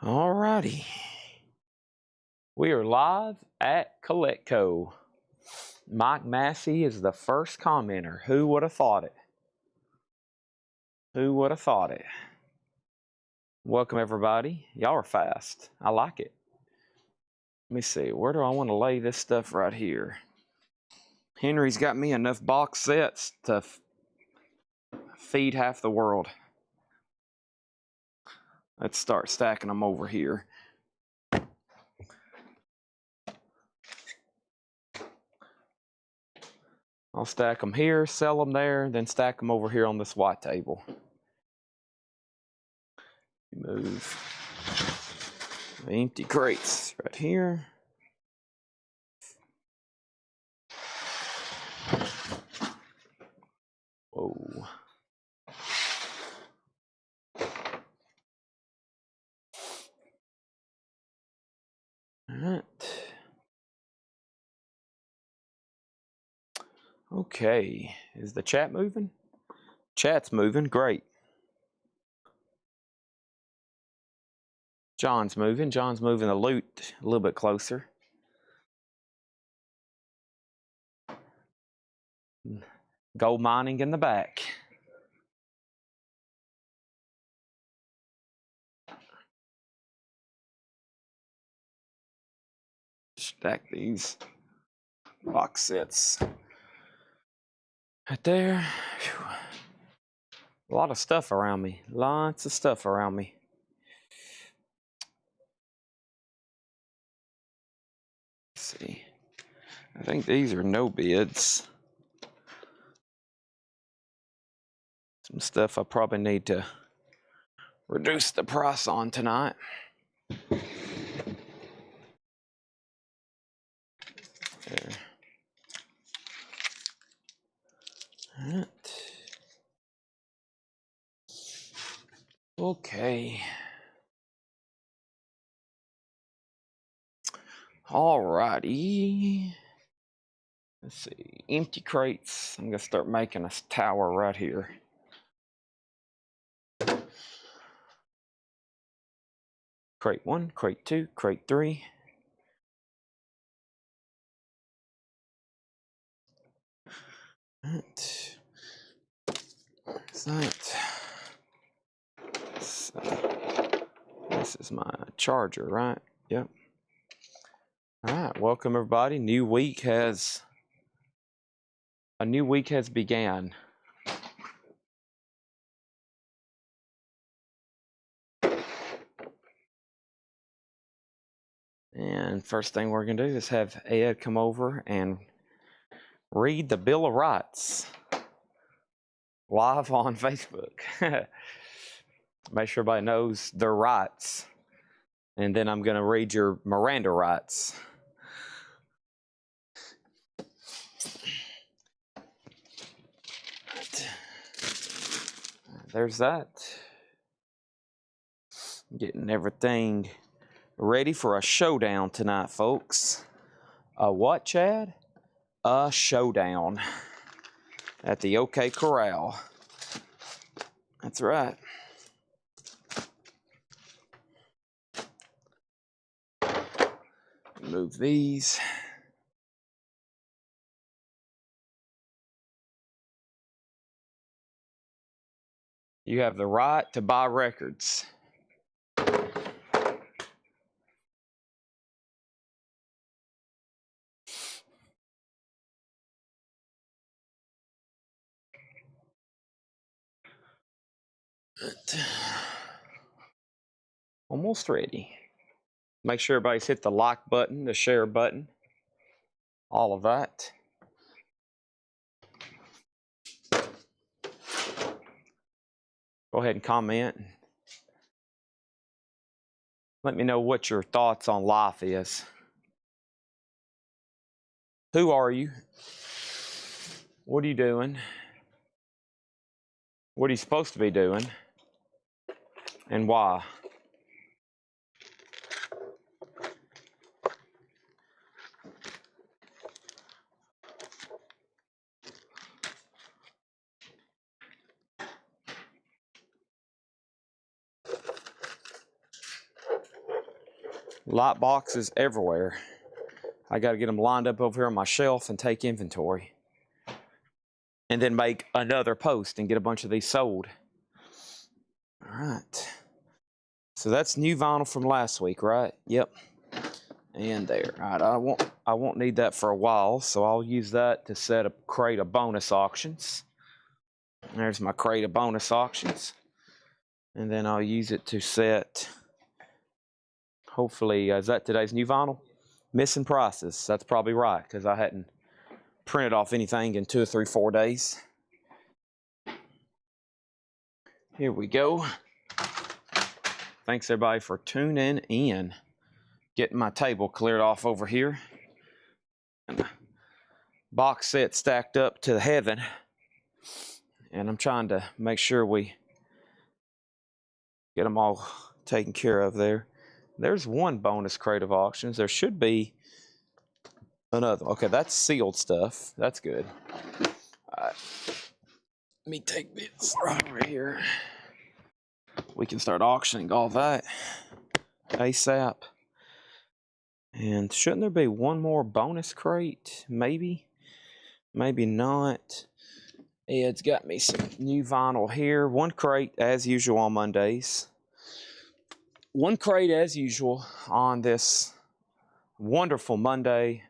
Alrighty. We are live at Coletco. Mike Massey is the first commenter. Who would have thought it? Who would have thought it? Welcome, everybody. Y'all are fast. I like it. Let me see. Where do I want to lay this stuff right here? Henry's got me enough box sets to feed half the world. Let's start stacking them over here. I'll stack them here, sell them there, then stack them over here on this white table. Move the empty crates right here. Whoa. All right. Okay, is the chat moving? Chat's moving, great. John's moving the loot a little bit closer. Gold mining in the back. Stack these box sets right there. Whew. A lot of stuff around me. Lots of stuff around me. Let's see. I think these are no bids. Some stuff I probably need to reduce the price on tonight. There. All right. Okay. Alrighty. Let's see. Empty crates. I'm gonna start making a tower right here. Crate 1, crate 2, crate 3. Right. Where's that? So, this is my charger, right? Yep. All right, welcome everybody. A new week has began. And first thing we're gonna do is have Ed come over and read the Bill of Rights live on Facebook. Make sure everybody knows their rights. And then I'm gonna read your Miranda rights. There's that. Getting everything ready for a showdown tonight, folks. A what, Chad? A showdown at the OK Corral. That's right. Move these. You have the right to buy records. Almost ready. Make sure everybody's hit the like button, the share button, all of that. Go ahead and comment. Let me know what your thoughts on life is. Who are you? What are you doing? What are you supposed to be doing? And why? Light boxes everywhere. I got to get them lined up over here on my shelf and take inventory. And then make another post and get a bunch of these sold. All right. So that's new vinyl from last week, right? Yep. And there. All right, I won't need that for a while, so I'll use that to set a crate of bonus auctions. There's my crate of bonus auctions. And then I'll use it to set, hopefully, is that today's new vinyl? Missing prices. That's probably right, because I hadn't printed off anything in 2 or 3, 4 days. Here we go. Thanks everybody for tuning in. Getting my table cleared off over here. And the box set stacked up to heaven. And I'm trying to make sure we get them all taken care of there. There's one bonus crate of auctions. There should be another. Okay, that's sealed stuff. That's good. All right. Let me take this right over here. We can start auctioning all that ASAP. And shouldn't there be one more bonus crate? Maybe. Maybe not. Ed's got me some new vinyl here. One crate as usual on Mondays. One crate as usual on this wonderful Monday.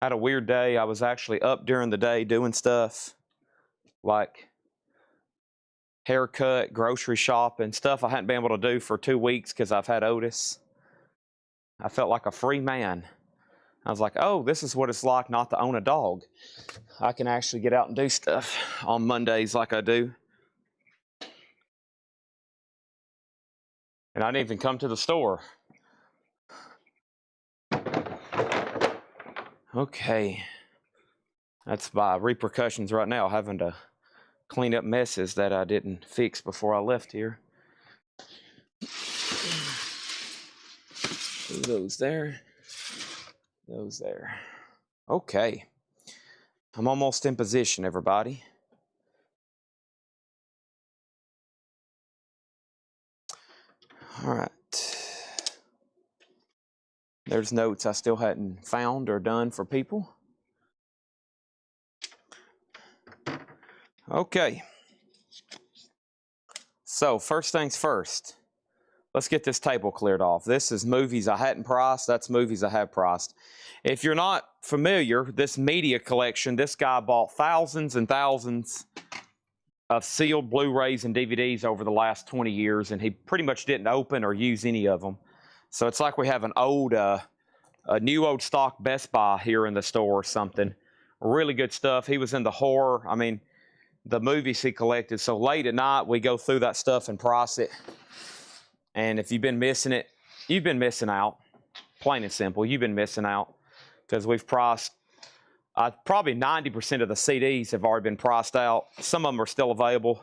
Had a weird day. I was actually up during the day doing stuff like haircut, grocery shopping, stuff I hadn't been able to do for 2 weeks because I've had Otis. I felt like a free man. I was like, oh, this is what it's like not to own a dog. I can actually get out and do stuff on Mondays like I do. And I didn't even come to the store. Okay. That's my repercussions right now, having to clean up messes that I didn't fix before I left here. Those there. Those there. Okay. I'm almost in position, everybody. All right. There's notes I still hadn't found or done for people. Okay. So, first things first. Let's get this table cleared off. This is movies I hadn't priced. That's movies I have priced. If you're not familiar, this media collection, this guy bought thousands and thousands of sealed Blu-rays and DVDs over the last 20 years, and he pretty much didn't open or use any of them. So it's like we have an old, a new old stock Best Buy here in the store or something. Really good stuff. He was in the horror. I mean, the movies he collected. So late at night, we go through that stuff and price it. And if you've been missing it, you've been missing out. Plain and simple, you've been missing out. Because we've priced, probably 90% of the CDs have already been priced out. Some of them are still available.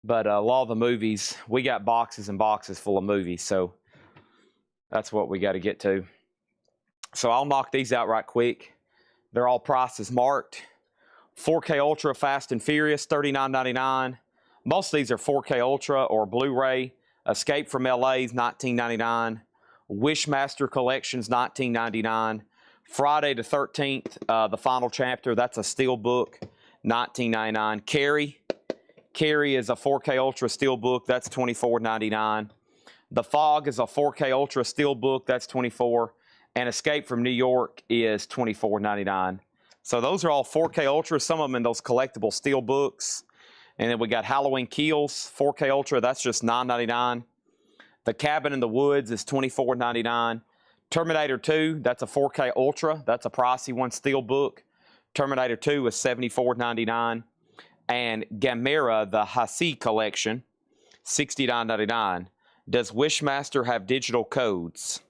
But a lot of the movies, we got boxes and boxes full of movies. So that's what we got to get to. So I'll knock these out right quick. They're all prices marked. 4K Ultra Fast and Furious, $39.99. Most of these are 4K Ultra or Blu-ray. Escape from LA's $19.99. Wishmaster Collections $19.99. Friday the 13th, the final chapter, that's a steel book, $19.99. Carrie is a 4K Ultra steel book, that's $24.99. The Fog is a 4K Ultra steel book, that's $24. And Escape from New York is $24.99. So those are all 4K Ultra, some of them in those collectible steel books. And then we got Halloween Kills, 4K Ultra, that's just $9.99. The Cabin in the Woods is $24.99. Terminator 2, that's a 4K Ultra, that's a pricey one, steel book. Terminator 2 is $74.99. And Gamera, the Hasi collection, $69.99. Does Wishmaster have digital codes?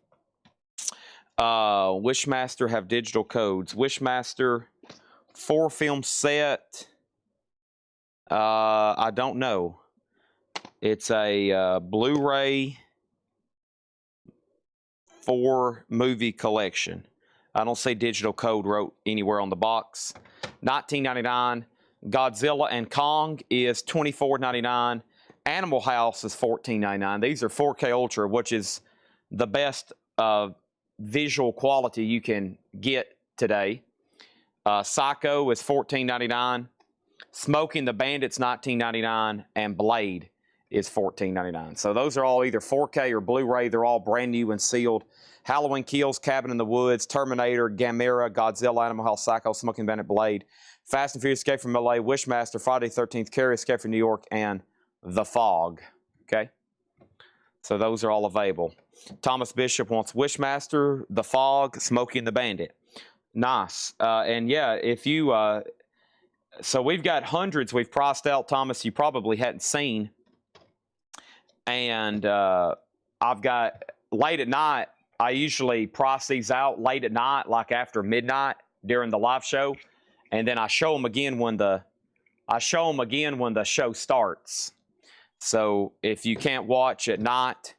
Wishmaster have digital codes. Wishmaster 4-film set. I don't know. It's a Blu-ray 4-movie collection. I don't see digital code wrote anywhere on the box. $19.99. Godzilla and Kong is $24.99. Animal House is $14.99. These are 4K Ultra, which is the best visual quality you can get today. Psycho is $14.99. Smoking the Bandit's $19.99, and Blade is $14.99. So those are all either 4K or Blu-ray. They're all brand new and sealed. Halloween Kills, Cabin in the Woods, Terminator, Gamera, Godzilla, Animal House, Psycho, Smoking Bandit, Blade, Fast and Furious, Escape from LA, Wishmaster, Friday the 13th, Carrie, Escape from New York, and The Fog. Okay? So those are all available. Thomas Bishop wants Wishmaster, The Fog, Smoking the Bandit. Nice. And yeah, if you... so we've got hundreds we've priced out, Thomas, you probably hadn't seen. And I've got late at night, I usually price these out late at night, like after midnight during the live show. And then I show them again when the show starts. So if you can't watch at night,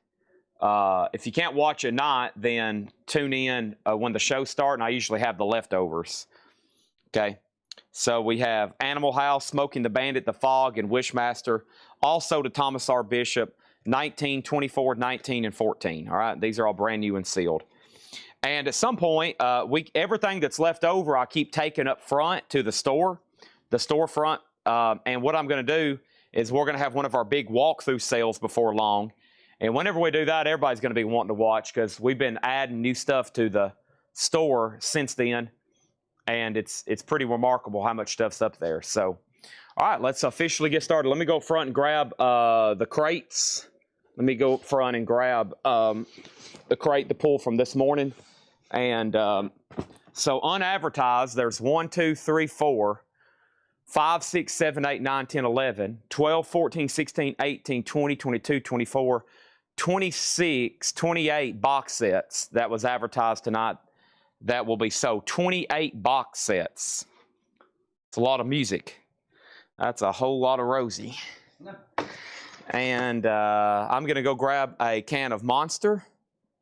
then tune in when the show starts, and I usually have the leftovers. Okay. So we have Animal House, Smoking the Bandit, The Fog, and Wishmaster. Also to Thomas R. Bishop, 19, 24, 19, and 14. All right, these are all brand new and sealed. And at some point, everything that's left over, I keep taking up front to the storefront. And what I'm going to do is we're going to have one of our big walkthrough sales before long. And whenever we do that, everybody's going to be wanting to watch because we've been adding new stuff to the store since then. And it's pretty remarkable how much stuff's up there. So, all right, let's officially get started. Let me go up front and grab the crates. Let me go up front and grab the crate to pull from this morning. And so unadvertised, there's 1, 2, 3, 4, 5, 6, 7, 8, 9, 10, 11, 12, 14, 16, 18, 20, 22, 24, 26, 28 box sets that was advertised tonight that will be sold. 28 box sets. It's a lot of music. That's a whole lot of Rosie. And I'm going to go grab a can of Monster.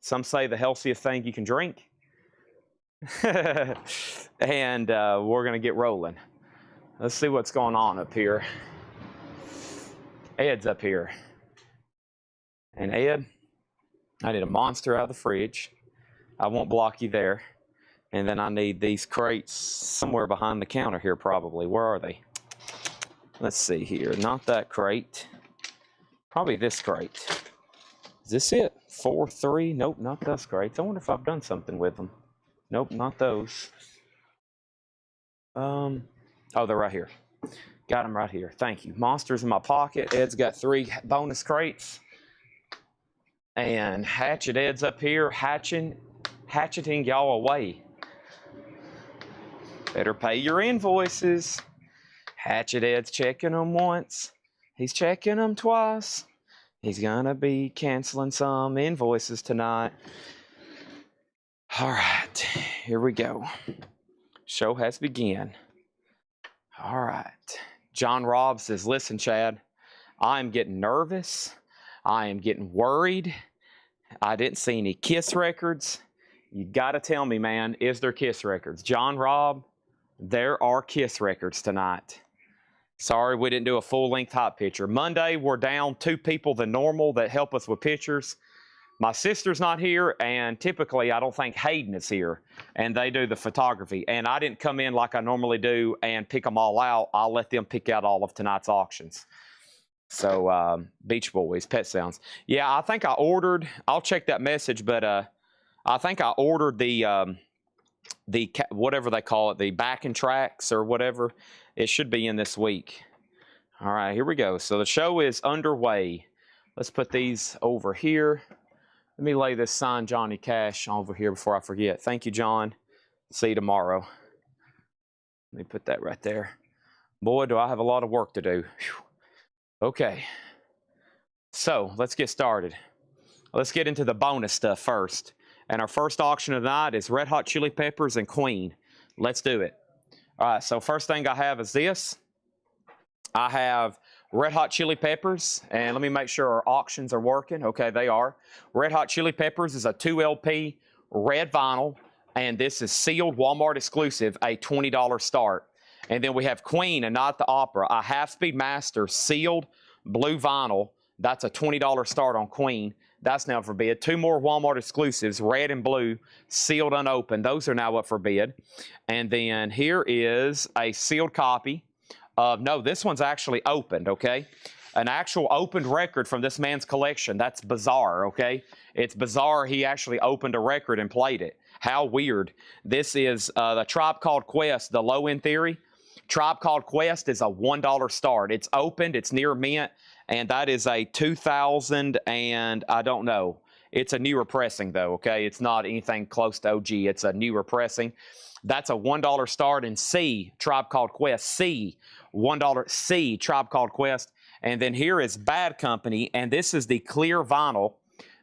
Some say the healthiest thing you can drink. And we're going to get rolling. Let's see what's going on up here. Ed's up here. And Ed, I need a Monster out of the fridge. I won't block you there. And then I need these crates somewhere behind the counter here probably. Where are they? Let's see here. Not that crate. Probably this crate. Is this it? 4, 3? Nope, not those crates. I wonder if I've done something with them. Nope, not those. Oh, they're right here. Got them right here. Thank you. Monster's in my pocket. Ed's got 3 bonus crates. And Hatchet Ed's up here hatcheting y'all away. Better pay your invoices. Hatchet Ed's checking them once. He's checking them twice. He's gonna be canceling some invoices tonight. All right, here we go. Show has begun. All right. John Robb says, listen, Chad, I'm getting nervous. I am getting worried. I didn't see any Kiss records. You got to tell me, man, is there Kiss records? John Robb, there are Kiss records tonight. Sorry we didn't do a full-length hot picture. Monday, we're down 2 people than normal that help us with pictures. My sister's not here, and typically I don't think Hayden is here, and they do the photography. And I didn't come in like I normally do and pick them all out. I'll let them pick out all of tonight's auctions. So, Beach Boys, Pet Sounds. Yeah, I think I ordered, I'll check that message, but I think I ordered the whatever they call it, the backing tracks or whatever. It should be in this week. All right, here we go. So the show is underway. Let's put these over here. Let me lay this signed Johnny Cash over here before I forget. Thank you, John. See you tomorrow. Let me put that right there. Boy, do I have a lot of work to do. Whew. Okay. So let's get started. Let's get into the bonus stuff first. And our first auction of the night is Red Hot Chili Peppers and Queen. Let's do it. All right, so first thing I have is this. I have Red Hot Chili Peppers, and let me make sure our auctions are working. Okay, they are. Red Hot Chili Peppers is a 2 LP red vinyl, and this is sealed Walmart exclusive, a $20 start. And then we have Queen, A Night at the Opera, a half-speed master sealed blue vinyl. That's a $20 start on Queen. That's now for bid. 2 more Walmart exclusives, red and blue, sealed unopened. Those are now up for bid. And then here is a sealed copy of, no, this one's actually opened, okay? An actual opened record from this man's collection. That's bizarre, okay? It's bizarre he actually opened a record and played it. How weird. This is the Tribe Called Quest, the Low End Theory. Tribe Called Quest is a $1 start. It's opened, it's near mint, and that is a 2000 and I don't know. It's a newer pressing though, okay? It's not anything close to OG. It's a newer pressing. That's a $1 start in C, Tribe Called Quest. C, $1 C, Tribe Called Quest. And then here is Bad Company, and this is the clear vinyl.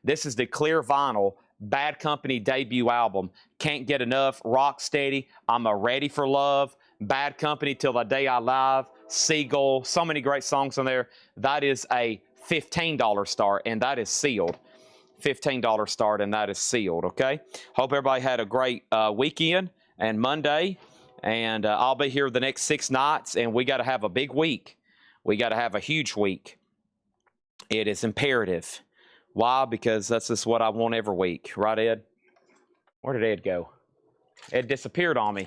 This is the clear vinyl Bad Company debut album. Can't Get Enough, Rock Steady, I'm a Ready for Love, Bad Company, Till the Day I Live, Seagull, so many great songs on there. That is a $15 start, and that is sealed. $15 start, and that is sealed, okay? Hope everybody had a great weekend and Monday, and I'll be here the next 6 nights, and we got to have a big week. We got to have a huge week. It is imperative. Why? Because that's just what I want every week. Right, Ed? Where did Ed go? Ed disappeared on me.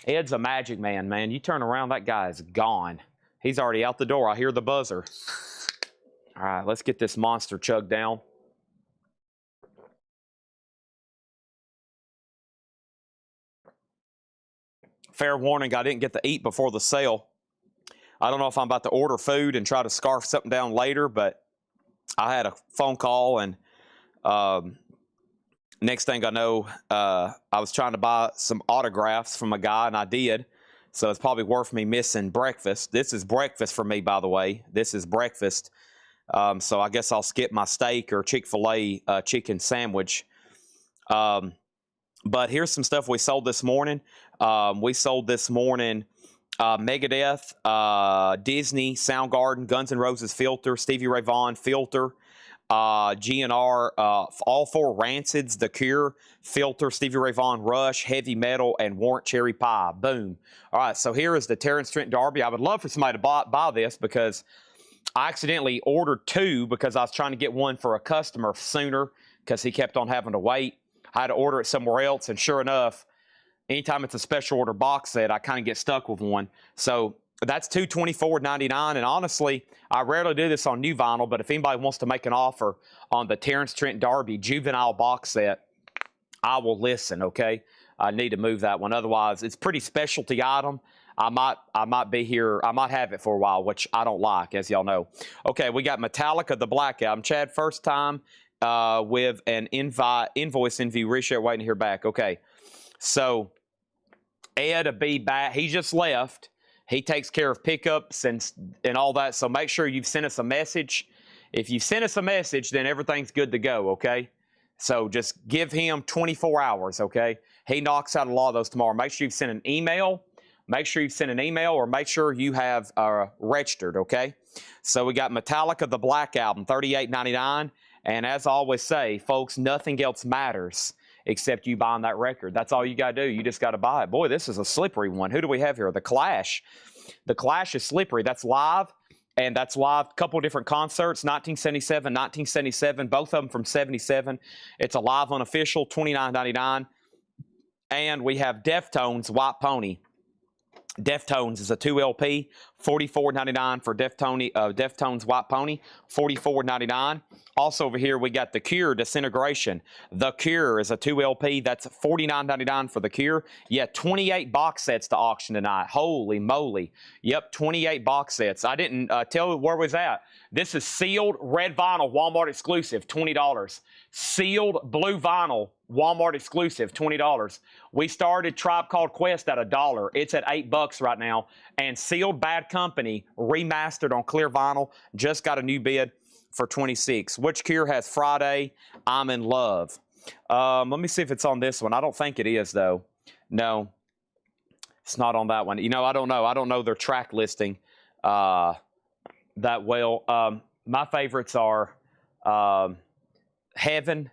Ed's a magic man, man. You turn around, that guy is gone. He's already out the door. I hear the buzzer. All right, let's get this monster chugged down. Fair warning, I didn't get to eat before the sale. I don't know if I'm about to order food and try to scarf something down later, but I had a phone call, and next thing I know, I was trying to buy some autographs from a guy, and I did. So it's probably worth me missing breakfast. This is breakfast for me, by the way. This is breakfast. So I guess I'll skip my steak or Chick-fil-A chicken sandwich. But here's some stuff we sold this morning. We sold this morning Megadeth, Disney, Soundgarden, Guns N' Roses filter, Stevie Ray Vaughan filter, GNR, all 4 Rancids, The Cure filter, Stevie Ray Vaughan Rush, Heavy Metal, and Warrant Cherry Pie. Boom. All right, so here is the Terrence Trent D'Arby. I would love for somebody to buy this because I accidentally ordered 2 because I was trying to get one for a customer sooner because he kept on having to wait. I had to order it somewhere else, and sure enough, anytime it's a special order box set, I kind of get stuck with one. So that's $224.99. And honestly, I rarely do this on new vinyl, but if anybody wants to make an offer on the Terrence Trent D'Arby juvenile box set, I will listen, okay? I need to move that one. Otherwise, it's pretty specialty item. I might be here. I might have it for a while, which I don't like, as y'all know. Okay, we got Metallica, the Black Album. Chad, first time with an invoice in view. Reshare, waiting to hear back. Okay. So Ed will be back. He just left. He takes care of pickups and all that. So make sure you've sent us a message. If you've sent us a message, then everything's good to go, okay? So just give him 24 hours, okay? He knocks out a lot of those tomorrow. Make sure you've sent an email. Make sure you've sent an email, or make sure you have registered, okay? So we got Metallica, the Black Album, $38.99. And as I always say, folks, nothing else matters except you buying that record. That's all you got to do. You just got to buy it. Boy, this is a slippery one. Who do we have here? The Clash. The Clash is slippery. That's live, and that's live. A couple of different concerts, 1977, 1977, both of them from 77. It's a live unofficial, $29.99. And we have Deftones, White Pony. Deftones is a 2 LP, $44.99 for Deftones White Pony, $44.99. Also over here, we got The Cure, Disintegration. The Cure is a 2 LP. That's $49.99 for The Cure. Yeah, 28 box sets to auction tonight. Holy moly. Yep, 28 box sets. I didn't tell you where was that. This is sealed red vinyl, Walmart exclusive, $20. Sealed blue vinyl, Walmart exclusive, $20. We started Tribe Called Quest at $1. It's at $8 right now. And sealed Bad Company, remastered on clear vinyl, just got a new bid for $26. Which Cure has Friday? I'm in Love. Let me see if it's on this one. I don't think it is, though. No, it's not on that one. You know, I don't know. I don't know their track listing that well. My favorites are Heaven,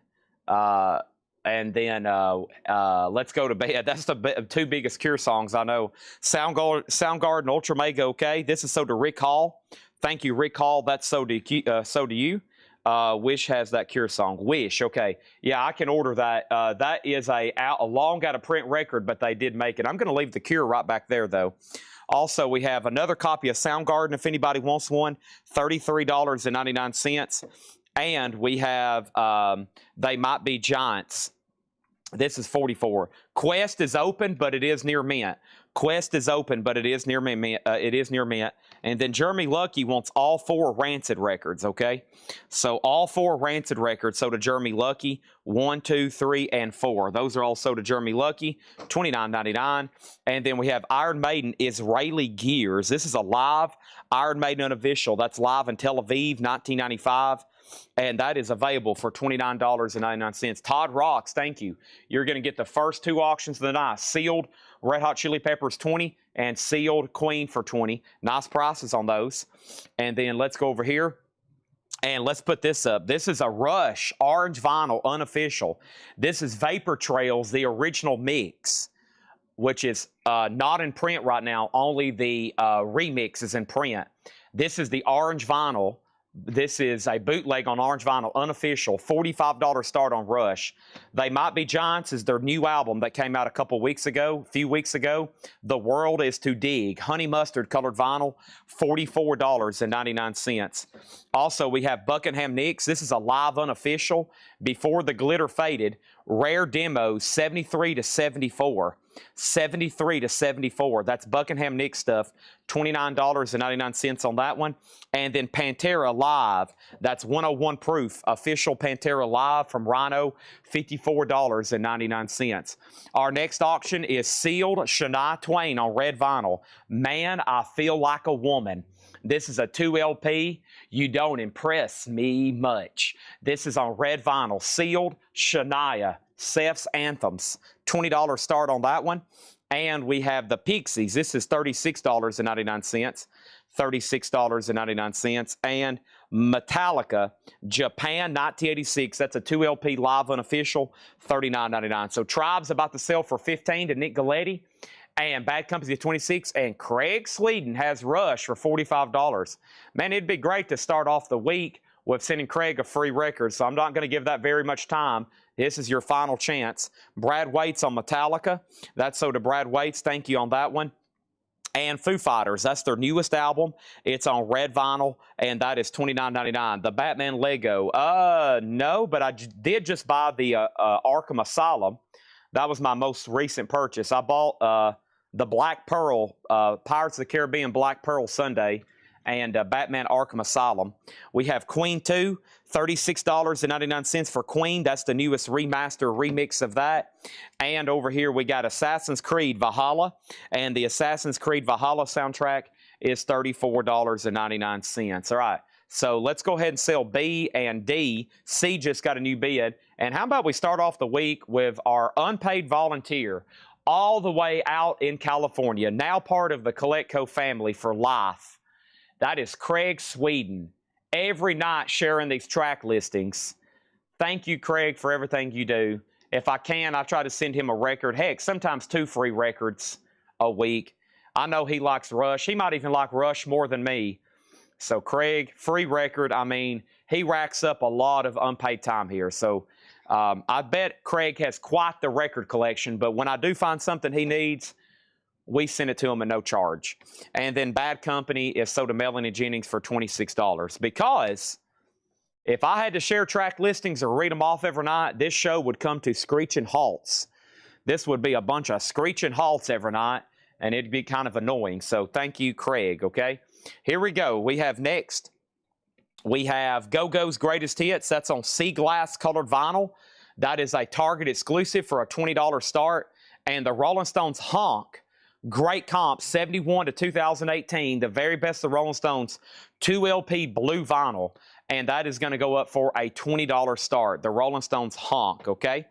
and then Let's Go to Bed. That's the 2 biggest Cure songs I know. Soundgarden, Ultra Mega, okay? This is so to Rick Hall, Thank you, Rick Hall. That's so do you. Wish has that Cure song. Wish, okay. Yeah, I can order that. That is a long out of print record, but they did make it. I'm going to leave the Cure right back there, though. Also, we have another copy of Soundgarden, if anybody wants one, $33.99. And we have They Might Be Giants. This is 44. Quest is open, but it is near mint. Quest is open, but it is near mint. And then Jeremy Lucky wants all 4 Rancid records, okay? So all 4 Rancid records, so to Jeremy Lucky, 1, 2, 3, and 4. Those are also to Jeremy Lucky, $29.99. And then we have Iron Maiden Israeli Gears. This is a live Iron Maiden unofficial. That's live in Tel Aviv, 1995. And that is available for $29.99. Todd Rocks, thank you. You're going to get the first 2 auctions of the night. Sealed Red Hot Chili Peppers 20 and sealed Queen for 20. Nice prices on those. And then let's go over here and let's put this up. This is a Rush orange vinyl unofficial. This is Vapor Trails, the original mix, which is not in print right now. Only the remix is in print. This is the orange vinyl. This is a bootleg on orange vinyl, unofficial, $45 start on Rush. They Might Be Giants is their new album that came out a few weeks ago. The World Is to Dig, honey mustard colored vinyl, $44.99. Also, we have Buckingham Nicks. This is a live unofficial, Before the Glitter Faded, rare demos, 73 to 74. 73 to 74. That's Buckingham Nicks stuff. $29.99 on that one. And then Pantera Live. That's 101 proof. Official Pantera Live from Rhino. $54.99. Our next auction is sealed Shania Twain on red vinyl. Man, I Feel Like a Woman. This is a 2 LP. You Don't Impress Me Much. This is on red vinyl. Sealed Shania. Seth's Anthems. $20 start on that one. And we have the Pixies. This is $36.99. $36.99. And Metallica, Japan 1986. That's a 2 LP live unofficial, $39.99. So Tribe's about to sell for $15 to Nick Galetti. And Bad Company at $26. And Craig Sweden has Rush for $45. Man, it'd be great to start off the week with sending Craig a free record. So I'm not going to give that very much time. This is your final chance. Brad Waits on Metallica. That's so to Brad Waits. Thank you on that one. And Foo Fighters. That's their newest album. It's on red vinyl, and that is $29.99. The Batman Lego. No, but I did just buy the Arkham Asylum. That was my most recent purchase. I bought the Black Pearl, Pirates of the Caribbean Black Pearl Sunday, and Batman Arkham Asylum. We have Queen 2, $36.99 for Queen. That's the newest remaster remix of that. And over here we got Assassin's Creed Valhalla. And the Assassin's Creed Valhalla soundtrack is $34.99. All right, so let's go ahead and sell B and D. C just got a new bid. And how about we start off the week with our unpaid volunteer all the way out in California, now part of the CollectCo family for life. That is Craig Sweden. Every night sharing these track listings. Thank you, Craig, for everything you do. If I can, I try to send him a record. Heck, sometimes 2 free records a week. I know he likes Rush. He might even like Rush more than me. So, Craig, free record. I mean, he racks up a lot of unpaid time here. So, I bet Craig has quite the record collection. But when I do find something he needs, we send it to him at no charge. And then Bad Company is sold to Melanie Jennings for $26. Because if I had to share track listings or read them off every night, this show would come to screeching halts. This would be a bunch of screeching halts every night, and it'd be kind of annoying. So thank you, Craig, okay? Here we go. We have next, we have Go-Go's Greatest Hits. That's on sea glass colored vinyl. That is a Target exclusive for a $20 start. And the Rolling Stones Honk. Great comp, 71 to 2018, the very best of the Rolling Stones, 2 LP blue vinyl, and that is going to go up for a $20 start, the Rolling Stones Honk, okay?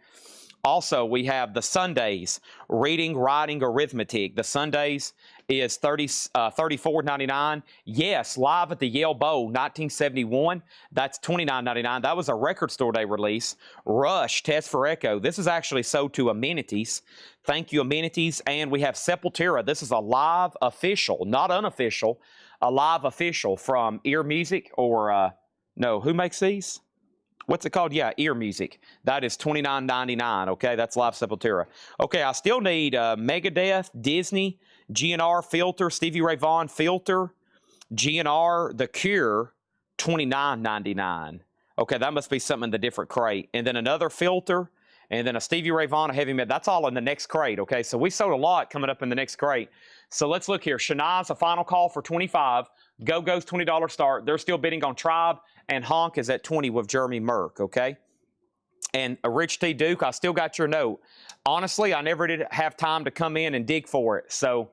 Also, we have the Sundays, Reading, Writing, Arithmetic. The Sundays is $34.99. Yes, live at the Yale Bowl, 1971. That's $29.99. That was a record store day release. Rush, Test for Echo. This is actually sold to Amenities. Thank you, Amenities. And we have Sepultura. This is a live official, not unofficial, a live official from Ear Music or, no, who makes these? What's it called? Yeah, Ear Music. That is $29.99. Okay, that's Live Sepultura. Okay, I still need Megadeth, Disney, GNR Filter, Stevie Ray Vaughan Filter, GNR The Cure, $29.99. Okay, that must be something in the different crate. And then another filter, and then a Stevie Ray Vaughan, a heavy metal. That's all in the next crate. Okay, so we sold a lot coming up in the next crate. So let's look here. Shania's a final call for $25. Go-Go's $20 start. They're still bidding on Tribe, and Honk is at $20 with Jeremy Merck, okay? And Rich T. Duke, I still got your note. Honestly, I never did have time to come in and dig for it. So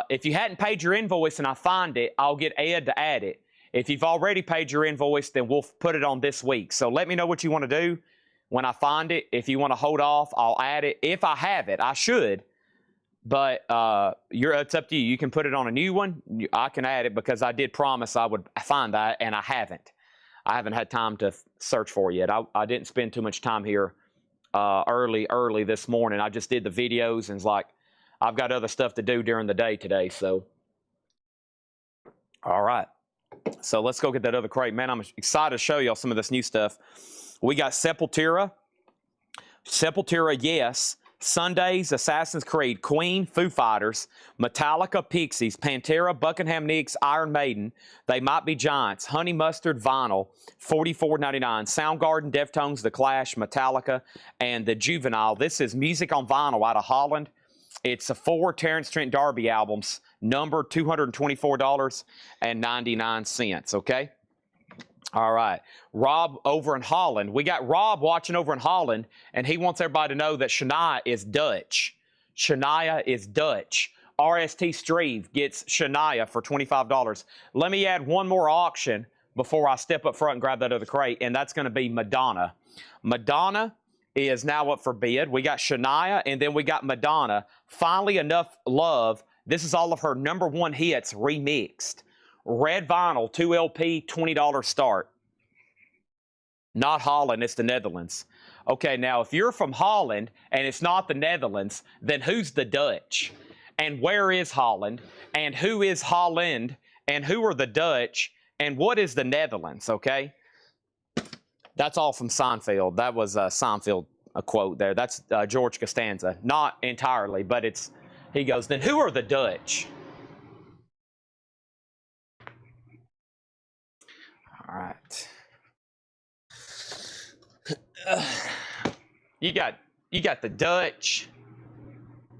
if you hadn't paid your invoice and I find it, I'll get Ed to add it. If you've already paid your invoice, then we'll put it on this week. So let me know what you want to do when I find it. If you want to hold off, I'll add it. If I have it, I should. But it's up to you. You can put it on a new one. I can add it because I did promise I would find that, and I haven't. I haven't had time to search for it yet. I didn't spend too much time here early this morning. I just did the videos, and it's like I've got other stuff to do during the day today. So, all right. So let's go get that other crate. Man, I'm excited to show y'all some of this new stuff. We got Sepultura. Sepultura, yes. Sundays, Assassin's Creed, Queen, Foo Fighters, Metallica, Pixies, Pantera, Buckingham Nicks, Iron Maiden, They Might Be Giants, Honey Mustard Vinyl, $44.99, Soundgarden, Deftones, The Clash, Metallica, and The Juvenile. This is music on vinyl out of Holland. It's 4 Terrence Trent D'Arby albums, number $224.99, okay? All right. Rob over in Holland. We got Rob watching over in Holland, and he wants everybody to know that Shania is Dutch. Shania is Dutch. RST Streve gets Shania for $25. Let me add one more auction before I step up front and grab that other crate, and that's going to be Madonna. Madonna is now up for bid. We got Shania, and then we got Madonna. Finally Enough Love. This is all of her #1 hits remixed. Red vinyl, 2 LP, $20 start. Not Holland, it's the Netherlands. Okay, now if you're from Holland and it's not the Netherlands, then who's the Dutch? And where is Holland? And who is Holland? And who are the Dutch? And what is the Netherlands, okay? That's all from Seinfeld. That was Seinfeld, a quote there. That's George Costanza. Not entirely, but it's, he goes, then who are the Dutch? All right. You got the Dutch.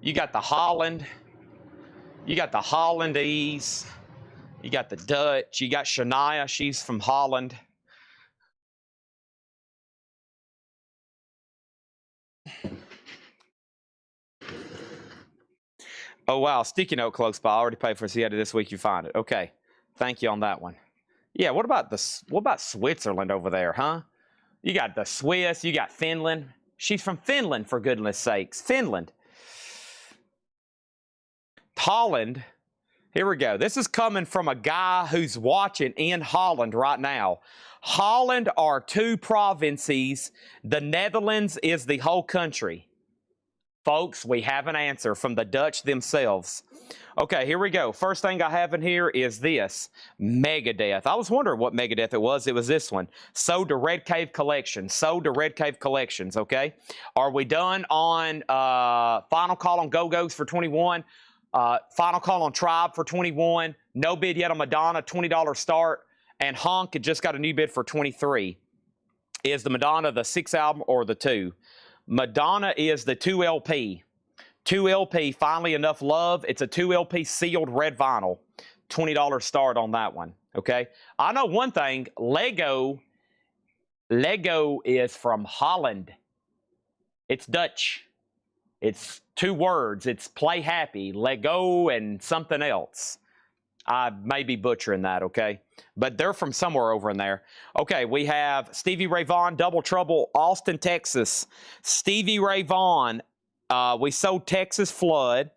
You got the Holland. You got the Hollandese. You got the Dutch. You got Shania. She's from Holland. Oh, wow. Sticky note close by. I already paid for it. So you had it this week. You find it. Okay. Thank you on that one. Yeah, what about Switzerland over there, huh? You got the Swiss, you got Finland. She's from Finland, for goodness sakes. Finland. Holland. Here we go. This is coming from a guy who's watching in Holland right now. Holland are 2 provinces. The Netherlands is the whole country. Folks, we have an answer from the Dutch themselves. Okay, here we go. First thing I have in here is this. Megadeth. I was wondering what Megadeth it was. It was this one. Sold to Red Cave Collections. Sold to Red Cave Collections, okay? Are we done on final call on Go-Go's for 21? Final call on Tribe for 21. No bid yet on Madonna, $20 start. And Honk had just got a new bid for 23. Is the Madonna the 6 album or the 2? Madonna is the 2 LP. 2 LP, Finally Enough Love. It's a 2 LP sealed red vinyl. $20 start on that one, okay? I know one thing. Lego is from Holland. It's Dutch. It's 2 words. It's play happy. Lego and something else. I may be butchering that, okay? But they're from somewhere over in there. Okay, we have Stevie Ray Vaughan, Double Trouble, Austin, Texas. Stevie Ray Vaughan, we sold Texas Flood,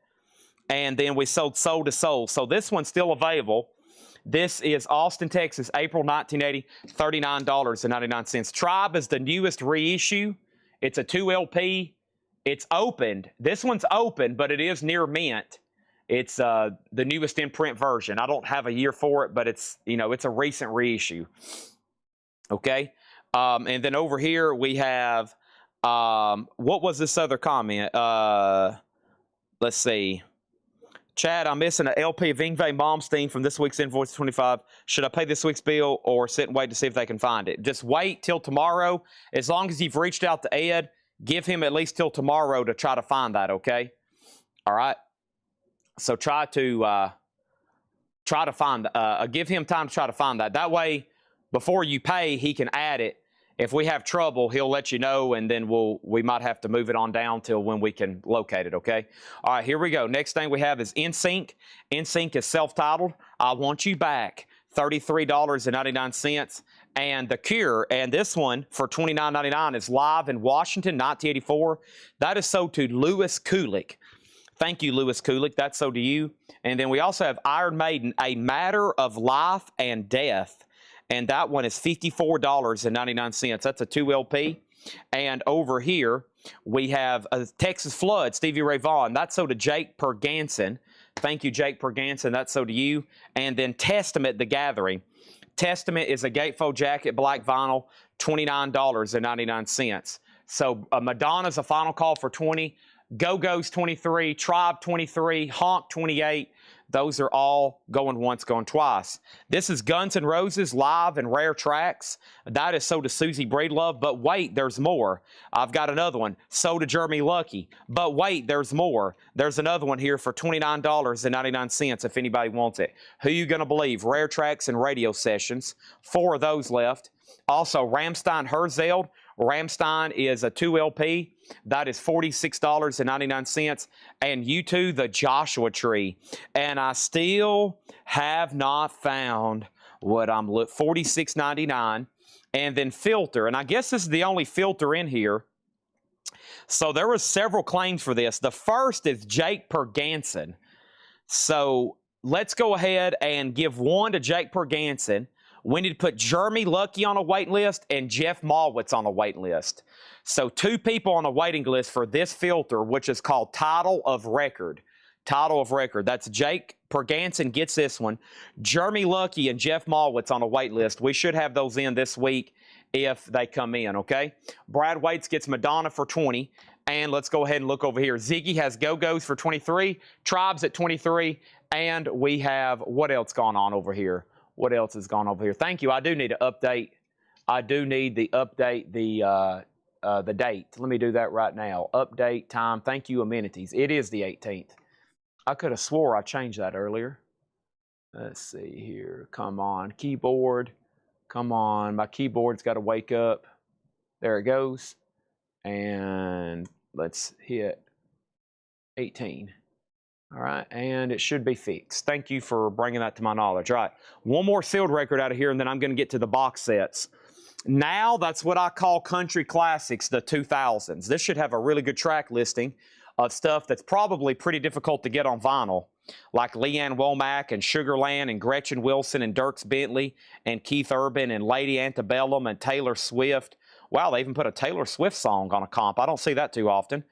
and then we sold Soul to Soul. So this one's still available. This is Austin, Texas, April 1980, $39.99. Tribe is the newest reissue. It's a 2 LP. It's opened. This one's open, but it is near mint. It's the newest in print version. I don't have a year for it, but it's, you know, it's a recent reissue. Okay. And then over here we have, what was this other comment? Let's see. Chad, I'm missing an LP of Yngwie Malmsteen from this week's Invoice 25. Should I pay this week's bill or sit and wait to see if they can find it? Just wait till tomorrow. As long as you've reached out to Ed, give him at least till tomorrow to try to find that, okay? All right? So try to find, give him time to try to find that. That way, before you pay, he can add it. If we have trouble, he'll let you know, and then we might have to move it on down till when we can locate it, okay? All right, here we go. Next thing we have is NSYNC. NSYNC is self-titled, I Want You Back, $33.99. And The Cure, and this one for $29.99 is Live in Washington, 1984. That is sold to Lewis Kulick. Thank you, Lewis Kulick. That's sold to you. And then we also have Iron Maiden, A Matter of Life and Death. And that one is $54.99. That's a 2 LP. And over here, we have Texas Flood, Stevie Ray Vaughan. That's sold to Jake Perganson. Thank you, Jake Perganson. That's sold to you. And then Testament, The Gathering. Testament is a gatefold jacket, black vinyl, $29.99. So Madonna's a final call for 20. Go-Go's 23. Tribe 23. Honk 28. Those are all going once, going twice. This is Guns N' Roses live and rare tracks. That is sold to Susie Breedlove. But wait, there's more. I've got another one. Sold to Jeremy Lucky. But wait, there's more. There's another one here for $29.99 if anybody wants it. Who you going to believe? Rare tracks and radio sessions. 4 of those left. Also, Rammstein Herzeld. Rammstein is a 2 LP. That is $46.99. And U2, The Joshua Tree. And I still have not found what I'm looking for. $46.99. And then Filter. And I guess this is the only Filter in here. So there were several claims for this. The first is Jake Perganson. So let's go ahead and give one to Jake Perganson. We need to put Jeremy Lucky on a waiting list and Jeff Malwitz on a waiting list. So 2 people on a waiting list for this Filter, which is called Title of Record. Title of Record. That's Jake Perganson gets this one. Jeremy Lucky and Jeff Malwitz on a wait list. We should have those in this week if they come in, okay? Brad Waits gets Madonna for 20. And let's go ahead and look over here. Ziggy has Go-Go's for 23. Tribes at 23. And we have, what else gone on over here? What else has gone over here? Thank you. I do need to update. I do need to update the date. Let me do that right now. Update time. Thank you, amenities. It is the 18th. I could have swore I changed that earlier. Let's see here. Come on. Keyboard. Come on. My keyboard's got to wake up. There it goes. And let's hit 18. All right, and it should be fixed. Thank you for bringing that to my knowledge. All right, one more sealed record out of here, and then I'm going to get to the box sets. Now, that's what I call country classics, the 2000s. This should have a really good track listing of stuff that's probably pretty difficult to get on vinyl, like Leanne Womack and Sugarland and Gretchen Wilson and Dierks Bentley and Keith Urban and Lady Antebellum and Taylor Swift. Wow, they even put a Taylor Swift song on a comp. I don't see that too often.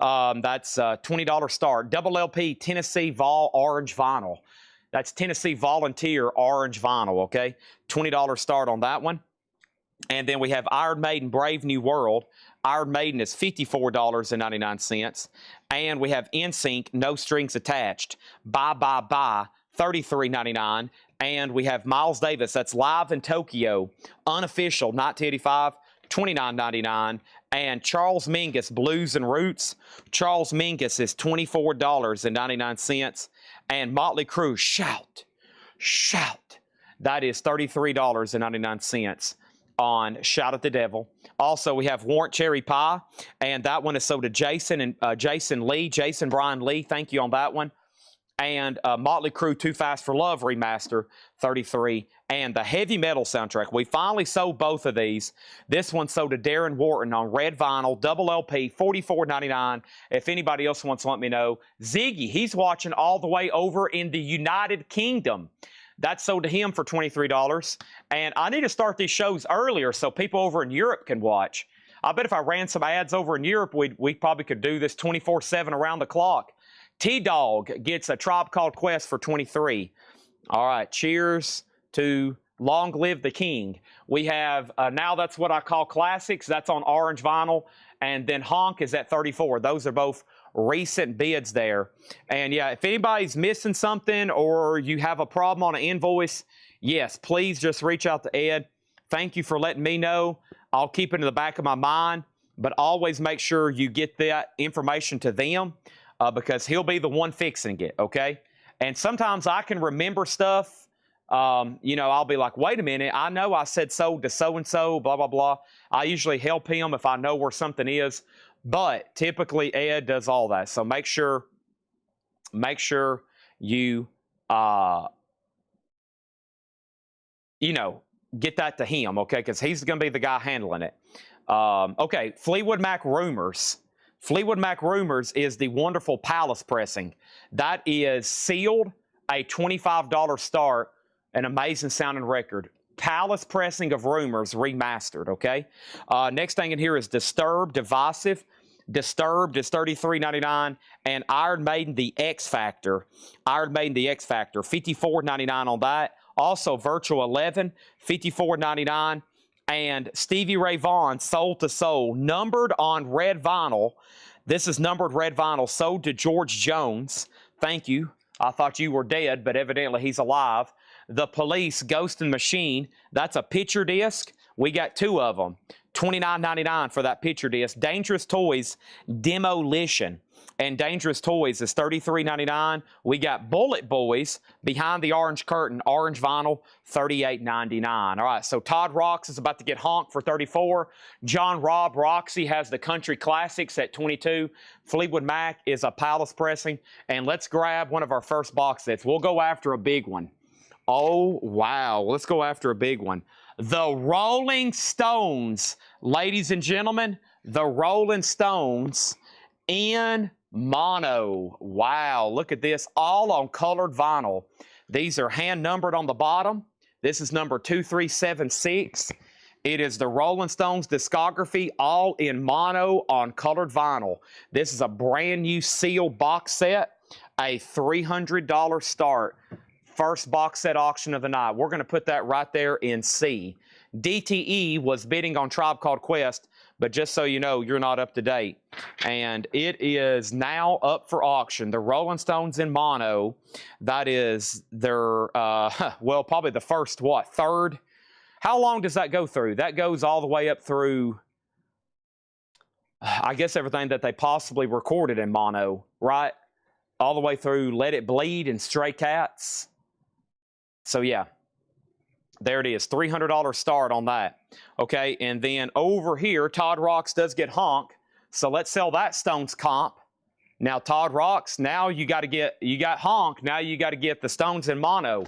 That's $20 start. Double LP Tennessee Vol Orange Vinyl. That's Tennessee Volunteer Orange Vinyl, okay? $20 start on that one. And then we have Iron Maiden Brave New World. Iron Maiden is $54.99. And we have NSYNC No Strings Attached. Bye Bye Bye, $33.99. And we have Miles Davis. That's Live in Tokyo. Unofficial, 1985. $29.99. And Charles Mingus, Blues and Roots. Charles Mingus is $24.99. And Motley Crue, Shout, Shout. That is $33.99 on Shout at the Devil. Also, we have Warrant Cherry Pie, and that one is sold to Jason and Jason Brian Lee. Thank you on that one. And Motley Crue Too Fast for Love remaster, $33. And the Heavy Metal soundtrack, we finally sold both of these. This one sold to Darren Wharton on red vinyl, double LP, $44.99. If anybody else wants to let me know. Ziggy, he's watching all the way over in the United Kingdom. That's sold to him for $23. And I need to start these shows earlier so people over in Europe can watch. I bet if I ran some ads over in Europe, we probably could do this 24/7 around the clock. T-Dog gets a Tribe Called Quest for 23. All right, cheers to Long Live the King. We have, now that's what I call classics. That's on orange vinyl. And then Honk is at 34. Those are both recent bids there. And yeah, if anybody's missing something or you have a problem on an invoice, yes, please just reach out to Ed. Thank you for letting me know. I'll keep it in the back of my mind, but always make sure you get that information to them because he'll be the one fixing it, okay? And sometimes I can remember stuff. You know, I'll be like, wait a minute, I know I said so to so-and-so, blah, blah, blah. I usually help him if I know where something is, but typically Ed does all that. So make sure you, you know, get that to him, okay? Because he's going to be the guy handling it. Okay, Fleetwood Mac Rumors. Fleetwood Mac Rumors is the wonderful Palace pressing. That is sealed, a $25 start, an amazing sounding record. Palace pressing of Rumors remastered, okay? Next thing in here is Disturbed, Divisive. Disturbed is $33.99, and Iron Maiden The X Factor. Iron Maiden The X Factor, $54.99 on that. Also, Virtual 11, $54.99. And Stevie Ray Vaughan, Soul to Soul, numbered on red vinyl. This is numbered red vinyl, sold to George Jones. Thank you. I thought you were dead, but evidently he's alive. The Police, Ghost and Machine, that's a picture disc. We got two of them. $29.99 for that picture disc. Dangerous Toys, Demolition. And Dangerous Toys is $33.99. We got Bullet Boys, Behind the Orange Curtain, orange vinyl, $38.99. All right, so Todd Rocks is about to get honked for $34. John Robb Roxy has the Country Classics at $22. Fleetwood Mac is a Palace pressing. And let's grab one of our first box sets. We'll go after a big one. Oh, wow. Let's go after a big one. The Rolling Stones, ladies and gentlemen, the Rolling Stones in mono. Wow, look at this, all on colored vinyl. These are hand numbered on the bottom. This is number 2376. It is the Rolling Stones discography, all in mono on colored vinyl. This is a brand new sealed box set, a $300 start. First box set auction of the night. We're going to put that right there in C. DTE was bidding on Tribe Called Quest, but just so you know, you're not up to date. And it is now up for auction. The Rolling Stones in mono, that is their, well, probably the first, what, third? How long does that go through? That goes all the way up through, I guess, everything that they possibly recorded in mono, right? All the way through Let It Bleed and Stray Cats. So, yeah. There it is, $300 start on that. Okay, and then over here, Todd Rocks does get honk. So let's sell that Stones comp. Now, Todd Rocks, now you got honk. Now you got to get the Stones in mono.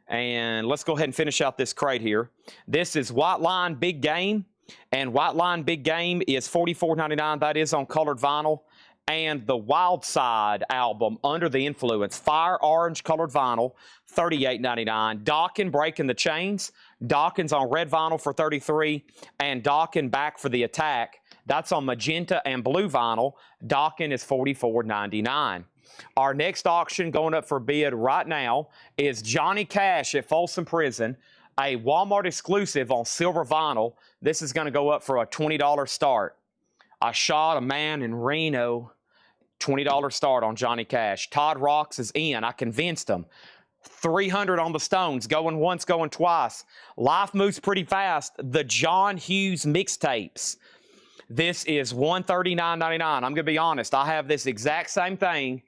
And let's go ahead and finish out this crate here. This is White Line Big Game. And White Line Big Game is $44.99. That is on colored vinyl. And the Wild Side album, Under the Influence, fire orange colored vinyl, $38.99. Dokken, Breaking the Chains. Dokken's on red vinyl for $33. And Dokken, Back for the Attack. That's on magenta and blue vinyl. Dokken is $44.99. Our next auction going up for bid right now is Johnny Cash at Folsom Prison, a Walmart exclusive on silver vinyl. This is going to go up for a $20 start. I shot a man in Reno. $20 start on Johnny Cash. Todd Rocks is in. I convinced him. $300 on the Stones. Going once, going twice. Life moves pretty fast. The John Hughes mixtapes. This is $139.99. I'm going to be honest. I have this exact same thing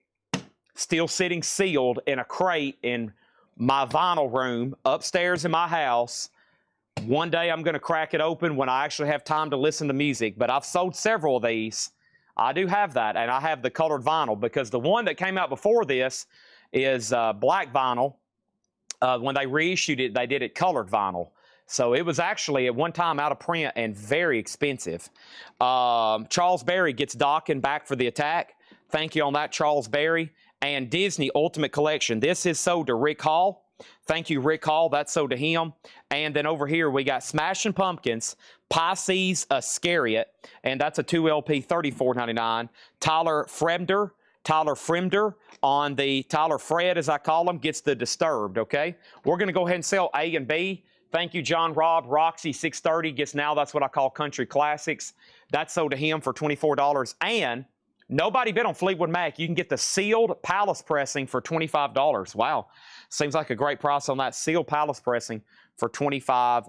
still sitting sealed in a crate in my vinyl room upstairs in my house. One day I'm going to crack it open when I actually have time to listen to music, but I've sold several of these. I do have that, and I have the colored vinyl because the one that came out before this is black vinyl. When they reissued it, they did it colored vinyl. So it was actually at one time out of print and very expensive. Charles Berry gets Dokken, Back for the Attack. Thank you on that, Charles Berry. And Disney Ultimate Collection. This is sold to Rick Hall. Thank you, Rick Hall. That's sold to him. And then over here, we got Smashing Pumpkins, Pisces Iscariot, and that's a 2 LP, $34.99. Tyler Fremder, Tyler Fremder on the Tyler Fred, as I call him, gets the Disturbed, okay? We're going to go ahead and sell A and B. Thank you, John Robb. Roxy 630 gets now, that's what I call Country Classics. That's sold to him for $24. And nobody bid on Fleetwood Mac. You can get the sealed Palace pressing for $25. Wow. Seems like a great price on that sealed Palace pressing for $25.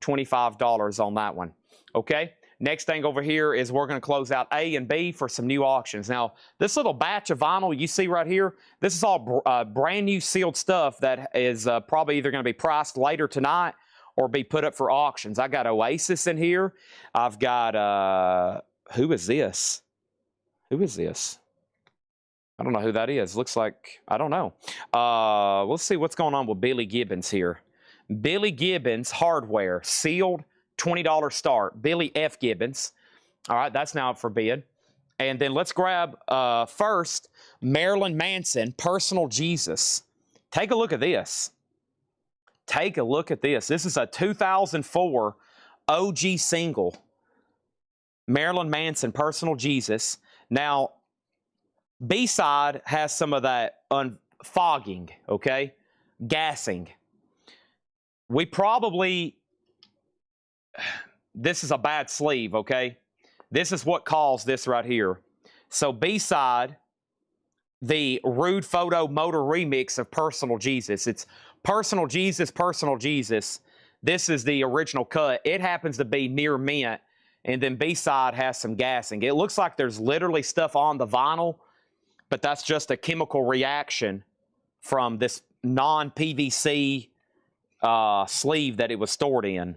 $25 on that one. Okay. Next thing over here is we're going to close out A and B for some new auctions. Now, this little batch of vinyl you see right here, this is all brand new sealed stuff that is probably either going to be priced later tonight or be put up for auctions. I got Oasis in here. I've got, who is this? Who is this? I don't know who that is. Looks like, I don't know. Let's see what's going on with Billy Gibbons here. Billy Gibbons Hardware, sealed, $20 start. Billy F. Gibbons. All right, that's now up for bid. And then let's grab first Marilyn Manson, Personal Jesus. Take a look at this. Take a look at this. This is a 2004 OG single. Marilyn Manson, Personal Jesus. Now, B-side has some of that fogging, okay? Gassing. We probably... This is a bad sleeve, okay? This is what caused this right here. So B-side, the Rude Photo Motor remix of Personal Jesus. It's Personal Jesus, Personal Jesus. This is the original cut. It happens to be near mint, and then B-side has some gassing. It looks like there's literally stuff on the vinyl, but that's just a chemical reaction from this non-PVC sleeve that it was stored in.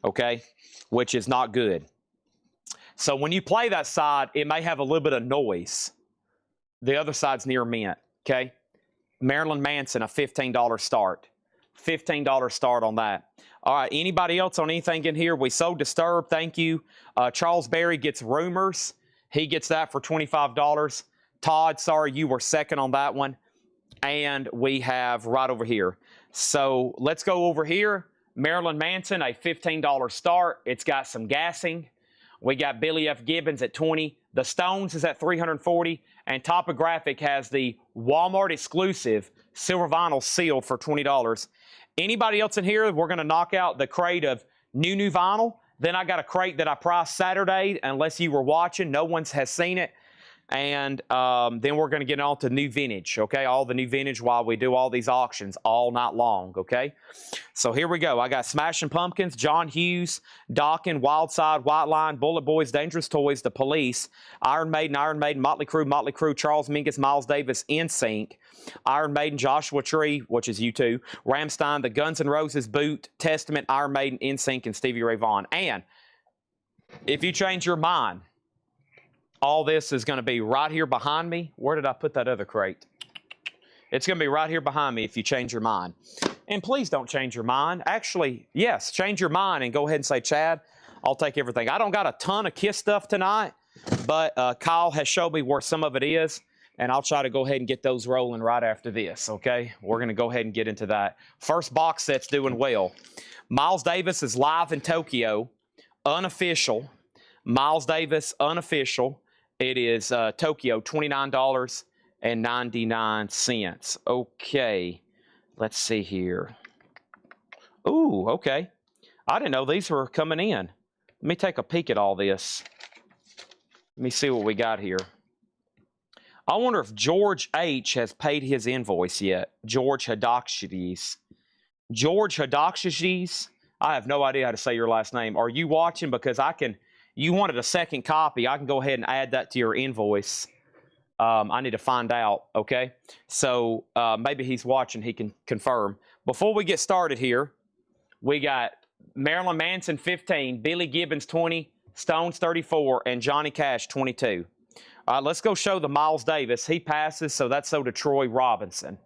Okay, which is not good. So when you play that side, it may have a little bit of noise. The other side's near mint, okay? Marilyn Manson, a $15 start. $15 start on that. All right, anybody else on anything in here? We sold Disturbed, thank you. Charles Berry gets Rumors. He gets that for $25. Todd, sorry, you were second on that one. And we have right over here. So let's go over here. Marilyn Manson, a $15 start. It's got some gassing. We got Billy F. Gibbons at $20. The Stones is at $340. And Topographic has the Walmart exclusive silver vinyl sealed for $20. Anybody else in here, we're going to knock out the crate of new vinyl. Then I got a crate that I priced Saturday. Unless you were watching, no one has seen it. And then we're going to get on to new vintage, okay? All the new vintage while we do all these auctions all night long, okay? So here we go. I got Smashing Pumpkins, John Hughes, Dokken, Wildside, White Line, Bullet Boys, Dangerous Toys, The Police, Iron Maiden, Motley Crue, Charles Mingus, Miles Davis, NSYNC, Iron Maiden, Joshua Tree, which is U2, Rammstein, the Guns N' Roses, Boot, Testament, Iron Maiden, NSYNC, and Stevie Ray Vaughan. And if you change your mind, all this is going to be right here behind me. Where did I put that other crate? It's going to be right here behind me if you change your mind. And please don't change your mind. Actually, yes, change your mind and go ahead and say, Chad, I'll take everything. I don't got a ton of KISS stuff tonight, but Kyle has showed me where some of it is, and I'll try to go ahead and get those rolling right after this, okay? We're going to go ahead and get into that. First box set's doing well. Miles Davis is live in Tokyo, unofficial. Miles Davis, unofficial. It is Tokyo, $29.99. Okay, let's see here. Ooh, okay. I didn't know these were coming in. Let me take a peek at all this. Let me see what we got here. I wonder if George H. has paid his invoice yet. George Hadakshides. George Hadakshides. I have no idea how to say your last name. Are you watching? Because I can... You wanted a second copy. I can go ahead and add that to your invoice. I need to find out, okay? So maybe he's watching. He can confirm. Before we get started here, we got Marilyn Manson, 15, Billy Gibbons, 20, Stones, 34, and Johnny Cash, 22. All right, let's go show the Miles Davis. He passes, so that's sold to Troy Robinson.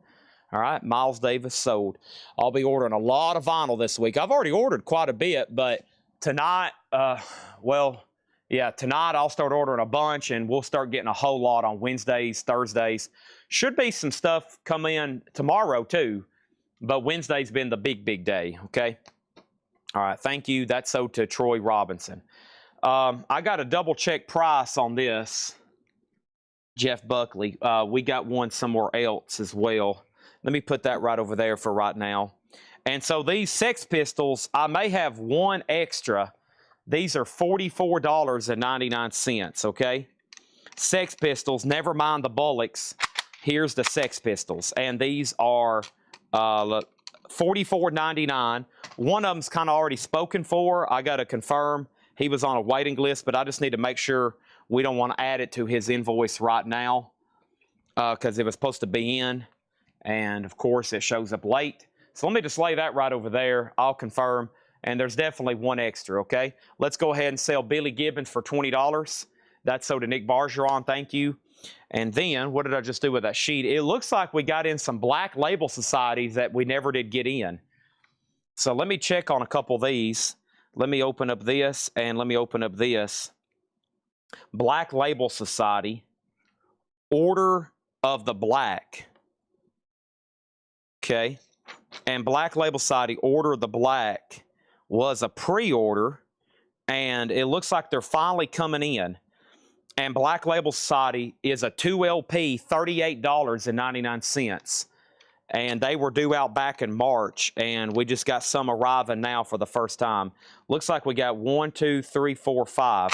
All right, Miles Davis sold. I'll be ordering a lot of vinyl this week. I've already ordered quite a bit, but tonight, tonight I'll start ordering a bunch, and we'll start getting a whole lot on Wednesdays, Thursdays. Should be some stuff come in tomorrow too, but Wednesday's been the big day, okay? All right, thank you. That's sold to Troy Robinson. I got a double check price on this. Jeff Buckley. We got one somewhere else as well. Let me put that right over there for right now. And so these Sex Pistols, I may have one extra. These are $44.99, okay? Sex Pistols, never mind the Bullocks. Here's the Sex Pistols. And these are $44.99. One of them's kind of already spoken for. I got to confirm. He was on a waiting list, but I just need to make sure we don't want to add it to his invoice right now because it was supposed to be in. And, of course, it shows up late. So let me just lay that right over there. I'll confirm. And there's definitely one extra, okay? Let's go ahead and sell Billy Gibbons for $20. That's so to Nick Bargeron. Thank you. And then, what did I just do with that sheet? It looks like we got in some Black Label Societies that we never did get in. So let me check on a couple of these. Let me open up this, and let me open up this. Black Label Society, Order of the Black. Okay. And Black Label Society, Order of the Black, was a pre-order, and it looks like they're finally coming in. And Black Label Society is a 2LP, $38.99. And they were due out back in March, and we just got some arriving now for the first time. Looks like we got 1, 2, 3, 4, 5.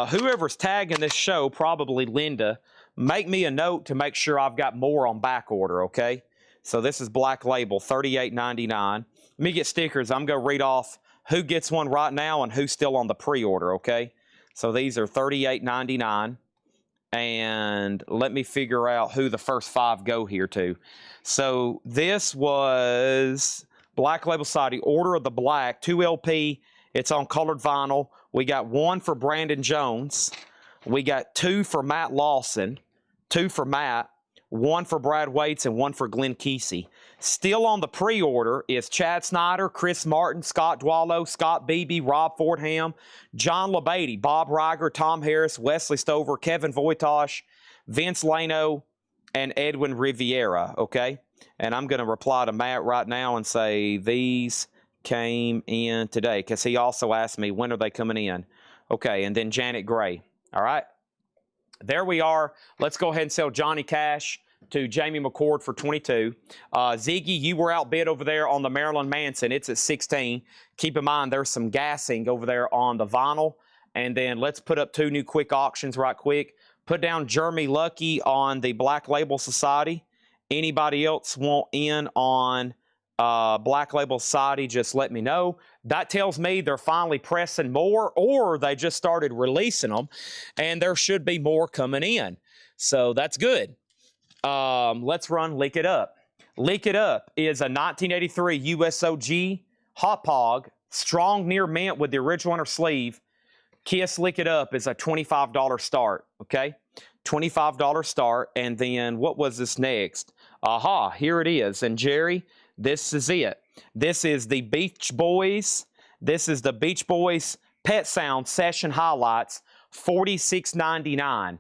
Whoever's tagging this show, probably Linda, make me a note to make sure I've got more on back order, okay? So this is Black Label, $38.99. Let me get stickers. I'm going to read off who gets one right now and who's still on the pre-order, okay? So these are $38.99. And let me figure out who the first 5 go here to. So this was Black Label Society, Order of the Black, 2LP. It's on colored vinyl. We got 1 for Brandon Jones. We got 2 for Matt Lawson, 2 for Matt, 1 for Brad Waits, and 1 for Glenn Kesey. Still on the pre-order is Chad Snyder, Chris Martin, Scott Dwallow, Scott Beebe, Rob Fordham, John LeBeatty, Bob Reiger, Tom Harris, Wesley Stover, Kevin Voitosh, Vince Lano, and Edwin Riviera, okay? And I'm going to reply to Matt right now and say these came in today because he also asked me when are they coming in. Okay, and then Janet Gray, all right? There we are. Let's go ahead and sell Johnny Cash to Jamie McCord for $22. Ziggy, you were outbid over there on the Marilyn Manson. It's at $16. Keep in mind there's some gassing over there on the vinyl. And then let's put up 2 new quick auctions right quick. Put down Jeremy Lucky on the Black Label Society. Anybody else want in on Black Label Society, just let me know. That tells me they're finally pressing more, or they just started releasing them, and there should be more coming in. So that's good. Let's run Lick It Up. Lick It Up is a 1983 USOG Hot Pog, strong near mint with the original inner sleeve. Kiss Lick It Up is a $25 start, okay? $25 start, and then what was this next? Aha, here it is. And Jerry, this is it. This is the Beach Boys. This is the Beach Boys Pet Sound Session Highlights, $46.99.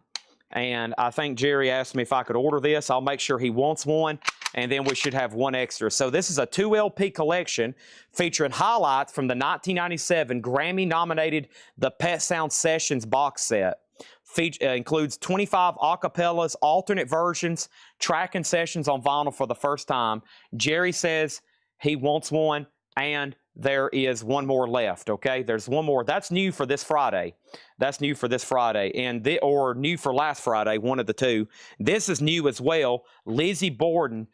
And I think Jerry asked me if I could order this. I'll make sure he wants one, and then we should have one extra. So this is a 2LP collection featuring highlights from the 1997 Grammy-nominated The Pet Sound Sessions box set. Includes 25 acapellas, alternate versions, tracking sessions on vinyl for the first time. Jerry says he wants one, and there is one more left, okay? There's one more. That's new for this Friday. That's new for this Friday, or new for last Friday, one of the two. This is new as well. Lizzie Borden,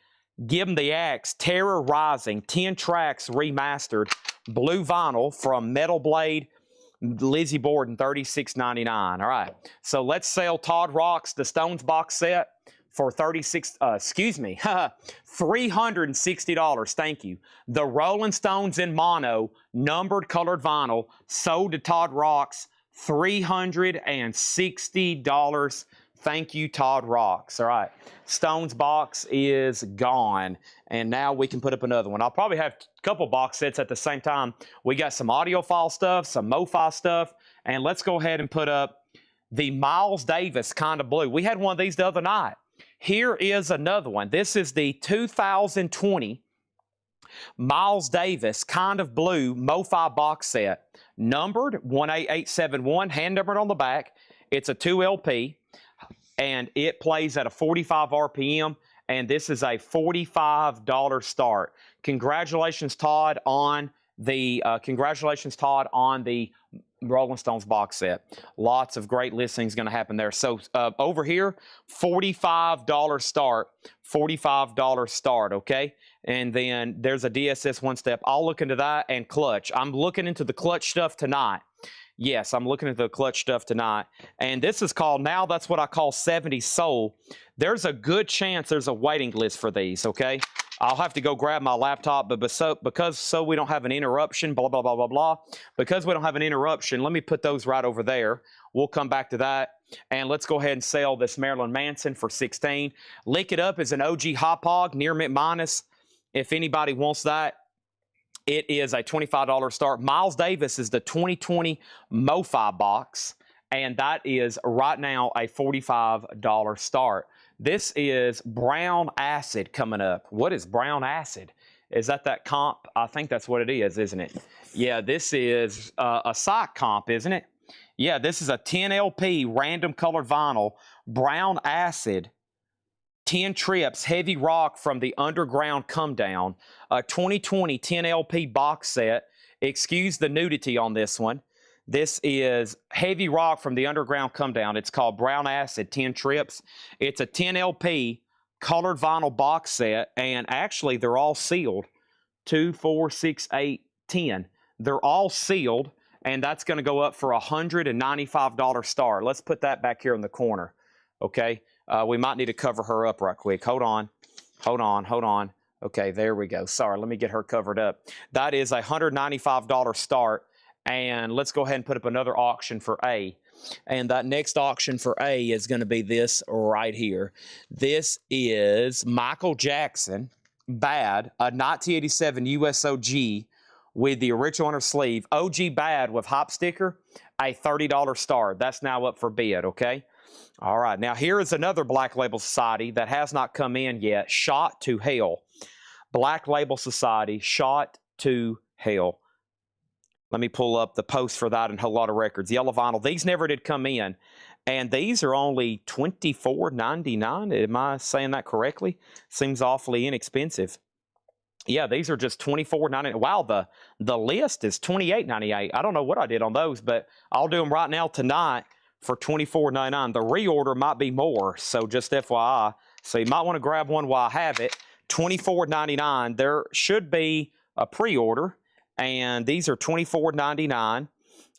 Give 'Em the Axe, Terror Rising, 10 tracks remastered, blue vinyl from Metal Blade, Lizzie Borden, $36.99. All right, so let's sell Todd Rocks, the Stones box set for $360. Thank you. The Rolling Stones in mono, numbered colored vinyl, sold to Todd Rocks, $360. Thank you, Todd Rocks. All right, Stones box is gone, and now we can put up another one. I'll probably have a couple box sets at the same time. We got some audiophile stuff, some MoFi stuff, and let's go ahead and put up the Miles Davis Kind of Blue. We had one of these the other night. Here is another one. This is the 2020 Miles Davis Kind of Blue MoFi box set, numbered 18871, hand numbered on the back. It's a 2LP. and it plays at a 45 RPM, and this is a $45 start. Congratulations, Todd, on the Rolling Stones box set. Lots of great listings going to happen there. So over here, $45 start, $45 start, okay? And then there's a DSS one step. I'll look into that, and clutch. I'm looking into the clutch stuff tonight. Yes, I'm looking at the clutch stuff tonight. And this is called, now that's what I call 70 soul. There's a good chance there's a waiting list for these, okay? I'll have to go grab my laptop, but because we don't have an interruption, blah, blah, blah, blah, blah. Because we don't have an interruption, let me put those right over there. We'll come back to that. And let's go ahead and sell this Marilyn Manson for 16. Lick It Up is an OG Hop Hog, near mint minus. If anybody wants that, it is a $25 start. Miles Davis is the 2020 MoFi box, and that is right now a $45 start. This is Brown Acid coming up. What is Brown Acid? Is that comp? I think that's what it is, isn't it? Yeah, this is a sock comp, isn't it? Yeah, this is a 10 LP random colored vinyl, Brown Acid, 10 trips, heavy rock from the Underground Come Down, a 2020 10 LP box set. Excuse the nudity on this one. This is heavy rock from the Underground Come Down. It's called Brown Acid 10 trips. It's a 10 LP colored vinyl box set, and actually they're all sealed. 2, 4, 6, 8, 10. They're all sealed, and that's going to go up for a $195 start. Let's put that back here in the corner, okay? We might need to cover her up right quick. Hold on. Okay, there we go. Sorry, let me get her covered up. That is a $195 start. And let's go ahead and put up another auction for A. And that next auction for A is going to be this right here. This is Michael Jackson, Bad, a 1987 USOG with the original inner sleeve. OG Bad with hop sticker, a $30 start. That's now up for bid, okay? All right, now here is another Black Label Society that has not come in yet. Shot to Hell. Black Label Society, Shot to Hell. Let me pull up the post for that and a whole lot of records. Yellow vinyl. These never did come in. And these are only $24.99. Am I saying that correctly? Seems awfully inexpensive. Yeah, these are just $24.99. Wow, the list is $28.98. I don't know what I did on those, but I'll do them right now tonight for $24.99. The reorder might be more, so just FYI. So you might want to grab one while I have it. $24.99. There should be a pre-order. And these are $24.99.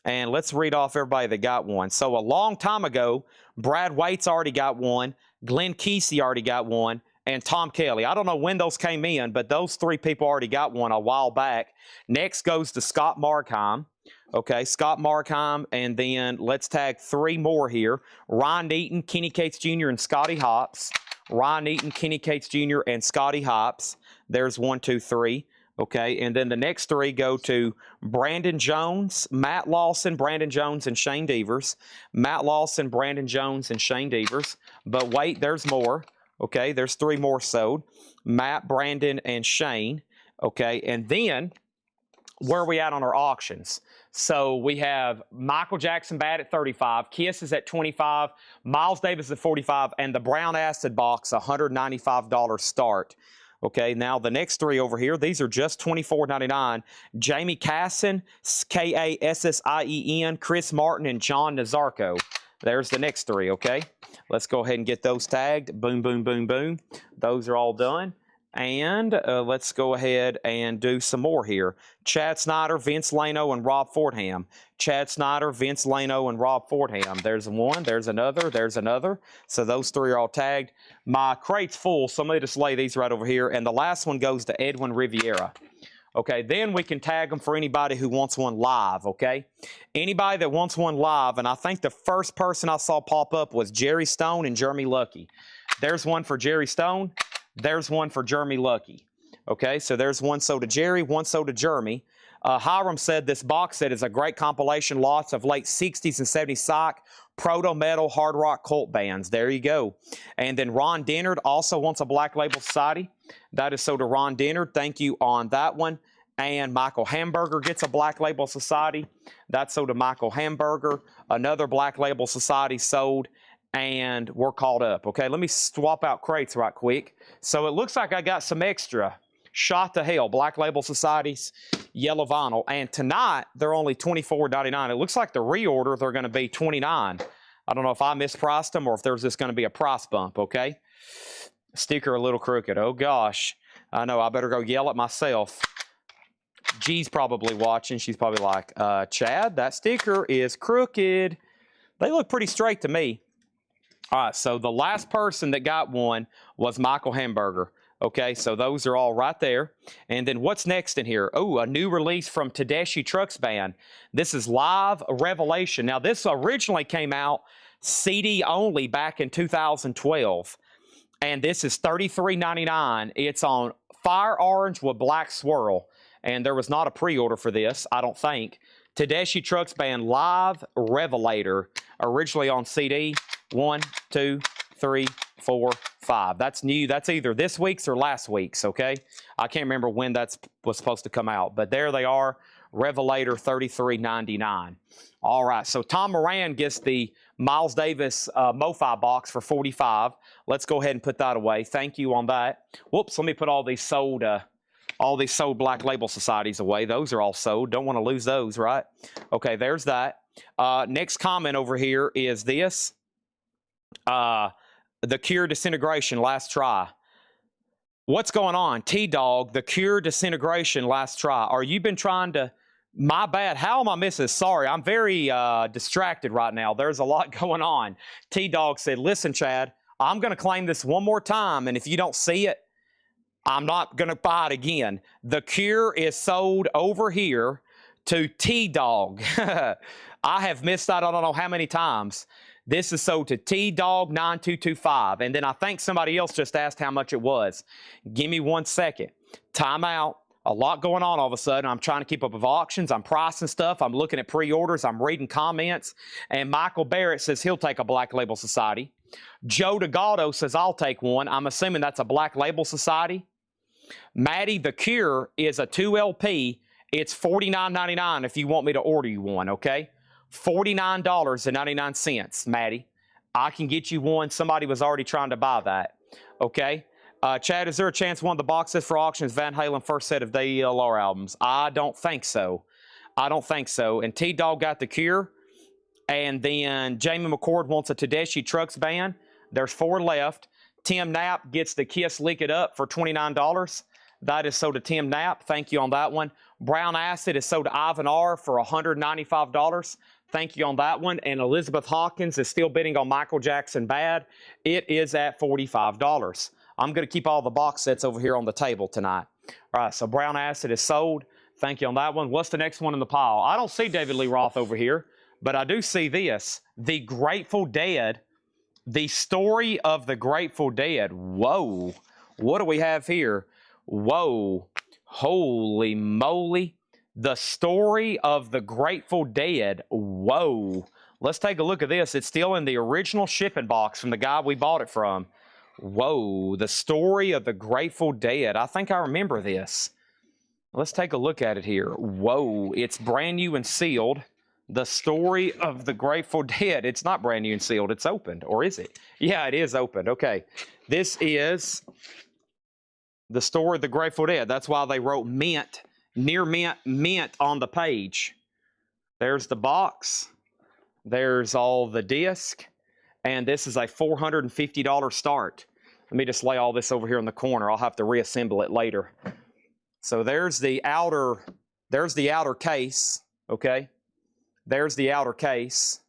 And let's read off everybody that got one. So a long time ago, Brad Waite's already got one. Glenn Kesey already got one. And Tom Kelly. I don't know when those came in, but those three people already got one a while back. Next goes to Scott Markheim. Okay, Scott Markheim. And then let's tag three more here. Ryan Eaton, Kenny Cates Jr., and Scotty Hops. Ryan Eaton, Kenny Cates Jr., and Scotty Hops. There's 1, 2, 3. Okay, and then the next three go to Brandon Jones, Matt Lawson, Brandon Jones, and Shane Devers. Matt Lawson, Brandon Jones, and Shane Devers. But wait, there's more. Okay, there's three more sold. Matt, Brandon, and Shane. Okay, and then where are we at on our auctions? So we have Michael Jackson Bad at 35, Kiss is at 25, Miles Davis at 45, and the Brown Acid box, $195 start. Okay, now the next three over here, these are just $24.99. Jamie Kassan, Kassien, Chris Martin, and John Nazarko. There's the next three, okay? Let's go ahead and get those tagged. Boom, boom, boom, boom. Those are all done. And let's go ahead and do some more here. Chad Snyder, Vince Lano, and Rob Fordham. Chad Snyder, Vince Lano, and Rob Fordham. There's one, there's another, there's another. So those three are all tagged. My crate's full, so let me just lay these right over here. And the last one goes to Edwin Riviera. Okay, then we can tag them for anybody who wants one live, okay? Anybody that wants one live, and I think the first person I saw pop up was Jerry Stone and Jeremy Lucky. There's one for Jerry Stone. There's one for Jeremy Lucky. Okay, so there's one sold to Jerry, one sold to Jeremy. Hiram said this box set is a great compilation, lots of late 60s and 70s sock, proto-metal, hard rock cult bands. There you go. And then Ron Dennard also wants a Black Label Society. That is sold to Ron Dennard. Thank you on that one. And Michael Hamburger gets a Black Label Society. That's sold to Michael Hamburger. Another Black Label Society sold. and we're caught up. Okay, let me swap out crates right quick. So it looks like I got some extra Shot to Hell Black Label Societies yellow vinyl, and tonight they're only $24.99. It looks like the reorder they're going to be $29. I don't know if I mispriced them or if there's just going to be a price bump. Okay, sticker a little crooked. Oh gosh, I know I better go yell at myself. G's probably watching. She's probably like, Chad, that sticker is crooked. They look pretty straight to me. All right, so the last person that got one was Michael Hamburger. Okay, so those are all right there. And then what's next in here? Oh, a new release from Tedeschi Trucks Band. This is Live Revelation. Now, this originally came out CD only back in 2012. And this is $33.99. It's on fire orange with black swirl. And there was not a pre-order for this, I don't think. Tedeschi Trucks Band Live Revelator, originally on CD. 1, 2, 3, 4, 5. That's new. That's either this week's or last week's, okay? I can't remember when that was supposed to come out, but there they are. Revelator $33.99. All right, so Tom Moran gets the Miles Davis MoFi box for $45. Let's go ahead and put that away. Thank you on that. Whoops, let me put all these sold Black Label Societies away. Those are all sold. Don't want to lose those, right? Okay, there's that. Next comment over here is this. The Cure Disintegration Last Try. What's going on? T-Dog, The Cure Disintegration Last Try. Are you been trying to... My bad. How am I missing this? Sorry, I'm very distracted right now. There's a lot going on. T-Dog said, listen, Chad, I'm going to claim this one more time, and if you don't see it, I'm not going to buy it again. The Cure is sold over here to T-Dog. I have missed out, I don't know how many times. This is sold to T-Dog9225. And then I think somebody else just asked how much it was. Give me 1 second. Time out. A lot going on all of a sudden. I'm trying to keep up with auctions. I'm pricing stuff. I'm looking at pre-orders. I'm reading comments. And Michael Barrett says he'll take a Black Label Society. Joe DeGauto says I'll take one. I'm assuming that's a Black Label Society. Maddie, The Cure is a 2LP. It's $49.99 if you want me to order you one, okay? $49.99, Maddie. I can get you one. Somebody was already trying to buy that. Okay? Chad, is there a chance one of the boxes for auction is Van Halen first set of the ELR albums? I don't think so. I don't think so. And T-Dog got The Cure. And then Jamie McCord wants a Tedeschi Trucks Band. There's 4 left. Tim Knapp gets the Kiss Lick It Up for $29. That is sold to Tim Knapp. Thank you on that one. Brown Acid is sold to Ivan R for $195. Thank you on that one. And Elizabeth Hawkins is still bidding on Michael Jackson Bad. It is at $45. I'm going to keep all the box sets over here on the table tonight. All right, so Brown Acid is sold. Thank you on that one. What's the next one in the pile? I don't see David Lee Roth over here, but I do see this. The Grateful Dead. The Story of the Grateful Dead. Whoa. What do we have here? Whoa. Holy moly. The Story of the Grateful Dead. Whoa. Let's take a look at this. It's still in the original shipping box from the guy we bought it from. Whoa. The Story of the Grateful Dead. I think I remember this. Let's take a look at it here. Whoa. It's brand new and sealed. The Story of the Grateful Dead. It's not brand new and sealed. It's opened. Or is it? Yeah, it is opened. Okay. This is The Story of the Grateful Dead. That's why they wrote mint. Near mint on the page. There's the box. There's all the disc. And this is a $450 start. Let me just lay all this over here in the corner. I'll have to reassemble it later. So there's the outer case. Okay. There's the outer case.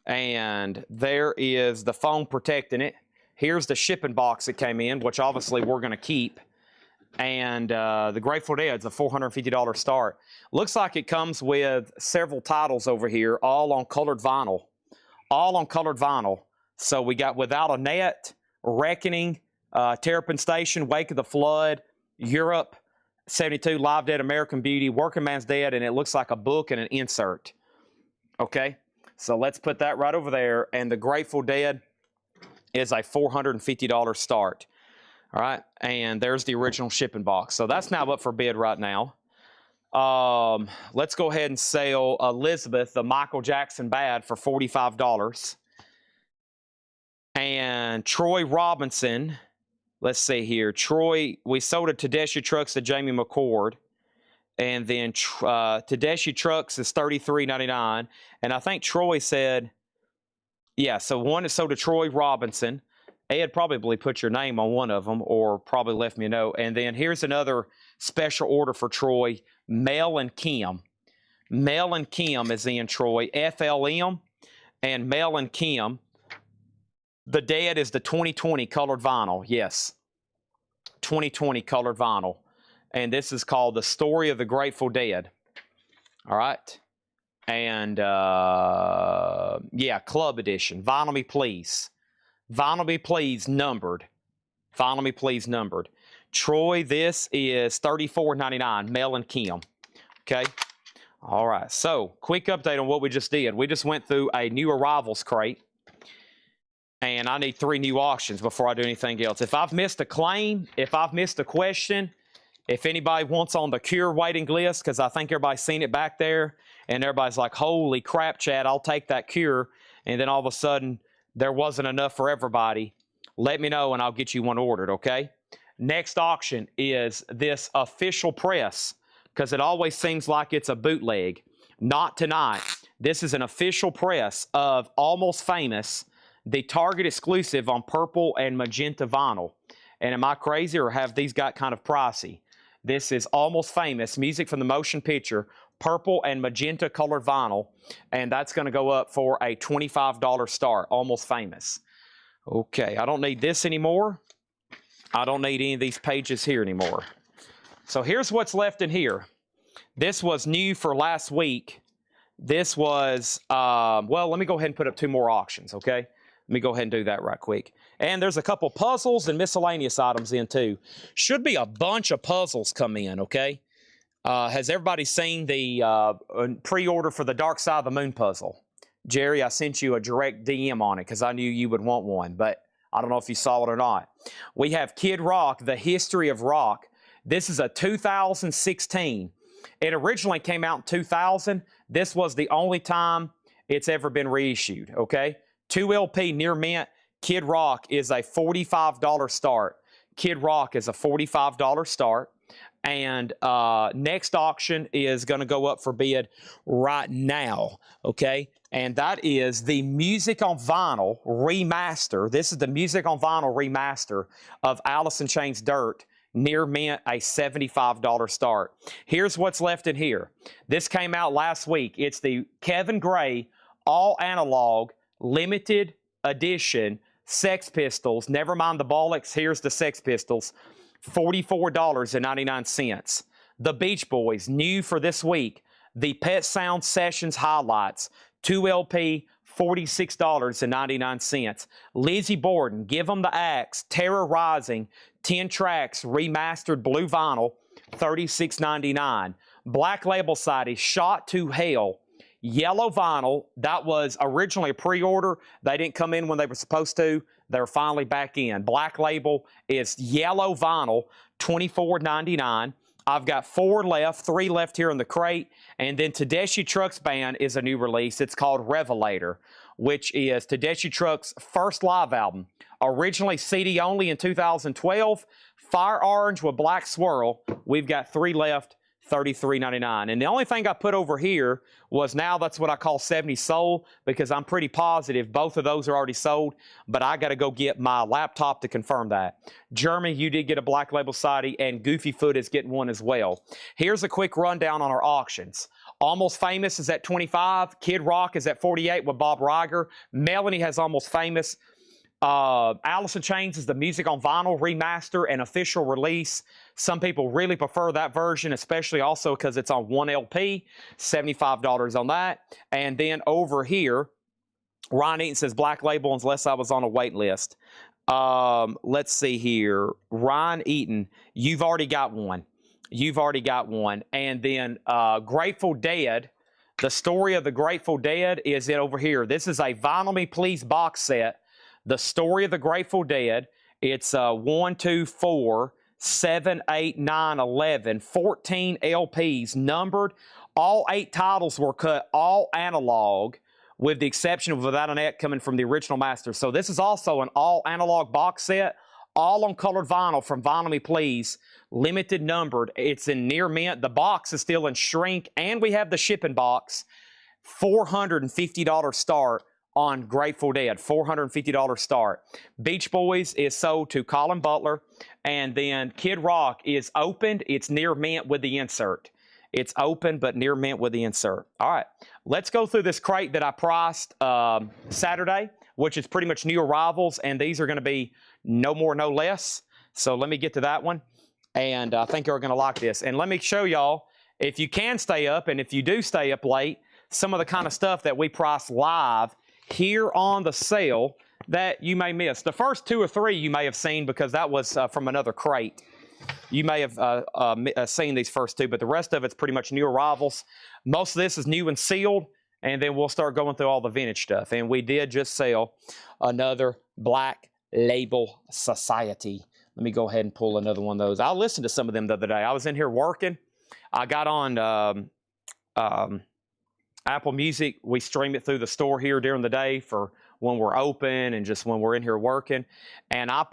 And there is the foam protecting it. Here's the shipping box that came in, which obviously we're going to keep. And the Grateful Dead's a $450 start. Looks like it comes with several titles over here, all on colored vinyl. All on colored vinyl. So we got Without a Net, Reckoning, Terrapin Station, Wake of the Flood, Europe, 72, Live Dead, American Beauty, Working Man's Dead, and it looks like a book and an insert. Okay, so let's put that right over there. And the Grateful Dead is a $450 start. All right, and there's the original shipping box. So that's now up for bid right now. Let's go ahead and sell Elizabeth, the Michael Jackson Bad, for $45. And Troy Robinson, let's see here. Troy, we sold a Tedeschi Trucks to Jamie McCord. And then Tedeschi Trucks is $33.99. And I think Troy said, yeah, so one is sold to Troy Robinson. Ed probably put your name on one of them or probably left me a note. And then here's another special order for Troy, Mel and Kim. Mel and Kim is in Troy, FLM, and Mel and Kim. The Dead is the 2020 colored vinyl. Yes, 2020 colored vinyl. And this is called The Story of the Grateful Dead. All right. And, yeah, Club Edition. Vinyl Me Please. Vinyl Me Please numbered. Vinyl Me Please numbered. Troy, this is $34.99. Mel and Kim. Okay. All right. So, quick update on what we just did. We just went through a new arrivals crate. And I need 3 new auctions before I do anything else. If I've missed a claim, if I've missed a question, if anybody wants on the Cure waiting list, because I think everybody's seen it back there, and everybody's like, holy crap, Chad, I'll take that Cure. And then all of a sudden, there wasn't enough for everybody. Let me know, and I'll get you one ordered, okay? Next auction is this official press, because it always seems like it's a bootleg. Not tonight. This is an official press of Almost Famous, the Target exclusive on purple and magenta vinyl. And am I crazy, or have these got kind of pricey? This is Almost Famous, music from the motion picture, purple and magenta colored vinyl. And that's going to go up for a $25 start, Almost Famous. Okay, I don't need this anymore. I don't need any of these pages here anymore. So here's what's left in here. This was new for last week. This was, well, let me go ahead and put up 2 more auctions, okay? Let me go ahead and do that right quick. And there's a couple puzzles and miscellaneous items in too. Should be a bunch of puzzles come in, okay? Has everybody seen the pre-order for the Dark Side of the Moon puzzle? Jerry, I sent you a direct DM on it because I knew you would want one, but I don't know if you saw it or not. We have Kid Rock, The History of Rock. This is a 2016. It originally came out in 2000. This was the only time it's ever been reissued, okay? 2 LP near mint. Kid Rock is a $45 start. Kid Rock is a $45 start. And next auction is going to go up for bid right now, okay? And that is the Music on Vinyl remaster. This is the Music on Vinyl remaster of Alice in Chains Dirt, near mint, a $75 start. Here's what's left in here. This came out last week. It's the Kevin Gray all analog limited edition Sex Pistols. Never mind the Bollocks. Here's the Sex Pistols. $44.99. The Beach Boys, new for this week. The Pet Sound Sessions Highlights. 2 LP, $46.99. Lizzie Borden, Give 'Em the Axe. Terror Rising, 10 tracks, remastered blue vinyl, $36.99. Black Label Society, Shot to Hell. Yellow vinyl, that was originally a pre-order. They didn't come in when they were supposed to. They're finally back in. Black Label is yellow vinyl, $24.99. I've got 4 left, 3 left here in the crate. And then Tedeschi Trucks Band is a new release. It's called Revelator, which is Tedeschi Trucks' first live album. Originally CD only in 2012. Fire Orange with Black Swirl. We've got 3 left. $33.99. And the only thing I put over here was, now that's what I call 70 sold, because I'm pretty positive both of those are already sold, but I got to go get my laptop to confirm that. Jeremy, you did get a Black Label Society, and Goofy Foot is getting one as well. Here's a quick rundown on our auctions. Almost Famous is at 25. Kid Rock is at 48 with Bob Riger. Melanie has Almost Famous. Alice in Chains is the Music on Vinyl remaster and official release. Some people really prefer that version, especially also because it's on 1 LP, $75 on that. And then over here, Ryan Eaton says Black Label unless I was on a wait list. Let's see here. Ryan Eaton, you've already got one. You've already got one. And then Grateful Dead, the Story of the Grateful Dead is it over here. This is a Vinyl Me Please box set. The Story of the Grateful Dead. It's 1, 2, 4, 7, 8, 9, 11, 14 LPs numbered. All 8 titles were cut all analog with the exception of Without an X coming from the original master. So this is also an all analog box set, all on colored vinyl from Vinyl Me Please, limited numbered. It's in near mint. The box is still in shrink, and we have the shipping box. $450 start on Grateful Dead. $450 start. Beach Boys is sold to Colin Butler, and then Kid Rock is opened. It's near mint with the insert. It's open, but near mint with the insert. All right, let's go through this crate that I priced Saturday, which is pretty much new arrivals, and these are going to be no more, no less. So let me get to that one, and I think you're going to like this. And let me show y'all, if you can stay up, and if you do stay up late, some of the kind of stuff that we price live here on the sale that you may miss. The first 2 or 3 you may have seen because that was from another crate. You may have seen these first 2, but the rest of it's pretty much new arrivals. Most of this is new and sealed, and then we'll start going through all the vintage stuff. And we did just sell another Black Label Society. Let me go ahead and pull another one of those. I listened to some of them the other day. I was in here working. I got on Apple Music. We stream it through the store here during the day for when we're open and just when we're in here working. And I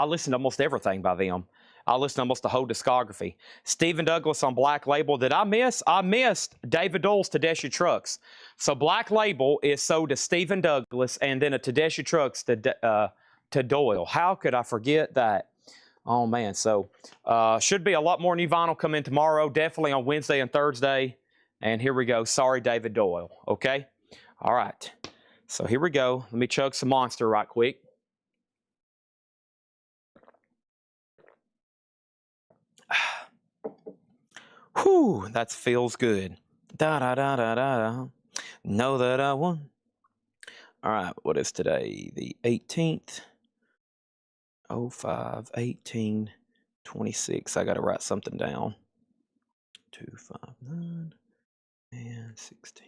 listened to almost everything by them. I listened to almost the whole discography. Stephen Douglas on Black Label. Did I miss? I missed David Doyle's Tedeschi Trucks. So Black Label is sold to Stephen Douglas, and then a Tedeschi Trucks to Doyle. How could I forget that? Oh, man. So should be a lot more new vinyl coming tomorrow, definitely on Wednesday and Thursday. And here we go. Sorry, David Doyle. Okay? All right. So here we go. Let me chug some Monster right quick. Whew, that feels good. Da-da-da-da-da. Know that I won. All right, what is today? The 18th. 05, 18, 26. I got to write something down. 259 and 16.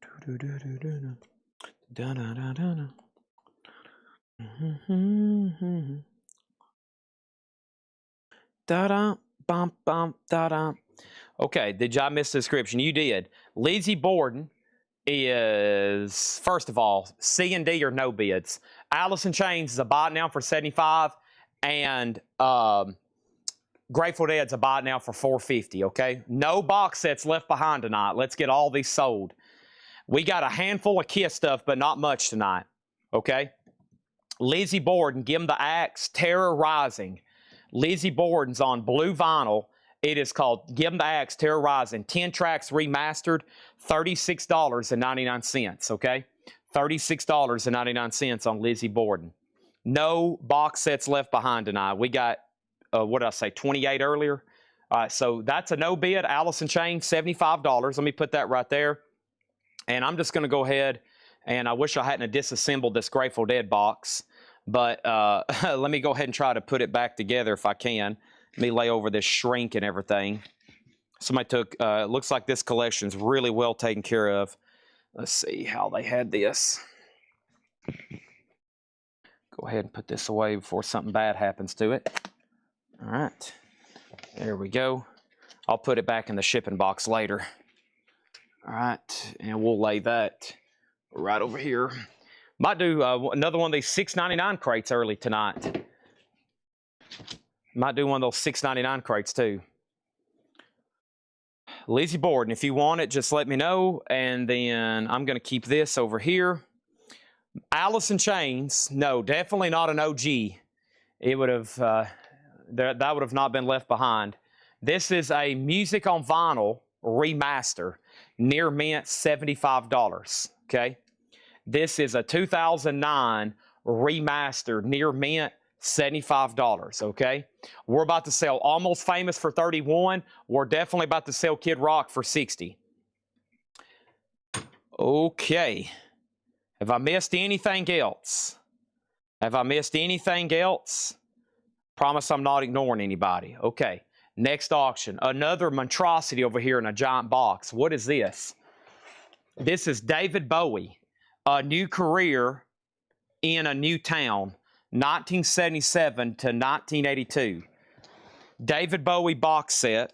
Da-da-da-da-da. Da-da, bum, bum, da-da. Okay, did y'all miss the description? You did. Lizzie Borden is, first of all, C and D or no bids. Alice in Chains is a buy now for $75, and Grateful Dead's a buy now for $450, okay? No box sets left behind tonight. Let's get all these sold. We got a handful of Kiss stuff, but not much tonight, okay? Lizzie Borden, Give 'em the Axe, Terror Rising. Lizzie Borden's on blue vinyl. It is called Give 'em the Axe, Terror Rising. 10 tracks remastered, $36.99, okay? $36.99 on Lizzie Borden. No box sets left behind tonight. We got, what did I say, 28 earlier? All right, so that's a no bid. Alice in Chains, $75. Let me put that right there. And I'm just going to go ahead, and I wish I hadn't disassembled this Grateful Dead box, but let me go ahead and try to put it back together if I can. Let me lay over this shrink and everything. Somebody took, looks like this collection's really well taken care of. Let's see how they had this. Go ahead and put this away before something bad happens to it. All right, there we go. I'll put it back in the shipping box later. All right, and we'll lay that right over here. Might do another one of these $6.99 crates early tonight. Might do one of those $6.99 crates too. Lizzie Borden, if you want it, just let me know, and then I'm going to keep this over here. Alice in Chains, no, definitely not an OG. It would have, that would have not been left behind. This is a Music on Vinyl remaster, near mint, $75, okay? This is a 2009 remastered, near mint, $75, okay? We're about to sell Almost Famous for $31. We're definitely about to sell Kid Rock for $60. Okay. Have I missed anything else? Have I missed anything else? Promise I'm not ignoring anybody. Okay. Next auction. Another monstrosity over here in a giant box. What is this? This is David Bowie. A New Career in a New Town. 1977 to 1982. David Bowie box set.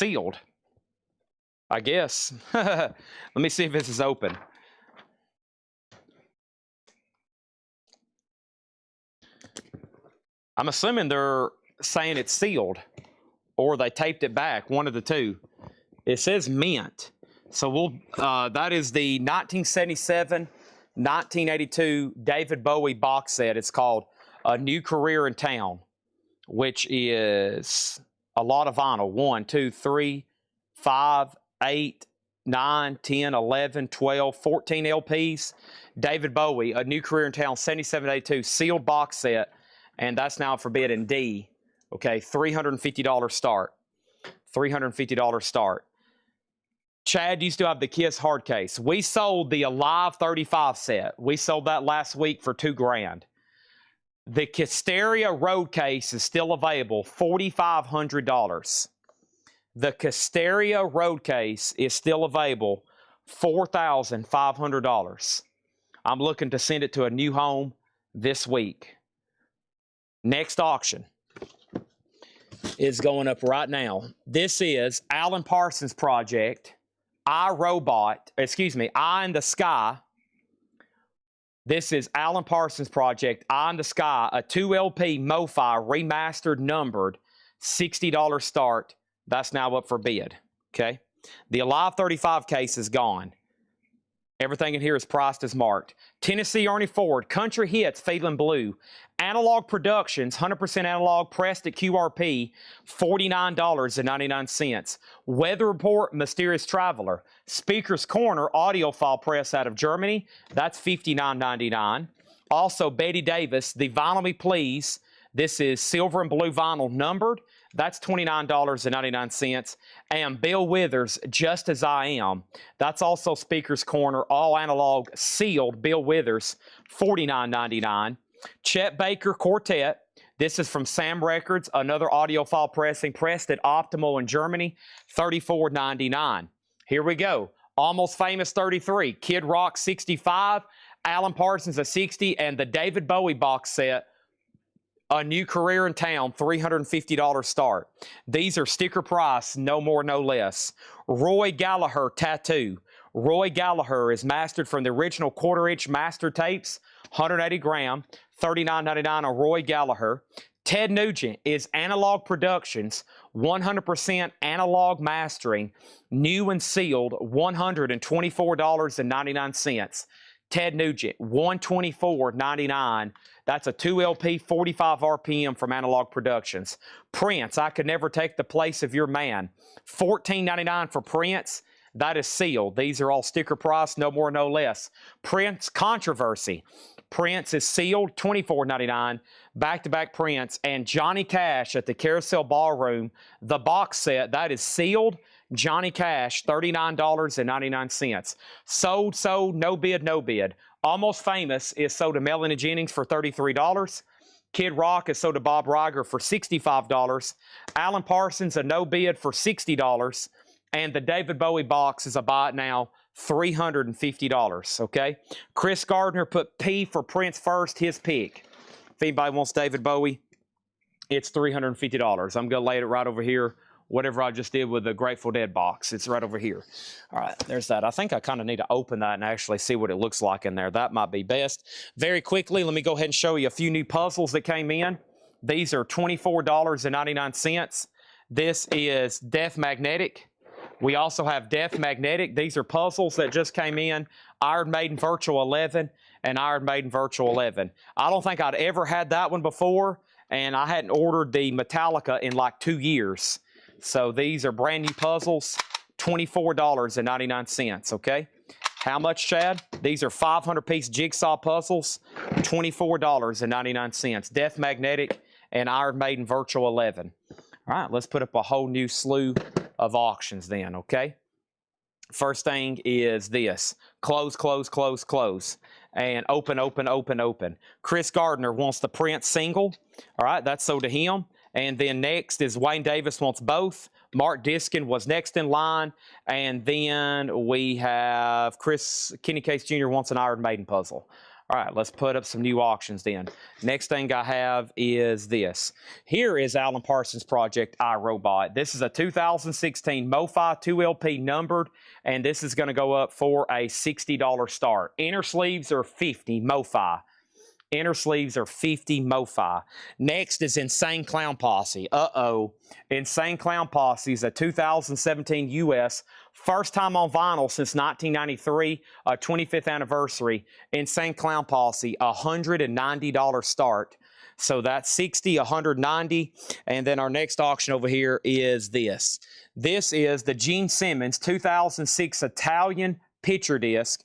sealed, I guess. Let me see if this is open. I'm assuming they're saying it's sealed, or they taped it back, one of the two. It says mint. So we'll, that is the 1977, 1982 David Bowie box set. It's called A New Career in Town, which is a lot of vinyl. 1, 2, 3, 5, 8, 9, 10, 11, 12, 14 LPs. David Bowie, A New Career in Town, 77, 82, sealed box set. And that's now Forbidden D. Okay, $350 start. $350 start. Chad used to have the Kiss hard case. We sold the Alive 35 set. We sold that last week for $2,000. The Kisteria Road case is still available, $4,500. The Kisteria Road case is still available, $4,500. I'm looking to send it to a new home this week. Next auction is going up right now. This is Alan Parsons Project, Eye in the Sky. This is Alan Parsons Project, Eye in the Sky, a 2LP MoFi, remastered, numbered, $60 start. That's now up for bid, okay? The Alive 35 case is gone. Everything in here is priced as marked. Tennessee Ernie Ford, Country Hits, Feeling Blue. Analog Productions, 100% analog, pressed at QRP, $49.99. Weather Report, Mysterious Traveler. Speaker's Corner, audiophile press out of Germany. That's $59.99. Also, Betty Davis, The Vinyl Me Please. This is silver and blue vinyl numbered. That's $29.99. And Bill Withers, Just As I Am. That's also Speaker's Corner, all analog, sealed, Bill Withers, $49.99. Chet Baker Quartet. This is from Sam Records, another audiophile pressing, pressed at Optimal in Germany, $34.99. Here we go. Almost Famous 33, Kid Rock 65, Alan Parsons a 60, and the David Bowie box set, A New Career in Town, $350 start. These are sticker price, no more, no less. Roy Gallagher Tattoo. Roy Gallagher is mastered from the original quarter-inch master tapes, 180 gram, $39.99 on Roy Gallagher. Ted Nugent is Analog Productions, 100% analog mastering, new and sealed, $124.99. Ted Nugent, $124.99. That's a 2LP, 45 RPM from Analog Productions. Prince, I Could Never Take the Place of Your Man, $14.99 for Prince. That is sealed. These are all sticker price, no more, no less. Prince Controversy. Prince is sealed, $24.99. Back-to-back Prince. And Johnny Cash at the Carousel Ballroom, the box set, that is sealed. Johnny Cash, $39.99. Sold, no bid, no bid. Almost Famous is sold to Melanie Jennings for $33. Kid Rock is sold to Bob Riger for $65. Alan Parsons, a no bid for $60. And the David Bowie box is a buy it now, $350, okay? Chris Gardner put P for Prince first, his pick. If anybody wants David Bowie, it's $350. I'm going to lay it right over here. Whatever I just did with the Grateful Dead box, it's right over here. All right, there's that. I think I kind of need to open that and actually see what it looks like in there. That might be best. Very quickly, let me go ahead and show you a few new puzzles that came in. These are $24.99. This is Death Magnetic. We also have Death Magnetic. These are puzzles that just came in. Iron Maiden Virtual 11 and Iron Maiden Virtual 11. I don't think I'd ever had that one before, and I hadn't ordered the Metallica in like 2 years. So these are brand new puzzles, $24.99, okay? How much, Chad? These are 500-piece jigsaw puzzles, $24.99. Death Magnetic and Iron Maiden Virtual 11. All right, let's put up a whole new slew of auctions then, okay? First thing is this. Close, close, close, close. And open, open, open, open. Chris Gardner wants the Prince single. All right, that's sold to him. And then next is Wayne Davis wants both. Mark Diskin was next in line. And then we have Kenny Case Jr. wants an Iron Maiden puzzle. All right, let's put up some new auctions then. Next thing I have is this. Here is Alan Parsons' project, iRobot. This is a 2016 MoFi 2LP numbered, and this is going to go up for a $60 start. Inner sleeves are 50 MoFi. Inner sleeves are 50 MoFi. Next is Insane Clown Posse. Insane Clown Posse is a 2017 US. First time on vinyl since 1993, 25th anniversary. Insane Clown Posse, $190 start. So that's 60, 190. And then our next auction over here is this. This is the Gene Simmons 2006 Italian picture disc,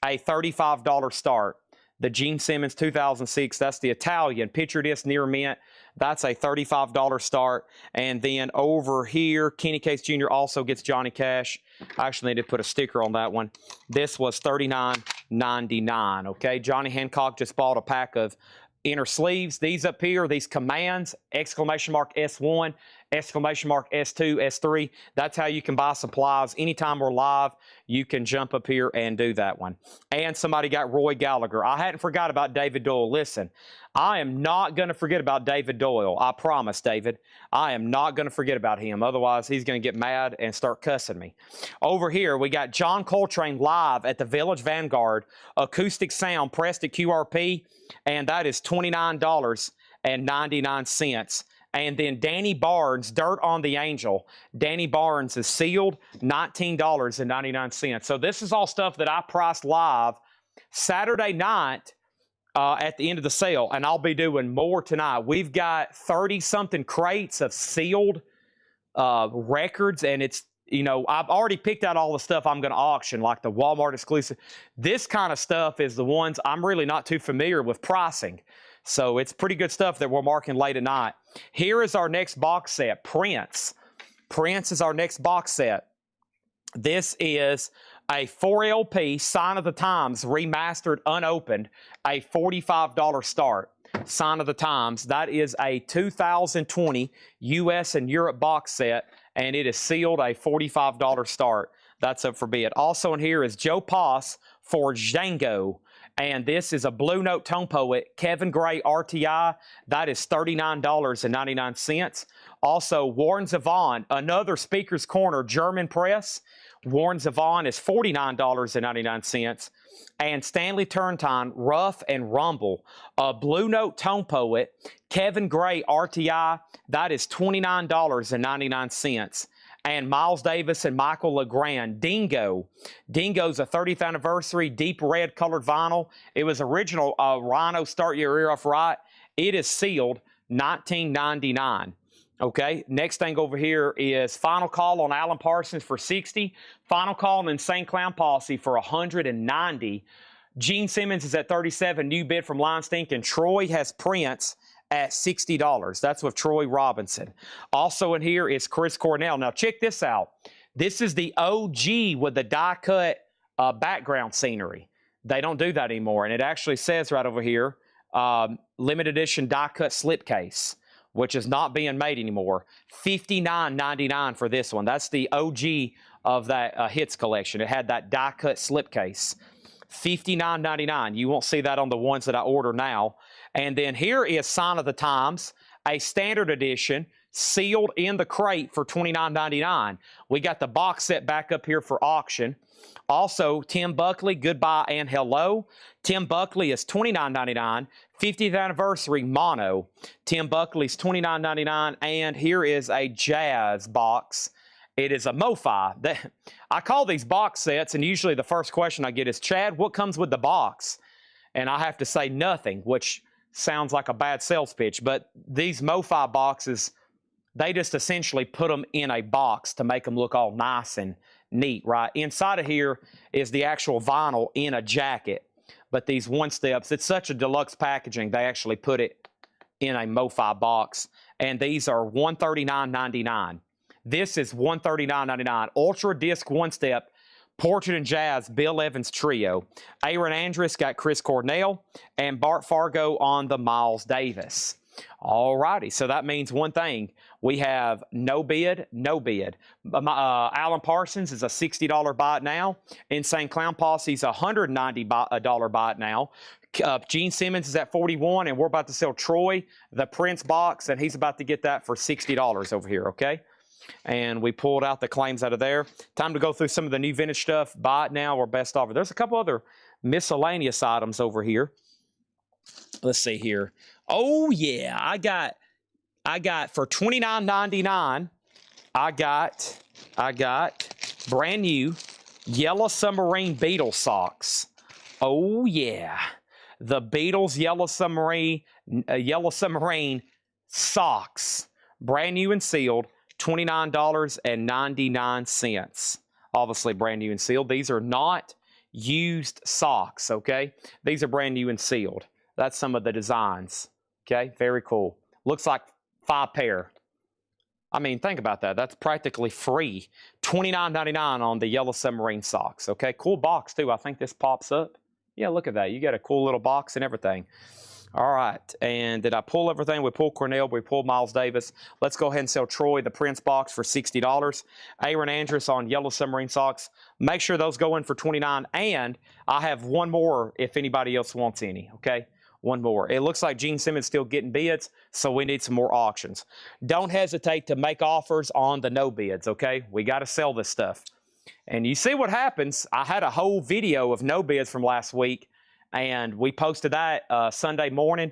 a $35 start. The Gene Simmons 2006, that's the Italian picture disc near mint. That's a $35 start. And then over here, Kenny Case Jr. also gets Johnny Cash. I actually need to put a sticker on that one. This was $39.99, okay? Johnny Hancock just bought a pack of inner sleeves. These up here, these commands, exclamation mark S1, exclamation mark S2, S3. That's how you can buy supplies. Anytime we're live, you can jump up here and do that one. And somebody got Roy Gallagher. I hadn't forgot about David Doyle. Listen, I am not going to forget about David Doyle. I promise, David. I am not going to forget about him. Otherwise, he's going to get mad and start cussing me. Over here, we got John Coltrane live at the Village Vanguard. Acoustic sound pressed at QRP. And that is $29.99. And then Danny Barnes, Dirt on the Angel. Danny Barnes is sealed, $19.99. So this is all stuff that I priced live Saturday night at the end of the sale. And I'll be doing more tonight. We've got 30-something crates of sealed records. And it's, you know, I've already picked out all the stuff I'm going to auction, like the Walmart exclusive. This kind of stuff is the ones I'm really not too familiar with pricing. So it's pretty good stuff that we're marking late at night. Here is our next box set, Prince. Prince is our next box set. This is a 4LP Sign of the Times remastered, unopened, a $45 start. Sign of the Times. That is a 2020 US and Europe box set, and it is sealed, a $45 start. That's up for bid. Also in here is Joe Poss for Django. And this is a Blue Note Tone Poet, Kevin Gray RTI. That is $39.99. Also, Warren Zevon, another Speaker's Corner German press. Warren Zevon is $49.99. And Stanley Turrentine, Rough and Rumble, a Blue Note Tone Poet, Kevin Gray RTI. That is $29.99. And Miles Davis and Michael LeGrand, Dingo. Dingo's a 30th anniversary, deep red colored vinyl. It was original Rhino Start Your Ear Off Right. It is sealed, $19.99. Okay, next thing over here is Final Call on Alan Parsons for $60. Final Call on Insane Clown Posse for $190. Gene Simmons is at $37. New bid from Lion Stink. And Troy has Prince at $60. That's with Troy Robinson. Also in here is Chris Cornell. Now check this out. This is the OG with the die cut background scenery. They don't do that anymore. And it actually says right over here, limited edition die cut slipcase, which is not being made anymore. $59.99 for this one. That's the OG of that hits collection. It had that die cut slipcase. $59.99. You won't see that on the ones that I order now. And then here is Sign of the Times, a standard edition, sealed in the crate for $29.99. We got the box set back up here for auction. Also, Tim Buckley, Goodbye and Hello. Tim Buckley is $29.99. 50th anniversary mono. Tim Buckley's $29.99. And here is a jazz box. It is a MoFi. I call these box sets, and usually the first question I get is, Chad, what comes with the box? And I have to say nothing, which sounds like a bad sales pitch. But these MoFi boxes, they just essentially put them in a box to make them look all nice and neat, right? Inside of here is the actual vinyl in a jacket. But these one steps, it's such a deluxe packaging, they actually put it in a MoFi box. And these are $139.99. This is $139.99. Ultra Disc One Step, Portrait and Jazz, Bill Evans Trio. Aaron Andrus got Chris Cornell, and Bart Fargo on the Miles Davis. All righty. So that means one thing. We have no bid, no bid. Alan Parsons is a $60 buy it now. Insane Clown Posse's a $190 buy it now. Gene Simmons is at 41, and we're about to sell Troy the Prince box, and he's about to get that for $60 over here, okay? And we pulled out the claims out of there. Time to go through some of the new vintage stuff. Buy it now or best offer. There's a couple other miscellaneous items over here. Let's see here. Oh yeah, I got for $29.99. I got brand new Yellow Submarine Beatles socks. Oh yeah, the Beatles Yellow Submarine socks, brand new and sealed, $29.99. Obviously brand new and sealed. These are not used socks, okay? These are brand new and sealed. That's some of the designs, okay? Very cool. Looks like 5 pair. I mean, think about that. That's practically free. $29.99 on the Yellow Submarine socks, okay? Cool box, too. I think this pops up. Yeah, look at that. You got a cool little box and everything. All right, and did I pull everything? We pulled Cornell, we pulled Miles Davis. Let's go ahead and sell Troy the Prince box for $60. Aaron Andrus on Yellow Submarine socks. Make sure those go in for $29, and I have one more if anybody else wants any, okay? One more. It looks like Gene Simmons still getting bids, so we need some more auctions. Don't hesitate to make offers on the no bids, okay? We got to sell this stuff. And you see what happens. I had a whole video of no bids from last week, and we posted that Sunday morning,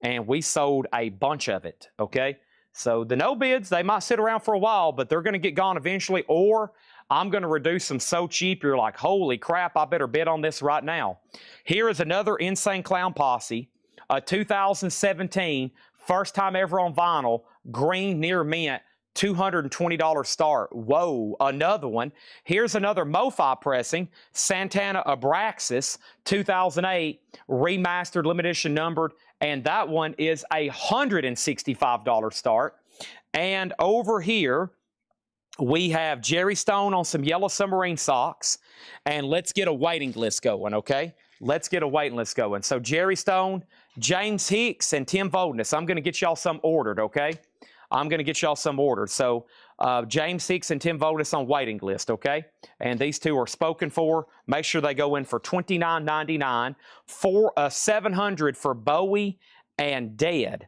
and we sold a bunch of it, okay? So the no bids, they might sit around for a while, but they're going to get gone eventually, or I'm going to reduce them so cheap you're like, holy crap, I better bid on this right now. Here is another Insane Clown Posse, a 2017, first time ever on vinyl, green near mint, $220 start. Whoa, another one. Here's another MoFi pressing, Santana Abraxas, 2008, remastered, limited edition numbered, and that one is a $165 start. And over here, we have Jerry Stone on some Yellow Submarine socks, and let's get a waiting list going, okay? Let's get a waiting list going. So Jerry Stone, James Hicks, and Tim Voldness. I'm going to get y'all some ordered, okay? I'm going to get y'all some ordered. So James Hicks and Tim Voldness on waiting list, okay? And these two are spoken for. Make sure they go in for $29.99. For $700 for Bowie and Dead.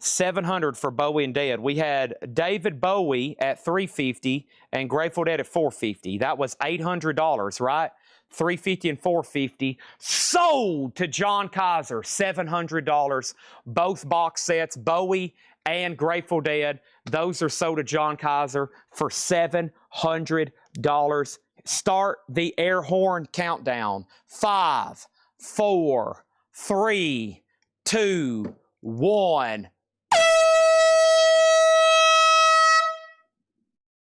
$700 for Bowie and Dead. We had David Bowie at $350 and Grateful Dead at $450. That was $800, right? $350 and $450. Sold to John Kaiser, $700. Both box sets, Bowie and Grateful Dead. Those are sold to John Kaiser for $700. Start the air horn countdown. 5, 4, 3, 2, 1.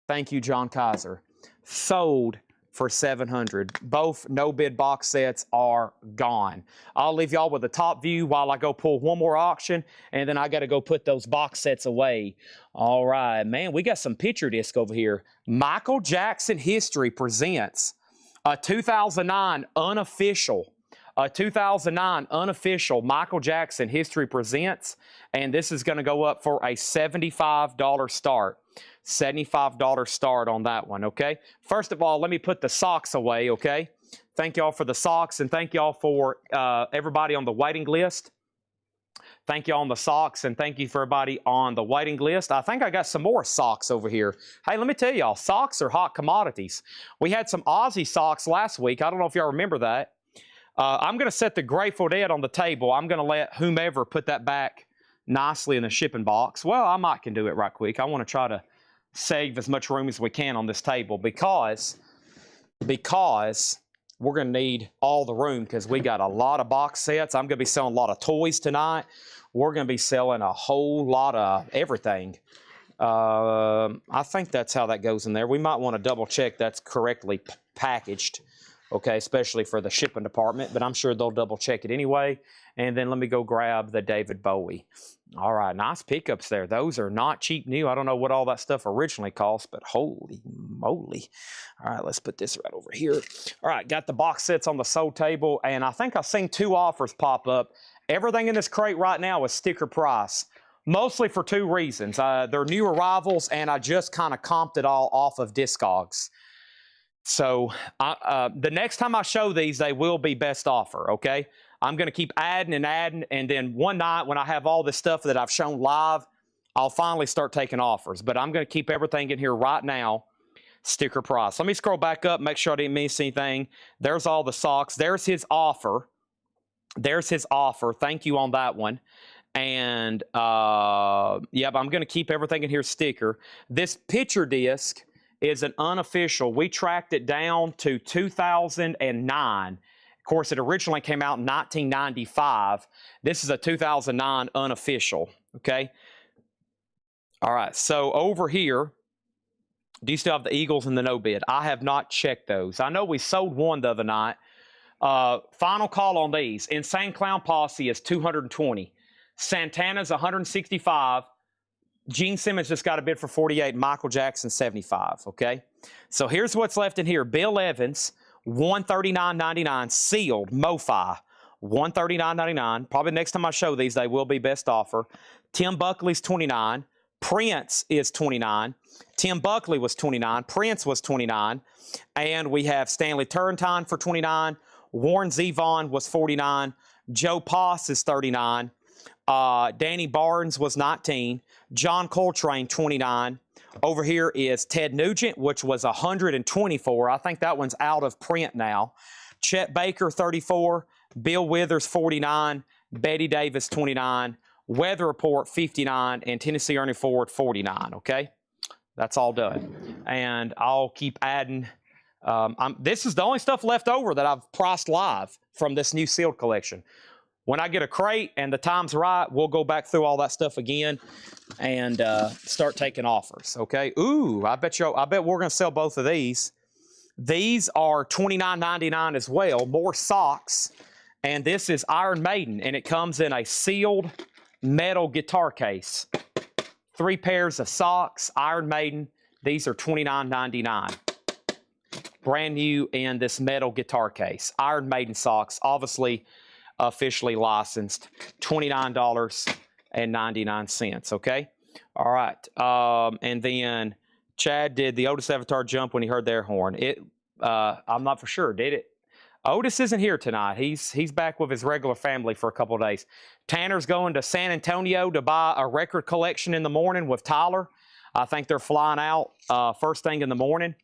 Thank you, John Kaiser. Sold for $700. Both no-bid box sets are gone. I'll leave y'all with a top view while I go pull one more auction, and then I got to go put those box sets away. All right, man, we got some picture disc over here. Michael Jackson History presents a 2009 unofficial Michael Jackson History presents, and this is going to go up for a $75 start. $75 start on that one, okay? First of all, let me put the socks away, okay? Thank y'all for the socks, and thank y'all for everybody on the waiting list. Thank you on the socks, and thank you for everybody on the waiting list. I think I got some more socks over here. Hey, let me tell y'all, socks are hot commodities. We had some Aussie socks last week. I don't know if y'all remember that. I'm going to set the Grateful Dead on the table. I'm going to let whomever put that back nicely in the shipping box. Well, I might can do it right quick. I want to try to save as much room as we can on this table because we're going to need all the room because we got a lot of box sets. I'm going to be selling a lot of toys tonight. We're going to be selling a whole lot of everything. I think that's how that goes in there. We might want to double check that's correctly packaged, okay, especially for the shipping department, but I'm sure they'll double check it anyway. And then let me go grab the David Bowie. All right, nice pickups there. Those are not cheap new. I don't know what all that stuff originally cost, but holy moly. All right, let's put this right over here. All right, got the box sets on the sold table, and I think I've seen 2 offers pop up. Everything in this crate right now is sticker price. mostly for two reasons. They're new arrivals, and I just kind of comped it all off of Discogs. So the next time I show these, they will be best offer, okay? I'm going to keep adding and adding, and then one night when I have all this stuff that I've shown live, I'll finally start taking offers. But I'm going to keep everything in here right now, sticker price. Let me scroll back up, make sure I didn't miss anything. There's all the socks. There's his offer. There's his offer. Thank you on that one. And, yeah, but I'm going to keep everything in here sticker. This picture disc is an unofficial. We tracked it down to 2009. Of course, it originally came out in 1995. This is a 2009 unofficial, okay? All right, so over here, do you still have the Eagles and the no bid? I have not checked those. I know we sold one the other night. Final call on these. Insane Clown Posse is 220. Santana's 165. Gene Simmons just got a bid for 48. Michael Jackson 75. Okay, so here's what's left in here. Bill Evans 139.99 sealed MoFi 139.99. Probably next time I show these, they will be best offer. Tim Buckley's 29. Prince is 29. Tim Buckley was 29. Prince was 29. And we have Stanley Turrentine for 29. Warren Zevon was 49. Joe Poss is 39. Danny Barnes was 19. John Coltrane, 29. Over here is Ted Nugent, which was 124. I think that one's out of print now. Chet Baker, 34. Bill Withers, 49. Betty Davis, 29. Weather Report, 59. And Tennessee Ernie Ford, 49. Okay? That's all done. And I'll keep adding. This is the only stuff left over that I've priced live from this new sealed collection. When I get a crate and the time's right, we'll go back through all that stuff again and start taking offers, okay? Ooh, I bet we're going to sell both of these. These are $29.99 as well, more socks. And this is Iron Maiden, and it comes in a sealed metal guitar case. 3 pairs of socks, Iron Maiden. These are $29.99. Brand new in this metal guitar case. Iron Maiden socks, obviously officially licensed, $29.99, okay? All right, and then Chad did the Otis Avatar jump when he heard their horn. I'm not for sure, did it? Otis isn't here tonight. He's back with his regular family for a couple of days. Tanner's going to San Antonio to buy a record collection in the morning with Tyler. I think they're flying out first thing in the morning.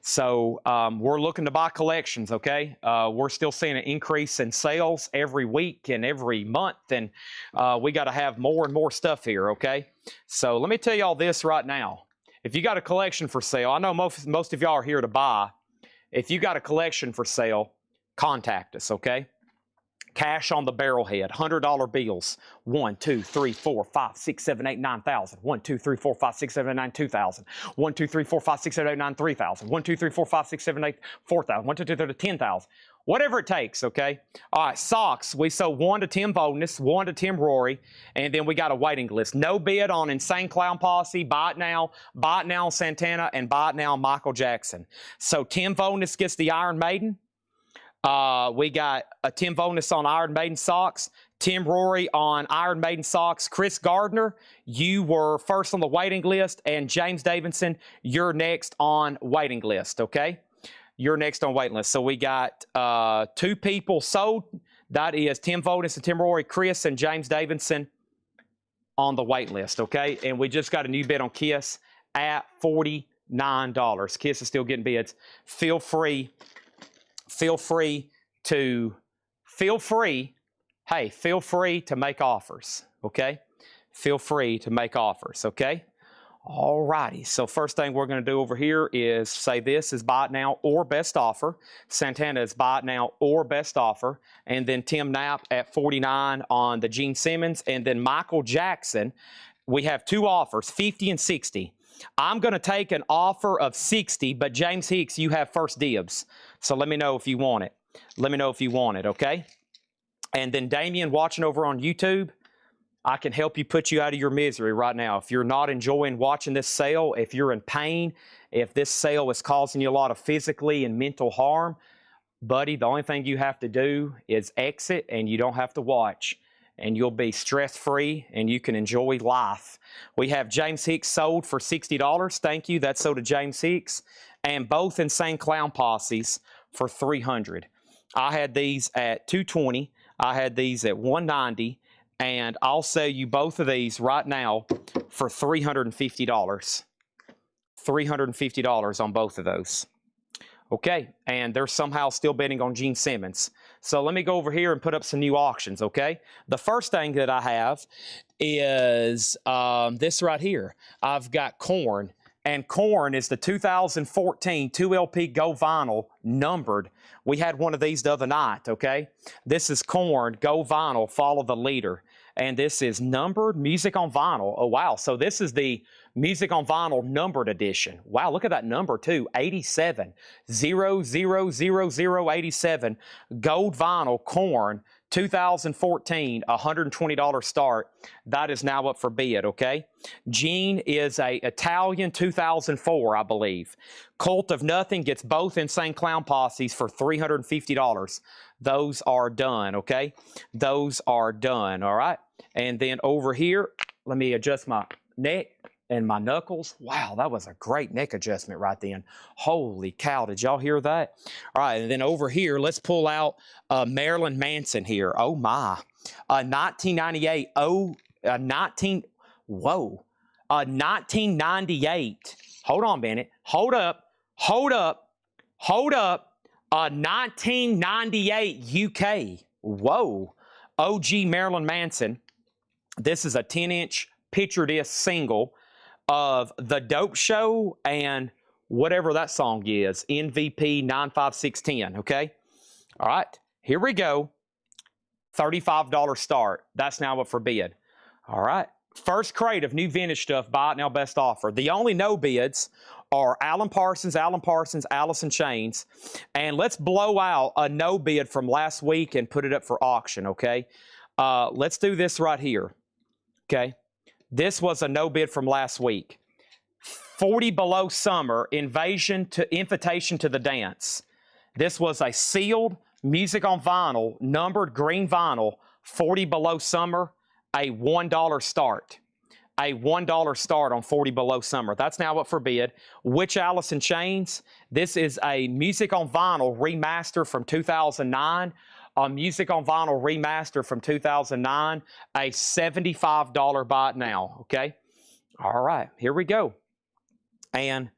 So we're looking to buy collections, okay? We're still seeing an increase in sales every week and every month, and we got to have more and more stuff here, okay? So let me tell y'all this right now. If you got a collection for sale, I know most of y'all are here to buy. If you got a collection for sale, contact us, okay? Cash on the barrelhead, $100 bills. 1, 2, 3, 4, 5, 6, 7, 8, 9,000. 1, 2, 3, 4, 5, 6, 7, 8, 9, 2,000. 1, 2, 3, 4, 5, 6, 7, 8, 9, 3,000. 1, 2, 3, 4, 5, 6, 7, 8, 4,000. 1, 2, 3, 4, 10,000. Whatever it takes, okay? All right, socks. We sold 1 to Tim Voldness, 1 to Tim Rory, and then we got a waiting list. No bid on Insane Clown Posse. Buy it now on Santana, and buy it now on Michael Jackson. So Tim Voldness gets the Iron Maiden. We got a Tim Voldness on Iron Maiden socks, Tim Rory on Iron Maiden socks. Chris Gardner, you were first on the waiting list, and James Davidson, you're next on waiting list, okay? You're next on waiting list. So we got 2 people sold. That is Tim Voldness and Tim Rory, Chris and James Davidson on the wait list, okay? And we just got a new bid on Kiss at $49. Kiss is still getting bids. Feel free to make offers, okay? Feel free to make offers, okay? All righty, so first thing we're going to do over here is say this is buy it now or best offer. Santana is buy it now or best offer. And then Tim Knapp at 49 on the Gene Simmons. And then Michael Jackson, we have 2 offers, 50 and 60. I'm going to take an offer of 60, but James Hicks, you have first dibs. So let me know if you want it. Let me know if you want it, okay? And then Damien, watching over on YouTube, I can help you put you out of your misery right now. If you're not enjoying watching this sale, if you're in pain, if this sale is causing you a lot of physically and mental harm, buddy, the only thing you have to do is exit, and you don't have to watch. and you'll be stress-free and you can enjoy life. We have James Hicks sold for $60. Thank you. That's sold to James Hicks. And both Insane Clown Posses for $300. I had these at $220. I had these at $190. And I'll sell you both of these right now for $350. $350 on both of those. Okay, and they're somehow still bidding on Gene Simmons. So let me go over here and put up some new auctions, okay? The first thing that I have is this right here. I've got Korn, and Korn is the 2014 2LP Go Vinyl numbered. We had one of these the other night, okay? This is Korn Go Vinyl, Follow the Leader. And this is numbered music on vinyl. Oh, wow. So this is the music on vinyl numbered edition. Wow, look at that number too. 87. 00087. Gold vinyl, Korn, 2014, $120 start. That is now up for bid, okay? Gene is a Italian 2004, I believe. Cult of Nothing gets both Insane Clown Posses for $350. Those are done, okay? Those are done, all right? And then over here, let me adjust my neck and my knuckles. Wow, that was a great neck adjustment right then. Holy cow, did y'all hear that? All right, and then over here, let's pull out Marilyn Manson here. Oh my, 1998, 1998. Hold on, Bennett. Hold up. 1998 UK. Whoa. OG Marilyn Manson. This is a 10-inch picture disc single of The Dope Show and whatever that song is, NVP 95610, okay? All right, here we go. $35 start. That's now up for bid. All right, first crate of new vintage stuff, buy it now, best offer. The only no bids are Alan Parsons, Allison Chains. And let's blow out a no bid from last week and put it up for auction, okay? Let's do this right here, okay? This was a no bid from last week. 40 Below Summer, Invitation to the Dance. This was a sealed music on vinyl, numbered green vinyl, 40 Below Summer, a $1 start. A $1 start on 40 Below Summer. That's now up for bid. Which Allison Chains? This is a music on vinyl remaster from 2009. A music on vinyl remaster from 2009. A $75 buy it now, okay? All right, here we go. And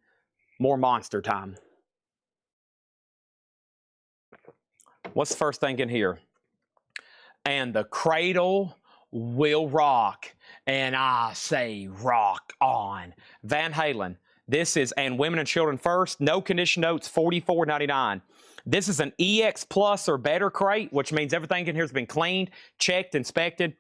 more monster time. What's the first thing in here? And the cradle will rock. And I say rock on. Van Halen. This is And Women and Children First. No condition notes, $44.99. This is an EX Plus or better crate, which means everything in here has been cleaned, checked, inspected.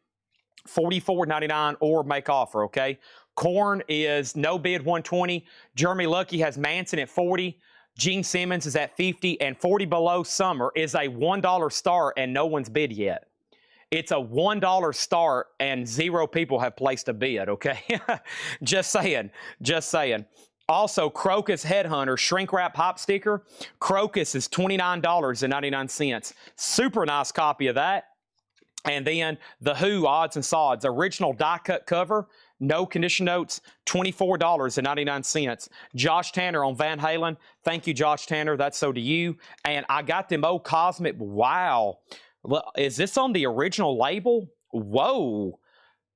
$44.99 or make offer, okay? Korn is no bid, $120. Jeremy Lucky has Manson at $40. Gene Simmons is at $50. And 40 Below Summer is a $1 start and no one's bid yet. It's a $1 start and 0 people have placed a bid, okay? Just saying. Also, Crocus Headhunter Shrink Wrap Hop Sticker. Crocus is $29.99. Super nice copy of that. And then The Who Odds and Sods original die cut cover. No condition notes, $24.99. Josh Tanner on Van Halen. Thank you, Josh Tanner. That's so to you. And I got them old Cosmic. Wow. Is this on the original label? Whoa.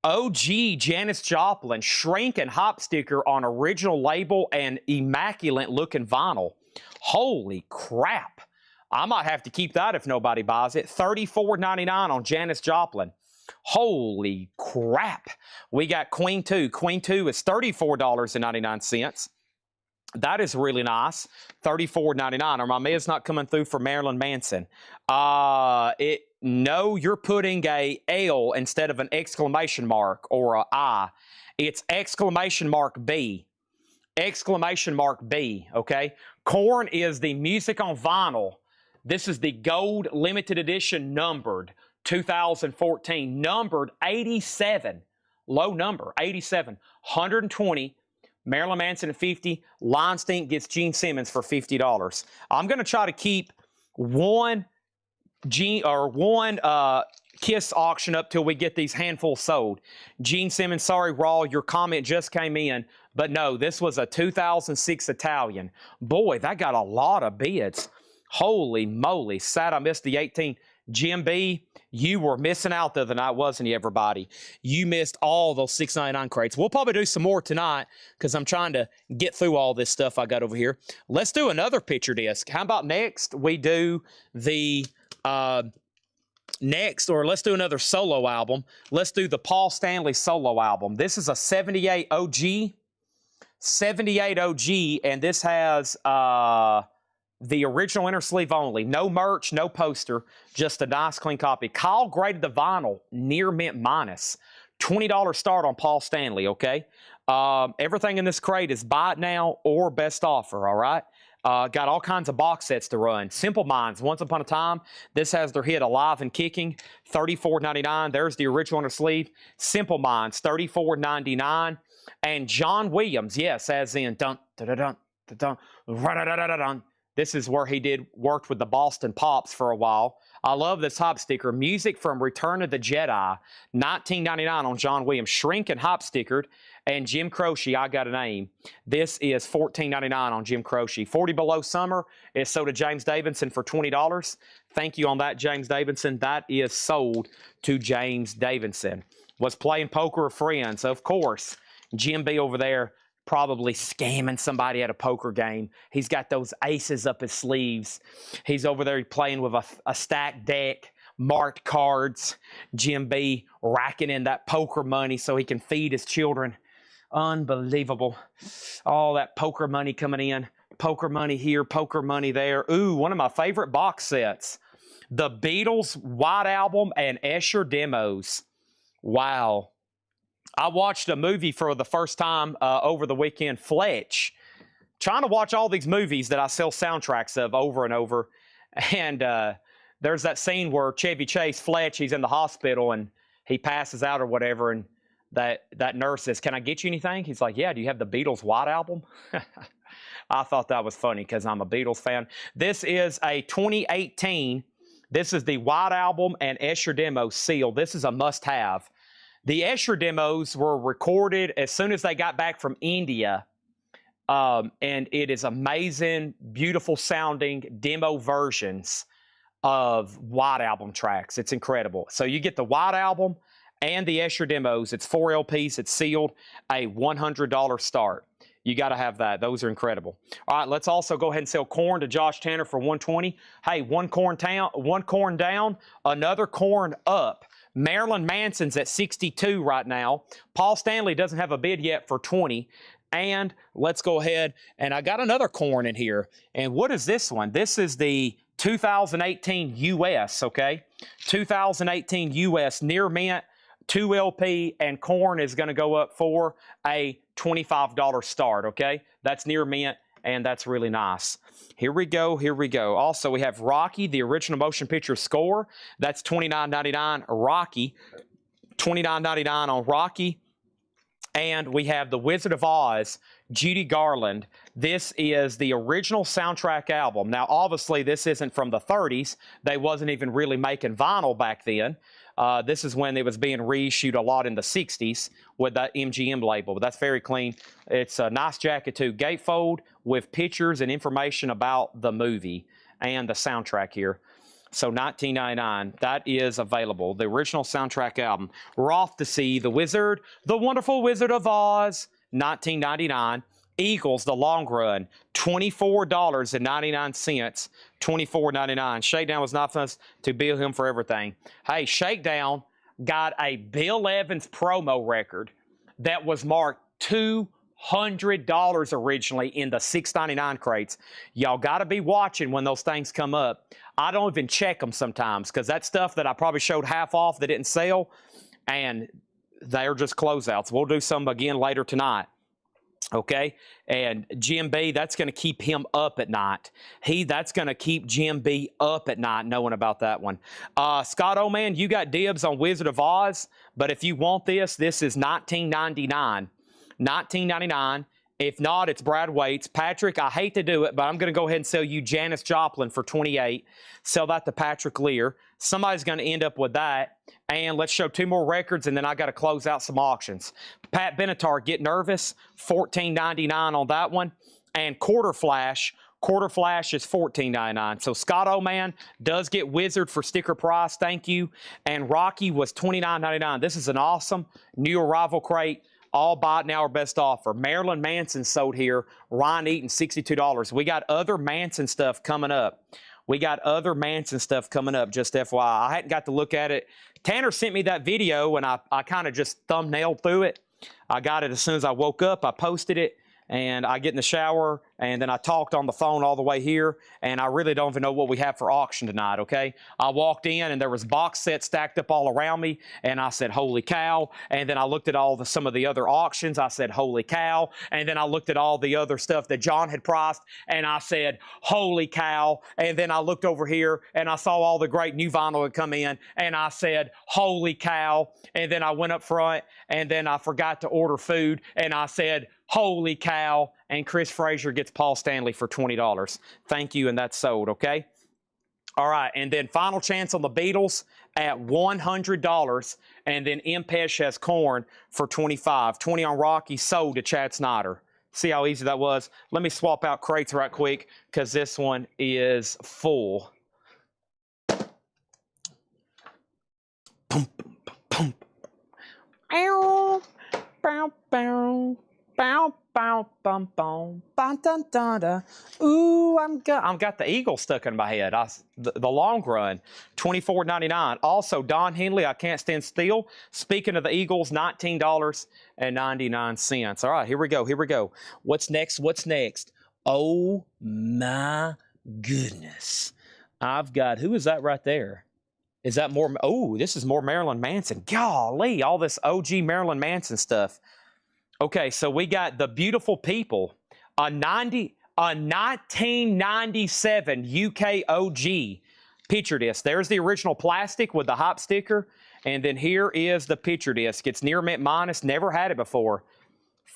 OG Janis Joplin Shrink and Hop Sticker on original label and immaculate looking vinyl. Holy crap. I might have to keep that if nobody buys it. $34.99 on Janis Joplin. Holy crap. We got Queen 2. Queen 2 is $34.99. That is really nice. $34.99. Or my mail's not coming through for Marilyn Manson. No, you're putting a L instead of an exclamation mark or a I. It's exclamation mark B. Exclamation mark B, okay? Korn is the music on vinyl. This is the gold limited edition numbered 2014. Numbered 87. Low number, 87. 120. Marilyn Manson at $50. Linestink gets Gene Simmons for $50. I'm going to try to keep one Kiss auction up till we get these handfuls sold. Gene Simmons, sorry, Raw, your comment just came in. But no, this was a 2006 Italian. Boy, that got a lot of bids. Holy moly. Sad I missed the 18. Jim B, you were missing out the other night, wasn't you, everybody? You missed all those $6.99 crates. We'll probably do some more tonight because I'm trying to get through all this stuff I got over here. Let's do another picture disc. How about next we do the let's do another solo album. Let's do the Paul Stanley solo album. This is a 78 OG. 78 OG, and this has the original inner sleeve only. No merch, no poster, just a nice clean copy. Kyle graded the vinyl near mint minus. $20 start on Paul Stanley, okay? Everything in this crate is buy it now or best offer, all right? Got all kinds of box sets to run. Simple Minds, Once Upon a Time. This has their hit Alive and Kicking, $34.99. There's the original inner sleeve. Simple Minds, $34.99. And John Williams, yes, as in dun dun dun dun dun dun dun dun dun. This is where he worked with the Boston Pops for a while. I love this hop sticker. Music from Return of the Jedi, $19.99 on John Williams. Shrink and hop stickered. And Jim Croce, I Got a Name. This is $14.99 on Jim Croce. 40 Below Summer is sold to James Davidson for $20. Thank you on that, James Davidson. That is sold to James Davidson. Was playing poker with friends, of course. Jim B over there probably scamming somebody at a poker game. He's got those aces up his sleeves. He's over there playing with a stacked deck, marked cards. Jim B racking in that poker money so he can feed his children. Unbelievable. All that poker money coming in. Poker money here, poker money there. Ooh, one of my favorite box sets. The Beatles White Album and Escher Demos. Wow. I watched a movie for the first time over the weekend, Fletch. Trying to watch all these movies that I sell soundtracks of over and over. And there's that scene where Chevy Chase, Fletch, he's in the hospital and he passes out or whatever. And that nurse says, "Can I get you anything?" He's like, "Yeah, do you have the Beatles White Album?" I thought that was funny because I'm a Beatles fan. This is a 2018. This is the White Album and Escher Demo seal. This is a must-have. The Escher demos were recorded as soon as they got back from India, and it is amazing, beautiful sounding demo versions of White Album tracks. It's incredible. So you get the White Album and the Escher demos. It's 4 LPs. It's sealed. A $100 start. You got to have that. Those are incredible. All right, let's also go ahead and sell corn to Josh Tanner for $120. Hey, one corn down, another corn up. Marilyn Manson's at 62 right now. Paul Stanley doesn't have a bid yet for 20. And let's go ahead, and I got another corn in here. And what is this one? This is the 2018 US, okay? 2018 US near mint, 2 LP, and corn is going to go up for a $25 start, okay? That's near mint, and that's really nice. Here we go, here we go. Also, we have Rocky, the original motion picture score. That's $29.99 Rocky. $29.99 on Rocky. And we have The Wizard of Oz, Judy Garland. This is the original soundtrack album. Now, obviously, this isn't from the 30s. They wasn't even really making vinyl back then. This is when it was being reissued a lot in the 60s with that MGM label, but that's very clean. It's a nice jacket too. Gatefold with pictures and information about the movie and the soundtrack here. So $19.99, that is available. The original soundtrack album. We're off to see The Wizard, The Wonderful Wizard of Oz, $19.99. Eagles, The Long Run, $24.99. $24.99. Shakedown was nice to bill him for everything. Hey, Shakedown got a Bill Evans promo record that was marked $200 originally in the $6.99 crates. Y'all got to be watching when those things come up. I don't even check them sometimes because that's stuff that I probably showed half off that didn't sell, and they're just closeouts. We'll do some again later tonight. Okay, and Jim B, that's going to keep him up at night. That's going to keep Jim B up at night knowing about that one. Scott Oman, you got dibs on Wizard of Oz, but if you want this is $19.99. $19.99. If not, it's Brad Waits. Patrick, I hate to do it, but I'm going to go ahead and sell you Janis Joplin for $28. Sell that to Patrick Lear. Somebody's going to end up with that. And let's show 2 more records, and then I got to close out some auctions. Pat Benatar, Get Nervous, $14.99 on that one. And Quarter Flash is $14.99. So Scott Oman does get Wizard for sticker price. Thank you. And Rocky was $29.99. This is an awesome new arrival crate. All buy it now or best offer. Marilyn Manson sold here. Ryan Eaton, $62. We got other Manson stuff coming up. Just FYI. I hadn't got to look at it. Tanner sent me that video, and I kind of just thumbnailed through it. I got it as soon as I woke up. I posted it. And I get in the shower, and then I talked on the phone all the way here, and I really don't even know what we have for auction tonight, okay? I walked in, and there was box sets stacked up all around me, and I said, holy cow. And then I looked at some of the other auctions. I said, holy cow. And then I looked at all the other stuff that John had priced, and I said, holy cow. And then I looked over here, and I saw all the great new vinyl that come in, and I said, holy cow. And then I went up front, and then I forgot to order food, and I said, holy cow. And Chris Frazier gets Paul Stanley for $20. Thank you, and that's sold, okay? All right, and then final chance on the Beatles at $100, and then Impesh has Corn for $25. 20 on Rocky, sold to Chad Snyder. See how easy that was? Let me swap out crates right quick, because this one is full. Boom, boom, boom. Ow, bow, bow. Bow, bow, bum, bum, bum, dun, dun, dun. Ooh, I've got the Eagle stuck in my head. The long run, $24.99. Also, Don Henley, I Can't Stand Still. Speaking of the Eagles, $19.99. All right, here we go. What's next? Oh, my goodness. I've got, who is that right there? Is that more? Oh, this is more Marilyn Manson. Golly, all this OG Marilyn Manson stuff. Okay, so we got The Beautiful People, a 1997 UK OG picture disc. There's the original plastic with the hop sticker, and then here is the picture disc. It's near mint minus, never had it before.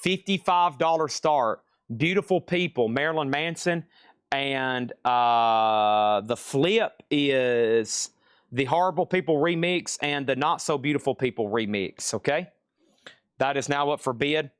$55 start. Beautiful People, Marilyn Manson, and the flip is the Horrible People remix and the Not So Beautiful People remix, okay? That is now up for bid.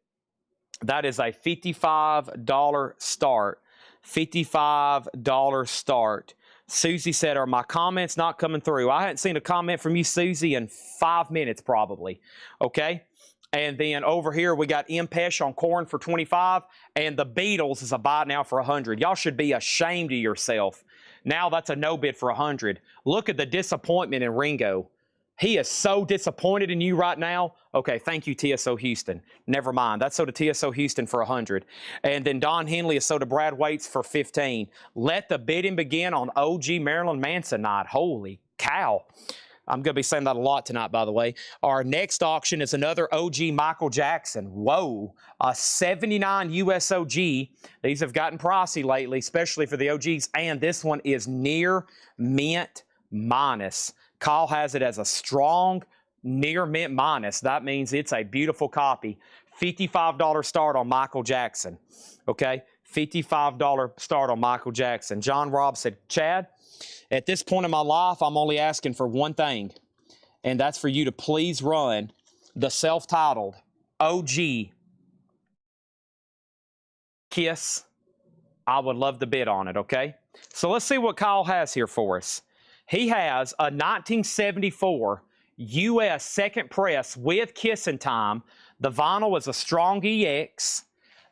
That is a $55 start. $55 start. Susie said, are my comments not coming through? I hadn't seen a comment from you, Susie, in 5 minutes probably. Okay? And then over here, we got Impesh on Corn for $25, and the Beatles is a buy now for $100. Y'all should be ashamed of yourself. Now that's a no bid for $100. Look at the disappointment in Ringo. He is so disappointed in you right now. Okay, thank you, TSO Houston. Never mind. That's sold to TSO Houston for $100. And then Don Henley is sold to Brad Waits for $15. Let the bidding begin on OG Marilyn Manson night. Holy cow. I'm going to be saying that a lot tonight, by the way. Our next auction is another OG Michael Jackson. Whoa. A 79 US OG. These have gotten pricey lately, especially for the OGs. And this one is near mint minus. Kyle has it as a strong near mint minus. That means it's a beautiful copy. $55 start on Michael Jackson. Okay? $55 start on Michael Jackson. John Robb said, Chad, at this point in my life, I'm only asking for one thing, and that's for you to please run the self-titled OG Kiss. I would love to bid on it, okay? So let's see what Kyle has here for us. He has a 1974 U.S. second press with Kissin' Time. The vinyl is a strong EX.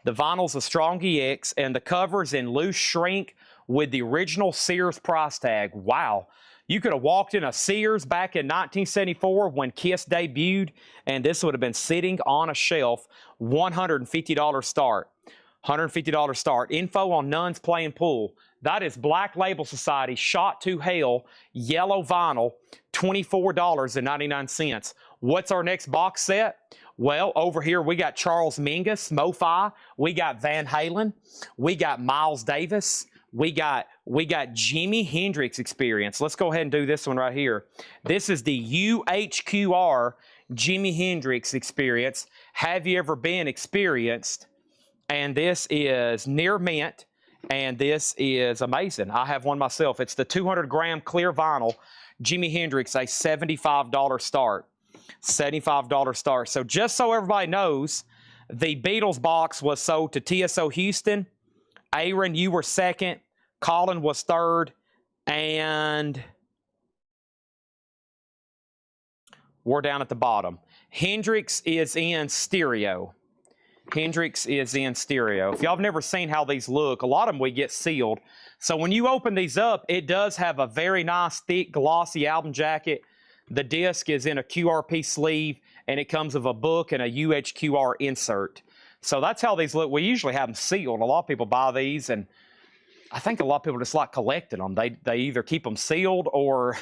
The vinyl's a strong EX, and the cover's in loose shrink with the original Sears price tag. Wow. You could have walked in a Sears back in 1974 when Kiss debuted, and this would have been sitting on a shelf. $150 start. $150 start. Info on Nuns Playing Pool. That is Black Label Society Shot to Hell yellow vinyl, $24.99. What's our next box set? Well, over here we got Charles Mingus, Mo-Fi. We got Van Halen. We got Miles Davis. We got Jimi Hendrix Experience. Let's go ahead and do this one right here. This is the UHQR Jimi Hendrix Experience. Have you ever been experienced? And this is near mint, and this is amazing. I have one myself. It's the 200-gram clear vinyl. Jimi Hendrix, a $75 start. $75 start. So just so everybody knows, the Beatles box was sold to TSO Houston. Aaron, you were second. Colin was third. And we're down at the bottom. Hendrix is in stereo. Hendrix is in stereo. If y'all have never seen how these look, a lot of them we get sealed. So when you open these up, it does have a very nice, thick, glossy album jacket. The disc is in a QRP sleeve, and it comes with a book and a UHQR insert. So that's how these look. We usually have them sealed. A lot of people buy these, and I think a lot of people just like collecting them. They either keep them sealed or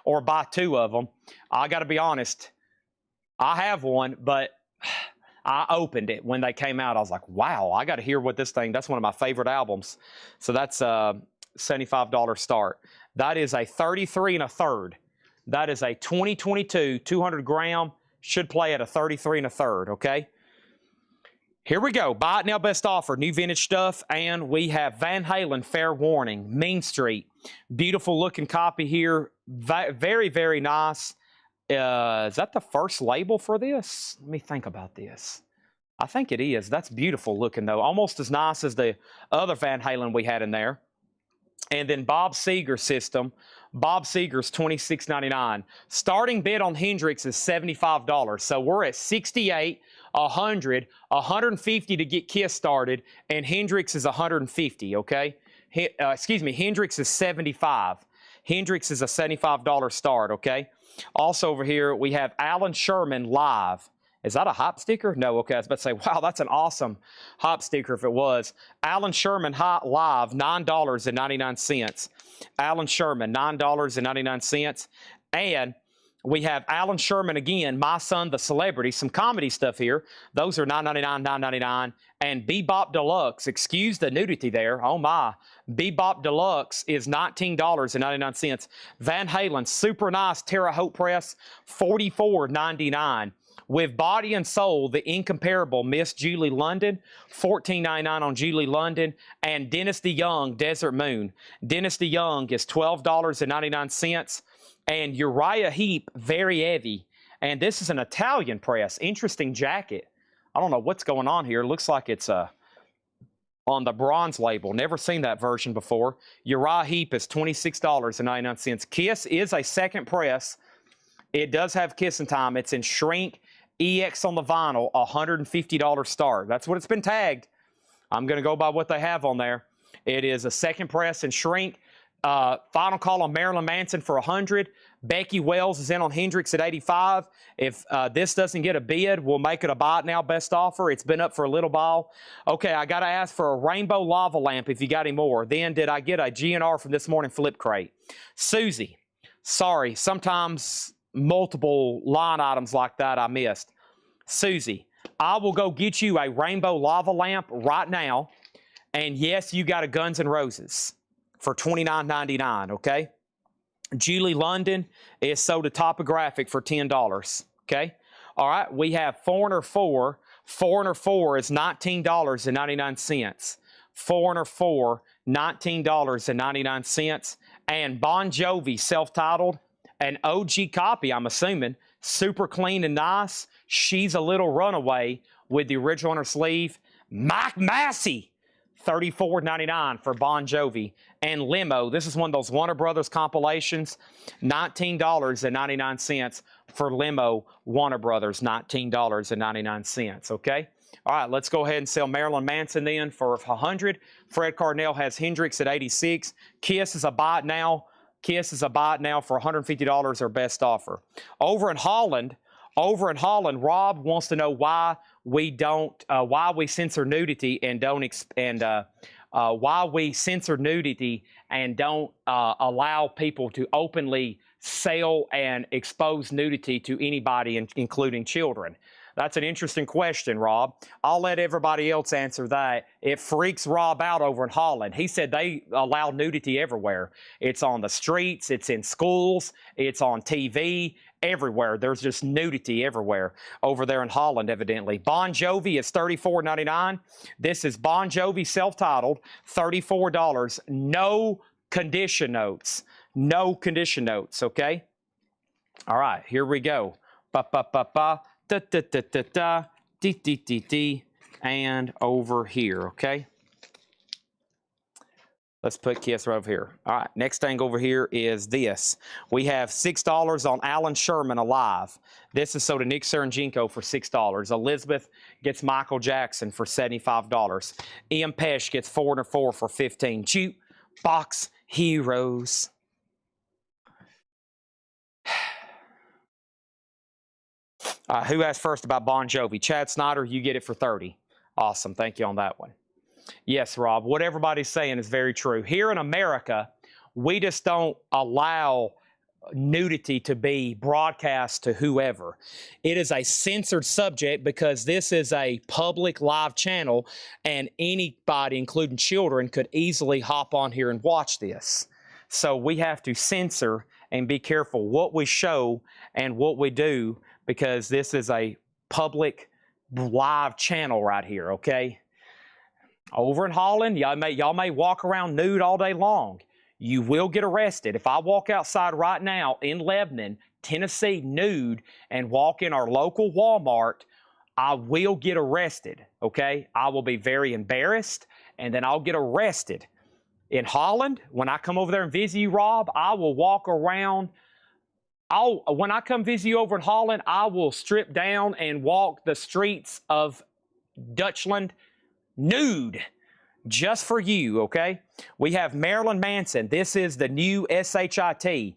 or buy two of them. I got to be honest, I have one, but I opened it when they came out. I was like, wow, I got to hear what this thing, that's one of my favorite albums. So that's a $75 start. That is a 33 1/3. That is a 2022 200 gram, should play at a 33 1/3, okay? Here we go. Buy it now, best offer. New vintage stuff. And we have Van Halen, Fair Warning, Mean Street. Beautiful looking copy here. Very, very nice. Is that the first label for this? Let me think about this. I think it is. That's beautiful looking, though. Almost as nice as the other Van Halen we had in there. And then Bob Seger system. Bob Seger's $26.99. Starting bid on Hendrix is $75. So we're at 68, 100, 150 to get Kiss started, and Hendrix is 150, okay? Excuse me, Hendrix is 75. Hendrix is a $75 start, okay? Also over here, we have Alan Sherman Live. Is that a hop sticker? No, okay, I was about to say, wow, that's an awesome hop sticker if it was. Alan Sherman Live, $9.99. Alan Sherman, $9.99. And we have Alan Sherman again, My Son the Celebrity, some comedy stuff here. Those are $9.99, $9.99. And Bebop Deluxe, excuse the nudity there, oh my. Bebop Deluxe is $19.99. Van Halen, super nice Terre Haute press, $44.99. With Body and Soul, the incomparable Miss Julie London, $14.99 on Julie London, and Dennis DeYoung, Desert Moon. Dennis DeYoung is $12.99, and Uriah Heep, Very Heavy, and this is an Italian press. Interesting jacket. I don't know what's going on here. It looks like it's on the bronze label. Never seen that version before. Uriah Heep is $26.99. Kiss is a second press. It does have Kissing Time. It's in shrink. EX on the vinyl, $150 start. That's what it's been tagged. I'm going to go by what they have on there. It is a second press and shrink. Final call on Marilyn Manson for $100. Becky Wells is in on Hendrix at $85. If this doesn't get a bid, we'll make it a buy it now best offer. It's been up for a little while. Okay, I got to ask for a rainbow lava lamp if you got any more. Then did I get a GNR from this morning flip crate? Susie, sorry, sometimes multiple line items like that I missed. Susie, I will go get you a rainbow lava lamp right now. And yes, you got a Guns N' Roses for $29.99, okay? Julie London is sold a topographic for $10, okay? All right, we have Foreigner 4. Foreigner 4 is $19.99. Foreigner 4, $19.99. And Bon Jovi, self-titled, an OG copy, I'm assuming, super clean and nice. She's a Little Runaway with the original on her sleeve. Mike Massey, $34.99 for Bon Jovi. And Limo, this is one of those Warner Brothers compilations, $19.99 for Limo, Warner Brothers, $19.99, okay? All right, let's go ahead and sell Marilyn Manson then for $100. Fred Carnell has Hendrix at $86. Kiss is a buy it now. Kiss is a buy it now for $150, our best offer. Over in Holland, Rob wants to know why we don't, why we censor nudity and don't, why we censor nudity and don't allow people to openly sell and expose nudity to anybody, including children. That's an interesting question, Rob. I'll let everybody else answer that. It freaks Rob out over in Holland. He said they allow nudity everywhere. It's on the streets, it's in schools, it's on TV, everywhere. There's just nudity everywhere over there in Holland, evidently. Bon Jovi is $34.99. This is Bon Jovi self-titled, $34. No condition notes. No condition notes, okay? All right, here we go. Ba ba ba ba da da da da da dee dee dee dee, and over here, okay? Let's put Kiss right over here. All right, next thing over here is this. We have $6 on Alan Sherman Alive. This is sold to Nick Saranjenko for $6. Elizabeth gets Michael Jackson for $75. Ian Pesh gets 404 for $15. Jukebox Heroes. Who asked first about Bon Jovi? Chad Snyder, you get it for $30. Awesome, thank you on that one. Yes, Rob, what everybody's saying is very true. Here in America, we just don't allow nudity to be broadcast to whoever. It is a censored subject because this is a public live channel and anybody, including children, could easily hop on here and watch this. So we have to censor and be careful what we show and what we do because this is a public live channel right here, okay? Over in Holland, y'all may walk around nude all day long. You will get arrested. If I walk outside right now in Lebanon, Tennessee, nude, and walk in our local Walmart, I will get arrested, okay? I will be very embarrassed, and then I'll get arrested. In Holland, when I come over there and visit you, Rob, I will walk around. When I come visit you over in Holland, I will strip down and walk the streets of Dutchland nude, just for you, okay? We have Marilyn Manson. This is the new SHIT,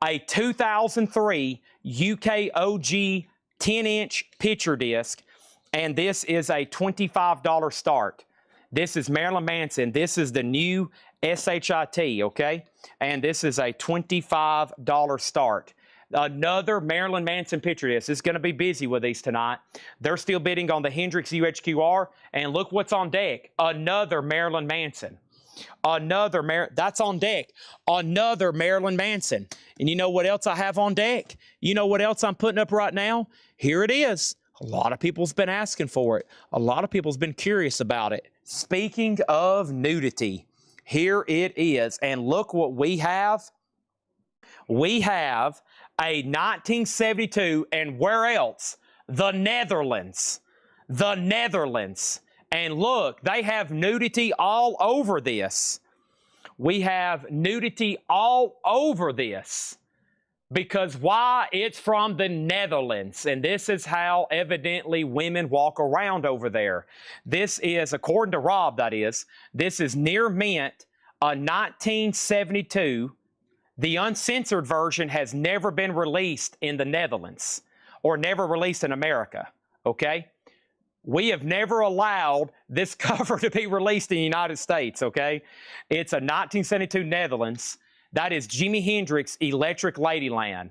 a 2003 UK OG 10-inch picture disc, and this is a $25 start. This is Marilyn Manson. This is the new SHIT, okay? And this is a $25 start. Another Marilyn Manson picture disc. It's going to be busy with these tonight. They're still bidding on the Hendrix UHQR, and look what's on deck. Another Marilyn Manson. That's on deck. Another Marilyn Manson. And you know what else I have on deck? You know what else I'm putting up right now? Here it is. A lot of people's been asking for it. A lot of people's been curious about it. Speaking of nudity, here it is. And look what we have. We have a 1972, and where else? The Netherlands. The Netherlands. And look, they have nudity all over this. We have nudity all over this. Because why? It's from the Netherlands. And this is how evidently women walk around over there. This is, according to Rob, that is, this is near mint, a 1972. The uncensored version has never been released in the Netherlands or never released in America, okay? We have never allowed this cover to be released in the United States, okay? It's a 1972 Netherlands. That is Jimi Hendrix, Electric Ladyland.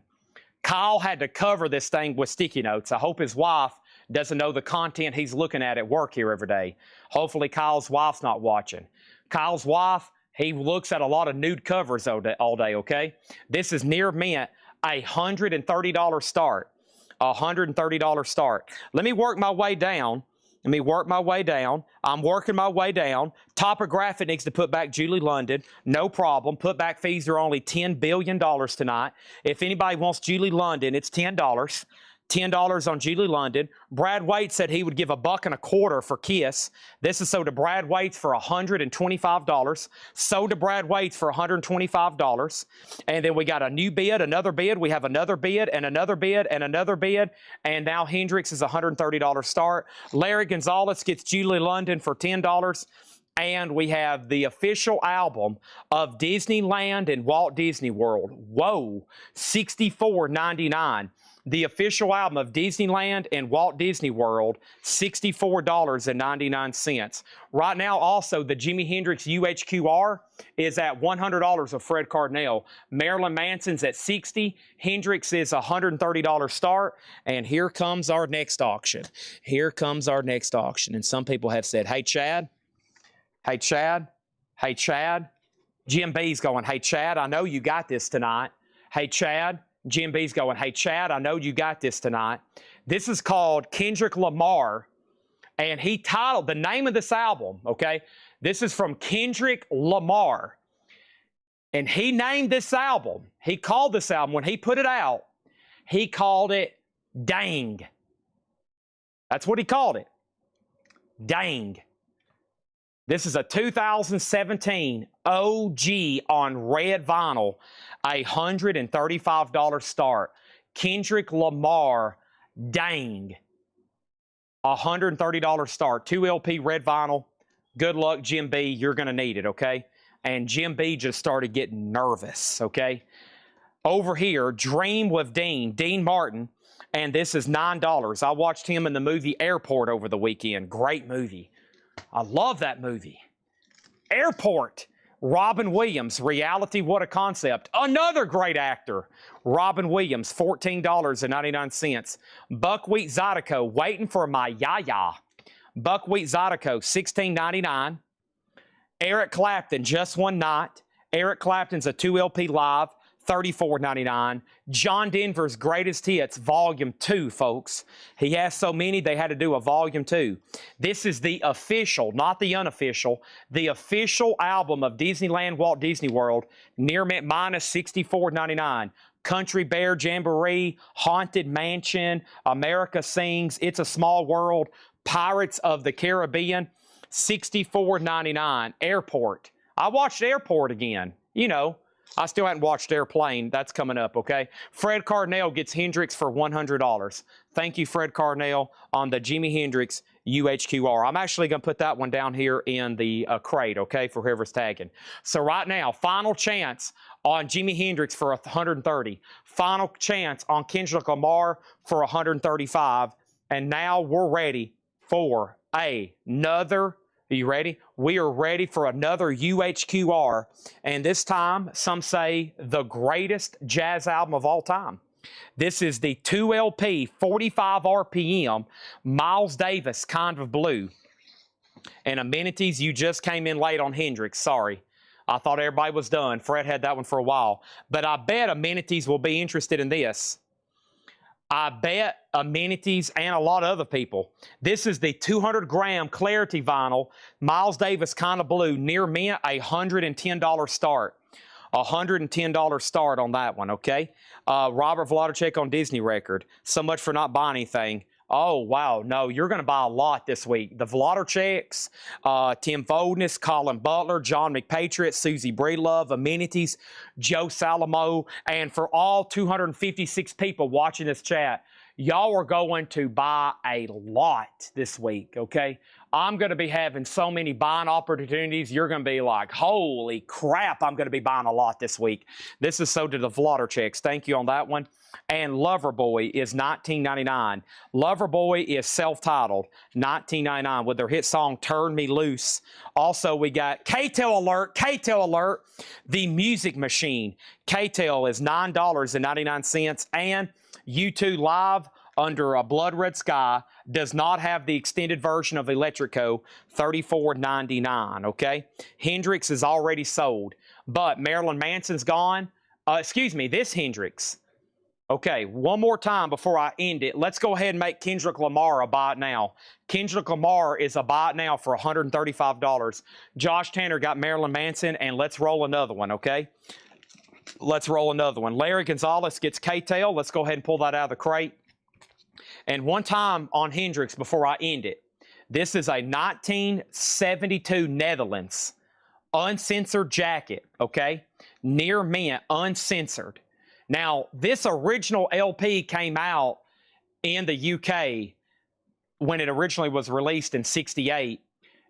Kyle had to cover this thing with sticky notes. I hope his wife doesn't know the content he's looking at work here every day. Hopefully Kyle's wife's not watching. Kyle's wife, he looks at a lot of nude covers all day, okay? This is near mint, a $130 start. A $130 start. Let me work my way down. I'm working my way down. Topographic needs to put back Julie London. No problem. Put back fees are only $10 billion tonight. If anybody wants Julie London, it's $10. $10 on Julie London. Brad Waite said he would give $1.25 for Kiss. This is sold to Brad Waite for $125. Sold to Brad Waite for $125. And then we got a new bid, another bid. We have another bid and another bid and another bid. And now Hendrix is $130 start. Larry Gonzalez gets Julie London for $10. And we have the official album of Disneyland and Walt Disney World. Whoa, $64.99. The official album of Disneyland and Walt Disney World, $64.99. Right now, also, the Jimi Hendrix UHQR is at $100 of Fred Cardinal. Marilyn Manson's at $60. Hendrix is $130 start. And here comes our next auction. Here comes our next auction. And some people have said, hey, Chad. Hey, Chad. Hey, Chad. Jim B's going, hey, Chad, I know you got this tonight. Hey, Chad. Jim B's going, hey, Chad, I know you got this tonight. This is called Kendrick Lamar, and he titled the name of this album, okay? This is from Kendrick Lamar. And he named this album, he called this album, when he put it out, he called it Dang. That's what he called it. Dang. This is a 2017 OG on red vinyl, $135 start. Kendrick Lamar, Dang. $130 start. 2 LP red vinyl. Good luck, Jim B. You're going to need it, okay? And Jim B just started getting nervous, okay? Over here, Dream with Dean Martin, and this is $9. I watched him in the movie Airport over the weekend. Great movie. I love that movie. Airport. Robin Williams, Reality, What a Concept. Another great actor. Robin Williams, $14.99. Buckwheat Zydeco, Waiting for My Yaya. Buckwheat Zydeco, $16.99. Eric Clapton, Just One Night. Eric Clapton's a 2 LP live, $34.99. John Denver's Greatest Hits, Volume 2, folks. He has so many, they had to do a Volume 2. This is the official, not the unofficial, the official album of Disneyland Walt Disney World, near mint minus $64.99. Country Bear Jamboree, Haunted Mansion, America Sings, It's a Small World, Pirates of the Caribbean, $64.99. Airport. I watched Airport again. You know, I still haven't watched Airplane. That's coming up, okay? Fred Carnell gets Hendrix for $100. Thank you, Fred Carnell, on the Jimi Hendrix UHQR. I'm actually going to put that one down here in the crate, okay, for whoever's tagging. So right now, final chance on Jimi Hendrix for $130. Final chance on Kendrick Lamar for $135. And now we're ready for another. Are you ready? We are ready for another UHQR. And this time, some say the greatest jazz album of all time. This is the 2 LP, 45 RPM, Miles Davis, Kind of Blue. And amenities, you just came in late on Hendrix. Sorry. I thought everybody was done. Fred had that one for a while. But I bet amenities will be interested in this. I bet amenities and a lot of other people. This is the 200-gram Clarity vinyl, Miles Davis, Kind of Blue, near mint, $110 start. $110 start on that one, okay? Robert Vladicek on Disney Record. So much for not buying anything. Oh, wow. No, you're going to buy a lot this week. The Vladiceks, Tim Foldness, Colin Butler, John McPatriot, Susie Breedlove, Amenities, Joe Salamo, and for all 256 people watching this chat, y'all are going to buy a lot this week, okay? I'm going to be having so many buying opportunities. You're going to be like, holy crap, I'm going to be buying a lot this week. This is so to the Vladiceks. Thank you on that one. And Loverboy is $19.99. Loverboy is self-titled, $19.99 with their hit song Turn Me Loose. Also, we got K-Tel Alert, The Music Machine. K-Tel is $9.99. And U2 Live Under a Blood Red Sky does not have the extended version of Electrico, $34.99, okay? Hendrix is already sold, but Marilyn Manson's gone. This Hendrix. Okay, one more time before I end it. Let's go ahead and make Kendrick Lamar a buy it now. Kendrick Lamar is a buy it now for $135. Josh Tanner got Marilyn Manson, and let's roll another one, okay? Let's roll another one. Larry Gonzalez gets K-Tel. Let's go ahead and pull that out of the crate. And one time on Hendrix before I end it. This is a 1972 Netherlands uncensored jacket, okay? Near mint, uncensored. Now, this original LP came out in the UK when it originally was released in '68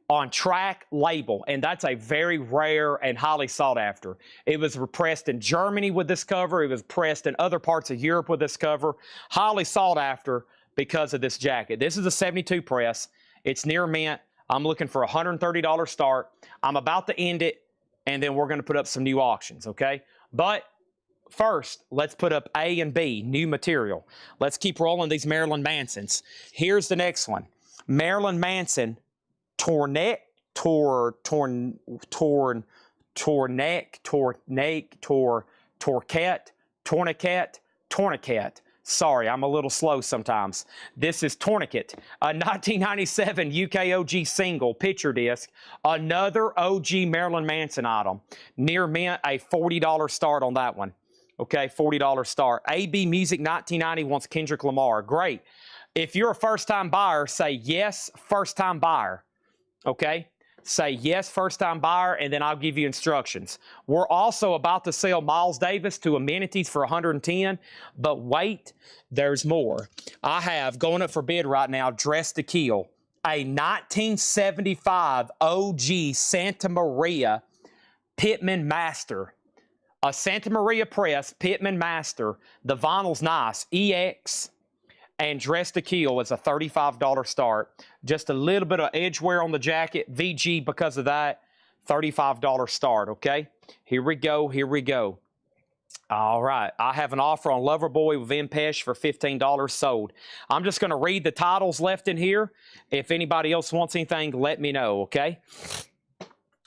on Track label, and that's a very rare and highly sought after. It was pressed in Germany with this cover. It was pressed in other parts of Europe with this cover. Highly sought after because of this jacket. This is a 72 press. It's near mint. I'm looking for $130 start. I'm about to end it, and then we're going to put up some new auctions, okay? But first, let's put up A and B, new material. Let's keep rolling these Marilyn Mansons. Here's the next one. Marilyn Manson, Tourniquet, Sorry, I'm a little slow sometimes. This is Tourniquet, a 1997 UKOG single picture disc, another OG Marilyn Manson item. Near mint, a $40 start on that one. Okay, $40 start. AB Music 1990 wants Kendrick Lamar. Great. If you're a first-time buyer, say yes, first-time buyer. Okay? Say yes, first-time buyer, and then I'll give you instructions. We're also about to sell Miles Davis to Amenities for $110, but wait, there's more. I have, going up for bid right now, Dressed to Kill, a 1975 OG Santa Maria Pittman Master. A Santa Maria Press Pittman Master. The vinyl's nice. EX. And Dressed to Kill is a $35 start. Just a little bit of edge wear on the jacket. VG because of that. $35 start, okay? Here we go, here we go. All right, I have an offer on Loverboy with M-Pesh for $15 sold. I'm just going to read the titles left in here. If anybody else wants anything, let me know, okay?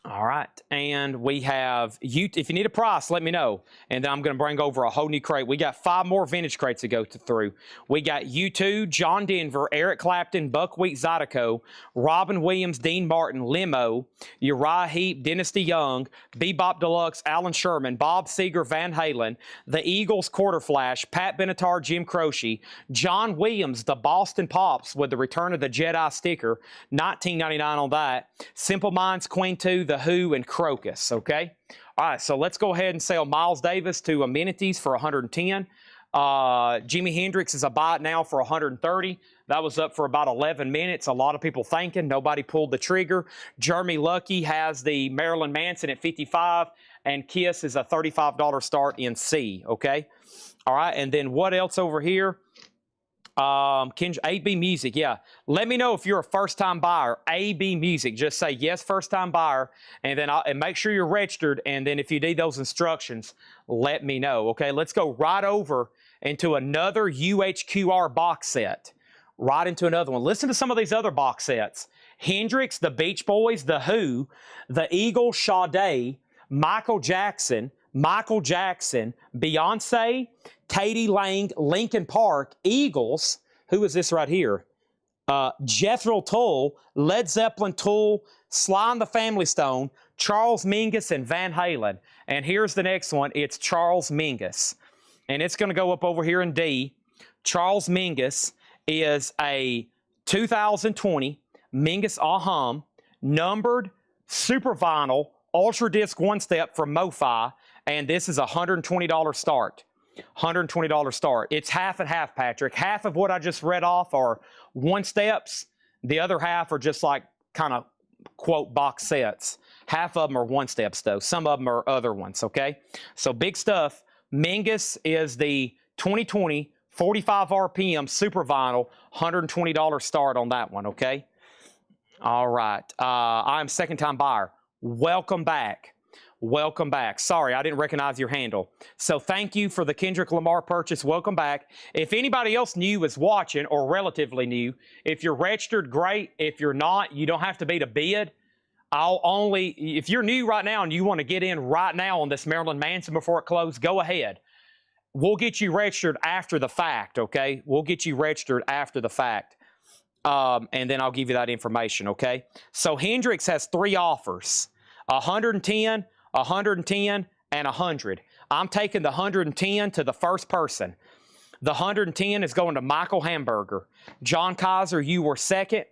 All right, and we have, if you need a price, let me know. And then I'm going to bring over a whole new crate. We got 5 more vintage crates to go through. We got U2, John Denver, Eric Clapton, Buckwheat Zydeco, Robin Williams, Dean Martin, Limo, Uriah Heep, Dennis DeYoung, Bebop Deluxe, Alan Sherman, Bob Seger, Van Halen, The Eagles, Quarter Flash, Pat Benatar, Jim Croce, John Williams, the Boston Pops with the Return of the Jedi sticker, $19.99 on that. Simple Minds, Queen 2, The Who, and Crocus, okay? All right, so let's go ahead and sell Miles Davis to Amenities for $110. Jimi Hendrix is a buy it now for $130. That was up for about 11 minutes. A lot of people thinking. Nobody pulled the trigger. Jeremy Lucky has the Marilyn Manson at $55, and Kiss is a $35 start in C, okay? All right, and then what else over here? AB Music, yeah. Let me know if you're a first-time buyer. AB Music, just say yes, first-time buyer, and then and make sure you're registered. And then if you need those instructions, let me know. Okay, let's go right over into another UHQR box set. Right into another one. Listen to some of these other box sets: Hendrix, the Beach Boys, the Who, the Eagles, Sade, Michael Jackson, Beyonce, Katie Lang, Linkin Park, Eagles. Who is this right here? Jethro Tull, Led Zeppelin, Tool, Sly and the Family Stone, Charles Mingus, and Van Halen. And here's the next one. It's Charles Mingus. And it's going to go up over here in D. Charles Mingus is a 2020 Mingus Aham numbered super vinyl ultra disc 1-step from MoFi. And this is a $120 start. $120 start. It's half and half, Patrick. Half of what I just read off are 1-steps. The other half are just like kind of quote box sets. Half of them are 1-steps though. Some of them are other ones, okay? So big stuff. Mingus is the 2020 45 RPM super vinyl, $120 start on that one, okay? All right. I'm second-time buyer. Welcome back. Welcome back. Sorry, I didn't recognize your handle. So thank you for the Kendrick Lamar purchase. Welcome back. If anybody else new is watching, or relatively new, if you're registered, great. If you're not, you don't have to be to bid. If you're new right now and you want to get in right now on this Marilyn Manson before it closes, go ahead. We'll get you registered after the fact, okay? We'll get you registered after the fact. And then I'll give you that information, okay? So Hendrix has 3 offers, 110, 110, and 100. I'm taking the 110 to the first person. The 110 is going to Michael Hamburger. John Kaiser, you were second.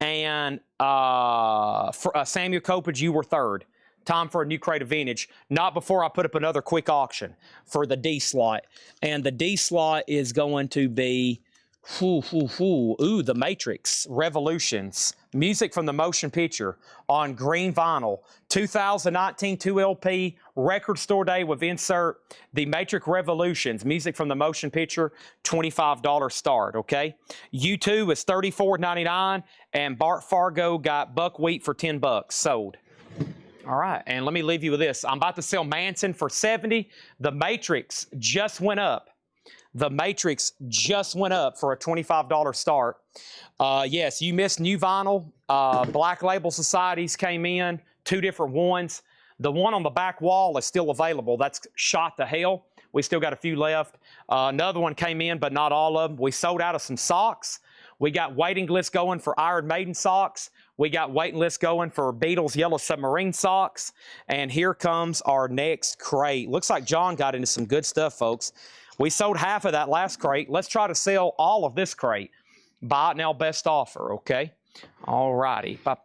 And Samuel Coppage, you were third. Time for a new crate of vintage. Not before I put up another quick auction for the D slot. And the D slot is going to be... The Matrix, Revolutions, music from the motion picture on green vinyl, 2019 2LP, record store day with insert, The Matrix Revolutions, music from the motion picture, $25 start, okay? U2 is $34.99, and Bart Fargo got Buckwheat for $10, sold. All right, and let me leave you with this. I'm about to sell Manson for $70. The Matrix just went up. The Matrix just went up for a $25 start. Yes, you missed new vinyl. Black Label Societies came in, 2 different ones. The one on the back wall is still available. That's Shot to Hell. We still got a few left. Another one came in, but not all of them. We sold out of some socks. We got waiting lists going for Iron Maiden socks. We got waiting lists going for Beatles Yellow Submarine socks. And here comes our next crate. Looks like John got into some good stuff, folks. We sold half of that last crate. Let's try to sell all of this crate. Buy it now, best offer, okay? All righty. All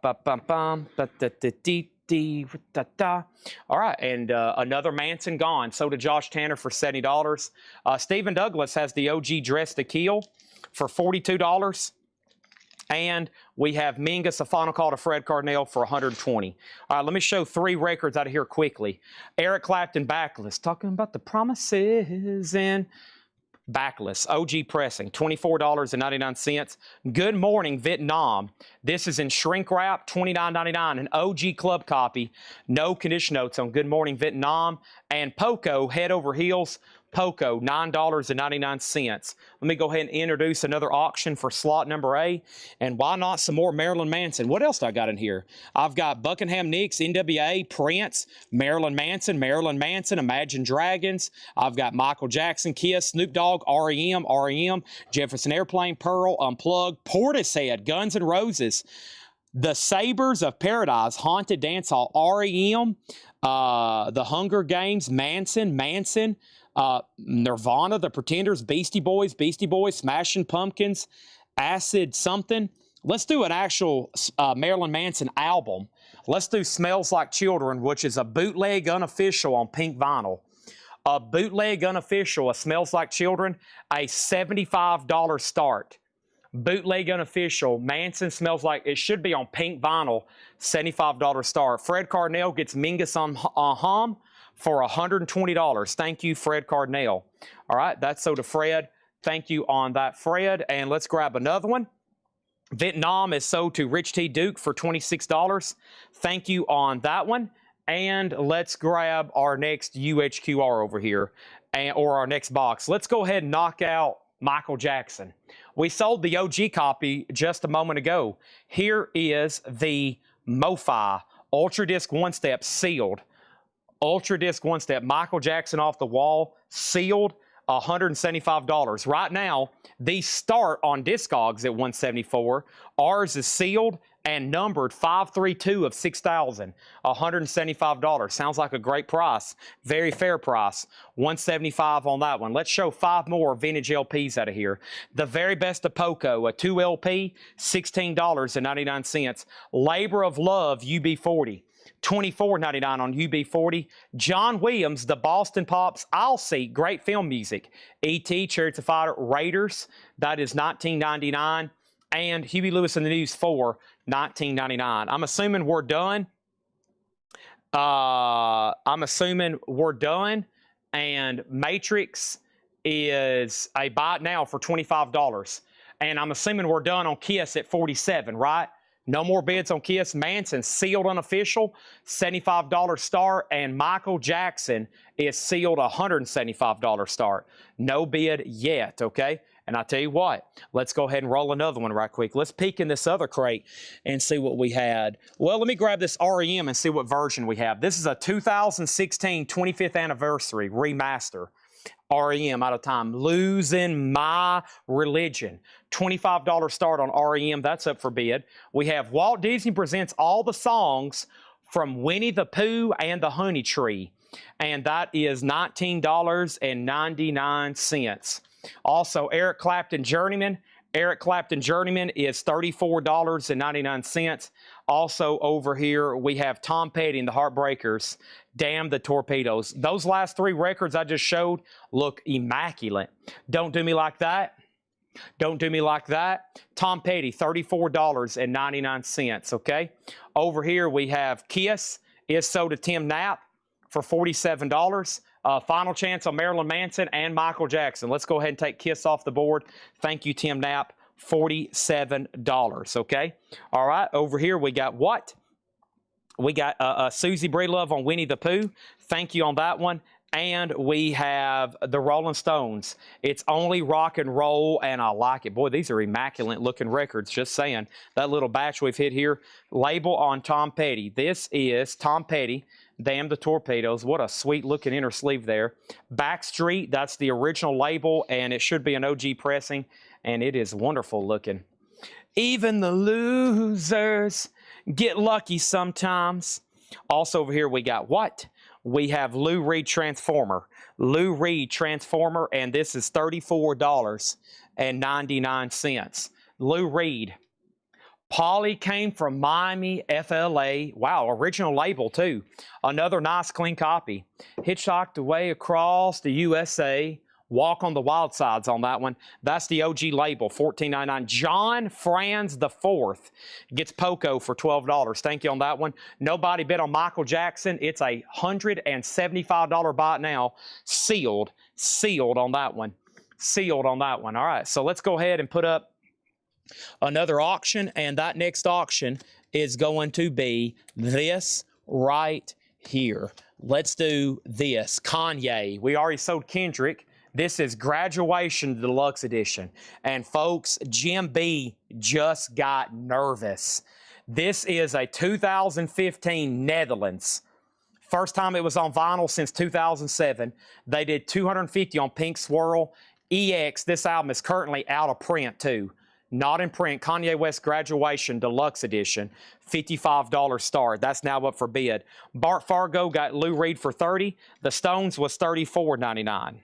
right, and another Manson gone. So did Josh Tanner for $70. Stephen Douglas has the OG Dress to Kill for $42. And we have Mingus, a final call to Fred Cardinale for $120. All right, let me show 3 records out of here quickly. Eric Clapton, Backless, talking about the promises in Backless. OG Pressing, $24.99. Good Morning, Vietnam. This is in shrink wrap, $29.99. An OG club copy. No condition notes on Good Morning, Vietnam. And Poco, Head Over Heels. Poco, $9.99. Let me go ahead and introduce another auction for slot number A. And why not some more Marilyn Manson? What else do I got in here? I've got Buckingham Nicks, NWA, Prince, Marilyn Manson, Imagine Dragons. I've got Michael Jackson, Kiss, Snoop Dogg, REM, Jefferson Airplane, Pearl, Unplugged, Portishead, Guns N' Roses, The Sabres of Paradise, Haunted Dance Hall, REM, The Hunger Games, Manson, Nirvana, The Pretenders, Beastie Boys, Smashing Pumpkins, Acid something. Let's do an actual Marilyn Manson album. Let's do Smells Like Children, which is a bootleg unofficial on pink vinyl. A bootleg unofficial, a Smells Like Children, a $75 start. Bootleg unofficial, Manson Smells Like, it should be on pink vinyl, $75 start. Fred Cardinale gets Mingus on Hum for $120. Thank you, Fred Cardinale. All right, that's so to Fred. Thank you on that, Fred. And let's grab another one. Vietnam is sold to Rich T. Duke for $26. Thank you on that one. And let's grab our next UHQR over here, or our next box. Let's go ahead and knock out Michael Jackson. We sold the OG copy just a moment ago. Here is the MoFi Ultra Disc One Step sealed. Ultra Disc One Step, Michael Jackson off the wall, sealed, $175. Right now, these start on Discogs at $174. Ours is sealed and numbered 532 of 6,000, $175. Sounds like a great price. Very fair price. $175 on that one. Let's show 5 more vintage LPs out of here. The Very Best of Poco, a 2 LP, $16.99. Labor of Love, UB40. $24.99 on UB40. John Williams, The Boston Pops, I'll See, great film music. E.T., Chariots of Fire, Raiders, that is $19.99. And Huey Lewis and the News 4, $19.99. I'm assuming we're done. And Matrix is a buy it now for $25. And I'm assuming we're done on Kiss at $47, right? No more bids on Kiss. Manson, sealed unofficial, $75 start. And Michael Jackson is sealed $175 start. No bid yet, okay? And I tell you what, let's go ahead and roll another one right quick. Let's peek in this other crate and see what we had. Well, let me grab this REM and see what version we have. This is a 2016 25th anniversary remaster. REM out of time. Losing My Religion. $25 start on REM. That's up for bid. We have Walt Disney Presents all the songs from Winnie the Pooh and the Honey Tree. And that is $19.99. Also, Eric Clapton Journeyman. Eric Clapton Journeyman is $34.99. Also over here, we have Tom Petty and the Heartbreakers, Damn the Torpedoes. Those last 3 records I just showed look immaculate. Don't Do Me Like That. Don't Do Me Like That. Tom Petty, $34.99, okay? Over here, we have Kiss is sold to Tim Knapp for $47. Final chance on Marilyn Manson and Michael Jackson. Let's go ahead and take Kiss off the board. Thank you, Tim Knapp. $47, okay? All right, over here we got what? We got Susie Breedlove on Winnie the Pooh. Thank you on that one. And we have the Rolling Stones. It's Only Rock and Roll, and I like it. Boy, these are immaculate looking records, just saying. That little batch we've hit here. Label on Tom Petty. This is Tom Petty, Damn the Torpedoes. What a sweet looking inner sleeve there. Backstreet, that's the original label, and it should be an OG pressing, and it is wonderful looking. Even the losers get lucky sometimes. Also over here we got what? We have Lou Reed Transformer. Lou Reed Transformer, and this is $34.99. Lou Reed. Polly came from Miami, FLA. Wow, original label too. Another nice clean copy. Hitchhiked away across the USA. Walk on the Wild Sides on that one. That's the OG label, $14.99. John Franz IV gets Poco for $12. Thank you on that one. Nobody bid on Michael Jackson. It's a $175 buy it now. Sealed on that one. Sealed on that one. All right, so let's go ahead and put up another auction, and that next auction is going to be this right here. Let's do this. Kanye. We already sold Kendrick. This is Graduation Deluxe Edition. And folks, Jim B just got nervous. This is a 2015 Netherlands. First time it was on vinyl since 2007. They did 250 on Pink Swirl. EX, this album is currently out of print too. Not in print. Kanye West Graduation Deluxe Edition, $55 start. That's now up for bid. Bart Fargo got Lou Reed for $30. The Stones was $34.99.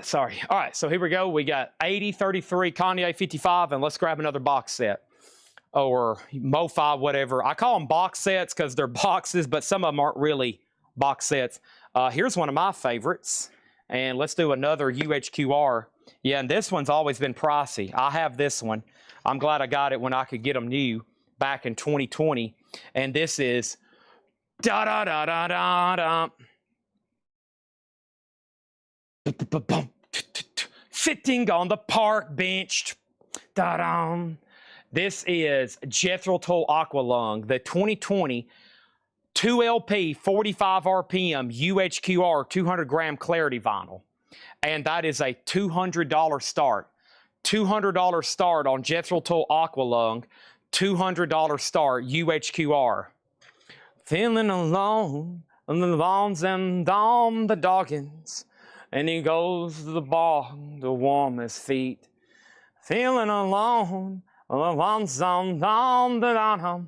Sorry. All right, so here we go. We got 80, 33, Kanye 55, and let's grab another box set. Or MoFi, whatever. I call them box sets because they're boxes, but some of them aren't really box sets. Here's one of my favorites, and let's do another UHQR. Yeah, and this one's always been pricey. I have this one. I'm glad I got it when I could get them new back in 2020. And this is da-da-da-da-da-da. Sitting on the park bench. Da-da. This is Jethro Tull Aqualung, the 2020 2LP 45 RPM UHQR 200 gram clarity vinyl. And that is a $200 start. $200 start on Jethro Tull Aqualung, $200 start UHQR. Feeling alone on the lawns and on the doggins. And he goes to the bar to warm his feet. Feeling alone on the lawns on the doggins.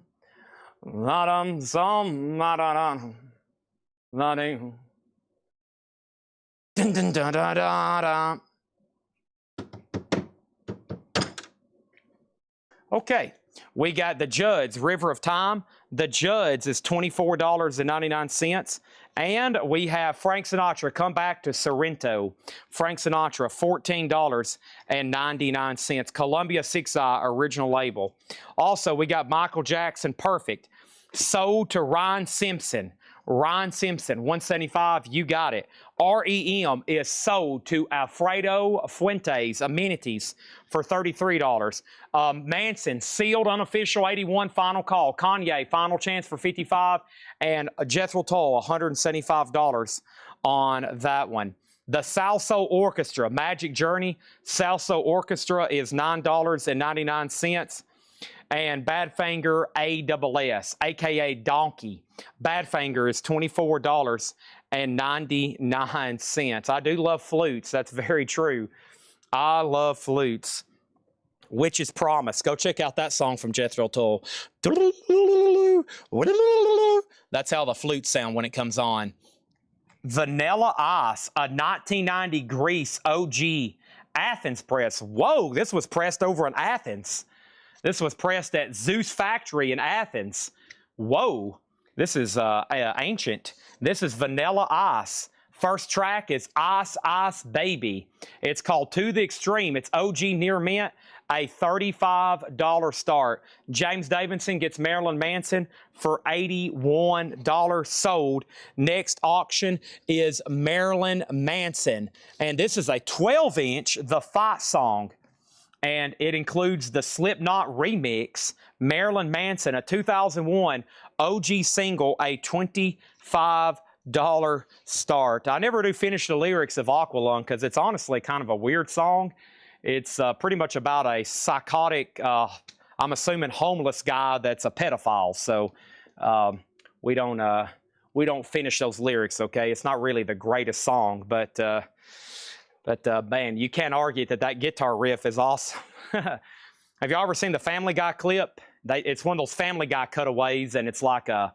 Okay, we got the Judds, River of Time. The Judds is $24.99. And we have Frank Sinatra, Come Back to Sorrento. Frank Sinatra, $14.99. Columbia 6i original label. Also, we got Michael Jackson, Perfect. Sold to Ryan Simpson. Ryan Simpson, $175, you got it. REM is sold to Alfredo Fuentes, Amenities, for $33. Manson, sealed, unofficial, 81, final call. Kanye, final chance for $55. And Jethro Tull, $175 on that one. The Salsoul Orchestra, Magic Journey. Salsoul Orchestra is $9.99. And Badfinger ASS, a.k.a. Donkey. Badfinger is $24.99. I do love flutes. That's very true. I love flutes. Witch's Promise. Go check out that song from Jethro Tull. That's how the flutes sound when it comes on. Vanilla Ice, a 1990 Grease OG Athens press. Whoa, this was pressed over in Athens. This was pressed at Zeus Factory in Athens. Whoa, this is ancient. This is Vanilla Ice. First track is Ice Ice Baby. It's called To the Extreme. It's OG Near Mint, a $35 start. James Davidson gets Marilyn Manson for $81 sold. Next auction is Marilyn Manson. And this is a 12-inch The Fight Song. and it includes the Slipknot remix, Marilyn Manson, a 2001 OG single, a $25 start. I never do finish the lyrics of Aqualung because it's honestly kind of a weird song. It's pretty much about a psychotic, I'm assuming homeless guy that's a pedophile. So we don't finish those lyrics. Okay, it's not really the greatest song, but man, you can't argue that guitar riff is awesome. Have you ever seen the Family Guy clip? It's one of those Family Guy cutaways, and it's like a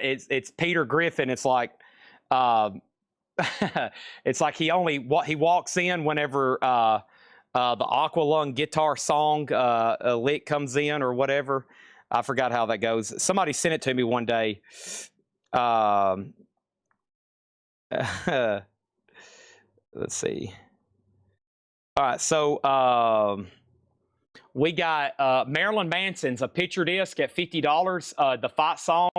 it's Peter Griffin. It's like it's like he walks in whenever the Aqualung guitar song lick comes in or whatever. I forgot how that goes. Somebody sent it to me one day. Let's see. All right, so we got Marilyn Manson's a picture disc at $50. The Fight Song,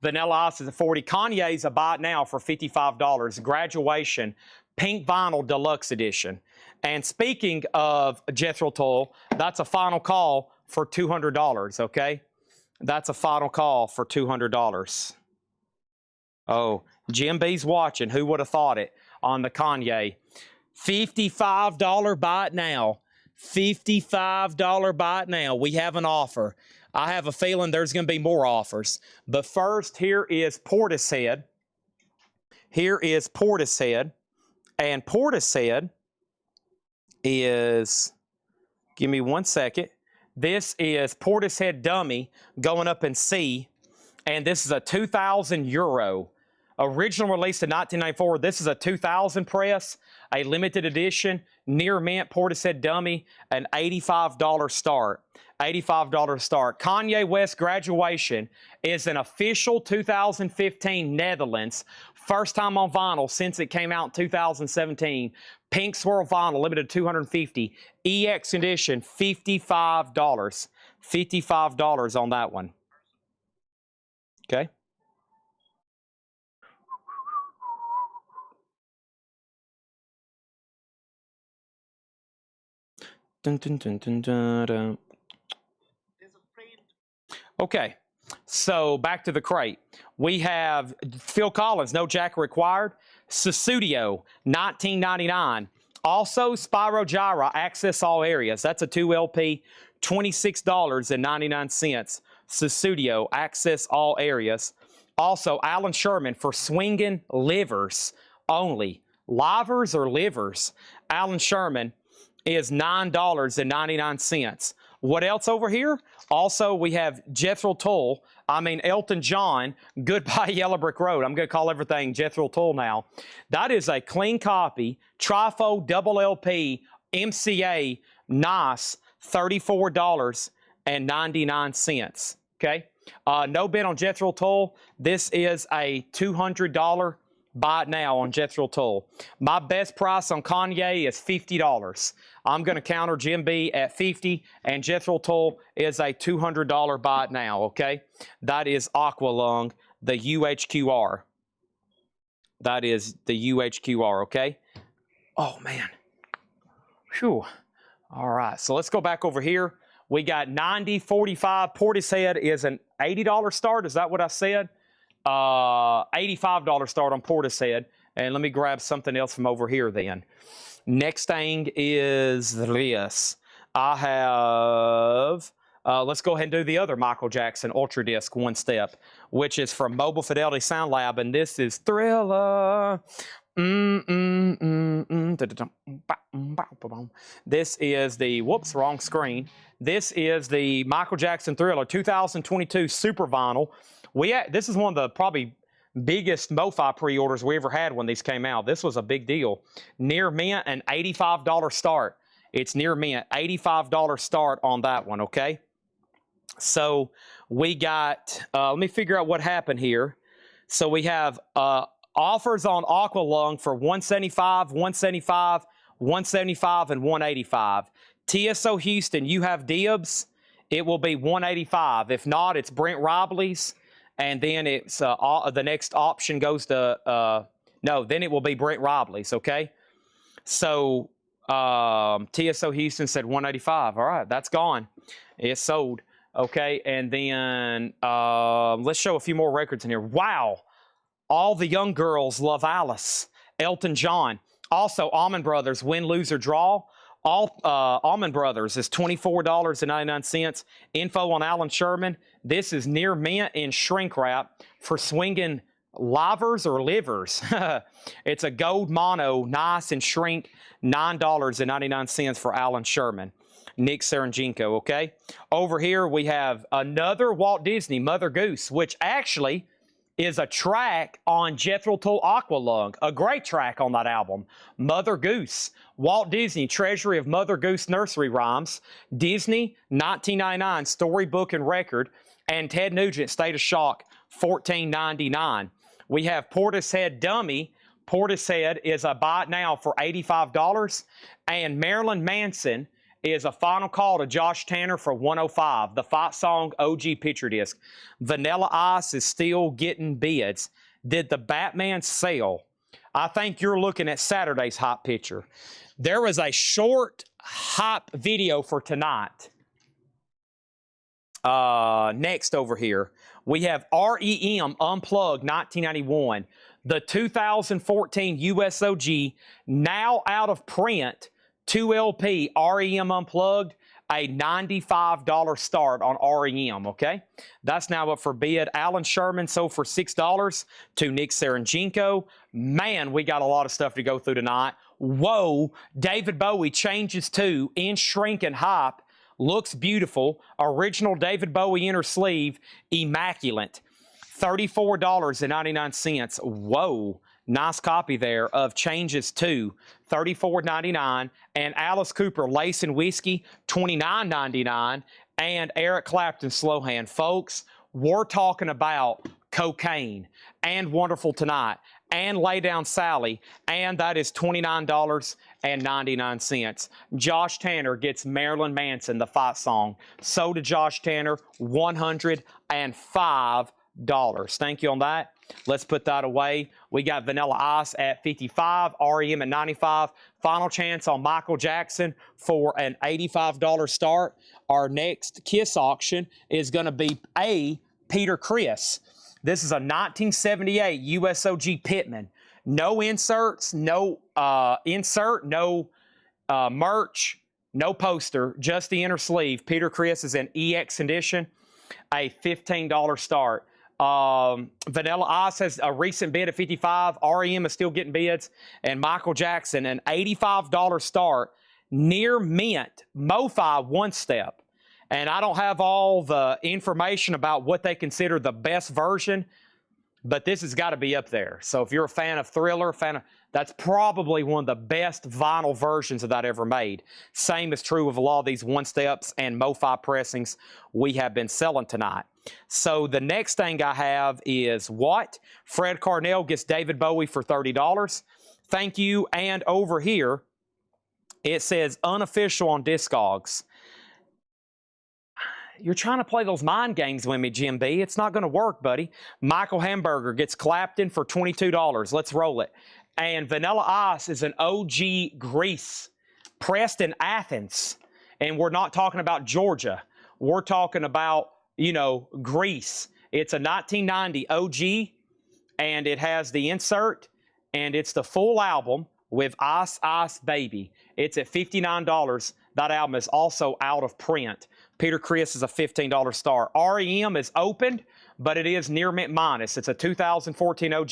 Vanilla Ice is at $40. Kanye's a buy it now for $55. Graduation, pink vinyl deluxe edition. And speaking of Jethro Tull, that's a final call for $200. Okay, that's a final call for $200. Oh, Jim B's watching. Who would have thought it on the Kanye? $55 buy it now. $55 buy it now. We have an offer. I have a feeling there's going to be more offers. But first, here is Portishead. Here is Portishead. And Portishead is, give me 1 second. This is Portishead dummy going up in C. And this is a 2,000 euro. Original released in 1994. This is a 2000 press, a limited edition, near mint Portishead dummy, an $85 start. $85 start. Kanye West Graduation is an official 2015 Netherlands. First time on vinyl since it came out in 2017. Pink swirl vinyl, limited 250. EX edition, $55. $55 on that one. Okay. Dun, dun, dun, dun, dun, dun. Okay, so back to the crate. We have Phil Collins, no jacket required. Susudio, $19.99. Also, Spyro Gyra, Access All Areas. That's a 2 LP, $26.99. Susudio, Access All Areas. Also, Alan Sherman for swinging livers only. Livers or livers? Alan Sherman is $9.99. What else over here? Also, we have Jethro Tull. Elton John, Goodbye Yellow Brick Road. I'm going to call everything Jethro Tull now. That is a clean copy, Trifo double LP, MCA, nice, $34.99. Okay? No bid on Jethro Tull. This is a $200 buy it now on Jethro Tull. My best price on Kanye is $50. I'm going to counter Jim B at $50, and Jethro Tull is a $200 buy it now, okay? That is Aqualung, the UHQR. That is the UHQR, okay? Oh, man. Whew. All right, so let's go back over here. We got 9045. Portishead is an $80 start. Is that what I said? $85 start on Portishead. And let me grab something else from over here then. Next thing is this. I have, let's go ahead and do the other Michael Jackson Ultra Disc One Step, which is from Mobile Fidelity Sound Lab, and this is Thriller. This is the, whoops, wrong screen. This is the Michael Jackson Thriller 2022 Super Vinyl. This is one of the probably biggest MoFi pre-orders we ever had when these came out. This was a big deal. Near mint, an $85 start. It's near mint, $85 start on that one, okay? So we got, let me figure out what happened here. So we have offers on Aqualung for $175, $175, $175, and $185. TSO Houston, you have dibs. It will be $185. If not, it's Brent Robley's. And then it's the next option goes to, no, then it will be Brent Robley's, okay? So TSO Houston said 185. All right, that's gone. It's sold. Okay, and then let's show a few more records in here. Wow. All the young girls love Alice. Elton John. Also, Allman Brothers, win, lose, or draw. All Allman Brothers is $24.99. Info on Alan Sherman. This is near mint in shrink wrap for swinging livers or livers. It's a gold mono, nice and shrink, $9.99 for Alan Sherman. Nick Serenjenko, okay? Over here we have another Walt Disney, Mother Goose, which actually is a track on Jethro Tull Aqualung, a great track on that album, Mother Goose. Walt Disney, Treasury of Mother Goose Nursery Rhymes, Disney, 1999, Storybook and Record, and Ted Nugent, State of Shock, $14.99. We have Portishead Dummy. Portishead is a buy it now for $85, and Marilyn Manson is a final call to Josh Tanner for $105. The Fight Song OG picture disc. Vanilla Ice is still getting bids. Did the Batman sell? I think you're looking at Saturday's hot picture. There was a short hype video for tonight. Next over here, we have REM Unplugged 1991. The 2014 USOG, now out of print, 2LP REM Unplugged, a $95 start on REM, okay? That's now up for bid. Alan Sherman sold for $6 to Nick Serenjenko. Man, we got a lot of stuff to go through tonight. Whoa, David Bowie changes to in shrink and hype. Looks beautiful. Original David Bowie inner sleeve, immaculate. $34.99. Whoa. Nice copy there of Changes to $34.99, and Alice Cooper Lace and Whiskey $29.99, and Eric Clapton Slow Hand. Folks, we're talking about Cocaine and Wonderful Tonight and Lay Down Sally, and that is $29.99. Josh Tanner gets Marilyn Manson, the Fight Song. So to Josh Tanner, $105. Thank you on that. Let's put that away. We got Vanilla Ice at 55, REM at 95. Final chance on Michael Jackson for an $85 start. Our next Kiss auction is going to be a Peter Criss. This is a 1978 USOG Pittman. No inserts, no merch, no poster, just the inner sleeve. Peter Criss is in EX condition, a $15 start. Vanilla Ice has a recent bid of 55. REM is still getting bids. And Michael Jackson, an $85 start, near mint, MoFi one step. And I don't have all the information about what they consider the best version, but this has got to be up there. So if you're a fan of Thriller, that's probably one of the best vinyl versions of that ever made. Same is true of a lot of these one steps and MoFi pressings we have been selling tonight. So the next thing I have is what? Fred Carnell gets David Bowie for $30. Thank you. And over here, it says unofficial on Discogs. You're trying to play those mind games with me, Jim B. It's not going to work, buddy. Michael Hamburger gets Clapton for $22. Let's roll it. And Vanilla Ice is an OG Grease, pressed in Athens. And we're not talking about Georgia. We're talking about, you know, Grease. It's a 1990 OG, and it has the insert, and it's the full album with Ice Ice Baby. It's at $59. That album is also out of print. Peter Criss is a $15 star. REM is opened, but it is near mint minus. It's a 2014 OG.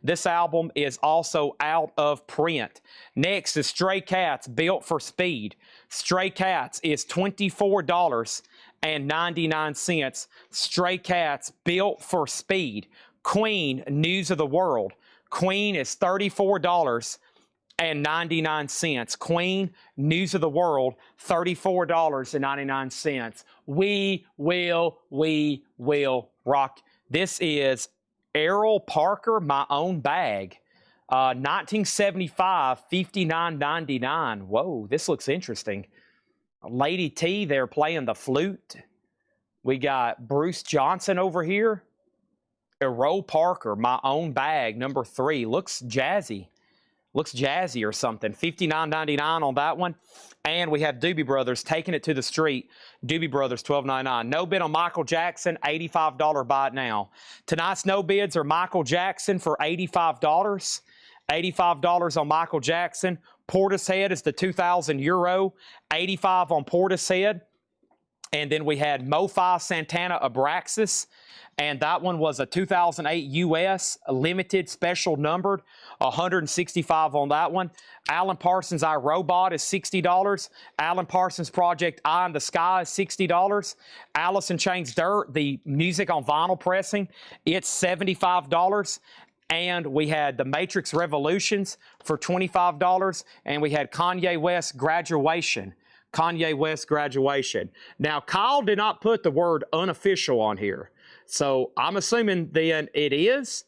This album is also out of print. Next is Stray Cats, Built for Speed. Stray Cats is $24.99. Stray Cats, Built for Speed. Queen, News of the World. Queen is $34.99. Queen, News of the World, $34.99. We will rock. This is Errol Parker, My Own Bag. 1975, $59.99. Whoa, this looks interesting. Lady T there playing the flute. We got Bruce Johnson over here. Errol Parker, My Own Bag, number 3. Looks jazzy. Looks jazzy or something. $59.99 on that one. And we have Doobie Brothers taking it to the street. Doobie Brothers, $12.99. No bid on Michael Jackson, $85 buy it now. Tonight's no bids are Michael Jackson for $85. $85 on Michael Jackson. Portishead is the 2,000 euro. $85 on Portishead. And then we had MoFi Santana Abraxas. And that one was a 2008 US, limited, special numbered, $165 on that one. Alan Parsons iRobot is $60. Alan Parsons Project Eye in the Sky is $60. Alice in Chains Dirt, the music on vinyl pressing, it's $75. And we had the Matrix Revolutions for $25. And we had Kanye West Graduation. Kanye West Graduation. Now, Kyle did not put the word unofficial on here. So I'm assuming then it is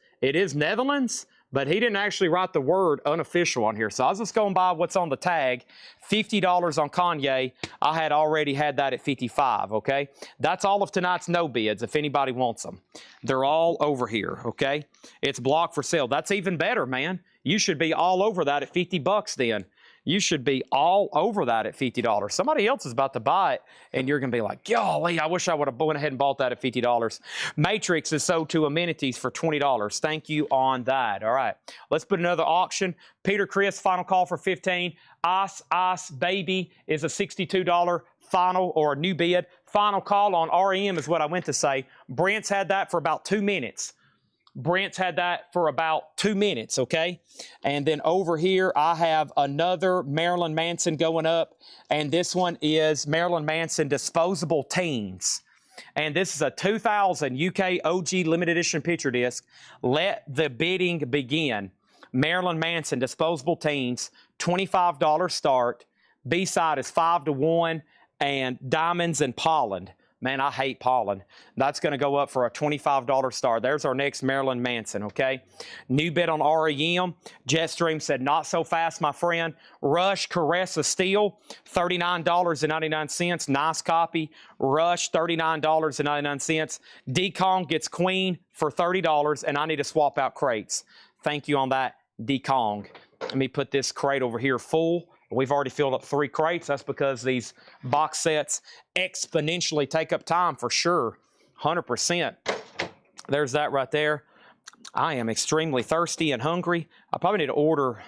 Netherlands, but he didn't actually write the word unofficial on here. So I was just going by what's on the tag. $50 on Kanye. I had already had that at $55, okay? That's all of tonight's no bids if anybody wants them. They're all over here, okay? It's blocked for sale. That's even better, man. You should be all over that at $50 then. You should be all over that at $50. Somebody else is about to buy it, and you're going to be like, golly, I wish I would have went ahead and bought that at $50. Matrix is sold to Amenities for $20. Thank you on that. All right, let's put another auction. Peter Chris, final call for $15. Ice Baby is a $62 final or a new bid. Final call on REM is what I went to say. Brent's had that for about 2 minutes. Brent's had that for about 2 minutes, okay? And then over here, I have another Marilyn Manson going up, and this one is Marilyn Manson Disposable Teens. And this is a 2000 UK OG limited edition picture disc. Let the bidding begin. Marilyn Manson Disposable Teens, $25 start. B-side is 5-1, and Diamonds and Pollen. Man, I hate Pollen. That's going to go up for a $25 star. There's our next Marilyn Manson, okay? New bid on REM. Jetstream said, not so fast, my friend. Rush Caress of Steel, $39.99. Nice copy. Rush, $39.99. D-Kong gets Queen for $30, and I need to swap out crates. Thank you on that, D-Kong. Let me put this crate over here full. We've already filled up 3 crates. That's because these box sets exponentially take up time for sure. 100%. There's that right there. I am extremely thirsty and hungry. I probably need to order.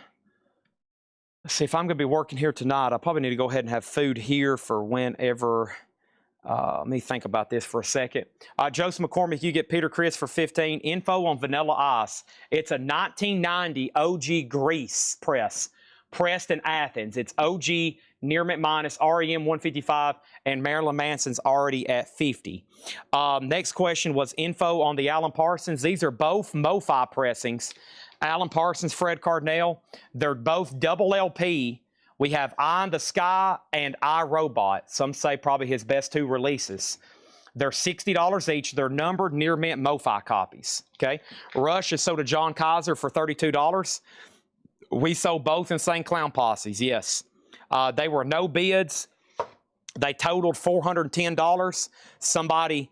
Let's see, if I'm going to be working here tonight, I probably need to go ahead and have food here for whenever. Let me think about this for a second. Joseph McCormick, you get Peter Chris for $15. Info on Vanilla Ice. It's a 1990 OG Grease press. Pressed in Athens. It's OG, near mint minus, REM 155, and Marilyn Manson's already at 50. Next question was info on the Alan Parsons. These are both MoFi pressings. Alan Parsons, Fred Cardinal. They're both double LP. We have Eye in the Sky and iRobot. Some say probably his best 2 releases. They're $60 each. They're numbered near mint MoFi copies. Okay. Rush is sold to John Kaiser for $32. We sold both Insane Clown Posses, yes. They were no bids. They totaled $410. Somebody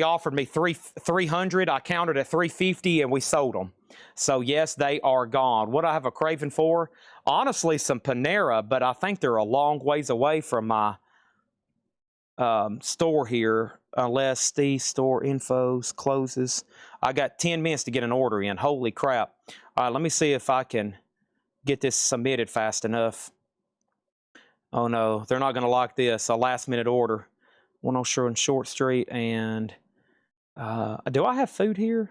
offered me $300. I counted at $350, and we sold them. So, yes, they are gone. What I have a craving for? Honestly, some Panera, but I think they're a long ways away from my store here, unless the store infos closes. I got 10 minutes to get an order in. Holy crap. All right, let me see if I can get this submitted fast enough. Oh no, they're not going to like this. A last minute order. 107 Short Street. And do I have food here?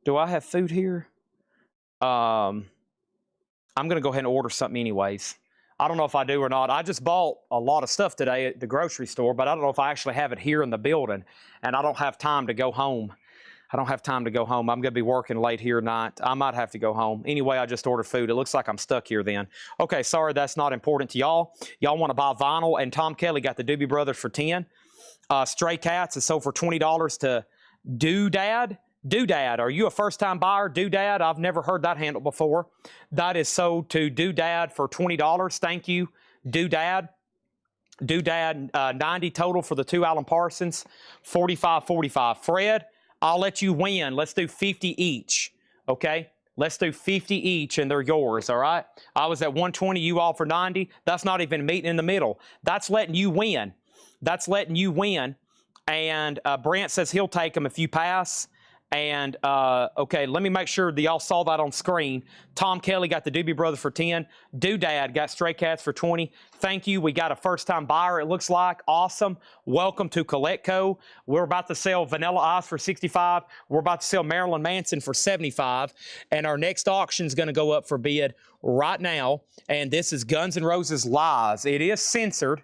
Do I have food here? I'm going to go ahead and order something anyways. I don't know if I do or not. I just bought a lot of stuff today at the grocery store, but I don't know if I actually have it here in the building, and I don't have time to go home. I don't have time to go home. I'm going to be working late here tonight. I might have to go home. Anyway, I just ordered food. It looks like I'm stuck here then. Okay, sorry, that's not important to y'all. Y'all want to buy vinyl, and Tom Kelly got the Doobie Brothers for $10. Stray Cats is sold for $20 to Doodad. Doodad, are you a first-time buyer? Doodad, I've never heard that handle before. That is sold to Doodad for $20. Thank you, Doodad. Doodad, 90 total for the 2 Alan Parsons, 45-45. Fred, I'll let you win. Let's do 50 each, okay? Let's do 50 each and they're yours, all right? I was at 120, you offer 90. That's not even meeting in the middle. That's letting you win. That's letting you win. And Brent says he'll take them if you pass. And, okay, let me make sure that y'all saw that on screen. Tom Kelly got the Doobie Brothers for 10. Doodad got Stray Cats for 20. Thank you. We got a first-time buyer, it looks like. Awesome. Welcome to Coletco. We're about to sell Vanilla Ice for 65. We're about to sell Marilyn Manson for 75. And our next auction is going to go up for bid right now. And this is Guns N' Roses Lies. It is censored.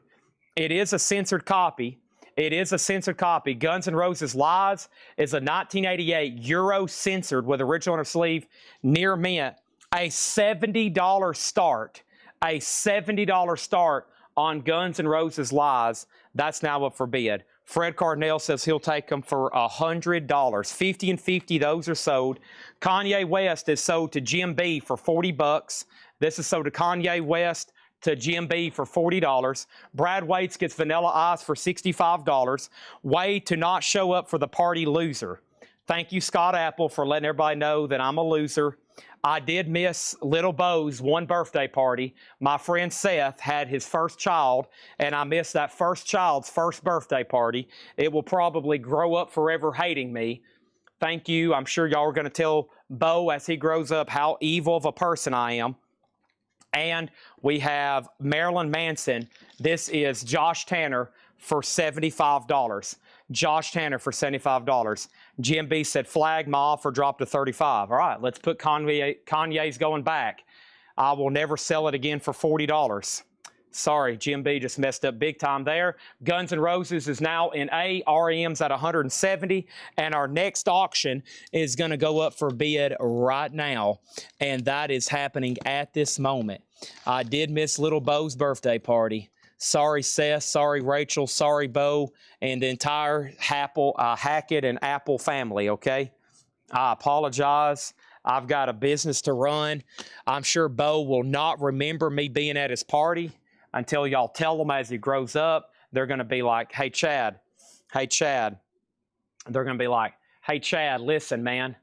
It is a censored copy. It is a censored copy. Guns N' Roses Lies is a 1988 Euro censored with original on her sleeve, near mint. A $70 start. A $70 start on Guns N' Roses Lies. That's now up for bid. Fred Cardinal says he'll take them for $100. 50 and 50, those are sold. Kanye West is sold to Jim B for $40. This is sold to Kanye West to Jim B for $40. Brad Waits gets Vanilla Ice for $65. Wade to not show up for the party, loser. Thank you, Scott Apple, for letting everybody know that I'm a loser. I did miss Little Bo's one birthday party. My friend Seth had his first child, and I missed that first child's first birthday party. It will probably grow up forever hating me. Thank you. I'm sure y'all are going to tell Bo as he grows up how evil of a person I am. And we have Marilyn Manson. This is Josh Tanner for $75. Josh Tanner for $75. Jim B said flag, my offer dropped to 35. All right, let's put Kanye's going back. I will never sell it again for $40. Sorry, Jim B just messed up big time there. Guns N' Roses is now in A. REM's at 170. And our next auction is going to go up for bid right now. And that is happening at this moment. I did miss Little Bo's birthday party. Sorry, Seth. Sorry, Rachel. Sorry, Bo. And the entire Hackett and Apple family, okay? I apologize. I've got a business to run. I'm sure Bo will not remember me being at his party until y'all tell him as he grows up. They're going to be like, hey, Chad. Hey, Chad. They're going to be like, hey, Chad, listen, man.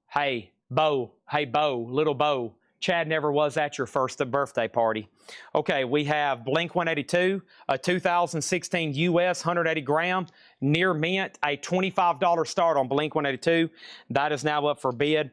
Hey, Bo. Hey, Bo. Little Bo. Chad never was at your first birthday party. Okay, we have Blink-182, a 2016 US 180 gram, near mint, a $25 start on Blink-182. That is now up for bid.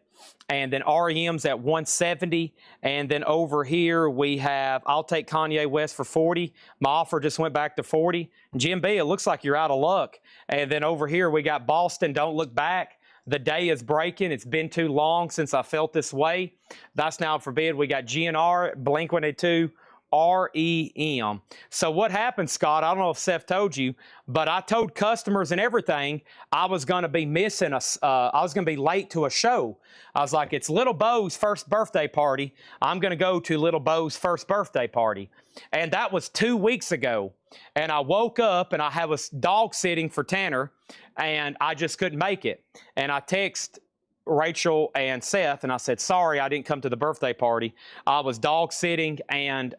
And then REM's at 170. And then over here we have, I'll take Kanye West for 40. My offer just went back to 40. Jim B, it looks like you're out of luck. And then over here we got Boston, Don't Look Back. The day is breaking. It's been too long since I felt this way. That's now for bid. We got GNR, Blink-182, REM. So what happened, Scott? I don't know if Seth told you, but I told customers and everything I was going to be missing I was going to be late to a show. I was like, it's Little Bo's first birthday party. I'm going to go to Little Bo's first birthday party. And that was 2 weeks ago. And I woke up and I was dog sitting for Tanner and I just couldn't make it. And I text Rachel and Seth, and I said, sorry, I didn't come to the birthday party. I was dog sitting, and,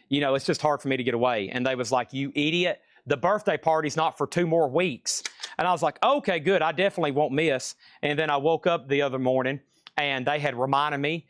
you know, it's just hard for me to get away. And they was like, you idiot, the birthday party's not for 2 more weeks. And I was like, okay, good, I definitely won't miss. And then I woke up the other morning, and they had reminded me,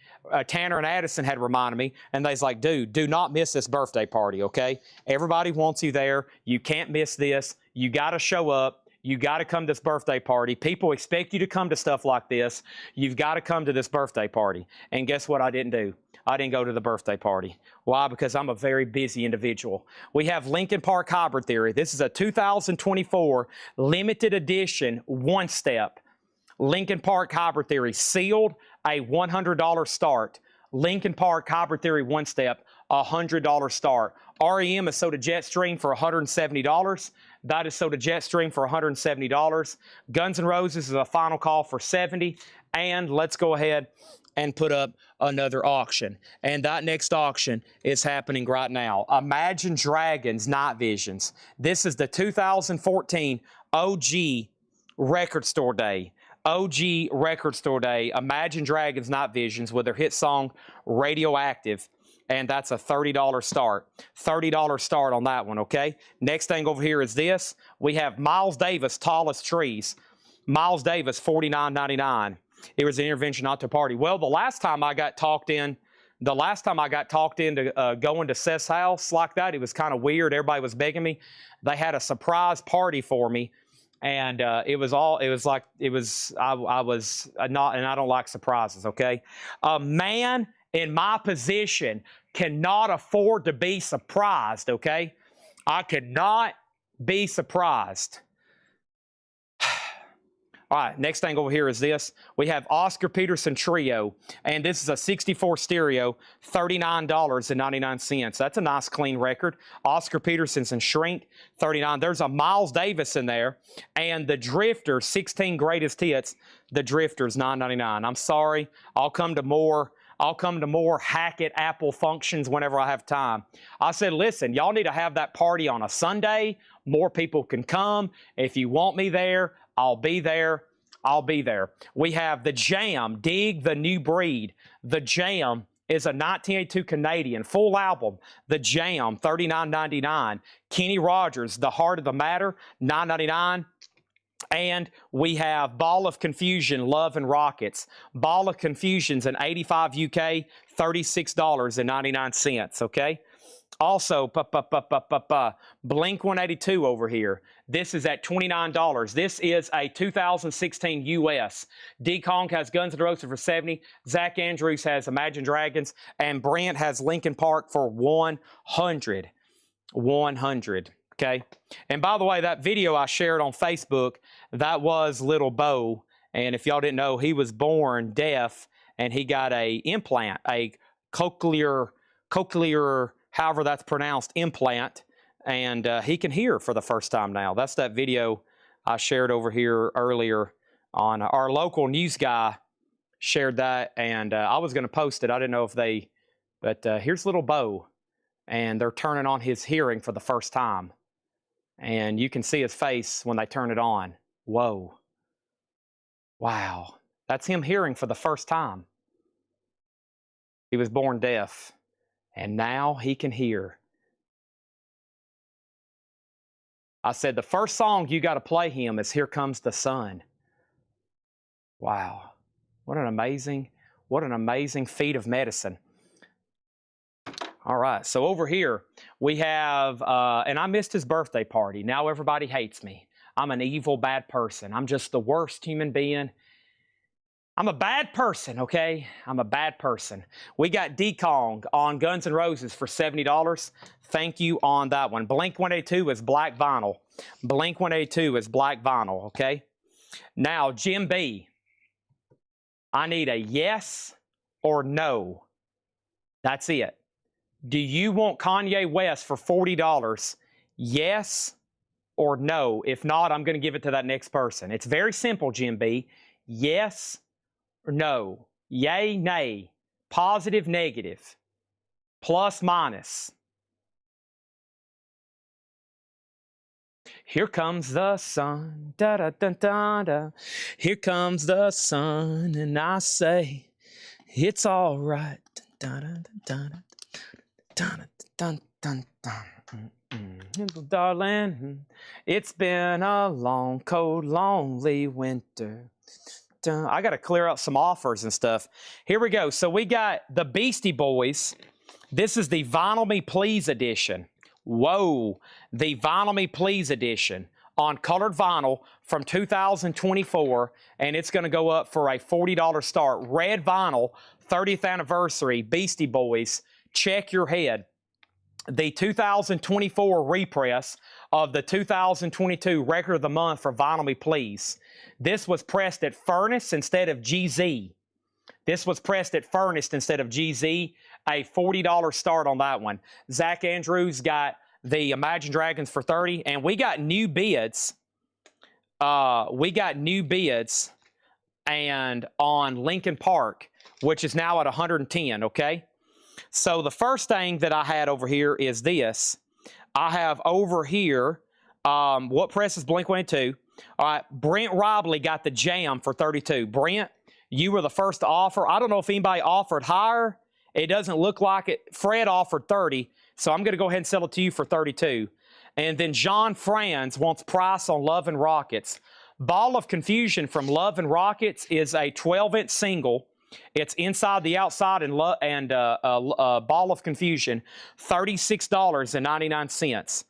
Tanner and Addison had reminded me, and they was like, dude, do not miss this birthday party, okay? Everybody wants you there. You can't miss this. You got to show up. You got to come to this birthday party. People expect you to come to stuff like this. You've got to come to this birthday party. And guess what I didn't do? I didn't go to the birthday party. Why? Because I'm a very busy individual. We have Lincoln Park Hybrid Theory. This is a 2024 limited edition one-step Lincoln Park Hybrid Theory, sealed, a $100 start. Lincoln Park Hybrid Theory one-step, $100 start. REM is sold to Jetstream for $170. That is sold to Jetstream for $170. Guns N' Roses is a final call for $70. And let's go ahead and put up another auction. And that next auction is happening right now. Imagine Dragons Night Visions. This is the 2014 OG Record Store Day. OG Record Store Day. Imagine Dragons Night Visions with their hit song Radioactive. And that's a $30 start. $30 start on that one, okay? Next thing over here is this. We have Miles Davis, Tallest Trees. Miles Davis, $49.99. It was an intervention not to party. Well, the last time I got talked into going to Seth's house like that, it was kind of weird. Everybody was begging me. They had a surprise party for me, and I was not, and I don't like surprises. Okay, a man in my position cannot afford to be surprised. Okay, I could not be surprised. All right, next thing over here is this. We have Oscar Peterson Trio, and this is a 64 stereo, $39.99. That's a nice, clean record. Oscar Peterson's and Shrink, $39. There's a Miles Davis in there, and the Drifter, 16 greatest hits. The Drifter's $9.99. I'm sorry. I'll come to more Hackett Apple functions whenever I have time. I said, listen, y'all need to have that party on a Sunday. More people can come. If you want me there, I'll be there. I'll be there. We have The Jam, Dig the New Breed. The Jam is a 1982 Canadian full album. The Jam, $39.99. Kenny Rogers, The Heart of the Matter, $9.99. And we have Ball of Confusion, Love and Rockets. Ball of Confusion's an 85 UK, $36.99, okay? Also, Blink-182 over here. This is at $29. This is a 2016 US. D-Kong has Guns N' Roses for $70. Zach Andrews has Imagine Dragons. And Brent has Linkin Park for $100. $100. Okay. And by the way, that video I shared on Facebook, that was Little Bo. And if y'all didn't know, he was born deaf and he got a implant, a cochlear, however that's pronounced, implant. And he can hear for the first time now. That's that video I shared over here earlier on. Our local news guy shared that, and I was going to post it. I didn't know if they, but here's Little Bo, and they're turning on his hearing for the first time. And you can see his face when they turn it on. Whoa. Wow. That's him hearing for the first time. He was born deaf, and now he can hear. I said, the first song you got to play him is Here Comes the Sun. Wow. What an amazing feat of medicine. All right, so over here we have, and I missed his birthday party. Now everybody hates me. I'm an evil, bad person. I'm just the worst human being. I'm a bad person, okay? I'm a bad person. We got D-Kong on Guns N' Roses for $70. Thank you on that one. Blink-182 is black vinyl. Blink-182 is black vinyl, okay? Now, Jim B, I need a yes or no. That's it. Do you want Kanye West for $40? Yes or no? If not, I'm going to give it to that next person. It's very simple, Jim B. Yes or no? Yay, nay. Positive, negative. Plus, minus. Here comes the sun. Da da da da da. Here comes the sun, and I say it's all right. Da da da da. Dun, dun, dun, dun. Darling, it's been a long, cold, lonely winter. Dun. I got to clear out some offers and stuff. Here we go. So we got the Beastie Boys. This is the Vinyl Me Please edition. Whoa. The Vinyl Me Please edition on colored vinyl from 2024. And it's going to go up for a $40 start. Red vinyl, 30th anniversary, Beastie Boys. Check your head. The 2024 repress of the 2022 Record of the Month for Vinyl Me Please. This was pressed at Furnace instead of GZ. This was pressed at Furnace instead of GZ. A $40 start on that one. Zach Andrews got the Imagine Dragons for $30. And we got new bids. And on Linkin Park, which is now at $110, okay? So the first thing that I had over here is this. I have over here, what press is Blink-182? All right, Brent Robley got the Jam for $32. Brent, you were the first to offer. I don't know if anybody offered higher. It doesn't look like it. Fred offered $30, so I'm going to go ahead and sell it to you for $32. And then John Franz wants price on Love and Rockets. Ball of Confusion from Love and Rockets is a 12-inch single. It's inside the outside and Ball of Confusion, $36.99.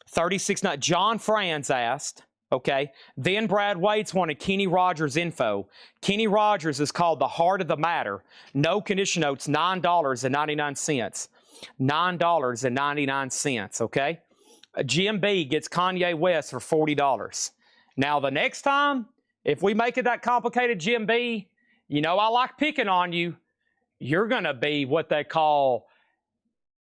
36. John Franz asked, okay. Then Brad Waits wanted Kenny Rogers info. Kenny Rogers is called the Heart of the Matter. No condition notes, $9.99. $9.99, okay? Jim B gets Kanye West for $40. Now, the next time, if we make it that complicated, Jim B, you know I like picking on you. You're going to be what they call,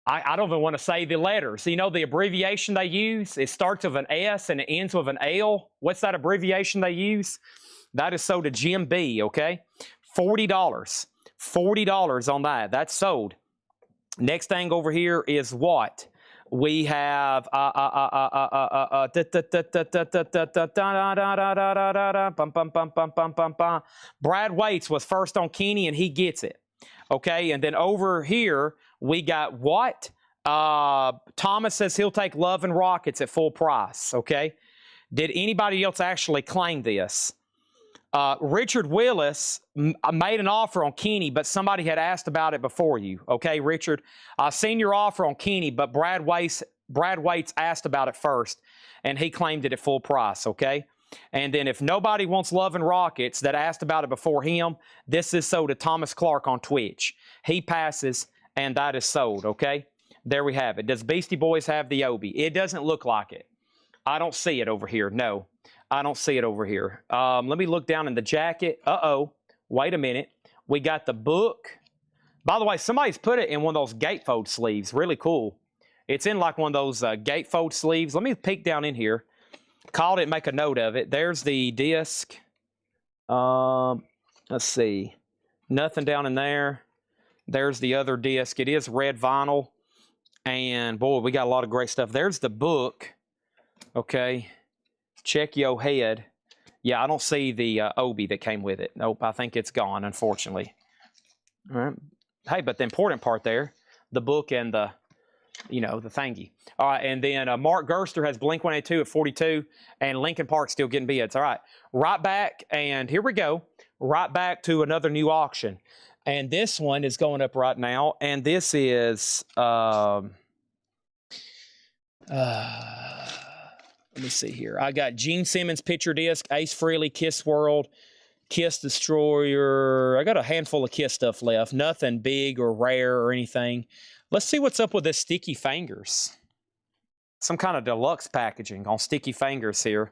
I don't even want to say the letters. You know the abbreviation they use? It starts with an S and it ends with an L. What's that abbreviation they use? That is sold to Jim B, okay? $40. $40 on that. That's sold. Next thing over here is what? We have Brad Waits was first on Kenny and he gets it. Okay, and then over here we got what? Thomas says he'll take Love and Rockets at full price. Okay, did anybody else actually claim this? Richard Willis made an offer on Kenny, but somebody had asked about it before you. Okay, Richard, I seen your offer on Kenny, but Brad Waits asked about it first, and he claimed it at full price. Okay, and then if nobody wants Love and Rockets that asked about it before him, this is sold to Thomas Clark on Twitch. He passes, and that is sold. Okay, there we have it. Does Beastie Boys have the Obi? It doesn't look like it. I don't see it over here. No. I don't see it over here. Let me look down in the jacket. Uh-oh. Wait a minute. We got the book. By the way, somebody's put it in one of those gatefold sleeves. Really cool. It's in like one of those gatefold sleeves. Let me peek down in here. Called it, make a note of it. There's the disc. Let's see. Nothing down in there. There's the other disc. It is red vinyl. And, boy, we got a lot of great stuff. There's the book. Okay. Check your head. Yeah, I don't see the Obi that came with it. Nope, I think it's gone, unfortunately. All right. Hey, but the important part there, the book and the, you know, the thingy. All right, and then Mark Gerster has Blink-182 at 42, and Lincoln Park still getting bids. All right, right back, and here we go. Right back to another new auction. And this one is going up right now, and this is... let me see here. I got Gene Simmons picture disc, Ace Frehley, Kiss World, Kiss Destroyer. I got a handful of Kiss stuff left. Nothing big or rare or anything. Let's see what's up with this Sticky Fingers. Some kind of deluxe packaging on Sticky Fingers here.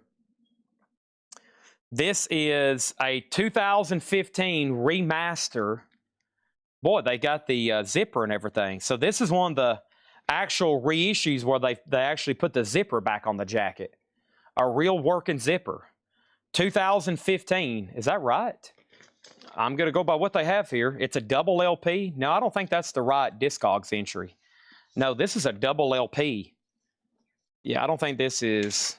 This is a 2015 remaster. Boy, they got the zipper and everything. So this is one of the actual reissues where they actually put the zipper back on the jacket. A real working zipper. 2015. Is that right? I'm going to go by what they have here. It's a double LP. No, I don't think that's the right Discogs entry. No, this is a double LP. Yeah, I don't think this is...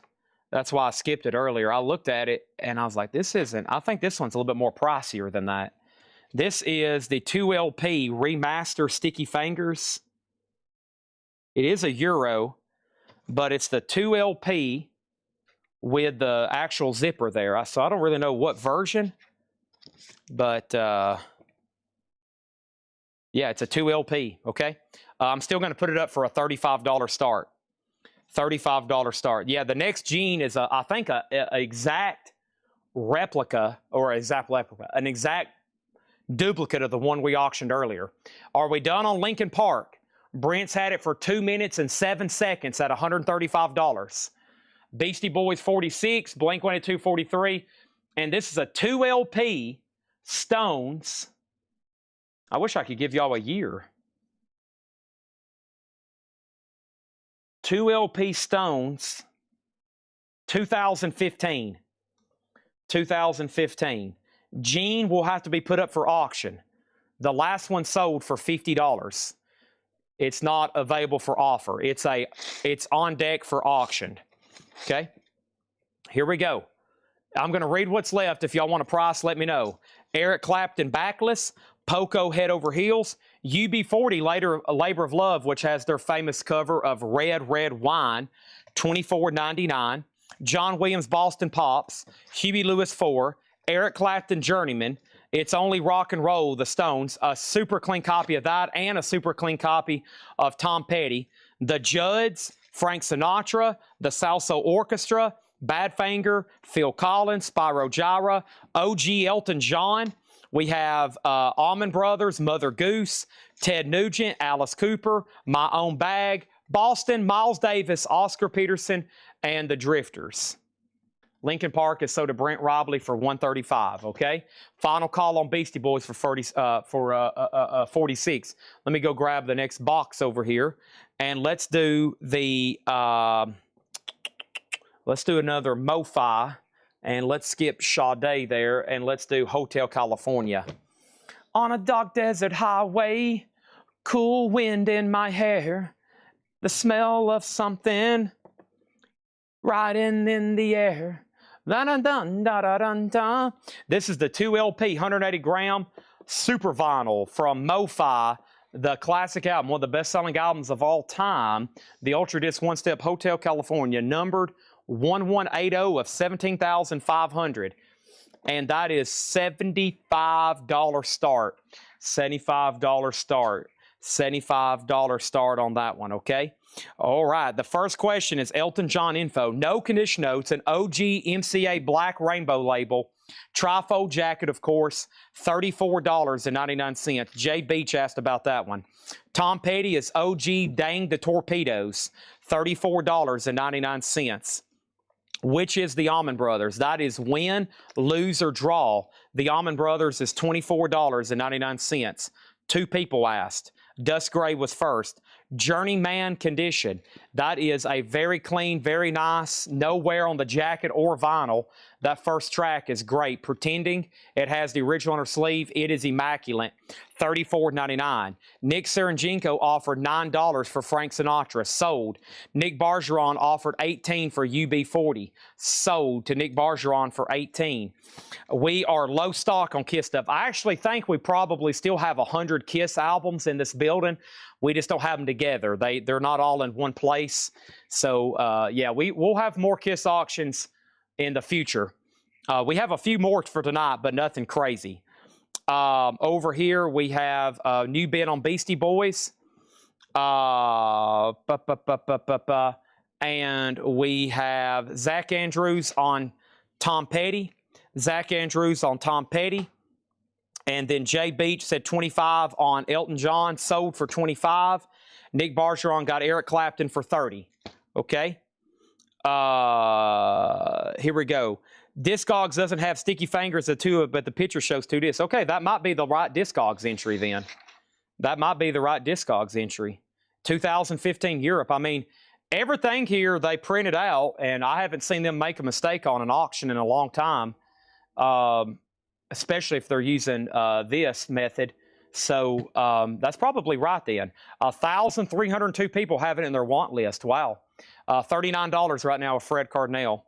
That's why I skipped it earlier. I looked at it and I was like, this isn't... I think this one's a little bit more pricier than that. This is the 2LP remaster Sticky Fingers. It is a Euro, but it's the 2LP with the actual zipper there. So I don't really know what version, but yeah, it's a 2LP, okay? I'm still going to put it up for a $35 start. $35 start. Yeah, the next Gene is, I think, an exact replica, or an exact duplicate of the one we auctioned earlier. Are we done on Lincoln Park? Brent's had it for 2 minutes and 7 seconds at $135. Beastie Boys 46, Blink-182 43, and this is a 2LP Stones. I wish I could give y'all a year. 2LP Stones, 2015. 2015. Gene will have to be put up for auction. The last one sold for $50. It's not available for offer. It's on deck for auction. Okay? Here we go. I'm going to read what's left. If y'all want a price, let me know. Eric Clapton Backless, Poco Head Over Heels, UB40 Labor of Love, which has their famous cover of Red, Red Wine, $24.99. John Williams Boston Pops, Huey Lewis 4, Eric Clapton Journeyman, It's Only Rock and Roll, The Stones, a super clean copy of that, and a super clean copy of Tom Petty, The Judds, Frank Sinatra, The Salsa Orchestra, Badfinger, Phil Collins, Spyro Gyra, OG Elton John. We have Allman Brothers, Mother Goose, Ted Nugent, Alice Cooper, My Own Bag, Boston, Miles Davis, Oscar Peterson, and the Drifters. Linkin Park is sold to Brent Robley for $135. Okay, final call on Beastie Boys for 46. Let me go grab the next box over here, and let's do the let's do another MoFi, and let's skip Sade there, and let's do Hotel California. On a dark desert highway, cool wind in my hair, the smell of something riding in the air. Dun, dun, dun, dun, dun, dun. This is the 2 LP, 180 gram super vinyl from MoFi, the classic album, one of the best-selling albums of all time. The Ultra Disc One Step Hotel California, numbered 1180 of 17,500. And that is $75 start. $75 start. $75 start on that one, okay? All right, the first question is Elton John info. No condition notes, an OG MCA Black Rainbow label, trifold jacket, of course, $34.99. Jay Beach asked about that one. Tom Petty is OG Dang the Torpedoes, $34.99. Which is the Allman Brothers? That is win, lose, or draw. The Allman Brothers is $24.99. 2 people asked. Dust Gray was first. Journeyman Condition. That is a very clean, very nice, no wear on the jacket or vinyl. That first track is great. Pretending, it has the original on her sleeve. It is immaculate. $34.99. Nick Serenjenko offered $9 for Frank Sinatra. Sold. Nick Bargeron offered $18 for UB40. Sold to Nick Bargeron for $18. We are low stock on Kiss stuff. I actually think we probably still have 100 Kiss albums in this building. We just don't have them together. They're not all in one place. So, yeah, we'll have more Kiss auctions in the future. We have a few more for tonight, but nothing crazy. Over here, we have a new bid on Beastie Boys. And we have Zach Andrews on Tom Petty. Zach Andrews on Tom Petty. And then Jay Beach said 25 on Elton John, sold for 25. Nick Bargeron got Eric Clapton for 30. Okay. Here we go. Discogs doesn't have Sticky Fingers of 2, but the picture shows 2 discs. Okay, that might be the right Discogs entry then. That might be the right Discogs entry. 2015 Europe. I mean, everything here they printed out, and I haven't seen them make a mistake on an auction in a long time. Especially if they're using this method. So that's probably right then. 1,302 people have it in their want list. Wow. $39 right now with Fred Cardinale.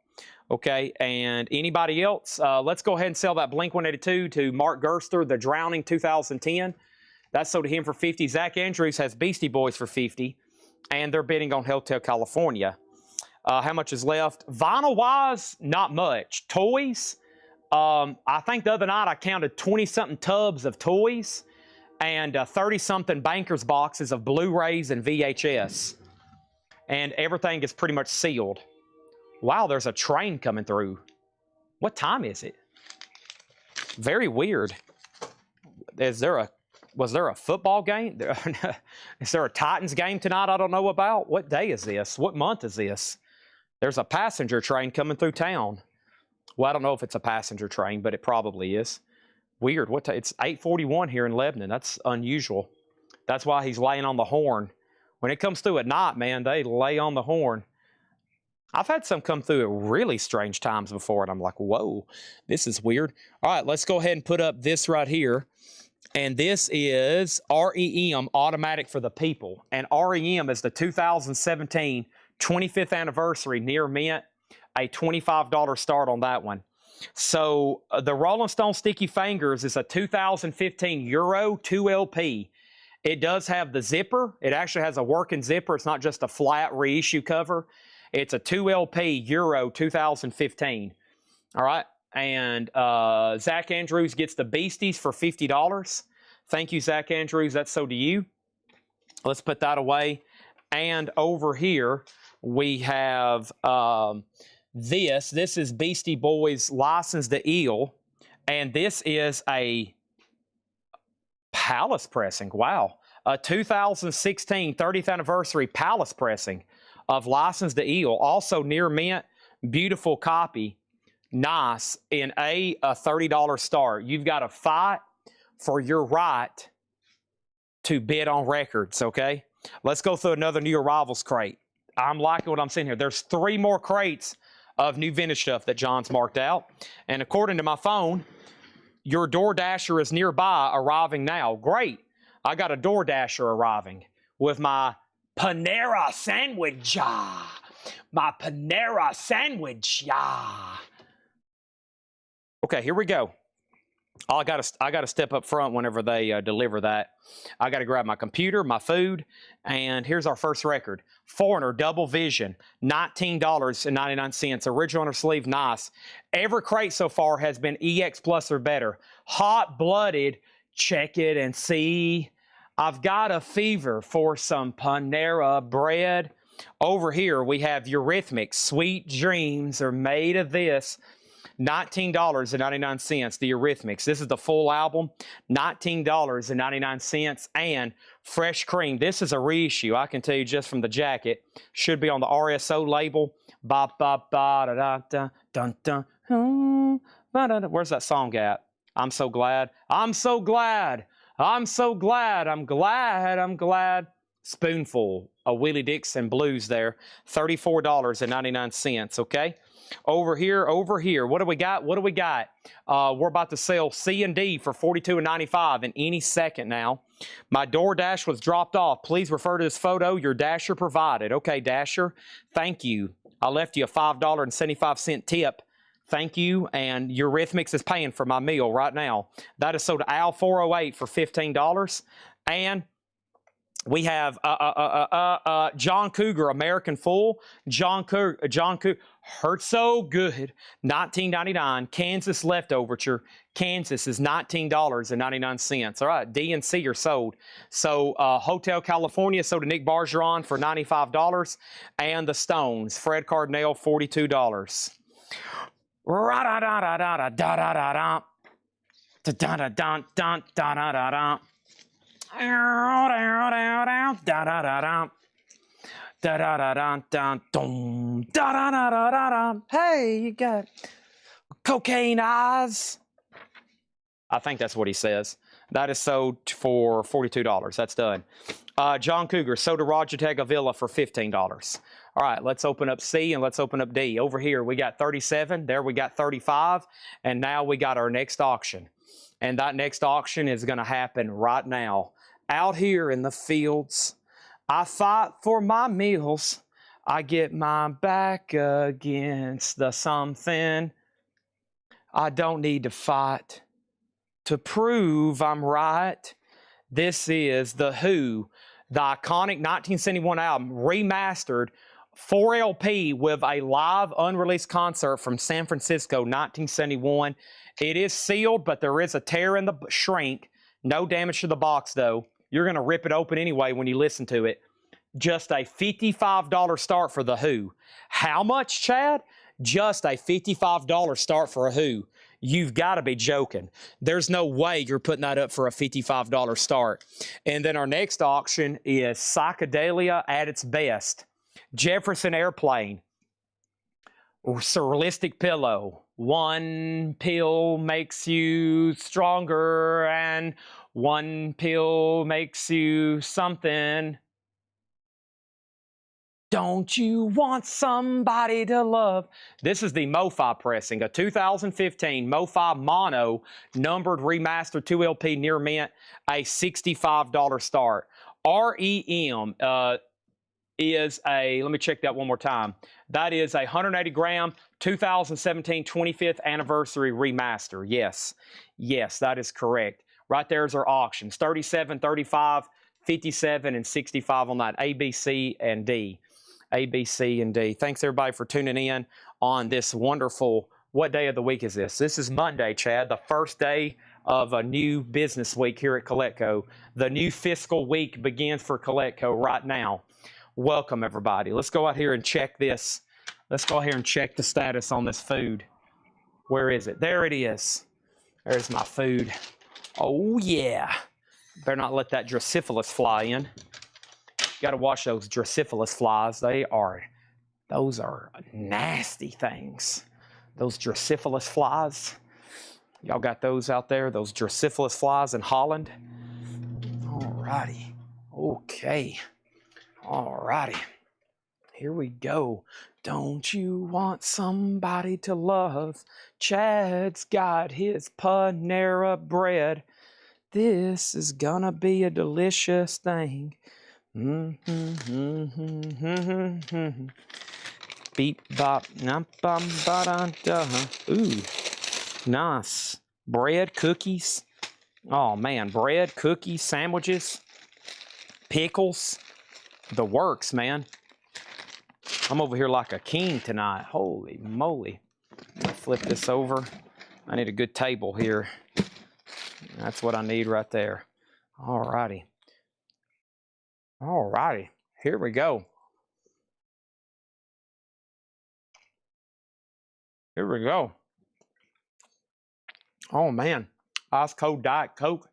Okay, and anybody else? Let's go ahead and sell that Blink-182 to Mark Gerster, The Drowning 2010. That's sold to him for $50. Zach Andrews has Beastie Boys for $50, and they're bidding on Hotel California. How much is left? Vinyl-wise, not much. Toys? I think the other night I counted 20-something tubs of toys and 30-something Bankers boxes of Blu-rays and VHS. And everything is pretty much sealed. Wow, there's a train coming through. What time is it? Very weird. Was there a football game? Is there a Titans game tonight I don't know about? What day is this? What month is this? There's a passenger train coming through town. Well, I don't know if it's a passenger train, but it probably is. Weird. It's 8:41 here in Lebanon. That's unusual. That's why he's laying on the horn. When it comes through at night, man, they lay on the horn. I've had some come through at really strange times before, and I'm like, whoa, this is weird. All right, let's go ahead and put up this right here. And this is REM, Automatic for the People. And REM is the 2017 25th anniversary near mint. A $25 start on that one. So the Rolling Stone Sticky Fingers is a 2015 Euro 2 LP. It does have the zipper. It actually has a working zipper. It's not just a flat reissue cover. It's a 2LP Euro 2015. All right. And Zach Andrews gets the Beasties for $50. Thank you, Zach Andrews. That's so to you. Let's put that away. And over here, we have this. This is Beastie Boys' License to Ill. And this is a Palace pressing. Wow. A 2016 30th anniversary Palace pressing of License to Ill. Also near mint. Beautiful copy. Nice. In a $30 start. You've got to fight for your right to bid on records, okay? Let's go through another new arrivals crate. I'm liking what I'm seeing here. There's 3 more crates of new vintage stuff that John's marked out. And according to my phone, your DoorDasher is nearby, arriving now. Great. I got a DoorDasher arriving with my Panera sandwich. My Panera sandwich. Okay, here we go. I gotta step up front whenever they deliver that. I gotta grab my computer, my food, and here's our first record. Foreigner Double Vision, $19.99. Original inner sleeve, nice. Every crate so far has been EX Plus or better. Hot-blooded, check it and see. I've got a fever for some Panera bread. Over here we have Eurythmics, Sweet Dreams are made of this. $19.99, the Eurythmics. This is the full album, $19.99. And Fresh Cream. This is a reissue. I can tell you just from the jacket. Should be on the RSO label. Ba ba ba da da da dun dun. Where's that song at? I'm so glad. I'm so glad. I'm so glad. I'm glad. I'm glad. Spoonful of Willie Dixon Blues there. $34.99. Okay. Over here, what do we got? We're about to sell C&D for $42.95 in any second now. My DoorDash was dropped off. Please refer to this photo. Your Dasher provided. Okay, Dasher, thank you. I left you a $5.75 tip. Thank you, and Eurythmics is paying for my meal right now. That is sold to Al408 for $15. And we have John Cougar, American Fool. John Cougar, Hurt So Good, $19.99. Kansas Leftoverture. Kansas is $19.99. All right, D and C are sold. So Hotel California sold to Nick Bargeron for $95. And the Stones, Fred Cardinale, $42. Ra-da-da-da-da-da-da-da-da-da. Da-da-da-da-da-da-da-da-da. Hey, you got cocaine eyes. I think that's what he says. That is sold for $42. That's done. John Cougar sold to Roger Tegavilla for $15. All right, let's open up C and let's open up D. Over here, we got 37. There we got 35. And now we got our next auction. And that next auction is going to happen right now. Out here in the fields, I fight for my meals. I get my back against the something. I don't need to fight to prove I'm right. This is The Who, the iconic 1971 album, remastered 4LP with a live unreleased concert from San Francisco, 1971. It is sealed, but there is a tear in the shrink. No damage to the box, though. You're going to rip it open anyway when you listen to it. Just a $55 start for The Who. How much, Chad? Just a $55 start for a Who. You've got to be joking. There's no way you're putting that up for a $55 start. And then our next auction is Psychedelia at its best. Jefferson Airplane. Surrealistic Pillow. One pill makes you stronger and one pill makes you something. Don't you want somebody to love? This is the MoFi pressing, a 2015 MoFi Mono numbered remastered 2LP near mint, a $65 start. REM is a, let me check that one more time. That is a 180 gram 2017 25th anniversary remaster. Yes, yes, that is correct. Right there's our auctions, 37, 35, 57, and 65 on that, A, B, C, and D. A, B, C, and D. Thanks everybody for tuning in on this wonderful, what day of the week is this? This is Monday, Chad, the first day of a new business week here at Coletco. The new fiscal week begins for Coletco right now. Welcome everybody. Let's go out here and check this. Let's go here and check the status on this food. Where is it? There it is. There's my food. Oh yeah. Better not let that Drosophilus fly in. Got to watch those Drosophilus flies. Those are nasty things. Those Drosophilus flies. Y'all got those out there? Those Drosophilus flies in Holland? Alrighty. Okay. Alrighty. Here we go. Don't you want somebody to love? Chad's got his Panera bread. This is gonna be a delicious thing. Beep bop, nam bum ba da da. Ooh, nice. Bread, cookies. Oh man, bread, cookies, sandwiches, pickles. The works, man. I'm over here like a king tonight. Holy moly. Let me flip this over. I need a good table here. That's what I need right there. All righty. All righty. Here we go. Here we go. Oh, man. Ice cold Diet Coke.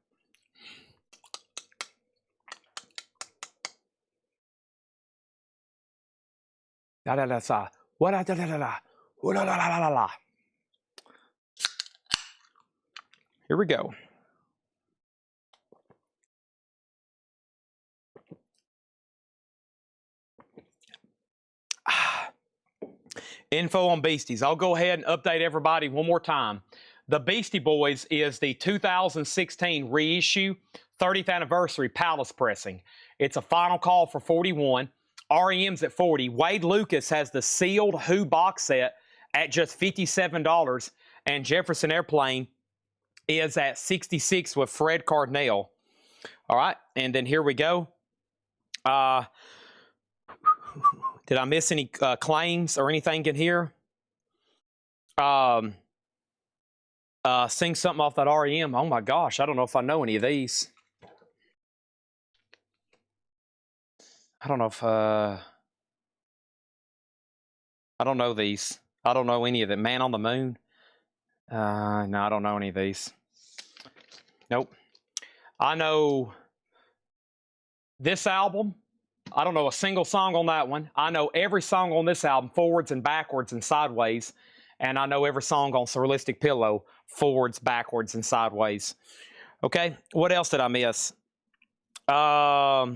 Da da da sa. What da da da da. La la la la la. Here we go. Info on Beasties. I'll go ahead and update everybody one more time. The Beastie Boys is the 2016 reissue 30th anniversary Palace pressing. It's a final call for 41. REM's at 40. Wade Lucas has the sealed Who box set at just $57. And Jefferson Airplane is at 66 with Fred Cardinale. All right, and then here we go. Did I miss any claims or anything in here? Sing something off that REM. Oh my gosh, I don't know if I know any of these. I don't know if I don't know these. I don't know any of them. Man on the Moon. No, I don't know any of these. Nope. I know this album. I don't know a single song on that one. I know every song on this album, forwards and backwards and sideways. And I know every song on Surrealistic Pillow, forwards, backwards, and sideways. Okay, what else did I miss? I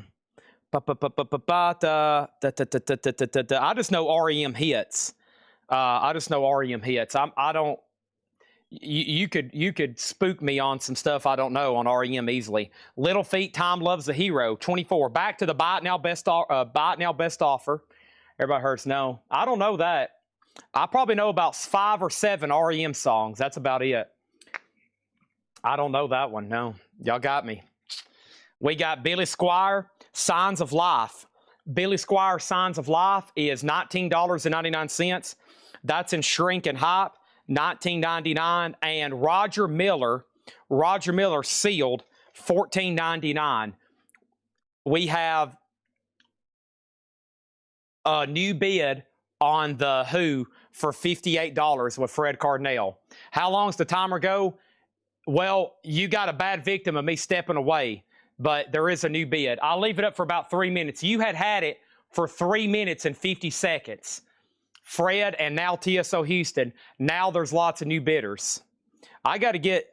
just know REM hits. I just know REM hits. I don't. You could spook me on some stuff I don't know on REM easily. Little Feat, Time Loves the Hero, 24. Back to the Buy It Now Best Offer. Everybody heard no. I don't know that. I probably know about 5 or 7 REM songs. That's about it. I don't know that one. No, y'all got me. We got Billy Squier, Signs of Life. Billy Squier, Signs of Life is $19.99. That's in Shrink and Hype. $19.99, and Roger Miller sealed $14.99. We have a new bid on the Who for $58 with Fred Cardinale. How long's the timer go? Well, you got a bad victim of me stepping away, but there is a new bid. I'll leave it up for about 3 minutes. You had it for 3 minutes and 50 seconds. Fred and now TSO Houston. Now there's lots of new bidders. I got to get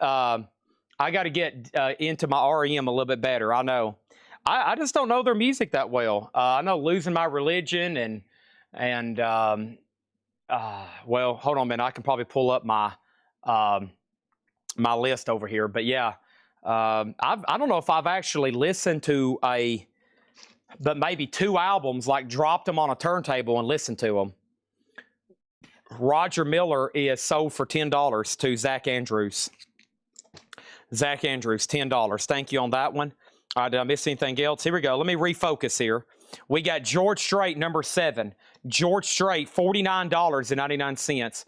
into my REM a little bit better. I know. I just don't know their music that well. I know Losing My Religion and well, hold on a minute. I can probably pull up my my list over here. But yeah, I don't know if I've actually listened to but maybe 2 albums, like dropped them on a turntable and listened to them. Roger Miller is sold for $10 to Zach Andrews. Zach Andrews, $10. Thank you on that one. All right, did I miss anything else? Here we go. Let me refocus here. We got George Strait, number 7. George Strait, $49.99.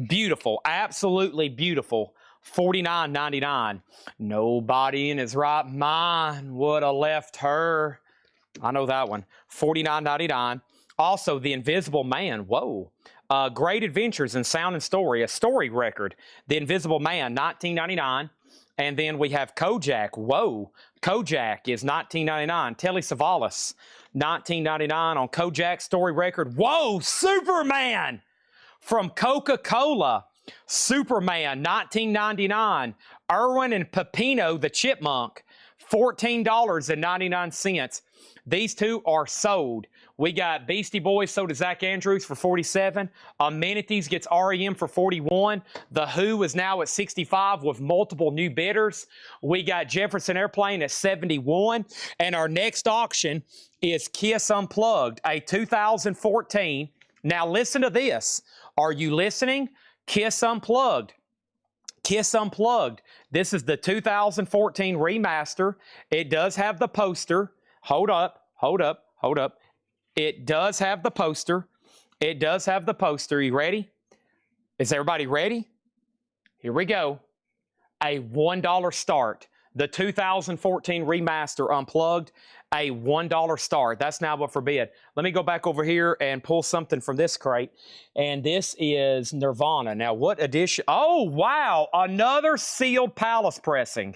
Beautiful, absolutely beautiful. $49.99. Nobody in his right mind would have left her. I know that one. $49.99. Also, The Invisible Man. Whoa. Great Adventures in Sound and Story, a story record. The Invisible Man, $19.99. And then we have Kojak. Whoa. Kojak is $19.99. Telly Savalas, $19.99 on Kojak story record. Whoa. Superman from Coca-Cola. Superman, $19.99. Erwin and Pepino the Chipmunk, $14.99. These two are sold. We got Beastie Boys sold to Zach Andrews for $47. Amenities gets REM for $41. The Who is now at $65 with multiple new bidders. We got Jefferson Airplane at $71. And our next auction is Kiss Unplugged, a 2014. Now listen to this. Are you listening? Kiss Unplugged. Kiss Unplugged. This is the 2014 remaster. It does have the poster. Hold up. It does have the poster. It does have the poster. You ready? Is everybody ready? Here we go. A $1 start. The 2014 remaster Unplugged, a $1 start. That's now up for bid. Let me go back over here and pull something from this crate. And this is Nirvana. Now, what edition? Oh, wow. Another sealed Palace pressing.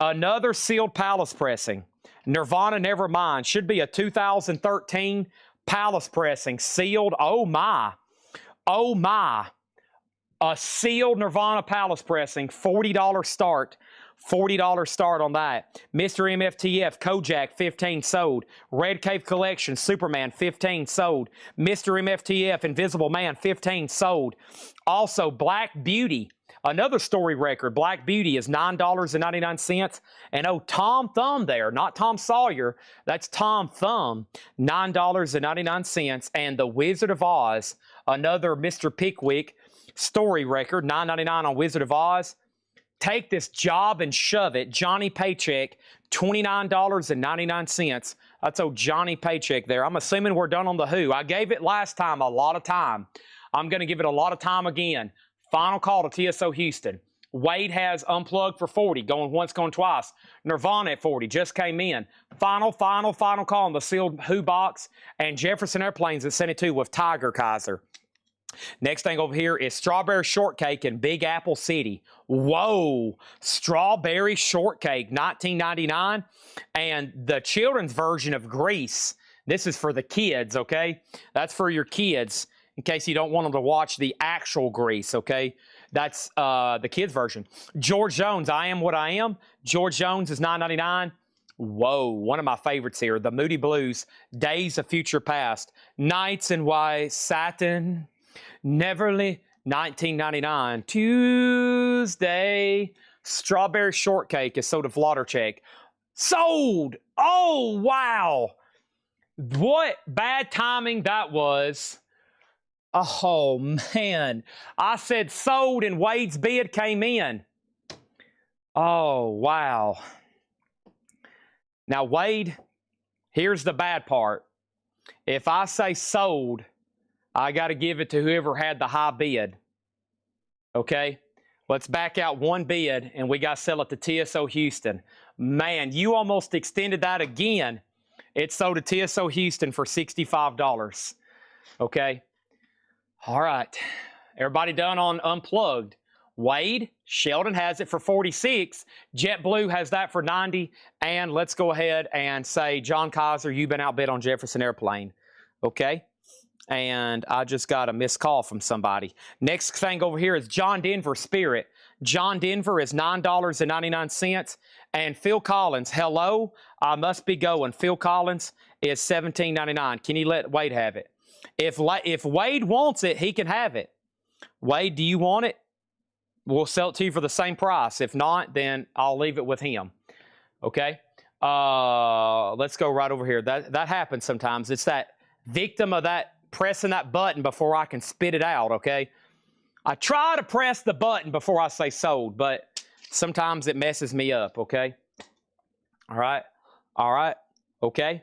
Another sealed Palace pressing. Nirvana Nevermind. Should be a 2013 Palace pressing. Sealed. Oh, my. Oh, my. A sealed Nirvana Palace pressing. $40 start. $40 start on that. Mr. MFTF, Kojak, 15 sold. Red Cave Collection, Superman, 15 sold. Mr. MFTF, Invisible Man, 15 sold. Also, Black Beauty, another story record. Black Beauty is $9.99. And oh, Tom Thumb there, not Tom Sawyer. That's Tom Thumb, $9.99. And The Wizard of Oz, another Mr. Pickwick story record, $9.99 on Wizard of Oz. Take This Job and Shove It, Johnny Paycheck, $29.99. That's old Johnny Paycheck there. I'm assuming we're done on The Who. I gave it last time a lot of time. I'm going to give it a lot of time again. Final call to TSO Houston. Wade has Unplugged for 40, going once, going twice. Nirvana at 40, just came in. Final call on the sealed Who box. And Jefferson Airplanes at 72 with Tiger Kaiser. Next thing over here is Strawberry Shortcake in Big Apple City. Whoa! Strawberry Shortcake, $19.99. And the children's version of Grease. This is for the kids, okay? That's for your kids, in case you don't want them to watch the actual Grease, okay? That's the kids' version. George Jones, I Am What I Am. George Jones is $9.99. Whoa, one of my favorites here. The Moody Blues, Days of Future Past. Nights in White Satin. Neverly, $19.99. Tuesday, Strawberry Shortcake is sold to Vladerchek. Sold! Oh, wow! What bad timing that was. Oh, man. I said sold and Wade's bid came in. Oh, wow. Now, Wade, here's the bad part. If I say sold, I got to give it to whoever had the high bid. Okay? Let's back out one bid, and we got to sell it to TSO Houston. Man, you almost extended that again. It sold to TSO Houston for $65. Okay? All right. Everybody done on Unplugged. Wade, Sheldon has it for 46. JetBlue has that for 90. And let's go ahead and say, John Kaiser, you've been outbid on Jefferson Airplane. Okay? And I just got a missed call from somebody. Next thing over here is John Denver Spirit. John Denver is $9.99. And Phil Collins, Hello, I Must Be Going. Phil Collins is $17.99. Can you let Wade have it? If Wade wants it, he can have it. Wade, do you want it? We'll sell it to you for the same price. If not, then I'll leave it with him. Okay? Let's go right over here. That happens sometimes. It's that victim of that pressing that button before I can spit it out, okay? I try to press the button before I say sold, but sometimes it messes me up, okay? All right, okay.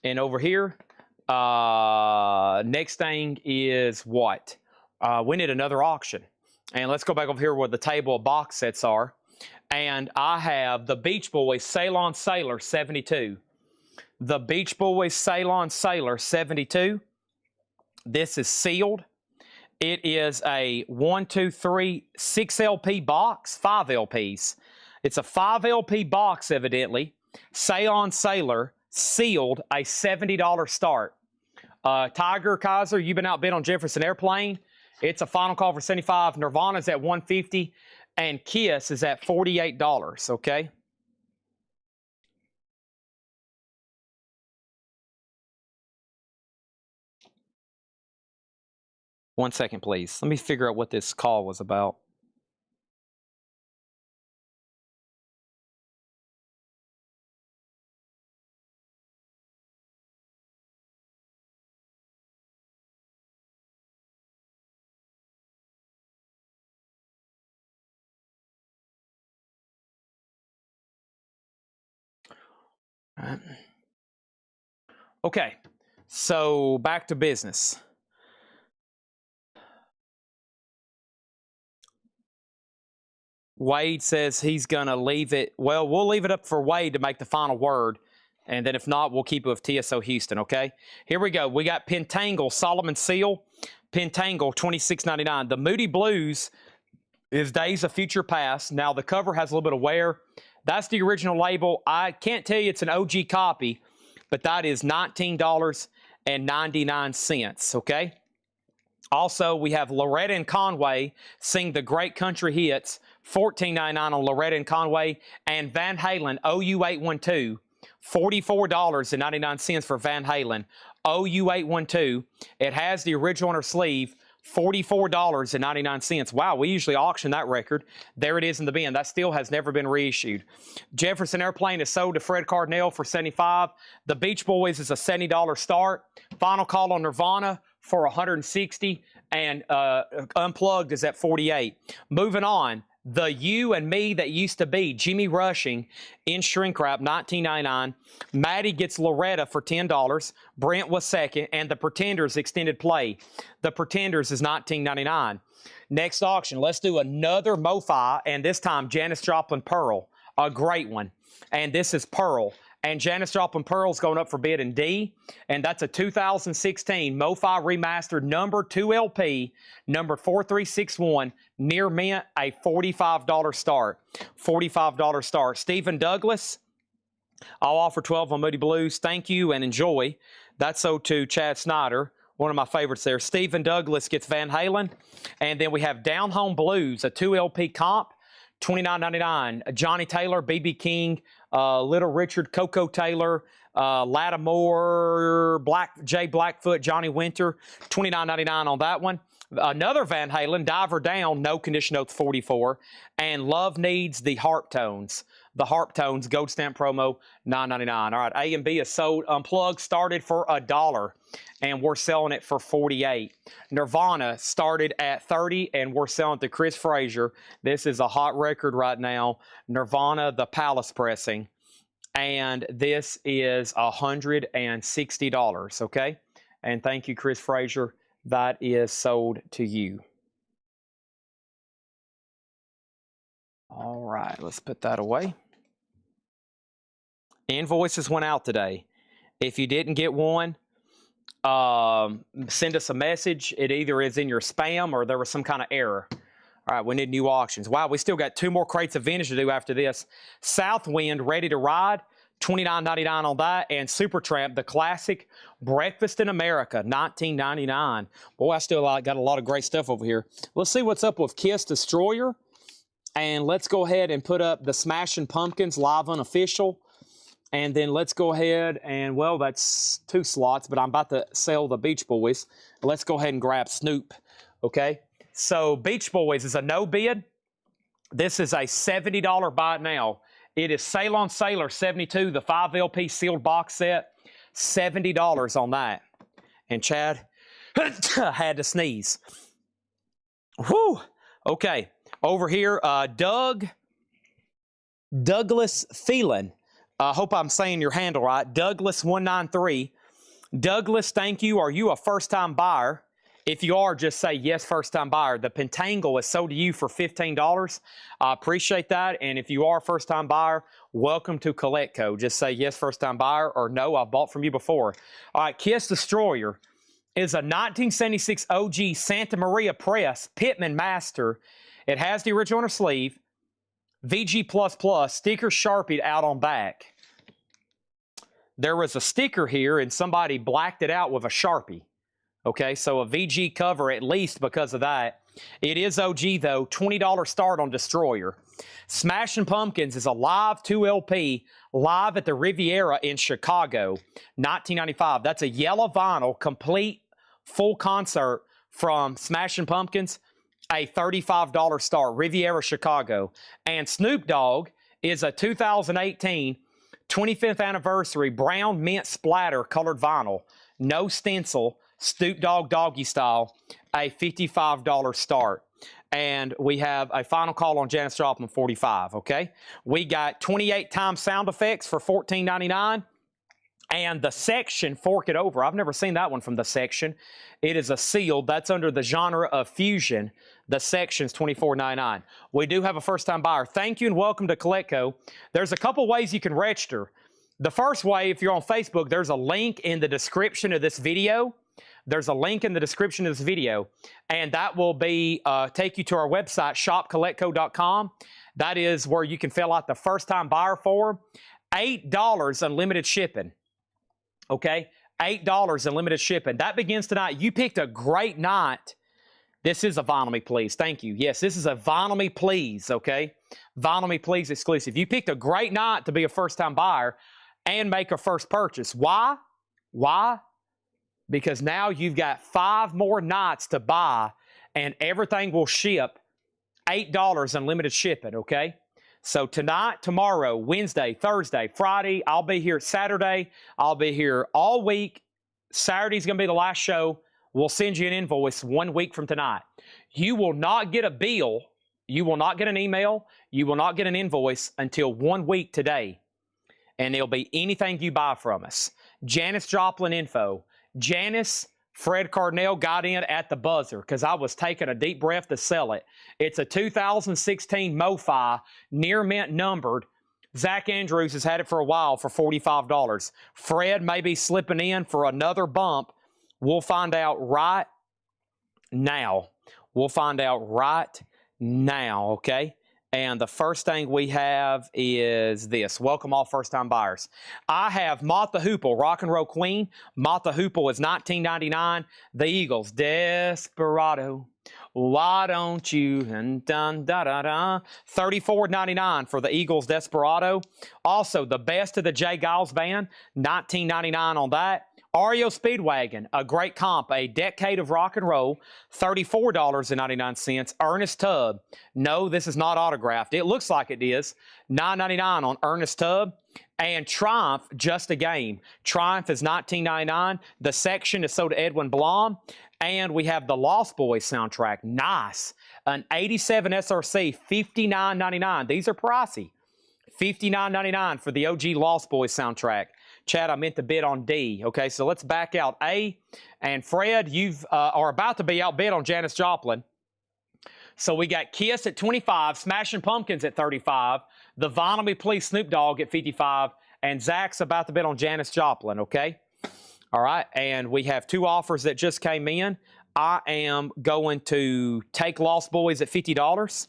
And over here, next thing is what? We need another auction. And let's go back over here where the table of box sets are. And I have the Beach Boys Ceylon Sailor 72. The Beach Boys Ceylon Sailor 72. This is sealed. It is a 1, 2, 3, 6 LP box, 5 LPs. It's a 5 LP box, evidently. Ceylon Sailor, sealed, a $70 start. Tiger Kaiser, you've been outbid on Jefferson Airplane. It's a final call for $75. Nirvana's at $150, and Kiss is at $48. Okay. One second, please. Let me figure out what this call was about. All right. Okay, so back to business. Wade says he's going to leave it. Well, we'll leave it up for Wade to make the final word. And then if not, we'll keep it with TSO Houston, okay? Here we go. We got Pentangle, Solomon Seal. Pentangle, $26.99. The Moody Blues is Days of Future Past. Now, the cover has a little bit of wear. That's the original label. I can't tell you it's an OG copy, but that is $19.99, okay? Also, we have Loretta and Conway sing the great country hits, $14.99 on Loretta and Conway, and Van Halen, OU812, $44.99 for Van Halen, OU812. It has the original on her sleeve, $44.99. Wow, we usually auction that record. There it is in the bin. That still has never been reissued. Jefferson Airplane is sold to Fred Cardinal for $75. The Beach Boys is a $70 start. Final call on Nirvana for $160, and Unplugged is at $48. Moving on, the You and Me That Used to Be, Jimmy Rushing in shrink wrap, $19.99. Maddie gets Loretta for $10. Brent was second, and the Pretenders extended play. The Pretenders is $19.99. Next auction, let's do another MoFi, and this time Janis Joplin Pearl, a great one. And this is Pearl. And Janis Joplin Pearl's going up for bid in D, and that's a 2016 MoFi Remastered number 2 LP, number 4361, near mint, a $45 start. $45 start. Stephen Douglas, I'll offer 12 on Moody Blues. Thank you and enjoy. That's so to Chad Snyder, one of my favorites there. Stephen Douglas gets Van Halen. And then we have Down Home Blues, a 2 LP comp, $29.99. Johnny Taylor, B.B. King, Little Richard, Coco Taylor, Lattimore, Jay Blackfoot, Johnny Winter, $29.99 on that one. Another Van Halen, Diver Down, no condition notes, 44. And Love Needs the Harp Tones. The Harp Tones, Gold Stamp promo, $9.99. All right, A and B is sold. Unplugged started for $1, and we're selling it for $48. Nirvana started at $30, and we're selling it to Chris Frazier. This is a hot record right now. Nirvana, the Palace pressing. And this is $160, okay? And thank you, Chris Frazier. That is sold to you. All right, let's put that away. Invoices went out today. If you didn't get one, send us a message. It either is in your spam or there was some kind of error. All right, we need new auctions. Wow, we still got 2 more crates of vintage to do after this. Southwind, Ready to Ride, $29.99 on that. And Supertramp, the classic Breakfast in America, $19.99. Boy, I still got a lot of great stuff over here. Let's see what's up with Kiss Destroyer. And let's go ahead and put up the Smashing Pumpkins live unofficial. And then let's go ahead and, well, that's 2 slots, but I'm about to sell the Beach Boys. Let's go ahead and grab Snoop, okay? So Beach Boys is a no bid. This is a $70 buy it now. It is Ceylon Sailor 72, the 5 LP sealed box set, $70 on that. And Chad had to sneeze. Whew. Okay, over here, Douglas Phelan. I hope I'm saying your handle right. Douglas193, Douglas, thank you. Are you a first-time buyer? If you are, just say yes, first-time buyer. The Pentangle is sold to you for $15. I appreciate that. And if you are a first-time buyer, welcome to Coletco. Just say yes, first-time buyer, or no, I've bought from you before. All right, Kiss Destroyer is a 1976 OG Santa Maria Press Pitman Master. It has the original inner sleeve, VG++, sticker Sharpied out on back. There was a sticker here and somebody blacked it out with a Sharpie. Okay, so a VG cover at least because of that. It is OG though, $20 start on Destroyer. Smashing Pumpkins is a live 2 LP live at the Riviera in Chicago, 1995. That's a yellow vinyl, complete full concert from Smashing Pumpkins, a $35 start, Riviera, Chicago. And Snoop Dogg is a 2018 25th anniversary brown mint splatter colored vinyl, no stencil, Snoop Dogg doggy style, a $55 start. And we have a final call on Janis Joplin, 45, okay? We got 28 times sound effects for $14.99. And the Section, Fork It Over. I've never seen that one from the Section. It is a sealed. That's under the genre of fusion. The Section's $24.99. We do have a first-time buyer. Thank you and welcome to Coletco. There's a couple ways you can register. The first way, if you're on Facebook, there's a link in the description of this video. There's a link in the description of this video, and that will be take you to our website, shopcoletco.com. That is where you can fill out the first-time buyer form. $8 unlimited shipping. Okay, $8 unlimited shipping. That begins tonight. You picked a great night. This is a Vinyl Me Please. Thank you. Yes, this is a Vinyl Me Please, okay? Vinyl Me Please exclusive. You picked a great night to be a first-time buyer and make a first purchase. Why? Why? Because now you've got 5 more nights to buy, and everything will ship. $8 unlimited shipping, okay? So tonight, tomorrow, Wednesday, Thursday, Friday, I'll be here Saturday. I'll be here all week. Saturday's going to be the last show. We'll send you an invoice 1 week from tonight. You will not get a bill. You will not get an email. You will not get an invoice until 1 week today. And it'll be anything you buy from us. Janis Joplin info. Janis, Fred Cardinale got in at the buzzer because I was taking a deep breath to sell it. It's a 2016 MoFi, near mint numbered. Zach Andrews has had it for a while for $45. Fred may be slipping in for another bump. We'll find out right now. We'll find out right now, okay? And the first thing we have is this. Welcome all first-time buyers. I have Mott the Hoople, Rock and Roll Queen. Mott the Hoople is $19.99. The Eagles, Desperado. Why don't you? And dun da da da. $34.99 for the Eagles Desperado. Also, the best of the Jay Giles Band, $19.99 on that. REO Speedwagon, a great comp, a decade of rock and roll, $34.99. Ernest Tubb, no, this is not autographed. It looks like it is. $9.99 on Ernest Tubb. And Triumph, Just a Game. Triumph is $19.99. The Section is sold to Edwin Blom. And we have the Lost Boys soundtrack. Nice. An 87 SRC, $59.99. These are pricey. $59.99 for the OG Lost Boys soundtrack. Chad, I meant to bid on D. Okay, so let's back out A. And Fred, you are about to be outbid on Janis Joplin. So we got Kiss at 25, Smashing Pumpkins at 35, the Vinyl Me Please Snoop Dogg at 55, and Zach's about to bid on Janis Joplin, okay? All right, and we have 2 offers that just came in. I am going to take Lost Boys at $50.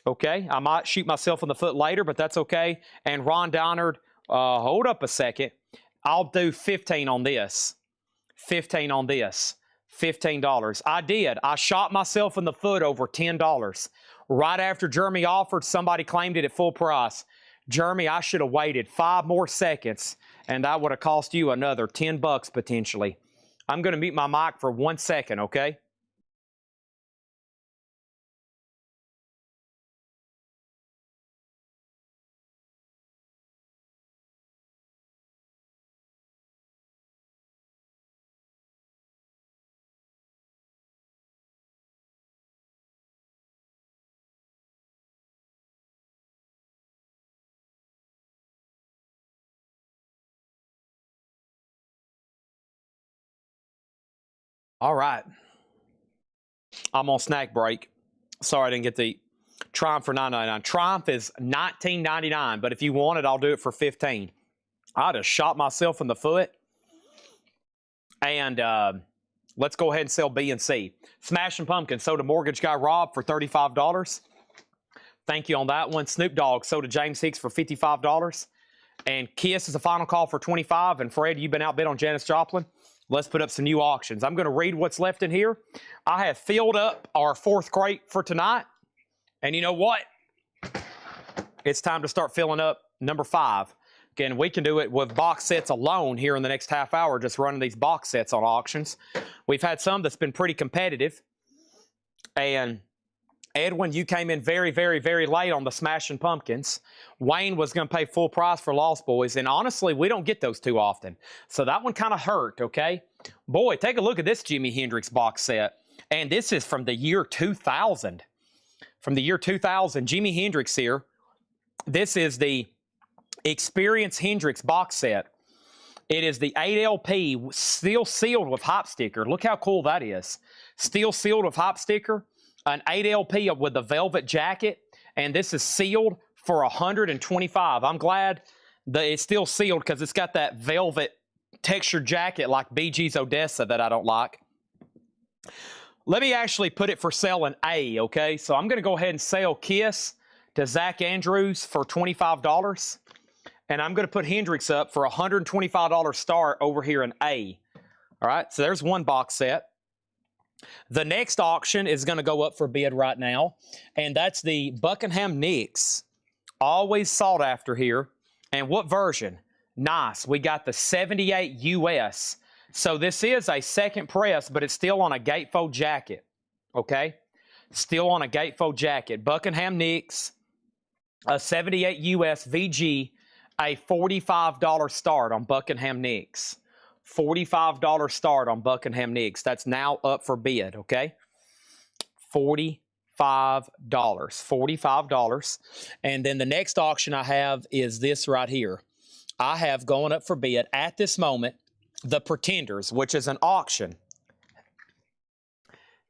Okay, I might shoot myself in the foot later, but that's okay. And Ron Downard, hold up a second. I'll do 15 on this. 15 on this. $15. I did. I shot myself in the foot over $10. Right after Jeremy offered, somebody claimed it at full price. Jeremy, I should have waited 5 more seconds, and that would have cost you another $10 potentially. I'm going to mute my mic for 1 second, okay? All right. I'm on snack break. Sorry I didn't get the Triumph for $9.99. Triumph is $19.99, but if you want it, I'll do it for $15. I just shot myself in the foot. And let's go ahead and sell B and C. Smashing Pumpkins sold to Mortgage Guy Rob for $35. Thank you on that one. Snoop Dogg sold to James Hicks for $55. And Kiss is a final call for $25. And Fred, you've been outbid on Janis Joplin. Let's put up some new auctions. I'm going to read what's left in here. I have filled up our 4th crate for tonight. And you know what? It's time to start filling up number 5. Again, we can do it with box sets alone here in the next half hour, just running these box sets on auctions. We've had some that's been pretty competitive. And Edwin, you came in very, very, very late on the Smashing Pumpkins. Wayne was going to pay full price for Lost Boys, and honestly, we don't get those too often. So that one kind of hurt, okay? Boy, take a look at this Jimi Hendrix box set. And this is from the year 2000. From the year 2000, Jimi Hendrix here. This is the Experience Hendrix box set. It is the 8LP, still sealed with hop sticker. Look how cool that is. Still sealed with hop sticker. An 8LP with the velvet jacket, and this is sealed for $125. I'm glad that it's still sealed because it's got that velvet textured jacket like BG's Odessa that I don't like. Let me actually put it for sale in A, okay? So I'm going to go ahead and sell Kiss to Zach Andrews for $25, and I'm going to put Hendrix up for $125 start over here in A. All right, so there's one box set. The next auction is going to go up for bid right now, and that's the Buckingham Nicks. Always sought after here. And what version? Nice. We got the 78 US. So this is a second press, but it's still on a gatefold jacket. Okay? Still on a gatefold jacket. Buckingham Nicks, a 78 US VG, a $45 start on Buckingham Nicks. $45 start on Buckingham Nicks. That's now up for bid, okay? $45. $45. And then the next auction I have is this right here. I have going up for bid at this moment, the Pretenders, which is an auction,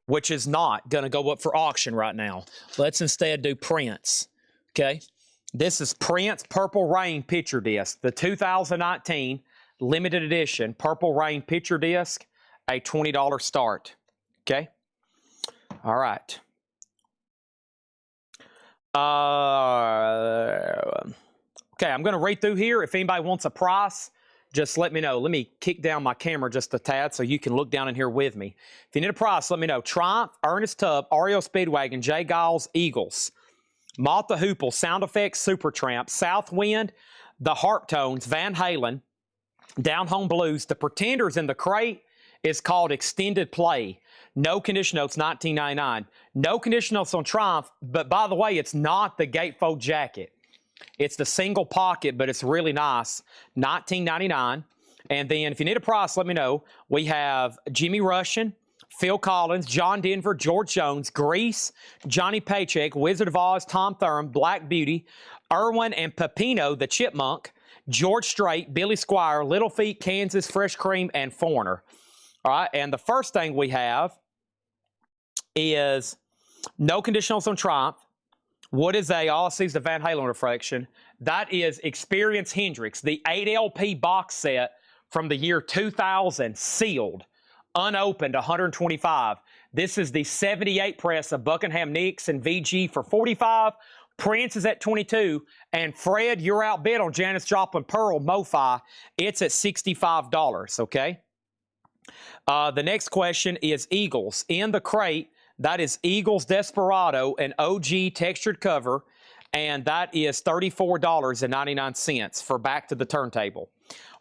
which is not going to go up for auction right now. Let's instead do Prince, okay? This is Prince Purple Rain picture disc, the 2019 limited edition Purple Rain picture disc, a $20 start. Okay? All right. Okay, I'm going to read through here. If anybody wants a price, just let me know. Let me kick down my camera just a tad so you can look down in here with me. If you need a price, let me know. Triumph, Ernest Tubb, REO Speedwagon, J. Giles, Eagles, Mott the Hoople, Sound Effects, Supertramp, Southwind, the Harp Tones, Van Halen, Down Home Blues. The Pretenders in the crate is called Extended Play. No condition notes, $19.99. No condition notes on Triumph, but by the way, it's not the gatefold jacket. It's the single pocket, but it's really nice, $19.99. And then if you need a price, let me know. We have Jimmy Rushing, Phil Collins, John Denver, George Jones, Grease, Johnny Paycheck, Wizard of Oz, Tom Thurm, Black Beauty, Irwin and Pepino, the Chipmunk, George Strait, Billy Squire, Little Feat, Kansas, Fresh Cream, and Foreigner. All right, and the first thing we have is no conditionals on Triumph. What is all sees the Van Halen reflection? That is Experience Hendrix, the 8LP box set from the year 2000, sealed, unopened, $125. This is the 78 press of Buckingham Nicks and VG for $45. Prince is at $22, and Fred, you're outbid on Janis Joplin Pearl MoFi. It's at $65, okay? The next question is Eagles. In the crate, that is Eagles Desperado, an OG textured cover, and that is $34.99 for Back to the Turntable.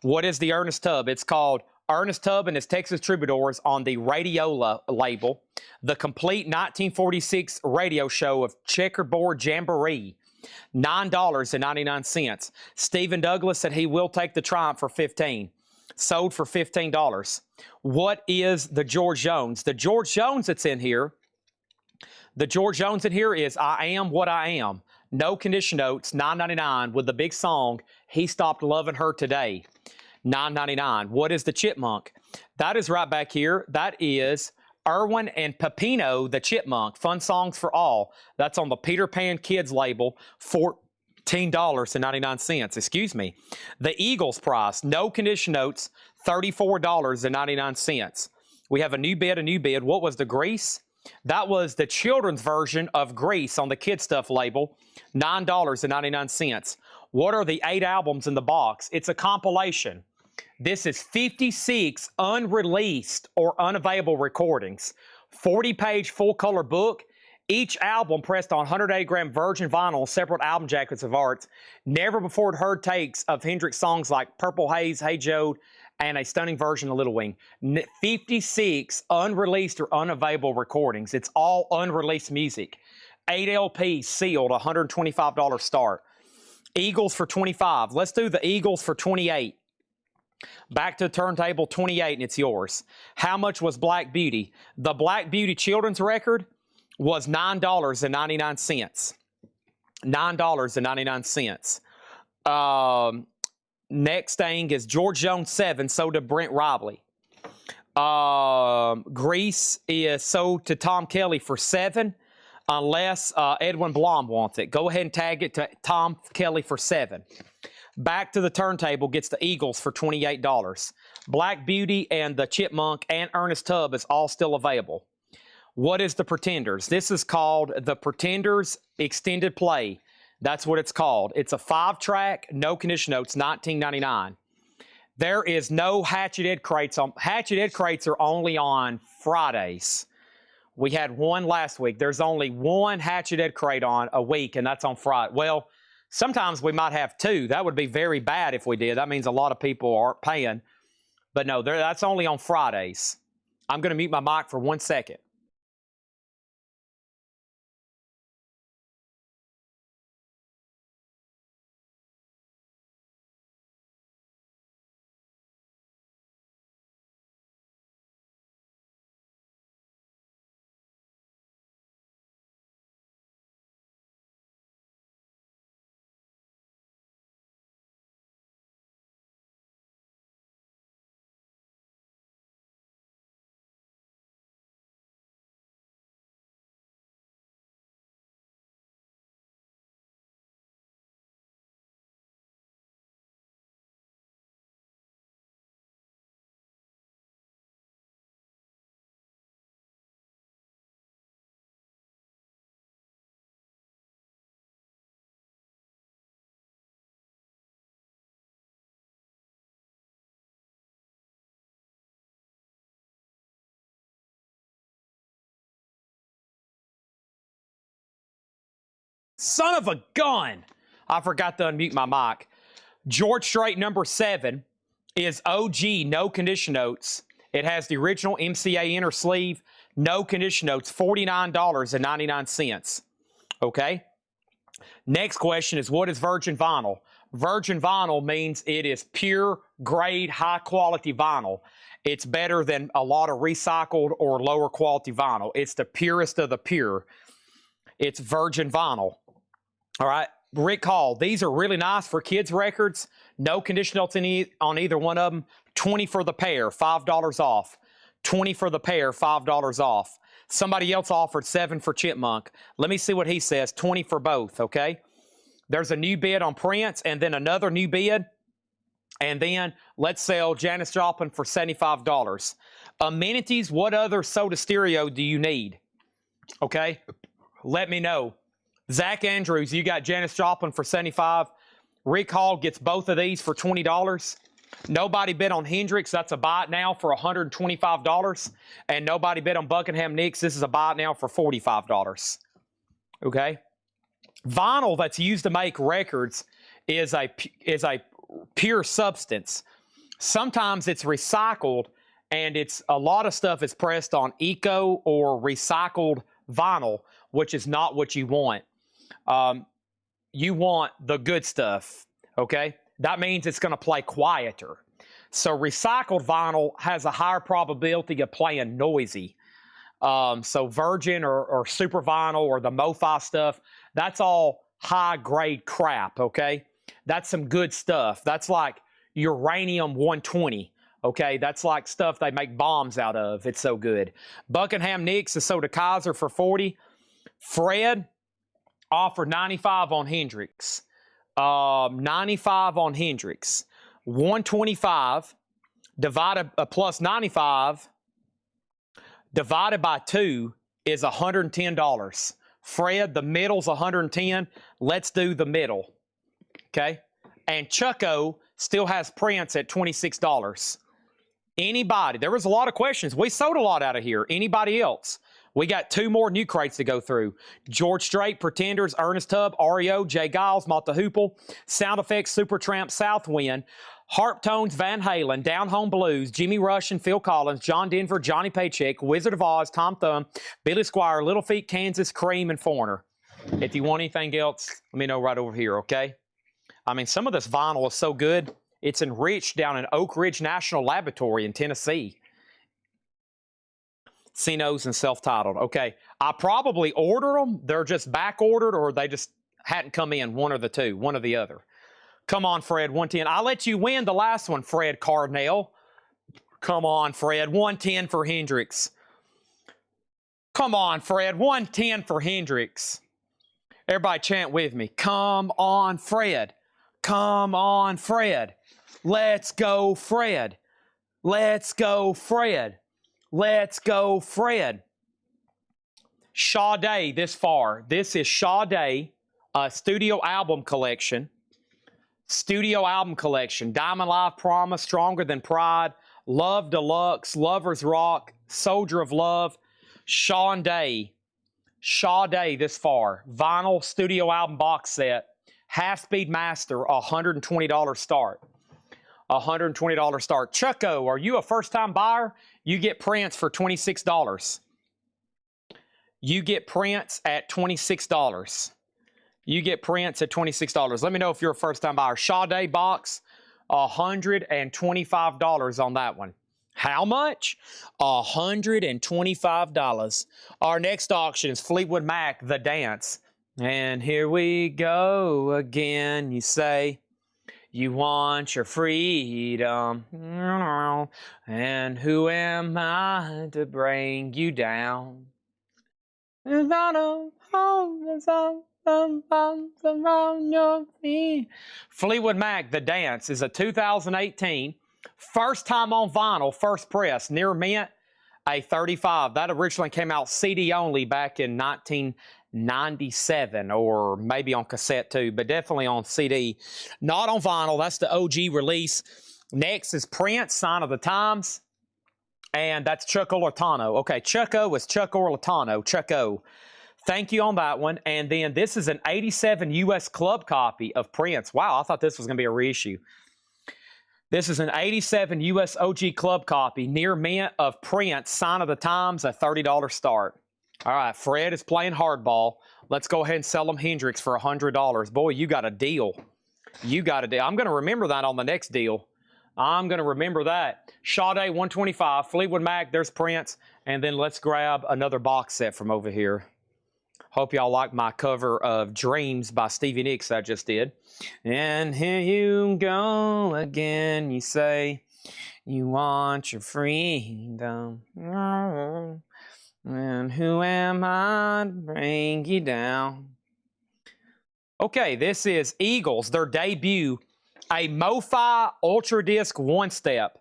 What is the Ernest Tubb? It's called Ernest Tubb and his Texas Troubadours on the Radiola label. The complete 1946 radio show of Checkerboard Jamboree, $9.99. Stephen Douglas said he will take the Triumph for $15. Sold for $15. What is the George Jones? The George Jones that's in here, the George Jones in here is I Am What I Am. No condition notes, $9.99 with the big song, He Stopped Loving Her Today, $9.99. What is the Chipmunk? That is right back here. That is Erwin and Pepino the Chipmunk. Fun Songs for All. That's on the Peter Pan Kids label. $14.99. Excuse me. The Eagles price, no condition notes, $34.99. We have a new bid. What was the Grease? That was the children's version of Grease on the Kid Stuff label, $9.99. What are the 8 albums in the box? It's a compilation. This is 56 unreleased or unavailable recordings, 40-page full-color book, each album pressed on 180-gram virgin vinyl, separate album jackets of arts, never before heard takes of Hendrix songs like Purple Haze, Hey Joe, and a stunning version of Little Wing. 56 unreleased or unavailable recordings. It's all unreleased music. 8 LPs sealed, $125 start. Eagles for $25. Let's do the Eagles for $28. Back to the turntable, $28, and it's yours. How much was Black Beauty? The Black Beauty children's record was $9.99. $9.99. Next thing is George Jones 7, sold to Brent Robley. Grease is sold to Tom Kelly for $7, unless Edwin Blom wants it. Go ahead and tag it to Tom Kelly for $7. Back to the turntable gets the Eagles for $28. Black Beauty and the Chipmunk and Ernest Tubb is all still available. What is the Pretenders? This is called the Pretenders Extended Play. That's what it's called. It's a 5-track, no condition notes, $19.99. There is no Hatchet Ed crates on. Hatchet Ed crates are only on Fridays. We had one last week. There's only one Hatchet Ed crate on a week, and that's on Friday. Well, sometimes we might have 2. That would be very bad if we did. That means a lot of people aren't paying. But no, that's only on Fridays. I'm going to mute my mic for 1 second. Son of a gun! I forgot to unmute my mic. George Strait number 7 is OG, no condition notes. It has the original MCA inner sleeve, no condition notes, $49.99. Okay? Next question is, what is virgin vinyl? Virgin vinyl means it is pure grade, high quality vinyl. It's better than a lot of recycled or lower quality vinyl. It's the purest of the pure. It's virgin vinyl. All right, Rick Hall, these are really nice for kids' records. No condition notes on either one of them. 20 for the pair, $5 off. 20 for the pair, $5 off. Somebody else offered 7 for Chipmunk. Let me see what he says. 20 for both, okay? There's a new bid on Prince and then another new bid. And then let's sell Janis Joplin for $75. Amenities, what other Soda Stereo do you need? Okay, let me know. Zach Andrews, you got Janis Joplin for $75. Rick Hall gets both of these for $20. Nobody bid on Hendrix. That's a buy it now for $125. And nobody bid on Buckingham Nicks. This is a buy it now for $45. Okay? Vinyl that's used to make records is a pure substance. Sometimes it's recycled, and it's a lot of stuff is pressed on eco or recycled vinyl, which is not what you want. You want the good stuff, okay? That means it's going to play quieter. So recycled vinyl has a higher probability of playing noisy. So virgin or super vinyl or the MoFi stuff, that's all high-grade crap, okay? That's some good stuff. That's like uranium 120. Okay, that's like stuff they make bombs out of. It's so good. Buckingham Nicks is sold to Kaiser for 40. Fred offered 95 on Hendricks. 95 on Hendricks. 125 divided plus 95 divided by 2 is $110. Fred, the middle's 110. Let's do the middle. Okay? And Chucko still has Prince at $26. Anybody? There was a lot of questions. We sold a lot out of here. Anybody else? We got 2 more new crates to go through. George Strait, Pretenders, Ernest Tubb, REO, Jay Giles, Mott the Hoople, Sound Effects, Supertramp, Southwind, Harp Tones, Van Halen, Down Home Blues, Jimmy Rush and Phil Collins, John Denver, Johnny Paycheck, Wizard of Oz, Tom Thumb, Billy Squire, Little Feat, Kansas, Cream, and Foreigner. If you want anything else, let me know right over here, okay? I mean, some of this vinyl is so good. It's enriched down in Oak Ridge National Laboratory in Tennessee. CNOs and self-titled. Okay, I probably ordered them. They're just back-ordered or they just hadn't come in, one or the two, one or the other. Come on, Fred, 110. I'll let you win the last one, Fred Cardinale. Come on, Fred, 110 for Hendrix. Come on, Fred, 110 for Hendrix. Everybody chant with me. Come on, Fred. Come on, Fred. Let's go, Fred. Let's go, Fred. Let's go, Fred. Sade this far. This is Sade, studio album collection. Studio album collection. Diamond Live Promise, Stronger Than Pride, Love Deluxe, Lovers Rock, Soldier of Love, Sade. Sade this far. Vinyl studio album box set. Half Speed Master, $120 start. $120 start. Chucko, are you a first-time buyer? You get Prince for $26. You get Prince at $26. You get Prince at $26. Let me know if you're a first-time buyer. Sade box, $125 on that one. How much? $125. Our next auction is Fleetwood Mac, The Dance. And here we go again. You say you want your freedom. And who am I to bring you down? Fleetwood Mac, The Dance is a 2018 first time on vinyl, first press, near mint, a 35. That originally came out CD only back in 1997, or maybe on cassette too, but definitely on CD. Not on vinyl. That's the OG release. Next is Prince, Sign of the Times. And that's Chucko Latano. Okay, Chucko is Chucko Latano. Chucko. Thank you on that one. And then this is an 87 U.S. Club copy of Prince. Wow, I thought this was going to be a reissue. This is an 87 U.S. OG Club copy, near mint, of Prince, Sign of the Times, a $30 start. All right, Fred is playing hardball. Let's go ahead and sell him Hendrix for $100. Boy, you got a deal. You got a deal. I'm going to remember that on the next deal. I'm going to remember that. Sade, 125. Fleetwood Mac, there's Prince. And then let's grab another box set from over here. Hope y'all like my cover of Dreams by Stevie Nicks I just did. And here you go again. You say you want your freedom. And who am I to bring you down? Okay, this is Eagles, their debut, a MoFi Ultra Disc one-step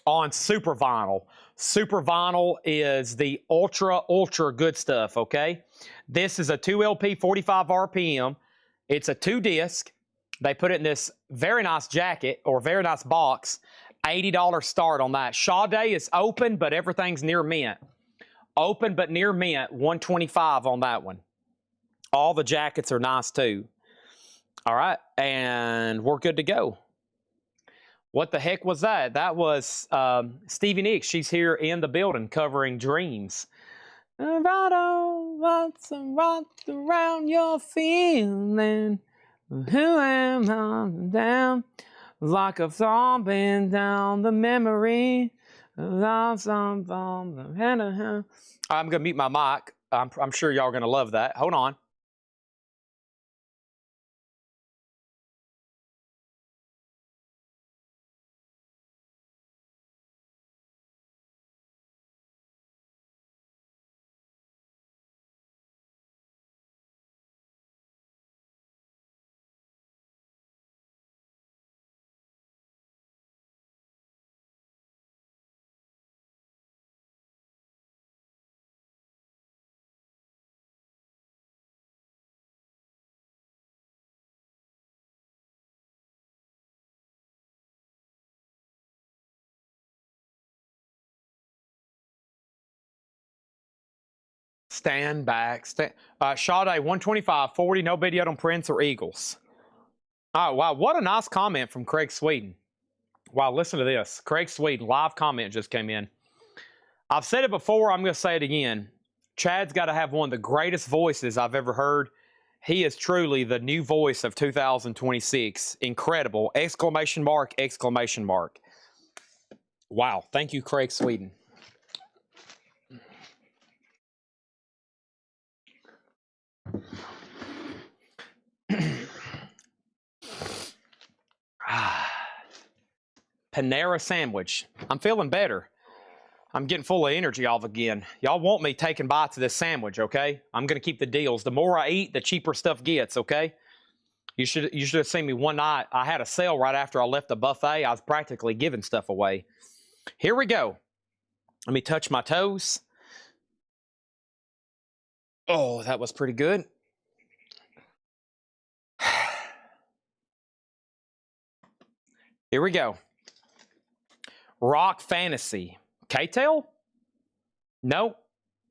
on Super Vinyl. Super Vinyl is the ultra good stuff, okay? This is a 2 LP, 45 RPM. It's a 2-disc. They put it in this very nice jacket or very nice box. $80 start on that. Sade is open, but everything's near mint. Open but near mint, $125 on that one. All the jackets are nice too. All right, and we're good to go. What the heck was that? That was Stevie Nicks. She's here in the building covering Dreams. What's around your feeling? Who am I down? Like a thumping down the memory. I'm going to mute my mic. I'm sure y'all are going to love that. Hold on. Stand back. Sade 125, 40, no bid yet on Prince or Eagles. Oh, wow. What a nice comment from Craig Sweden. Wow, listen to this. Craig Sweden, live comment just came in. I've said it before. I'm going to say it again. Chad's got to have one of the greatest voices I've ever heard. He is truly the new voice of 2026. Incredible. Exclamation mark, exclamation mark. Wow. Thank you, Craig Sweden. Panera sandwich. I'm feeling better. I'm getting full of energy off again. Y'all want me taking bites of this sandwich, okay? I'm going to keep the deals. The more I eat, the cheaper stuff gets, okay? You should have seen me one night. I had a sale right after I left the buffet. I was practically giving stuff away. Here we go. Let me touch my toes. Oh, that was pretty good. Here we go. Rock Fantasy. K-Tail? Nope.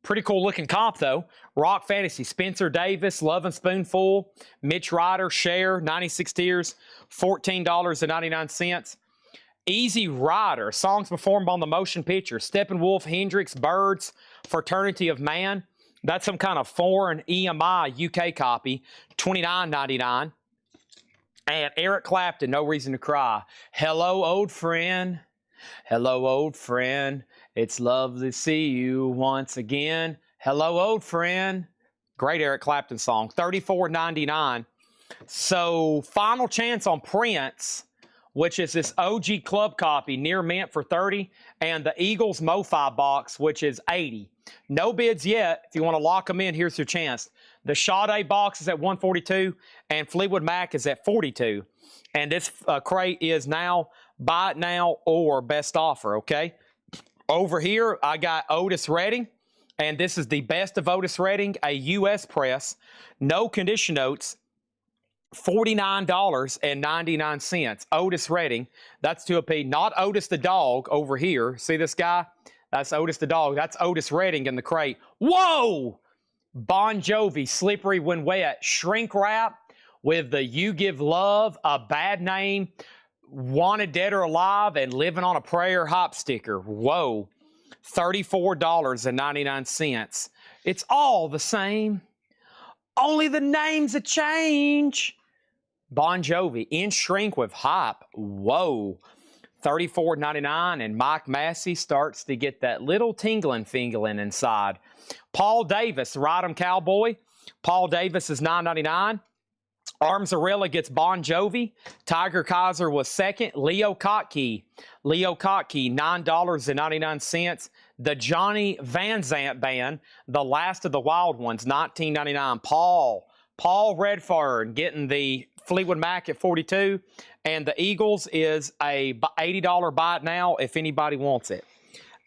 Pretty cool looking comp though. Rock Fantasy. Spencer Davis, Lovin' Spoonful, Mitch Ryder, Cher, 96 Tears, $14.99. Easy Rider. Songs performed on the motion picture. Steppenwolf, Hendrix, Birds, Fraternity of Man. That's some kind of foreign EMI UK copy. $29.99. And Eric Clapton, No Reason to Cry. Hello, old friend. Hello, old friend. It's lovely to see you once again. Hello, old friend. Great Eric Clapton song. $34.99. So, final chance on Prince, which is this OG club copy, near mint for $30, and the Eagles MoFi box, which is $80. No bids yet. If you want to lock them in, here's your chance. The Sade box is at $142, and Fleetwood Mac is at $42. And this crate is now buy it now or best offer, okay? Over here, I got Otis Redding, and this is the best of Otis Redding, a U.S. press, no condition notes, $49.99. Otis Redding, that's to a P, not Otis the dog over here. See this guy? That's Otis the dog. That's Otis Redding in the crate. Whoa! Bon Jovi, Slippery When Wet, shrink wrap with the You Give Love, A Bad Name, Wanted Dead or Alive, and Living on a Prayer hop sticker. Whoa. $34.99. It's all the same. Only the names a change. Bon Jovi, in shrink with hop. Whoa. $34.99, and Mike Massey starts to get that little tingling fingling inside. Paul Davis, Ride 'em Cowboy. Paul Davis is $9.99. Armzarella gets Bon Jovi. Tiger Kaiser was second. Leo Kottke, $9.99. The Johnny Van Zant Band, The Last of the Wild Ones, $19.99. Paul Redfern getting the Fleetwood Mac at $42. And the Eagles is a $80 buy it now if anybody wants it.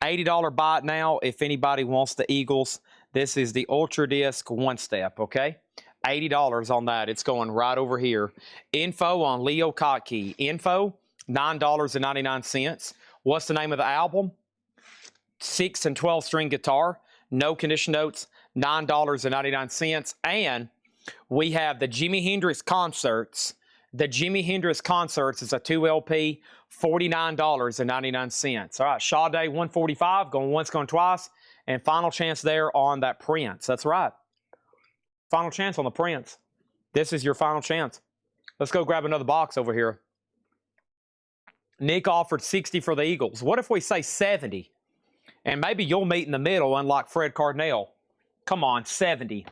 $80 buy it now if anybody wants the Eagles. This is the Ultra Disc one step, okay? $80 on that. It's going right over here. Info on Leo Kottke. Info, $9.99. What's the name of the album? 6 and 12 string guitar. No condition notes. $9.99. And we have the Jimi Hendrix Concerts. The Jimi Hendrix Concerts is a 2 LP, $49.99. All right, Sade 145, going once, going twice. And final chance there on that Prince. That's right. Final chance on the Prince. This is your final chance. Let's go grab another box over here. Nick offered 60 for the Eagles. What if we say 70? And maybe you'll meet in the middle, unlike Fred Cardinale. Come on, 70.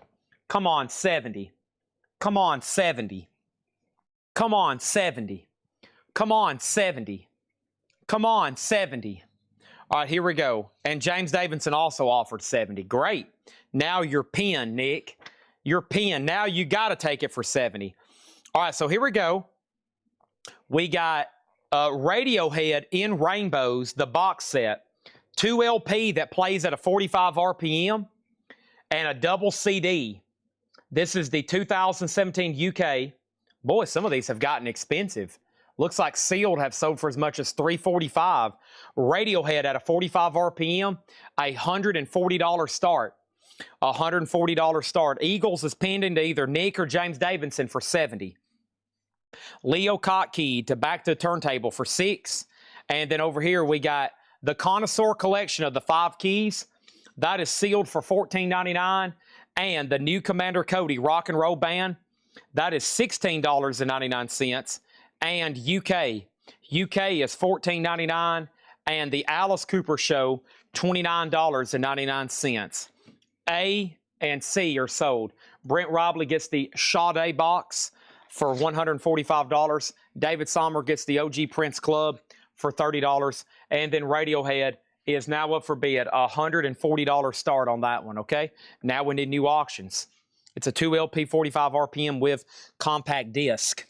Come on, 70. Come on, 70. Come on, 70. Come on, 70. Come on, 70. All right, here we go. And James Davidson also offered 70. Great. Now your pen, Nick. Your pen. Now you got to take it for 70. All right, so here we go. We got Radiohead in Rainbows, the box set. 2 LP that plays at a 45 RPM and a double CD. This is the 2017 UK. Boy, some of these have gotten expensive. Looks like Sealed have sold for as much as $345. Radiohead at a 45 RPM, $140 start. $140 start. Eagles is pending to either Nick or James Davidson for 70. Leo Kottke to Back to the Turntable for 6. And then over here we got the Connoisseur Collection of the 5 keys. That is sealed for $14.99. And the new Commander Cody Rock and Roll Band, that is $16.99. And UK is $14.99. And the Alice Cooper Show, $29.99. A and C are sold. Brent Robley gets the Sade box for $145. David Sommer gets the OG Prince Club for $30. And then Radiohead is now up for bid, $140 start on that one, okay? Now we need new auctions. It's a 2 LP 45 RPM with compact disc.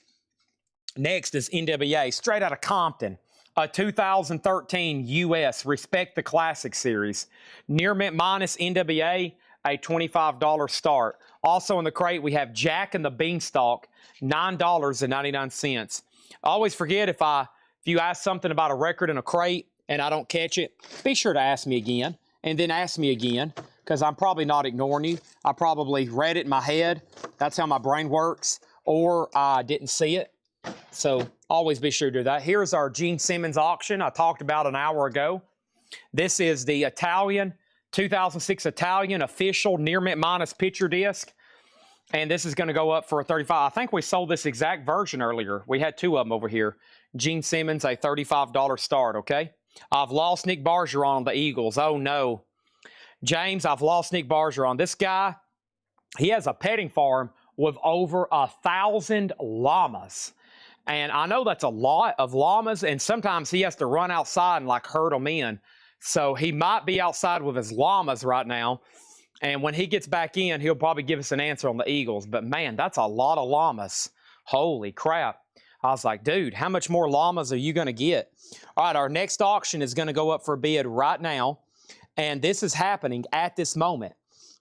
Next is NWA, straight out of Compton. A 2013 US Respect the Classic Series. Near Mint Minus NWA, a $25 start. Also in the crate, we have Jack and the Beanstalk, $9.99. I always forget if you ask something about a record in a crate and I don't catch it, be sure to ask me again, and then ask me again, because I'm probably not ignoring you. I probably read it in my head. That's how my brain works, or I didn't see it. So always be sure to do that. Here's our Gene Simmons auction I talked about an hour ago. This is the Italian, 2006 Italian official Near Mint Minus picture disc. And this is going to go up for a $35. I think we sold this exact version earlier. We had 2 of them over here. Gene Simmons, a $35 start, okay? I've lost Nick Bergeron on the Eagles. Oh, no. James, I've lost Nick Bergeron. This guy, he has a petting farm with over 1,000 llamas. And I know that's a lot of llamas, and sometimes he has to run outside and, like, herd them in. So he might be outside with his llamas right now. And when he gets back in, he'll probably give us an answer on the Eagles. But, man, that's a lot of llamas. Holy crap. I was like, dude, how much more llamas are you going to get? All right, our next auction is going to go up for bid right now. And this is happening at this moment.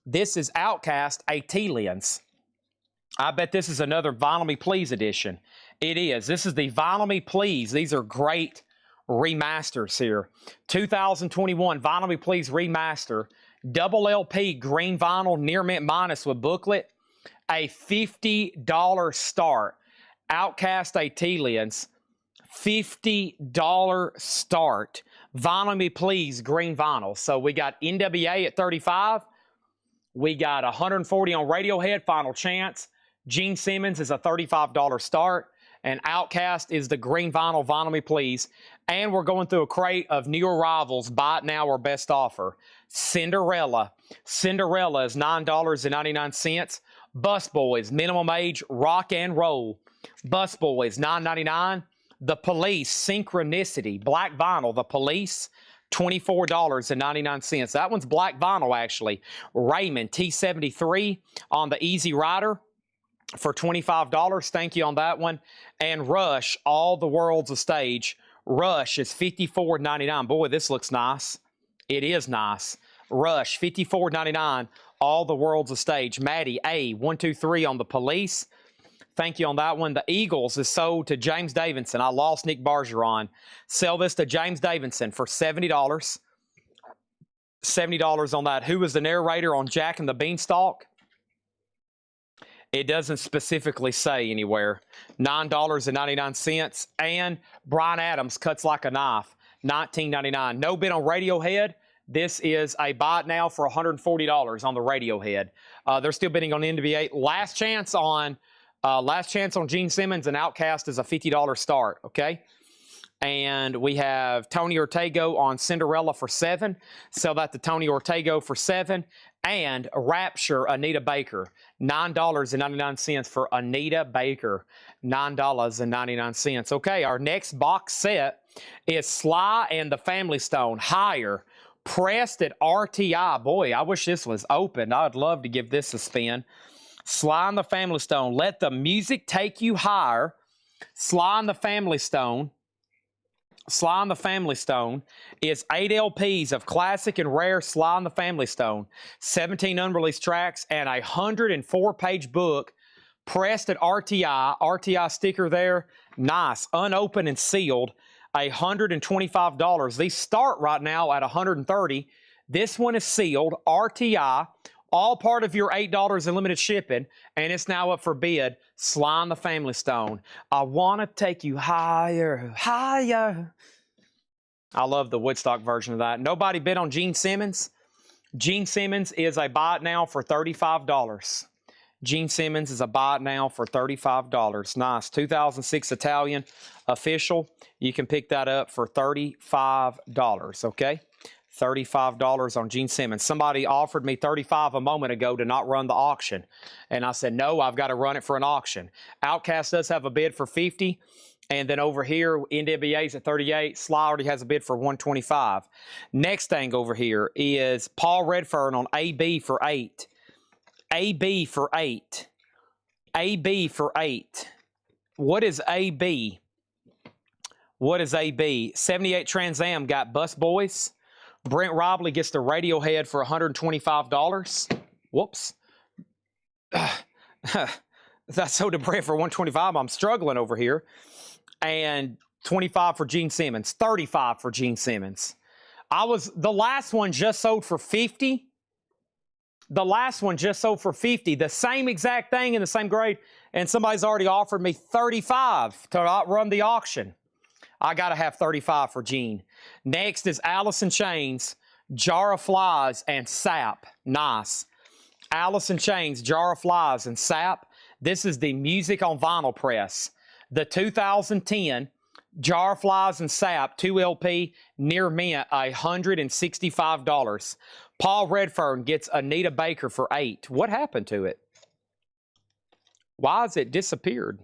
This is Outcast Aliens. I bet this is another Vinyl Me Please edition. It is. This is the Vinyl Me Please. These are great remasters here. 2021 Vinyl Me Please remaster. Double LP green vinyl Near Mint Minus with booklet. A $50 start. Outcast Aliens, $50 start. Vinyl Me Please green vinyl. So we got NWA at 35. We got 140 on Radiohead, Final Chance. Gene Simmons is a $35 start. And Outcast is the green vinyl, Vinyl Me Please. And we're going through a crate of new arrivals, buy it now or best offer. Cinderella. Cinderella is $9.99. Busboys, minimum age, rock and roll. Busboys, $9.99. The Police, Synchronicity, black vinyl. The Police, $24.99. That one's black vinyl, actually. Raymond, T73 on the Easy Rider for $25. Thank you on that one. And Rush, All the World's a Stage. Rush is $54.99. Boy, this looks nice. It is nice. Rush, $54.99. All the World's a Stage. Maddie, A123 on the Police. Thank you on that one. The Eagles is sold to James Davidson. I lost Nick Bergeron. Sell this to James Davidson for $70. $70 on that. Who was the narrator on Jack and the Beanstalk? It doesn't specifically say anywhere. $9.99. And Bryan Adams, Cuts Like a Knife, $19.99. No bid on Radiohead. This is a buy it now for $140 on the Radiohead. They're still bidding on NBA. Last chance on Gene Simmons and Outcast is a $50 start, okay? And we have Tony Ortego on Cinderella for $7. Sell that to Tony Ortego for $7. And Rapture, Anita Baker, $9.99 for Anita Baker, $9.99. Okay, our next box set is Sly and the Family Stone, Higher, pressed at RTI. Boy, I wish this was open. I'd love to give this a spin. Sly and the Family Stone, Let the Music Take You Higher. Sly and the Family Stone. Sly and the Family Stone is 8 LPs of classic and rare Sly and the Family Stone, 17 unreleased tracks, and a 104-page book pressed at RTI. RTI sticker there. Nice. Unopened and sealed. $125. These start right now at $130. This one is sealed. RTI. All part of your $8 in limited shipping, and it's now up for bid. Sly and the Family Stone. I want to take you higher, higher. I love the Woodstock version of that. Nobody bid on Gene Simmons. Gene Simmons is a buy it now for $35. Gene Simmons is a buy it now for $35. Nice. 2006 Italian official. You can pick that up for $35, okay? $35 on Gene Simmons. Somebody offered me $35 a moment ago to not run the auction. And I said, no, I've got to run it for an auction. Outcast does have a bid for $50. And then over here, NWA's at $38. Sly already has a bid for $125. Next thing over here is Paul Redfern on AB for $8. AB for $8. AB for $8. What is AB? What is AB? 78 Trans Am got Bus Boys. Brent Robley gets the Radiohead for $125. Whoops. That's so to Brent for $125. I'm struggling over here. And $25 for Gene Simmons. $35 for Gene Simmons. The last one just sold for $50. The last one just sold for $50. The same exact thing in the same grade. And somebody's already offered me $35 to not run the auction. I got to have $35 for Gene. Next is Alice in Chains, Jar of Flies, and Sap. Nice. Alice in Chains, Jar of Flies, and Sap. This is the Music on Vinyl press. The 2010 Jar of Flies and Sap 2 LP near mint $165. Paul Redfern gets Anita Baker for $8. What happened to it? Why has it disappeared?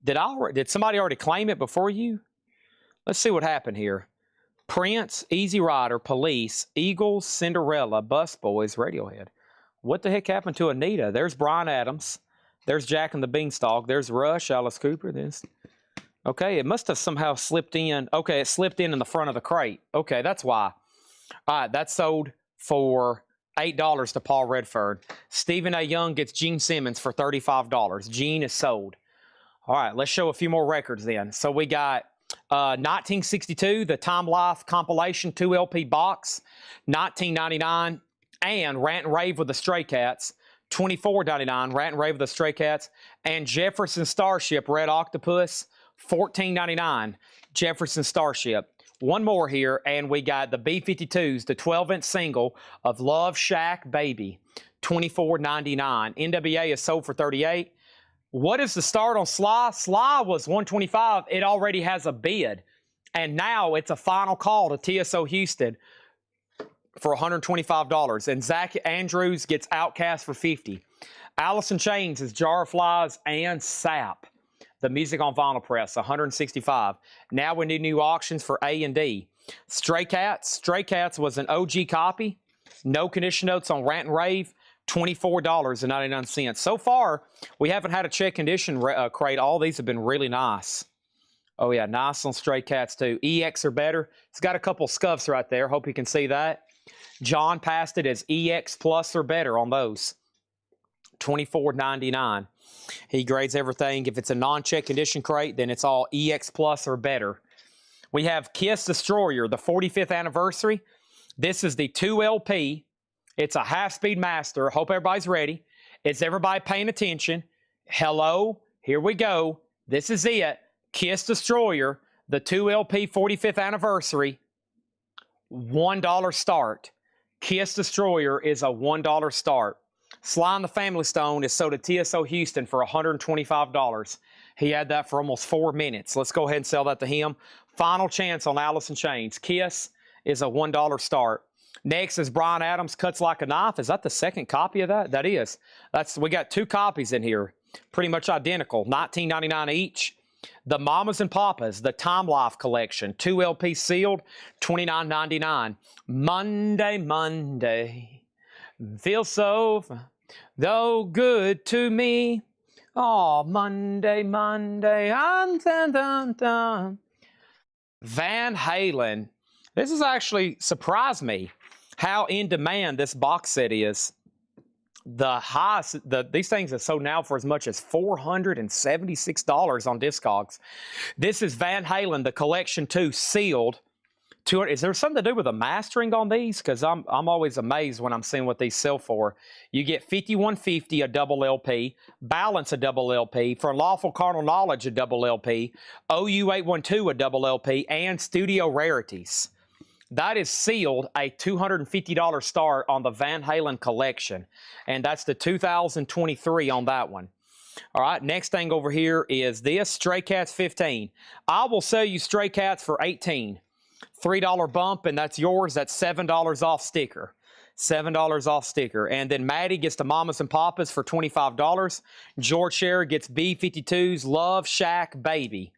Did somebody already claim it before you? Let's see what happened here. Prince, Easy Rider, Police, Eagles, Cinderella, Bus Boys, Radiohead. What the heck happened to Anita? There's Bryan Adams. There's Jack and the Beanstalk. There's Rush, Alice Cooper. Okay, it must have somehow slipped in. Okay, it slipped in the front of the crate. Okay, that's why. All right, that's sold for $8 to Paul Redfern. Stephen A. Young gets Gene Simmons for $35. Gene is sold. All right, let's show a few more records then. So we got 1962, the Time Life compilation 2 LP box, 1999, and Rant and Rave with the Stray Cats, $24.99, Rant and Rave with the Stray Cats, and Jefferson Starship Red Octopus, $14.99, Jefferson Starship. One more here, and we got the B-52s, the 12-inch single of Love Shack Baby, $24.99. NWA is sold for $38. What is the start on Sly? Sly was $125. It already has a bid. And now it's a final call to TSO Houston for $125. And Zach Andrews gets Outcast for $50. Alice in Chains is Jar of Flies and Sap. The Music on Vinyl press, $165. Now we need new auctions for A and D. Stray Cats. Stray Cats was an OG copy. No condition notes on Rant and Rave. $24.99. So far, we haven't had a check condition crate. All these have been really nice. Oh, yeah, nice on Stray Cats, too. EX or better. It's got a couple scuffs right there. Hope you can see that. John passed it as EX plus or better on those. $24.99. He grades everything. If it's a non-check condition crate, then it's all EX plus or better. We have Kiss Destroyer, the 45th anniversary. This is the 2 LP. It's a half-speed master. Hope everybody's ready. Is everybody paying attention? Hello, here we go. This is it. Kiss Destroyer, the 2 LP 45th anniversary, $1 start. Kiss Destroyer is a $1 start. Sly and the Family Stone is sold at TSO Houston for $125. He had that for almost 4 minutes. Let's go ahead and sell that to him. Final chance on Alice in Chains. Kiss is a $1 start. Next is Bryan Adams, Cuts Like a Knife. Is that the second copy of that? That is. We got 2 copies in here. Pretty much identical. $19.99 each. The Mamas and Papas, the Time Life collection. 2 LP sealed. $29.99. Monday, Monday. Feels so good to me. Oh, Monday, Monday. Van Halen. This has actually surprised me how in demand this box set is. These things are sold now for as much as $476 on Discogs. This is Van Halen, the Collection 2 sealed, Is there something to do with the mastering on these? Because I'm always amazed when I'm seeing what these sell for. You get 5150 a double LP, Balance a double LP, For Lawful Carnal Knowledge a double LP, OU 812 a double LP, and Studio Rarities. That is sealed a $250 start on the Van Halen collection, and that's the 2023 on that one. All right, next thing over here is this Stray Cats 15. I will sell you Stray Cats for 18. $3 bump, and that's yours. That's $7 off sticker. $7 off sticker. And then Maddie gets the Mamas and Papas for $25. George Scherer gets B52's Love Shack Baby.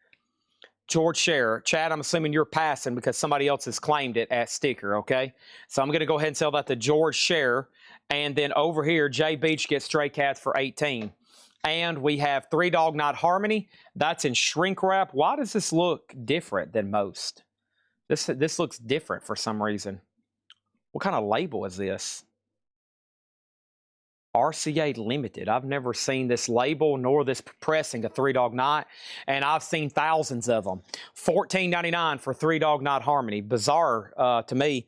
George Scherer. Chad, I'm assuming you're passing because somebody else has claimed it as sticker, okay? So I'm going to go ahead and sell that to George Scherer. And then over here, Jay Beach gets Stray Cats for 18. And we have Three Dog Night Harmony. That's in shrink wrap. Why does this look different than most? This looks different for some reason. What kind of label is this? RCA Limited. I've never seen this label nor this pressing of Three Dog Night, and I've seen thousands of them. $14.99 for Three Dog Night Harmony. Bizarre to me.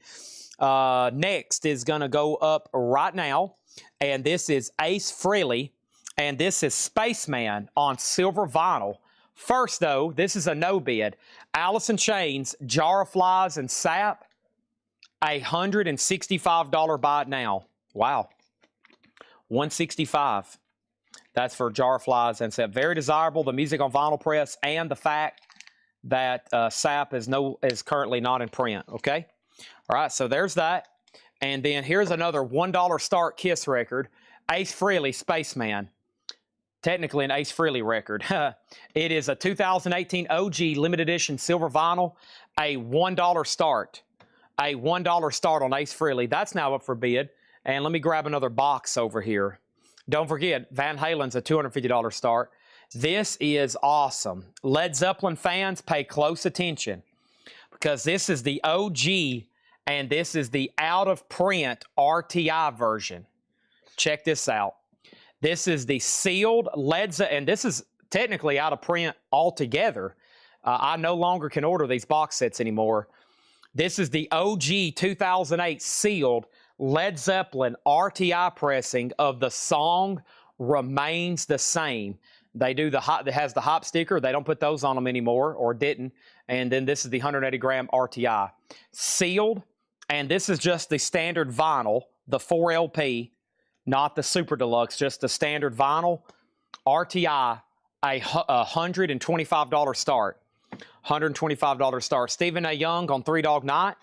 Next is going to go up right now, and this is Ace Frehley, and this is Spaceman on silver vinyl. First, though, this is a no bid. Alice in Chains, Jar of Flies, and Sap, $165 buy it now. Wow. $165. That's for Jar of Flies and Sap. Very desirable, the music on vinyl press, and the fact that Sap is currently not in print, okay? All right, so there's that. And then here's another $1 start Kiss record, Ace Frehley, Spaceman. Technically an Ace Frehley record. It is a 2018 OG limited edition silver vinyl, a $1 start. A $1 start on Ace Frehley. That's now up for bid. And let me grab another box over here. Don't forget, Van Halen's a $250 start. This is awesome. Led Zeppelin fans, pay close attention because this is the OG and this is the out-of-print RTI version. Check this out. This is the sealed Led Zeppelin, and this is technically out of print altogether. I no longer can order these box sets anymore. This is the OG 2008 sealed Led Zeppelin RTI pressing of The Song Remains the Same. They do the hop, that has the hop sticker. They don't put those on them anymore, or didn't. And then this is the 180 gram RTI. Sealed, and this is just the standard vinyl, the 4LP, not the Super Deluxe, just the standard vinyl. RTI, a $125 start. $125 start. Stephen A. Young on Three Dog Night.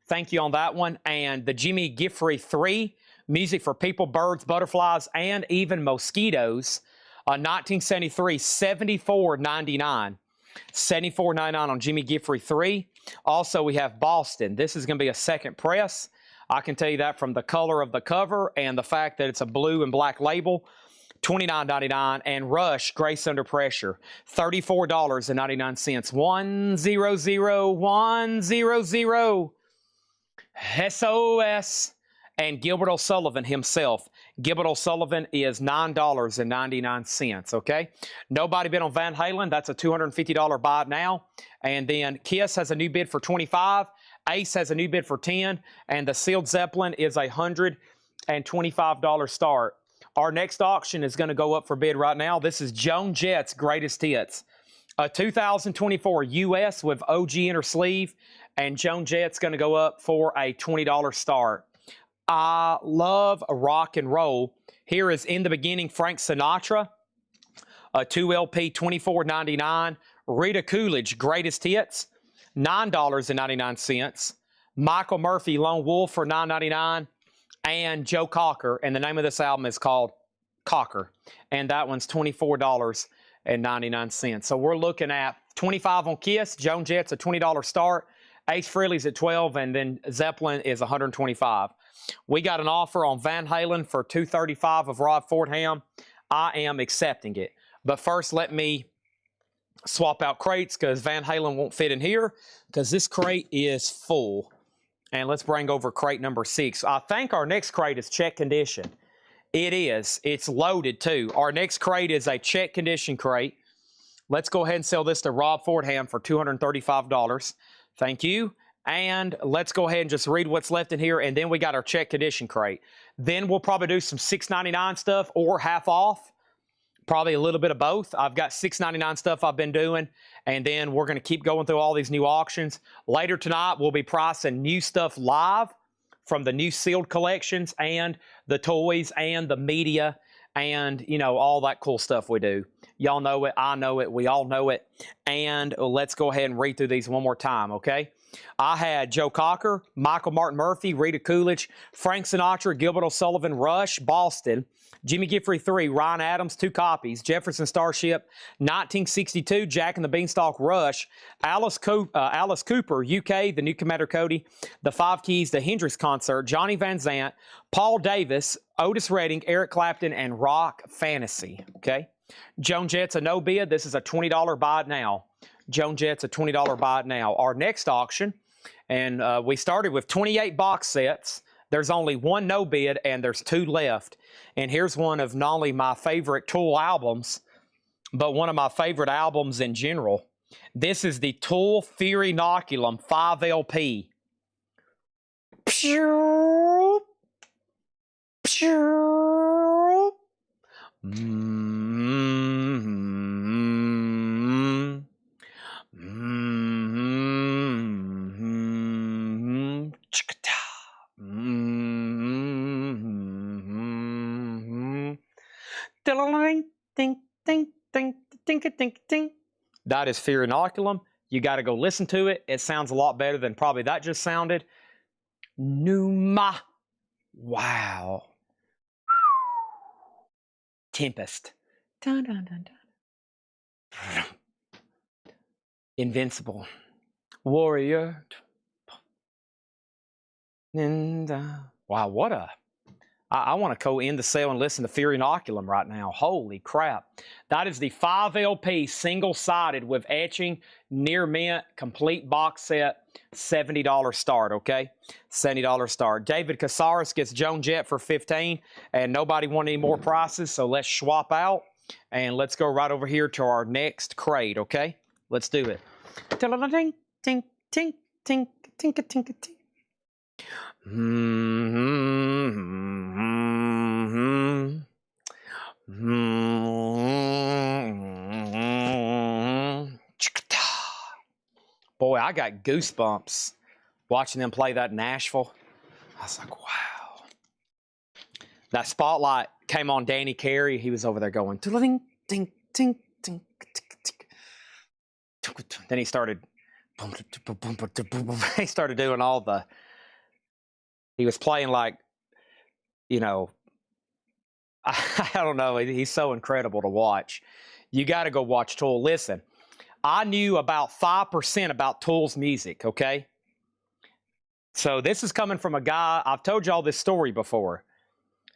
Thank you on that one. And the Jimmy Giuffre 3, music for people, birds, butterflies, and even mosquitoes. 1973, $74.99. $74.99 on Jimmy Giuffre 3. Also, we have Boston. This is going to be a second press. I can tell you that from the color of the cover and the fact that it's a blue and black label. $29.99. And Rush, Grace Under Pressure, $34.99. 100, 100. SOS. And Gilbert O'Sullivan himself. Gilbert O'Sullivan is $9.99, okay? Nobody bid on Van Halen. That's a $250 buy now. And then Kiss has a new bid for $25. Ace has a new bid for $10. And the sealed Zeppelin is a $125 start. Our next auction is going to go up for bid right now. This is Joan Jett's Greatest Hits. A 2024 US with OG inner sleeve. And Joan Jett's going to go up for a $20 start. I love rock and roll. Here is In the Beginning, Frank Sinatra. A 2LP, $24.99. Rita Coolidge, Greatest Hits, $9.99. Michael Murphy, Lone Wolf for $9.99. And Joe Cocker. And the name of this album is called Cocker. And that one's $24.99. So we're looking at $25 on Kiss. Joan Jett's a $20 start. Ace Frehley's at $12. And then Zeppelin is $125. We got an offer on Van Halen for $235 of Rob Fordham. I am accepting it. But first, let me swap out crates because Van Halen won't fit in here because this crate is full. And let's bring over crate number 6. I think our next crate is check condition. It is. It's loaded too. Our next crate is a check condition crate. Let's go ahead and sell this to Rob Fordham for $235. Thank you. And let's go ahead and just read what's left in here. And then we got our check condition crate. Then we'll probably do some $6.99 stuff or half off. Probably a little bit of both. I've got $6.99 stuff I've been doing. And then we're going to keep going through all these new auctions. Later tonight, we'll be pricing new stuff live from the new sealed collections and the toys and the media and, you know, all that cool stuff we do. Y'all know it. I know it. We all know it. And let's go ahead and read through these one more time, okay? I had Joe Cocker, Michael Martin Murphy, Rita Coolidge, Frank Sinatra, Gilbert O'Sullivan, Rush, Boston, Jimmy Giffrey 3, Ryan Adams, 2 copies, Jefferson Starship, 1962, Jack and the Beanstalk Rush, Alice Cooper, UK, the new Commander Cody, the 5 Keys, the Hendrix Concert, Johnny Van Zant, Paul Davis, Otis Redding, Eric Clapton, and Rock Fantasy, okay? Joan Jett's a no bid. This is a $20 buy it now. Joan Jett's a $20 buy it now. Our next auction, and we started with 28 box sets. There's only 1 no bid, and there's 2 left. And here's one of not only my favorite Tool albums, but one of my favorite albums in general. This is the Tool Fear Inoculum 5 LP. Pew, pew. That is Fear Inoculum. You got to go listen to it. It sounds a lot better than probably that just sounded. Numa. Wow. Tempest. Dun, dun, dun, dun. Invincible. Warrior. And wow, what a... I want to go in the sale and listen to Fear Inoculum right now. Holy crap. That is the 5 LP single-sided with etching, near mint, complete box set, $70 start, okay? $70 start. David Casares gets Joan Jett for $15, and nobody wanted any more prices, so let's swap out, and let's go right over here to our next crate, okay? Let's do it. Ting, ting, ting, ting, ting, ting, ting. Boy, I got goosebumps watching them play that in Nashville. I was like, wow. That spotlight came on Danny Carey. He was over there going, ting, ting, ting, ting, ting. Then he started doing all the... He was playing like, you know, I don't know. He's so incredible to watch. You got to go watch Tool. Listen, I knew about 5% about Tool's music, okay? So this is coming from a guy, I've told y'all this story before.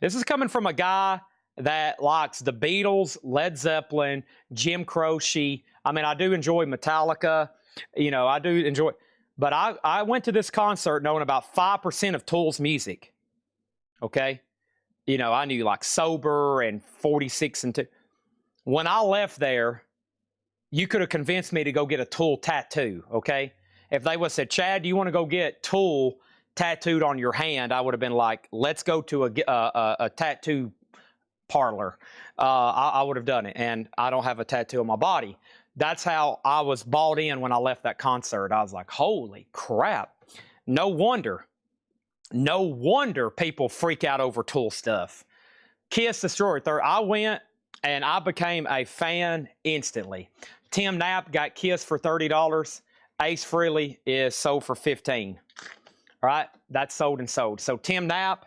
This is coming from a guy that likes the Beatles, Led Zeppelin, Jim Croce. I mean, I do enjoy Metallica. You know, I do enjoy... But I went to this concert knowing about 5% of Tool's music, okay? You know, I knew like Sober and 46 and 2. When I left there, you could have convinced me to go get a Tool tattoo, okay? If they would have said, Chad, do you want to go get Tool tattooed on your hand? I would have been like, let's go to a tattoo parlor. I would have done it, and I don't have a tattoo on my body. That's how I was bought in when I left that concert. I was like, holy crap. No wonder people freak out over Tool stuff. Kiss Destroyer 3. I went and I became a fan instantly. Tim Knapp got Kiss for $30. Ace Frehley is sold for $15. All right, that's sold and sold. So Tim Knapp,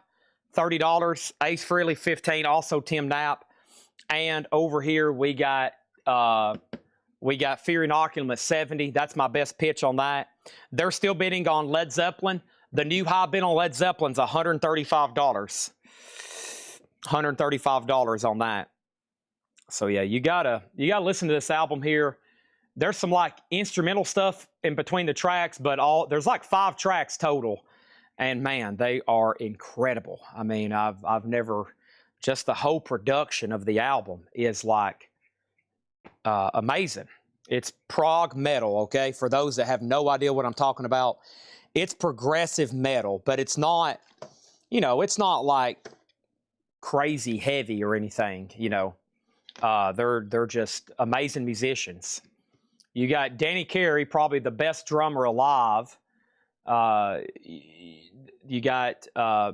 $30. Ace Frehley, $15. Also Tim Knapp. And over here we got Fear Inoculum at $70. That's my best pitch on that. They're still bidding on Led Zeppelin. The new high bid on Led Zeppelin's $135. $135 on that. So yeah, you gotta listen to this album here. There's some like instrumental stuff in between the tracks, but there's like 5 tracks total. And man, they are incredible. I mean, I've never, just the whole production of the album is like amazing. It's prog metal, okay? For those that have no idea what I'm talking about, It's progressive metal, but it's not, you know, it's not like crazy heavy or anything, you know. They're just amazing musicians. You got Danny Carey, probably the best drummer alive. You got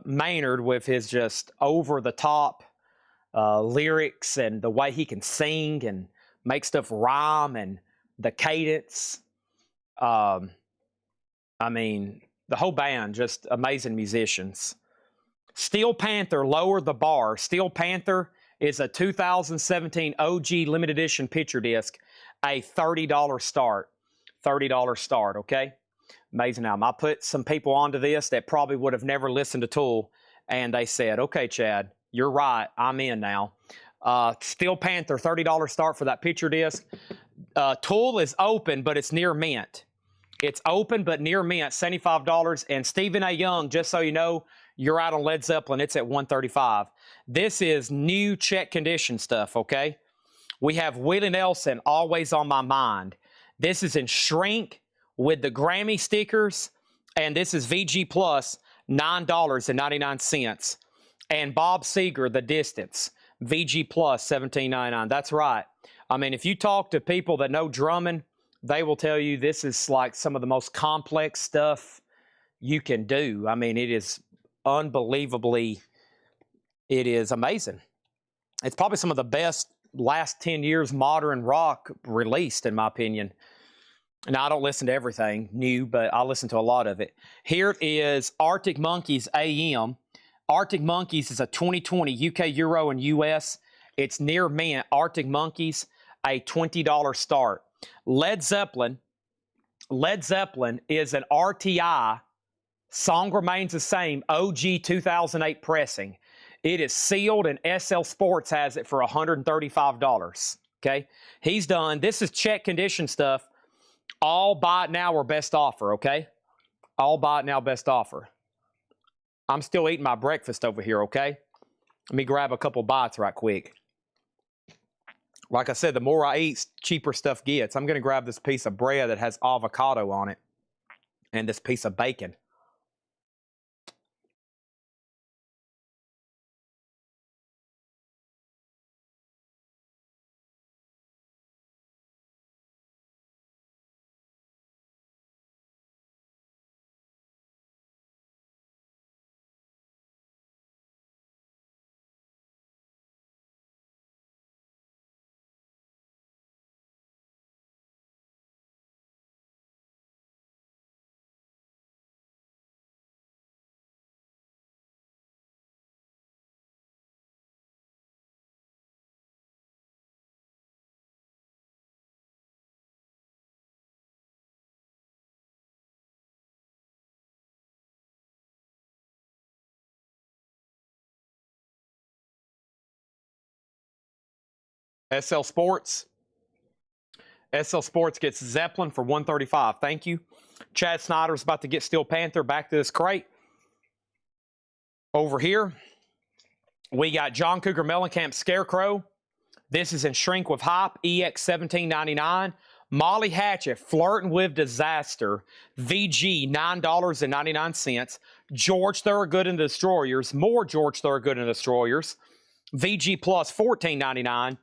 Maynard with his just over the top lyrics and the way he can sing and make stuff rhyme and the cadence. I mean, the whole band, just amazing musicians. Steel Panther lowered the bar. Steel Panther is a 2017 OG limited edition picture disc, a $30 start. $30 start, okay? Amazing album. I put some people onto this that probably would have never listened to Tool, and they said, okay, Chad, you're right. I'm in now. Steel Panther, $30 start for that picture disc. Tool is open, but it's near mint. It's open, but near mint, $75. And Stephen A. Young, just so you know, you're out on Led Zeppelin. It's at $135. This is new check condition stuff, okay? We have Willie Nelson, Always on My Mind. This is in shrink with the Grammy stickers, and this is VG Plus, $9.99. And Bob Seger, The Distance, VG Plus, $17.99. That's right. I mean, if you talk to people that know drumming, they will tell you this is like some of the most complex stuff you can do. I mean, it is unbelievably, it is amazing. It's probably some of the best last 10 years modern rock released, in my opinion. Now, I don't listen to everything new, but I listen to a lot of it. Here is Arctic Monkeys AM. Arctic Monkeys is a 2020 UK, Euro, and US. It's near mint. Arctic Monkeys, a $20 start. Led Zeppelin is an RTI. Song remains the same. OG 2008 pressing. It is sealed, and SL Sports has it for $135. Okay, he's done. This is check condition stuff. All buy it now or best offer. Okay, all buy it now, best offer. I'm still eating my breakfast over here. Okay, let me grab a couple bites right quick. Like I said, the more I eat, cheaper stuff gets. I'm going to grab this piece of bread that has avocado on it and this piece of bacon. SL Sports. SL Sports gets Zeppelin for $135. Thank you. Chad Snyder's about to get Steel Panther back to this crate. Over here, we got John Cougar Mellencamp Scarecrow. This is in shrink with hype, EX $17.99. Molly Hatchet, Flirting with Disaster, VG $9.99. George Thorogood and the Destroyers, more George Thorogood and the Destroyers, VG Plus $14.99.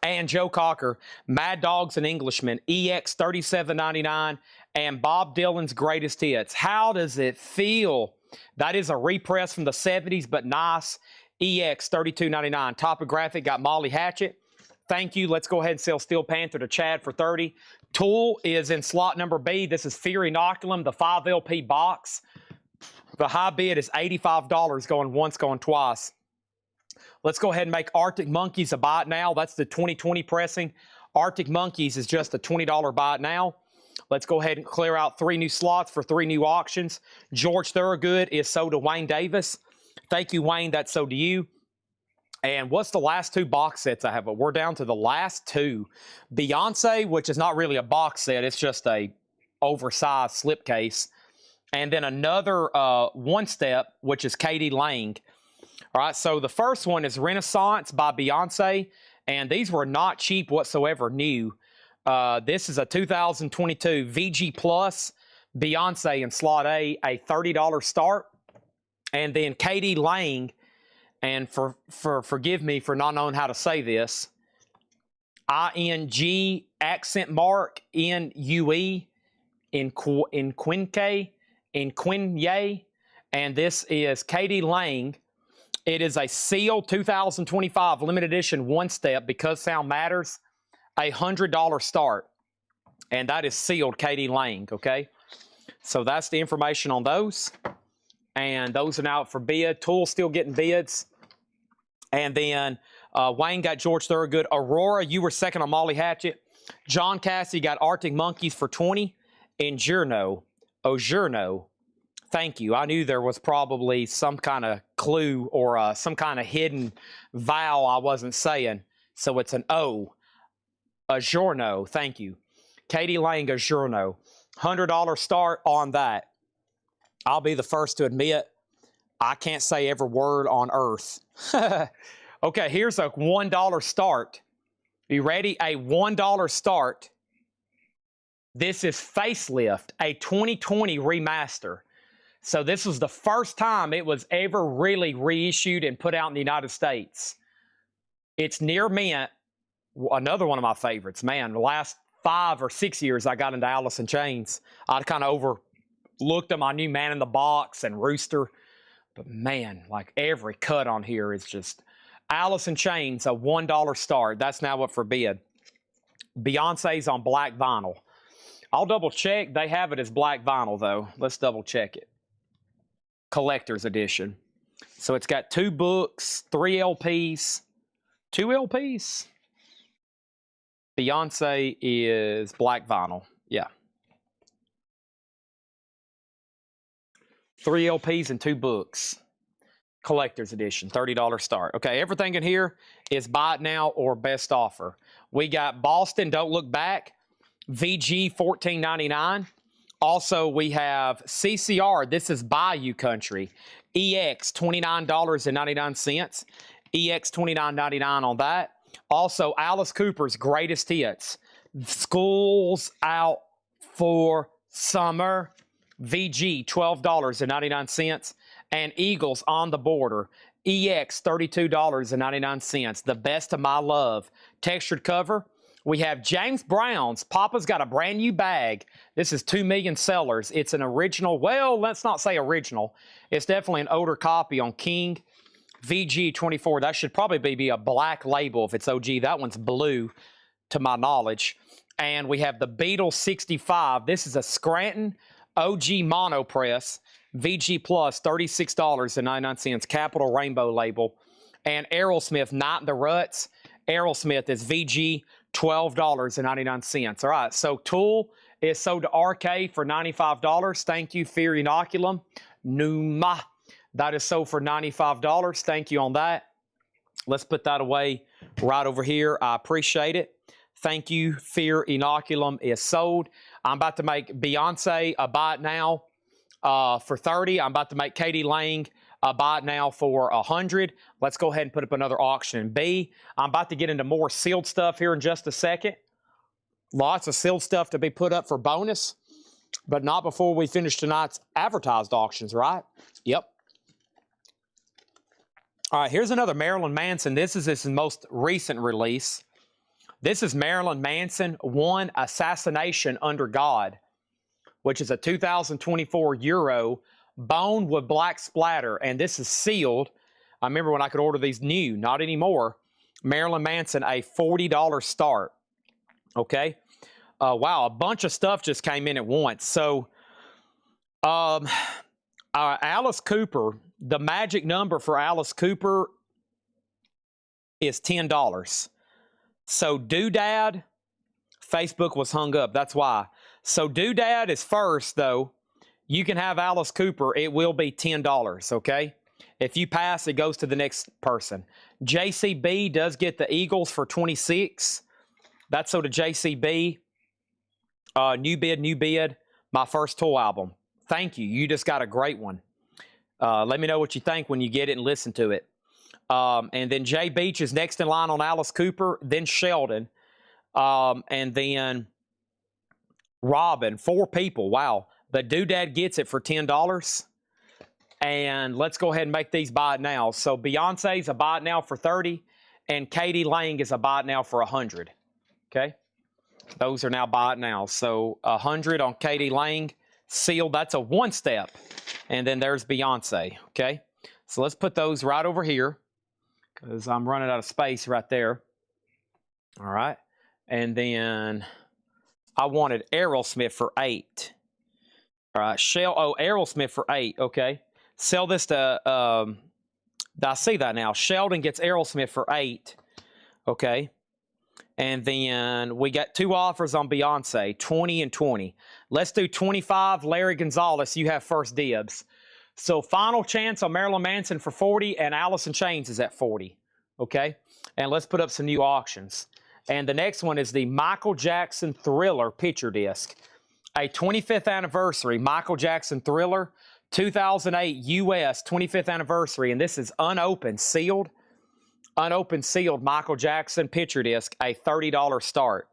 And Joe Cocker, Mad Dogs and Englishmen, EX $37.99, and Bob Dylan's Greatest Hits. How does it feel? That is a repress from the 70s, but nice. EX $32.99. Topographic got Molly Hatchet. Thank you. Let's go ahead and sell Steel Panther to Chad for $30. Tool is in slot number B. This is Fear Inoculum, the 5 LP box. The high bid is $85, going once, going twice. Let's go ahead and make Arctic Monkeys a buy it now. That's the 2020 pressing. Arctic Monkeys is just a $20 buy it now. Let's go ahead and clear out 3 new slots for 3 new auctions. George Thorogood is sold to Wayne Davis. Thank you, Wayne. That's sold to you. And what's the last 2 box sets I have? We're down to the last 2. Beyonce, which is not really a box set. It's just a oversized slipcase. And then another One Step, which is Katie Lang. All right, so the first one is Renaissance by Beyonce, and these were not cheap whatsoever new. This is a 2022 VG Plus Beyonce in slot A, a $30 start. And then Katie Lang, and forgive me for not knowing how to say this, ING accent mark NUE in Quinque, and this is Katie Lang. It is a sealed 2025 limited edition one step because sound matters, $100 start, and that is sealed Katie Lang. Okay, so that's the information on those, and those are now out for bid. Tool's still getting bids, and then Wayne got George Thorogood. Aurora, you were second on Molly Hatchet. John Cassie got Arctic Monkeys for 20. And Ojourno, thank you. I knew there was probably some kind of clue or some kind of hidden vowel I wasn't saying. So it's an O. Ojourno, thank you. Katie Lang, Ojourno. $100 start on that. I'll be the first to admit I can't say every word on earth. Okay, here's a $1 start. You ready? A $1 start. This is Facelift, a 2020 remaster. So this was the first time it was ever really reissued and put out in the United States. It's near mint, another one of my favorites. Man, the last 5 or 6 years I got into Alice in Chains. I kind of overlooked them. I knew Man in the Box and Rooster. But man, like every cut on here is just Alice in Chains, a $1 start. That's now up for bid. Beyonce's on black vinyl. I'll double check. They have it as black vinyl, though. Let's double check it. Collector's edition. So it's got 2 books, 3 LPs, 2 LPs. Beyonce is black vinyl. Yeah. 3 LPs and 2 books. Collector's edition, $30 start. Okay, everything in here is buy it now or best offer. We got Boston, Don't Look Back. VG $14.99. Also, we have CCR. This is Bayou Country. EX $29.99. EX $29.99 on that. Also, Alice Cooper's Greatest Hits. School's Out for Summer. VG $12.99. And Eagles On the Border. EX $32.99. The Best of My Love. Textured cover. We have James Brown's. Papa's got a brand new bag. This is 2 million sellers. It's an original. Well, let's not say original. It's definitely an older copy on King. VG24. That should probably be a black label if it's OG. That one's blue to my knowledge. And we have the Beatles 65. This is a Scranton OG mono press. VG Plus, $36.99. Capital Rainbow label. And Aerosmith, Night in the Ruts. Aerosmith is VG $12.99. All right, so Tool is sold to RK for $95. Thank you, Fear Inoculum. Numa, that is sold for $95. Thank you on that. Let's put that away right over here. I appreciate it. Thank you, Fear Inoculum is sold. I'm about to make Beyonce a buy it now for $30. I'm about to make Katie Lang buy it now for $100. Let's go ahead and put up another auction. B, I'm about to get into more sealed stuff here in just a second. Lots of sealed stuff to be put up for bonus, but not before we finish tonight's advertised auctions, right? Yep. All right, here's another Marilyn Manson. This is his most recent release. This is Marilyn Manson, One Assassination Under God, which is a 2024 Euro. Bone with black splatter, and this is sealed. I remember when I could order these new, not anymore. Marilyn Manson, a $40 start. Okay. Wow, a bunch of stuff just came in at once. So, Alice Cooper, the magic number for Alice Cooper is $10. So, Doodad, Facebook was hung up. That's why. So, Doodad is first, though. You can have Alice Cooper. It will be $10, okay? If you pass, it goes to the next person. JCB does get the Eagles for $26. That's so to JCB. New bid. My first Tool album. Thank you. You just got a great one. Let me know what you think when you get it and listen to it. And then Jay Beach is next in line on Alice Cooper. Then Sheldon. And then Robin. 4 people. Wow. but Doodad gets it for $10. And let's go ahead and make these buy it now. So Beyonce's a buy it now for 30, and Katie Lang is a buy it now for 100. Okay, those are now buy it now. So 100 on Katie Lang, sealed. That's a one step, and then there's Beyonce. Okay, so let's put those right over here because I'm running out of space right there. All right, and then I wanted Aerosmith for 8. All right, Aerosmith for 8. Okay. Sell this to, I see that now. Sheldon gets Aerosmith for 8. Okay. And then we got 2 offers on Beyonce, 20 and 20. Let's do 25. Larry Gonzalez, you have first dibs. So final chance on Marilyn Manson for 40, and Allison Chains is at 40. Okay. And let's put up some new auctions. And the next one is the Michael Jackson Thriller picture disc. A 25th anniversary Michael Jackson Thriller. 2008 U.S. 25th anniversary, and this is unopened, sealed Michael Jackson picture disc, a $30 start.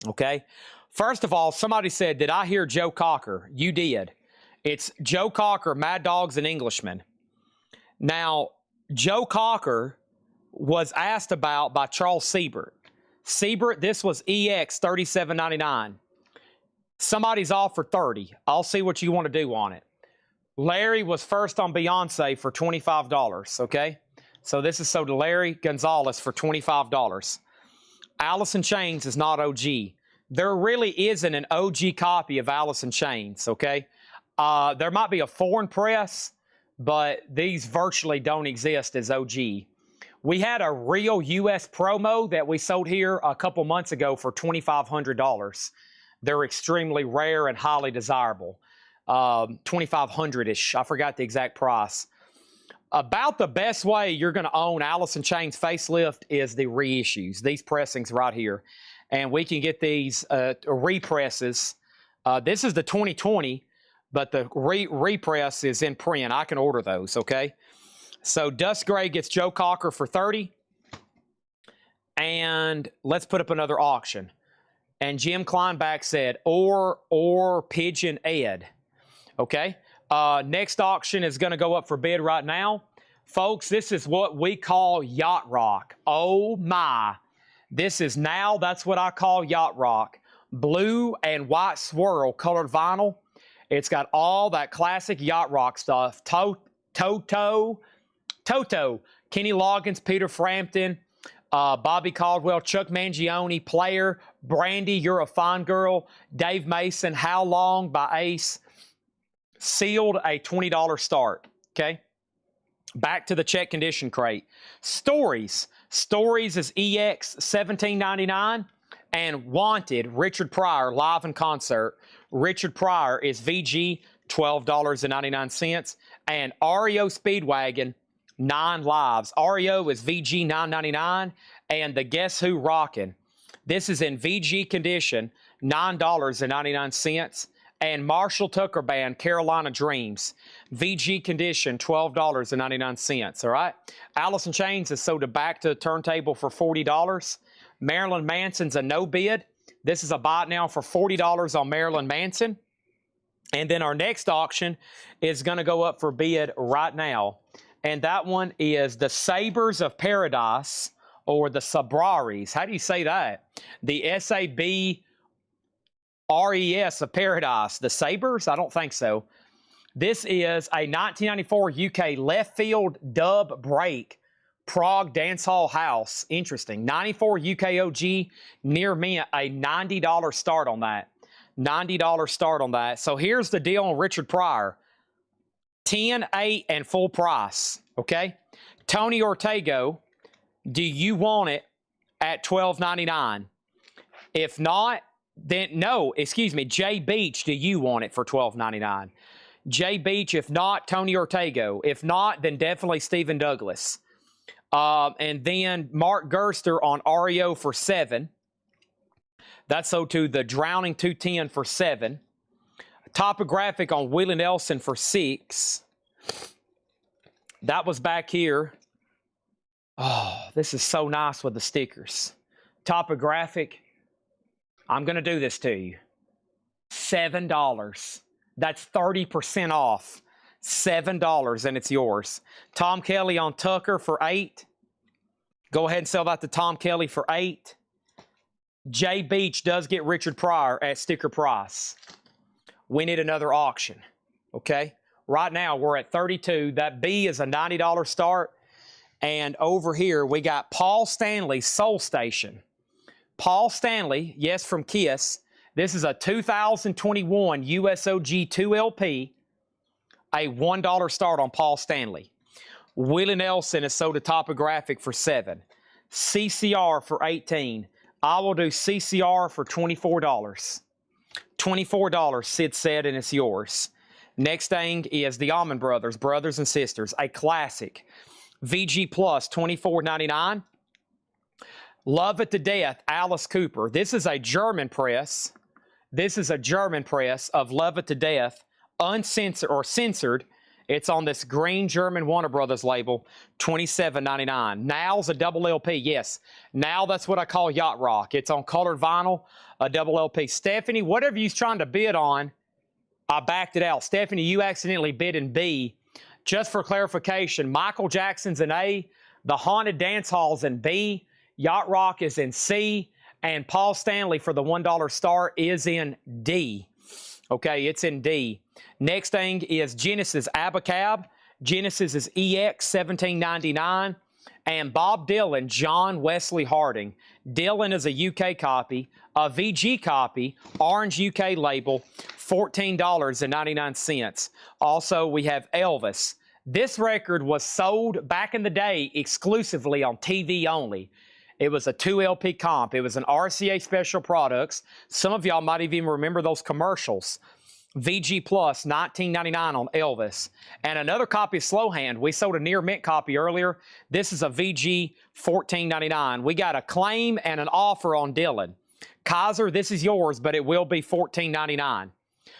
Okay. First of all, somebody said, did I hear Joe Cocker? You did. It's Joe Cocker, Mad Dogs and Englishmen. Now, Joe Cocker was asked about by Charles Siebert. Siebert, this was EX $37.99. Somebody's offered 30. I'll see what you want to do on it. Larry was first on Beyonce for $25, okay? So this is sold to Larry Gonzalez for $25. Allison Chains is not OG. There really isn't an OG copy of Allison Chains, okay? There might be a foreign press, but these virtually don't exist as OG. We had a real U.S. promo that we sold here a couple months ago for $2,500. They're extremely rare and highly desirable. 2,500-ish. I forgot the exact price. About the best way you're going to own Allison Chains facelift is the reissues, these pressings right here. And we can get these represses. This is the 2020, but the repress is in print. I can order those, okay? So Dust Gray gets Joe Cocker for 30. And let's put up another auction. And Jim Kleinbach said, or Pigeon Ed. Okay, next auction is going to go up for bid right now. Folks, this is what we call yacht rock. Oh my. This is now, that's what I call yacht rock. Blue and white swirl colored vinyl. It's got all that classic yacht rock stuff. Toto, Kenny Loggins, Peter Frampton, Bobby Caldwell, Chuck Mangione, Player, Brandy, You're a Fine Girl, Dave Mason, How Long by Ace. Sealed, a $20 start. Okay. Back to the check condition crate. Stories is EX $17.99, and Wanted Richard Pryor live in concert. Richard Pryor is VG $12.99, and REO Speedwagon 9 lives. REO is VG $9.99, and the Guess Who Rockin'. This is in VG condition, $9.99. And Marshall Tucker Band, Carolina Dreams. VG condition, $12.99. All right. Allison Chains is sold back to the turntable for $40. Marilyn Manson's a no bid. This is a buy it now for $40 on Marilyn Manson. And then our next auction is going to go up for bid right now. And that one is the Sabres of Paradise, or the Sabraris. How do you say that? The SAB RES of Paradise. The Sabres? I don't think so. This is a 1994 UK left field dub break Prague Dancehall House. Interesting. 94 UK OG near me, a $90 start on that. $90 start on that. So here's the deal on Richard Pryor. 10, 8, and full price. Okay? Tony Ortega, do you want it at $12.99? If not, then no, excuse me, Jay Beach, do you want it for $12.99? Jay Beach, if not, Tony Ortega. If not, then definitely Stephen Douglas. And then Mark Gerster on REO for $7. That's so to the Drowning 210 for $7. Topographic on Willie Nelson for $6. That was back here. Oh, this is so nice with the stickers. Topographic. I'm going to do this to you. $7. That's 30% off. $7, and it's yours. Tom Kelly on Tucker for $8. Go ahead and sell that to Tom Kelly for $8. Jay Beach does get Richard Pryor at sticker price. We need another auction, okay? Right now, we're at 32. That B is a $90 start. And over here, we got Paul Stanley Soul Station. Paul Stanley, yes, from Kiss. This is a 2021 USOG 2LP, a $1 start on Paul Stanley. Willie Nelson is sold to Topographic for $7. CCR for $18. I will do CCR for $24. $24, Sid said, and it's yours. Next thing is the Allman Brothers, Brothers and Sisters, a classic. VG Plus, $24.99. Love It to Death, Alice Cooper. This is a German press. This is a German press of Love It to Death, uncensored or censored. It's on this green German Warner Brothers label, $27.99. Now's a double LP. Yes, now that's what I call yacht rock. It's on colored vinyl, a double LP. Stephanie, whatever you're trying to bid on, I backed it out. Stephanie, you accidentally bid in B. Just for clarification, Michael Jackson's in A, the Haunted Dance Hall's in B, Yacht Rock is in C, and Paul Stanley for the $1 start is in D. Okay, it's in D. Next thing is Genesis Abacab. Genesis is EX 1799. And Bob Dylan, John Wesley Harding. Dylan is a UK copy, a VG copy, Orange UK label, $14.99. Also, we have Elvis. This record was sold back in the day exclusively on TV only. It was a 2LP comp. It was an RCA Special Products. Some of y'all might even remember those commercials. VG Plus, $19.99 on Elvis. And another copy of Slow Hand. We sold a near mint copy earlier. This is a VG, $14.99. We got a claim and an offer on Dylan. Kaiser, this is yours, but it will be $14.99.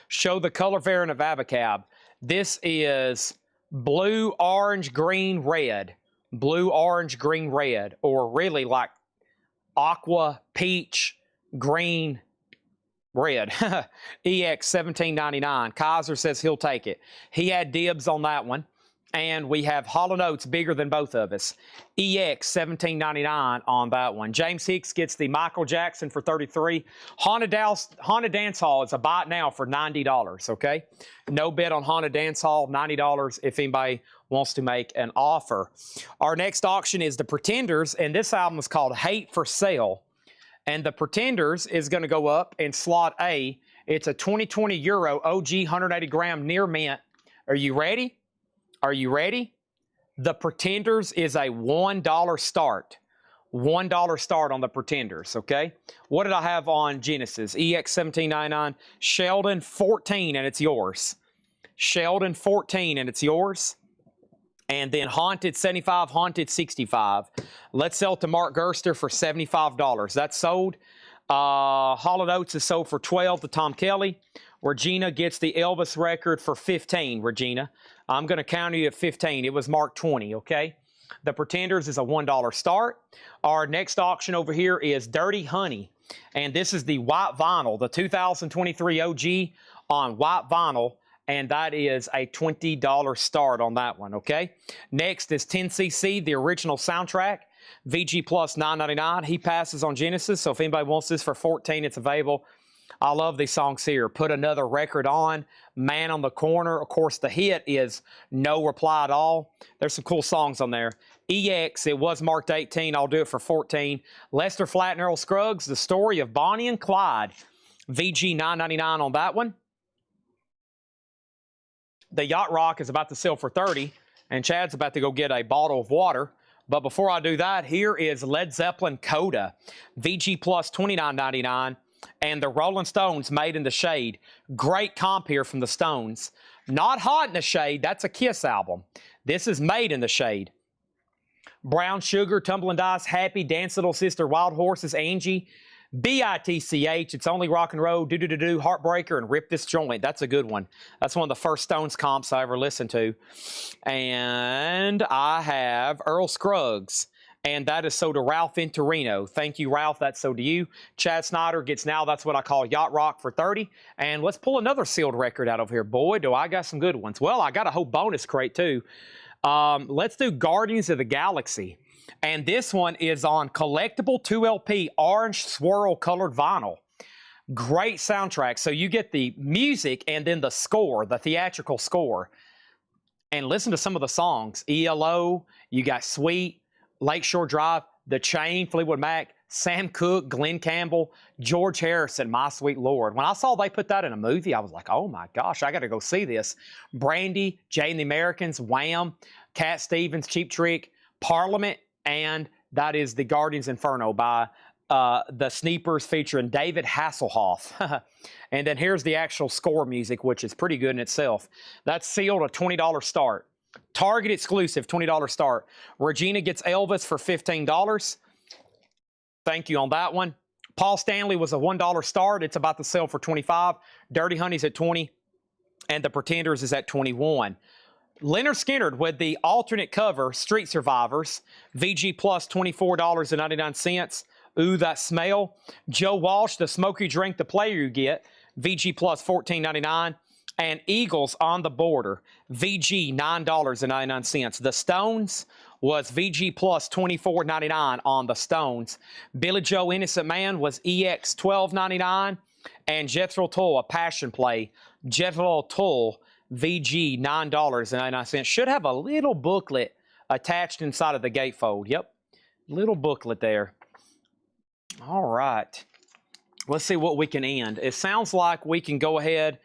Show the color variant of Abacab. This is blue, orange, green, red. Blue, orange, green, red. Or really like aqua, peach, green, red. EX 1799. Kaiser says he'll take it. He had dibs on that one. And we have Hall & Oates bigger than both of us. EX 1799 on that one. James Hicks gets the Michael Jackson for $33. Haunted Dance Hall is a buy it now for $90, okay? No bet on Haunted Dance Hall, $90 if anybody wants to make an offer. Our next auction is The Pretenders, and this album is called Hate for Sale. And The Pretenders is going to go up in slot A. It's a 2020 Euro OG 180 gram near mint. Are you ready? Are you ready? The Pretenders is a $1 start. $1 start on The Pretenders, okay? What did I have on Genesis? EX 1799. Sheldon 14, and it's yours. Sheldon 14, and it's yours. And then Haunted 75, Haunted 65. Let's sell to Mark Gerster for $75. That's sold. Hall & Oates is sold for $12 to Tom Kelly. Regina gets the Elvis record for $15, Regina. I'm going to counter you at 15. It was marked 20, okay? The Pretenders is a $1 start. Our next auction over here is Dirty Honey. And this is the white vinyl, the 2023 OG on white vinyl. And that is a $20 start on that one, okay? Next is 10cc, the original soundtrack. VG Plus $9.99. He passes on Genesis, so if anybody wants this for $14, it's available. I love these songs here. Put Another Record On, Man on the Corner. Of course, the hit is No Reply at All. There's some cool songs on there. EX, it was marked 18. I'll do it for 14. Lester Flatt and Earl Scruggs, The Story of Bonnie and Clyde. VG $9.99 on that one. The Yacht Rock is about to sell for 30, and Chad's about to go get a bottle of water. But before I do that, here is Led Zeppelin Coda. VG Plus $29.99. And the Rolling Stones, Made in the Shade. Great comp here from the Stones. Not Hot in the Shade, that's a Kiss album. This is Made in the Shade. Brown Sugar, Tumbling Dice, Happy, Dance Little Sister, Wild Horses, Angie, BITCH, It's Only Rock and Roll, Do Do Do Do, Heartbreaker, and Rip This Joint. That's a good one. That's one of the first Stones comps I ever listened to. And I have Earl Scruggs. And that is so to Ralph in Torino. Thank you, Ralph. That's so to you. Chad Snyder gets Now That's What I Call Yacht Rock for 30. And let's pull another sealed record out of here. Boy, do I got some good ones. Well, I got a whole bonus crate, too. Let's do Guardians of the Galaxy. And this one is on collectible 2LP orange swirl colored vinyl. Great soundtrack. So you get the music and then the score, the theatrical score. And listen to some of the songs. ELO, you got Sweet, Lakeshore Drive, The Chain, Fleetwood Mac, Sam Cooke, Glenn Campbell, George Harrison, My Sweet Lord. When I saw they put that in a movie, I was like, oh my gosh, I got to go see this. Brandy, Jay and the Americans, Wham, Cat Stevens, Cheap Trick, Parliament, and that is the Guardians Inferno by the Sneepers featuring David Hasselhoff. And then here's the actual score music, which is pretty good in itself. That's sealed a $20 start. Target exclusive, $20 start. Regina gets Elvis for $15. Thank you on that one. Paul Stanley was a $1 start. It's about to sell for $25. Dirty Honey's at $20. And the Pretenders is at $21. Leonard Skinner with the alternate cover, Street Survivors. VG Plus, $24.99. Ooh, That Smell. Joe Walsh, The Smoky Drink, The Player You Get. VG Plus, $14.99. And Eagles on the Border, VG, $9.99. The Stones was VG Plus, $24.99 on the Stones. Billy Joe Innocent Man was EX, $12.99. And Jethro Tull, A Passion Play, Jethro Tull, VG, $9.99. Should have a little booklet attached inside of the gatefold. Yep, little booklet there. All right. Let's see what we can end. It sounds like we can go ahead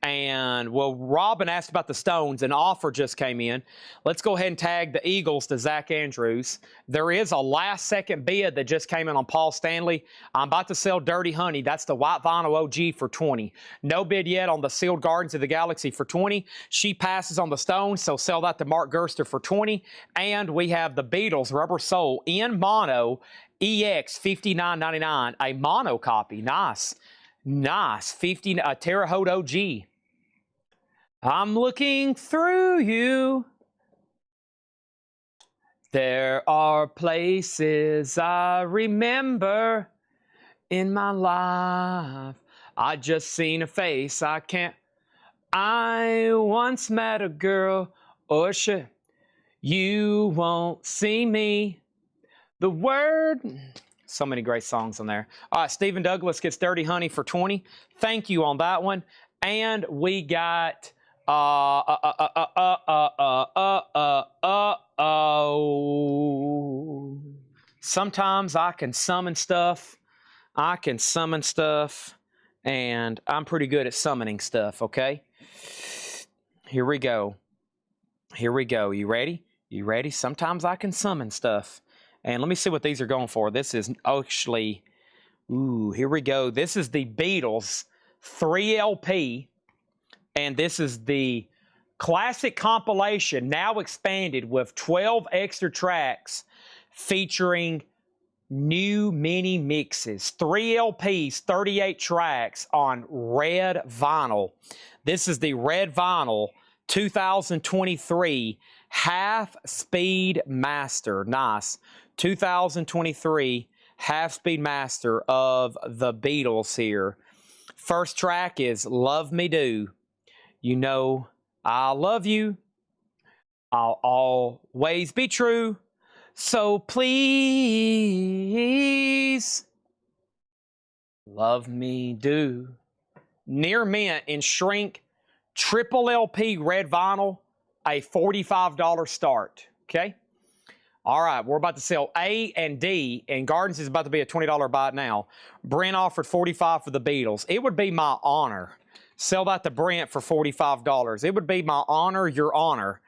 and, well, Robin asked about the Stones. An offer just came in. Let's go ahead and tag the Eagles to Zach Andrews. There is a last-second bid that just came in on Paul Stanley. I'm about to sell Dirty Honey. That's the white vinyl OG for $20. No bid yet on the sealed Guardians of the Galaxy for $20. She passes on the Stones, so sell that to Mark Gerster for $20. And we have the Beatles Rubber Soul in mono, EX, $59.99. A mono copy. Nice. Nice. A Terre Haute OG. I'm looking through you. There are places I remember in my life. I just seen a face I can't. I once met a girl. Oh shit. You won't see me. The word. So many great songs on there. All right, Stephen Douglas gets Dirty Honey for $20. Thank you on that one. And we got sometimes I can summon stuff. And I'm pretty good at summoning stuff, okay? Here we go. You ready? Sometimes I can summon stuff. And let me see what these are going for. This is actually, here we go. This is the Beatles 3LP. And this is the classic compilation, now expanded with 12 extra tracks featuring new mini mixes. 3 LPs, 38 tracks on red vinyl. This is the red vinyl 2023 half-speed master. Nice. 2023 half-speed master of the Beatles here. First track is Love Me Do. You know I love you. I'll always be true. So please love me do. Near Mint in shrink, triple LP red vinyl, a $45 start. Okay? All right, we're about to sell A and D, and Gardens is about to be a $20 buy now. Brent offered $45 for the Beatles. It would be my honor. Sell that to Brent for $45. It would be my honor, your honor.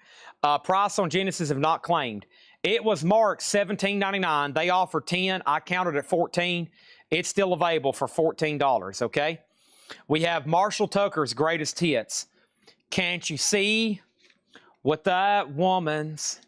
Price on Genesis have not claimed. It was marked $17.99. They offered $10. I counted at $14. It's still available for $14, okay? We have Marshall Tucker's Greatest Hits. Can't you see what that woman's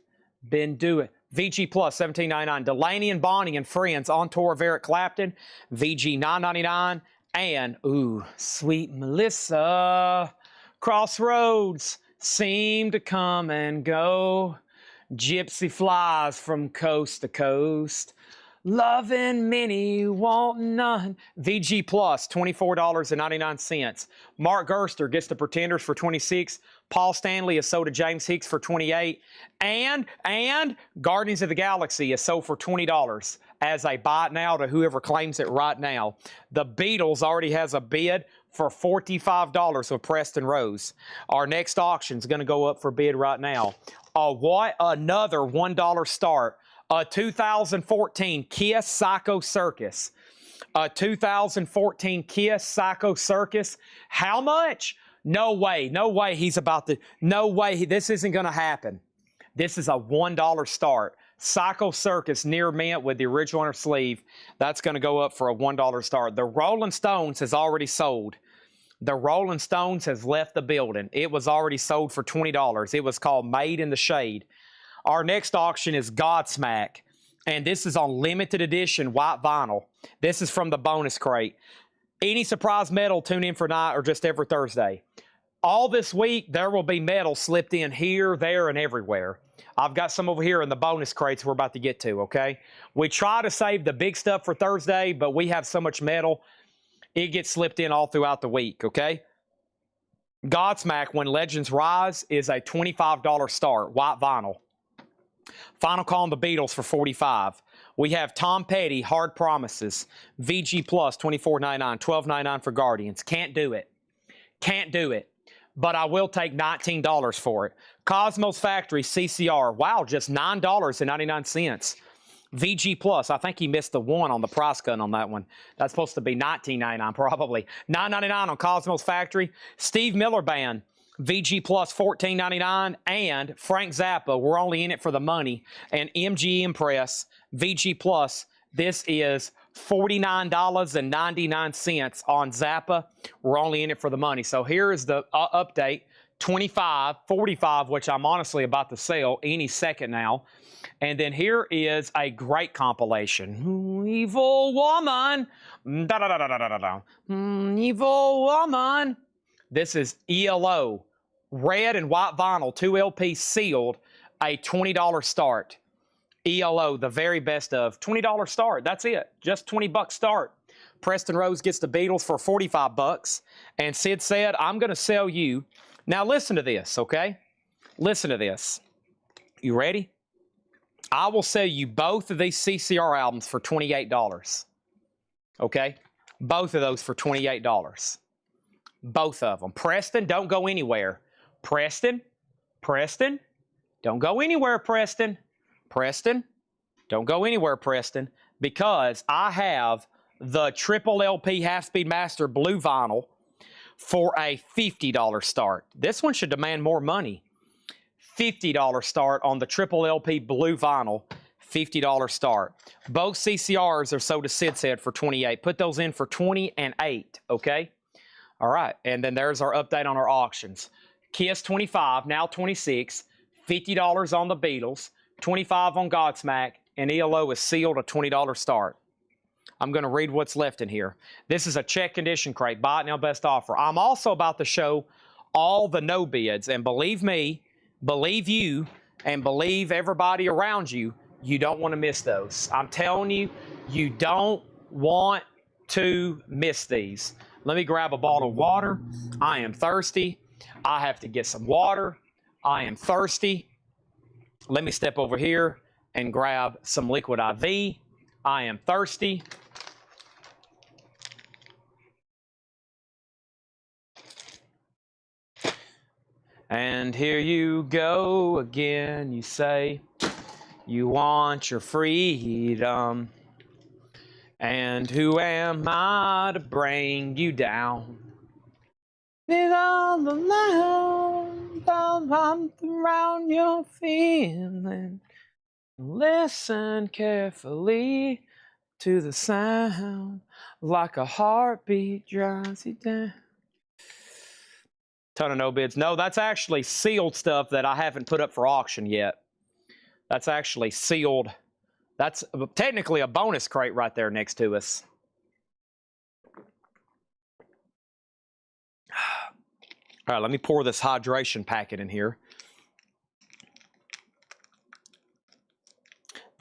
been doing? VG Plus, $17.99. Delaney and Bonnie and Friends on tour of Eric Clapton, VG $9.99. And, ooh, Sweet Melissa, Crossroads seem to come and go. Gypsy flies from coast to coast. Loving many, wanting none. VG Plus, $24.99. Mark Gerster gets the Pretenders for $26. Paul Stanley is sold to James Hicks for $28. And Guardians of the Galaxy is sold for $20 as a buy it now to whoever claims it right now. The Beatles already has a bid for $45 with Preston Rose. Our next auction is going to go up for bid right now. What? Another $1 start. A 2014 Kia Psycho Circus. A 2014 Kia Psycho Circus. How much? No way. No way he's about to. No way. This isn't going to happen. This is a $1 start. Psycho Circus near mint with the original inner sleeve. That's going to go up for a $1 start. The Rolling Stones has already sold. The Rolling Stones has left the building. It was already sold for $20. It was called Made in the Shade. Our next auction is Godsmack, and this is on limited edition white vinyl. This is from the bonus crate. Any surprise metal, tune in for night or just every Thursday. All this week, there will be metal slipped in here, there, and everywhere. I've got some over here in the bonus crates we're about to get to, okay? We try to save the big stuff for Thursday, but we have so much metal, it gets slipped in all throughout the week, okay? Godsmack, When Legends Rise, is a $25 start, white vinyl. Final Call on the Beatles for $45. We have Tom Petty, Hard Promises, VG Plus, $24.99, $12.99 for Guardians. Can't do it. Can't do it. But I will take $19 for it. Cosmos Factory, CCR. Wow, just $9.99. VG Plus, I think he missed the one on the price cut on that one. That's supposed to be $19.99 probably. $9.99 on Cosmos Factory. Steve Miller Band, VG Plus $14.99, and Frank Zappa, We're Only in It for the Money, and MGM Press, VG Plus. This is $49.99 on Zappa, We're Only in It for the Money. So here is the update, 25, 45, which I'm honestly about to sell any second now. And then here is a great compilation. Evil Woman. Evil Woman. This is ELO, red and white vinyl, 2 LP sealed, a $20 start. ELO, the very best of. $20 start, that's it. Just $20 start. Preston Rose gets the Beatles for $45. And Sid said, I'm going to sell you. Now listen to this, okay? Listen to this. You ready? I will sell you both of these CCR albums for $28. Okay? Both of those for $28. Both of them. Preston, don't go anywhere. Preston, don't go anywhere, Preston. Preston, don't go anywhere, Preston, because I have the triple LP Half-Speed Master blue vinyl for a $50 start. This one should demand more money. $50 start on the triple LP blue vinyl, $50 start. Both CCRs are sold to Sid said for $28. Put those in for $20 and $8, okay? All right, and then there's our update on our auctions. Kiss 25, now 26, $50 on the Beatles, 25 on Godsmack, and ELO is sealed a $20 start. I'm going to read what's left in here. This is a check condition crate, buy it now, best offer. I'm also about to show all the no bids, and believe me, believe you, and believe everybody around you, you don't want to miss those. I'm telling you, you don't want to miss these. Let me grab a bottle of water. I am thirsty. I have to get some water. I am thirsty. Let me step over here and grab some liquid IV. I am thirsty. And here you go again. You say you want your freedom. And who am I to bring you down? With all the love around your feeling, listen carefully to the sound, like a heartbeat drives you down. Ton of no bids. No, that's actually sealed stuff that I haven't put up for auction yet. That's actually sealed. That's technically a bonus crate right there next to us. All right, let me pour this hydration packet in here.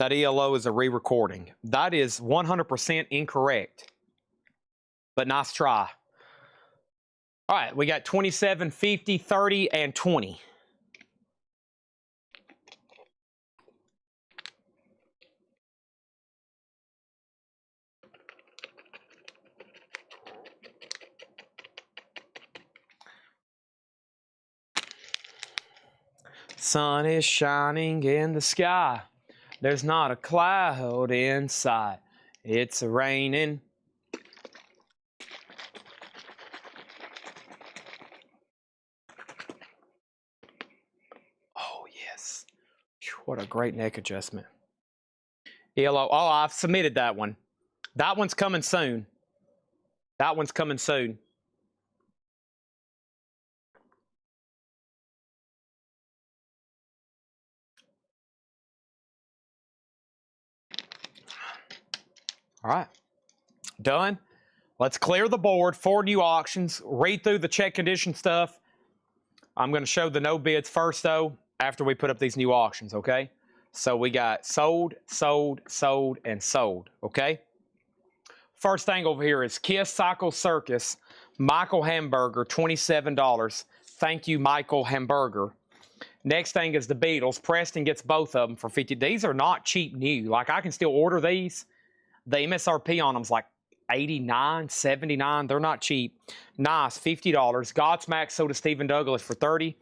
that ELO is a re-recording. That is 100% incorrect. But nice try. All right, we got 27, 50, 30, and 20. Sun is shining in the sky. There's not a cloud in sight. It's raining. Oh, yes. What a great neck adjustment. ELO. Oh, I've submitted that one. That one's coming soon. That one's coming soon. All right. Done. Let's clear the board. 4 new auctions. Read through the check condition stuff. I'm going to show the no bids first, though, after we put up these new auctions, okay? So we got sold, sold, sold, and sold, okay? First thing over here is Kiss Cycle Circus, Michael Hamburger, $27. Thank you, Michael Hamburger. Next thing is the Beatles. Preston gets both of them for $50. These are not cheap new. Like, I can still order these. The MSRP on them is like $89, $79. They're not cheap. Nice, $50. Godsmack sold to Stephen Douglas for $30.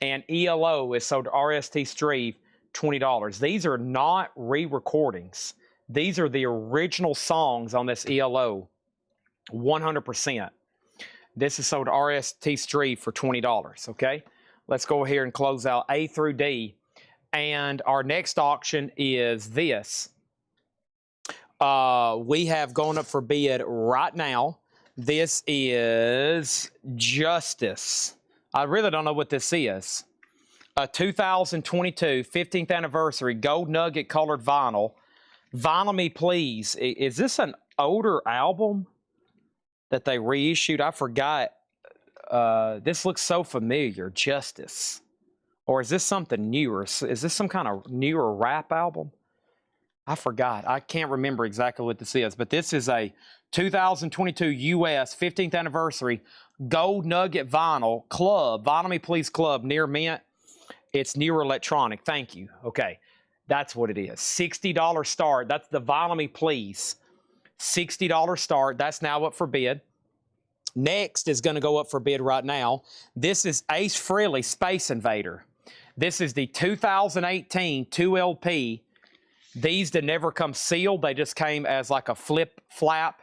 And ELO is sold to RST Streve, $20. These are not re-recordings. These are the original songs on this ELO, 100%. This is sold to RST Streve for $20, okay? Let's go here and close out A through D. And our next auction is this. We have gone up for bid right now. This is Justice. I really don't know what this is. A 2022 15th anniversary gold nugget colored vinyl. Vinyl Me Please. Is this an older album that they reissued? I forgot. This looks so familiar. Justice. Or is this something newer? Is this some kind of newer rap album? I forgot. I can't remember exactly what this is, but this is a 2022 US 15th anniversary gold nugget vinyl club, Vinyl Me Please Club, near mint. It's newer electronic. Thank you. Okay, that's what it is. $60 start. That's the Vinyl Me Please. $60 start. That's now up for bid. Next is going to go up for bid right now. This is Ace Frehley Space Invader. This is the 2018 2LP. These did never come sealed. They just came as like a flip flap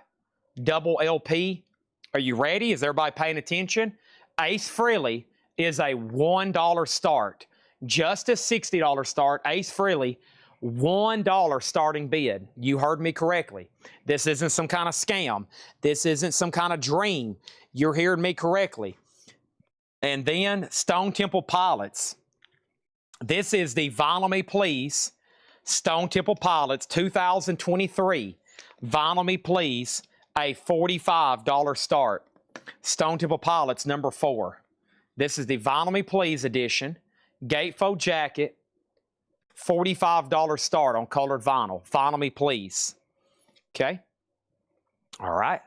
double LP. Are you ready? Is everybody paying attention? Ace Frehley is a $1 start. Justice $60 start. Ace Frehley, $1 starting bid. You heard me correctly. This isn't some kind of scam. This isn't some kind of dream. You're hearing me correctly. And then Stone Temple Pilots. This is the Vinyl Me Please Stone Temple Pilots 2023. Vinyl Me Please, a $45 start. Stone Temple Pilots number 4. This is the Vinyl Me Please edition. Gatefold jacket, $45 start on colored vinyl. Vinyl Me Please. Okay. All right.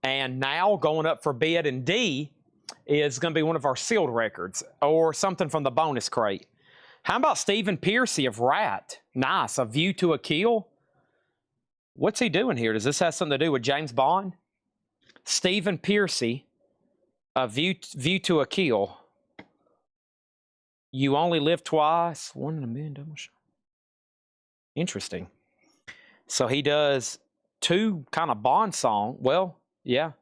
And now going up for bid in D is going to be one of our sealed records or something from the bonus crate. How about Stephen Piercy of Rat? Nice. A View to a Kill. What's he doing here? Does this have something to do with James Bond? Stephen Piercy, A View to a Kill. You Only Live Twice. 1 in a million double shot. Interesting. So he does 2 kind of Bond song. Well, yeah.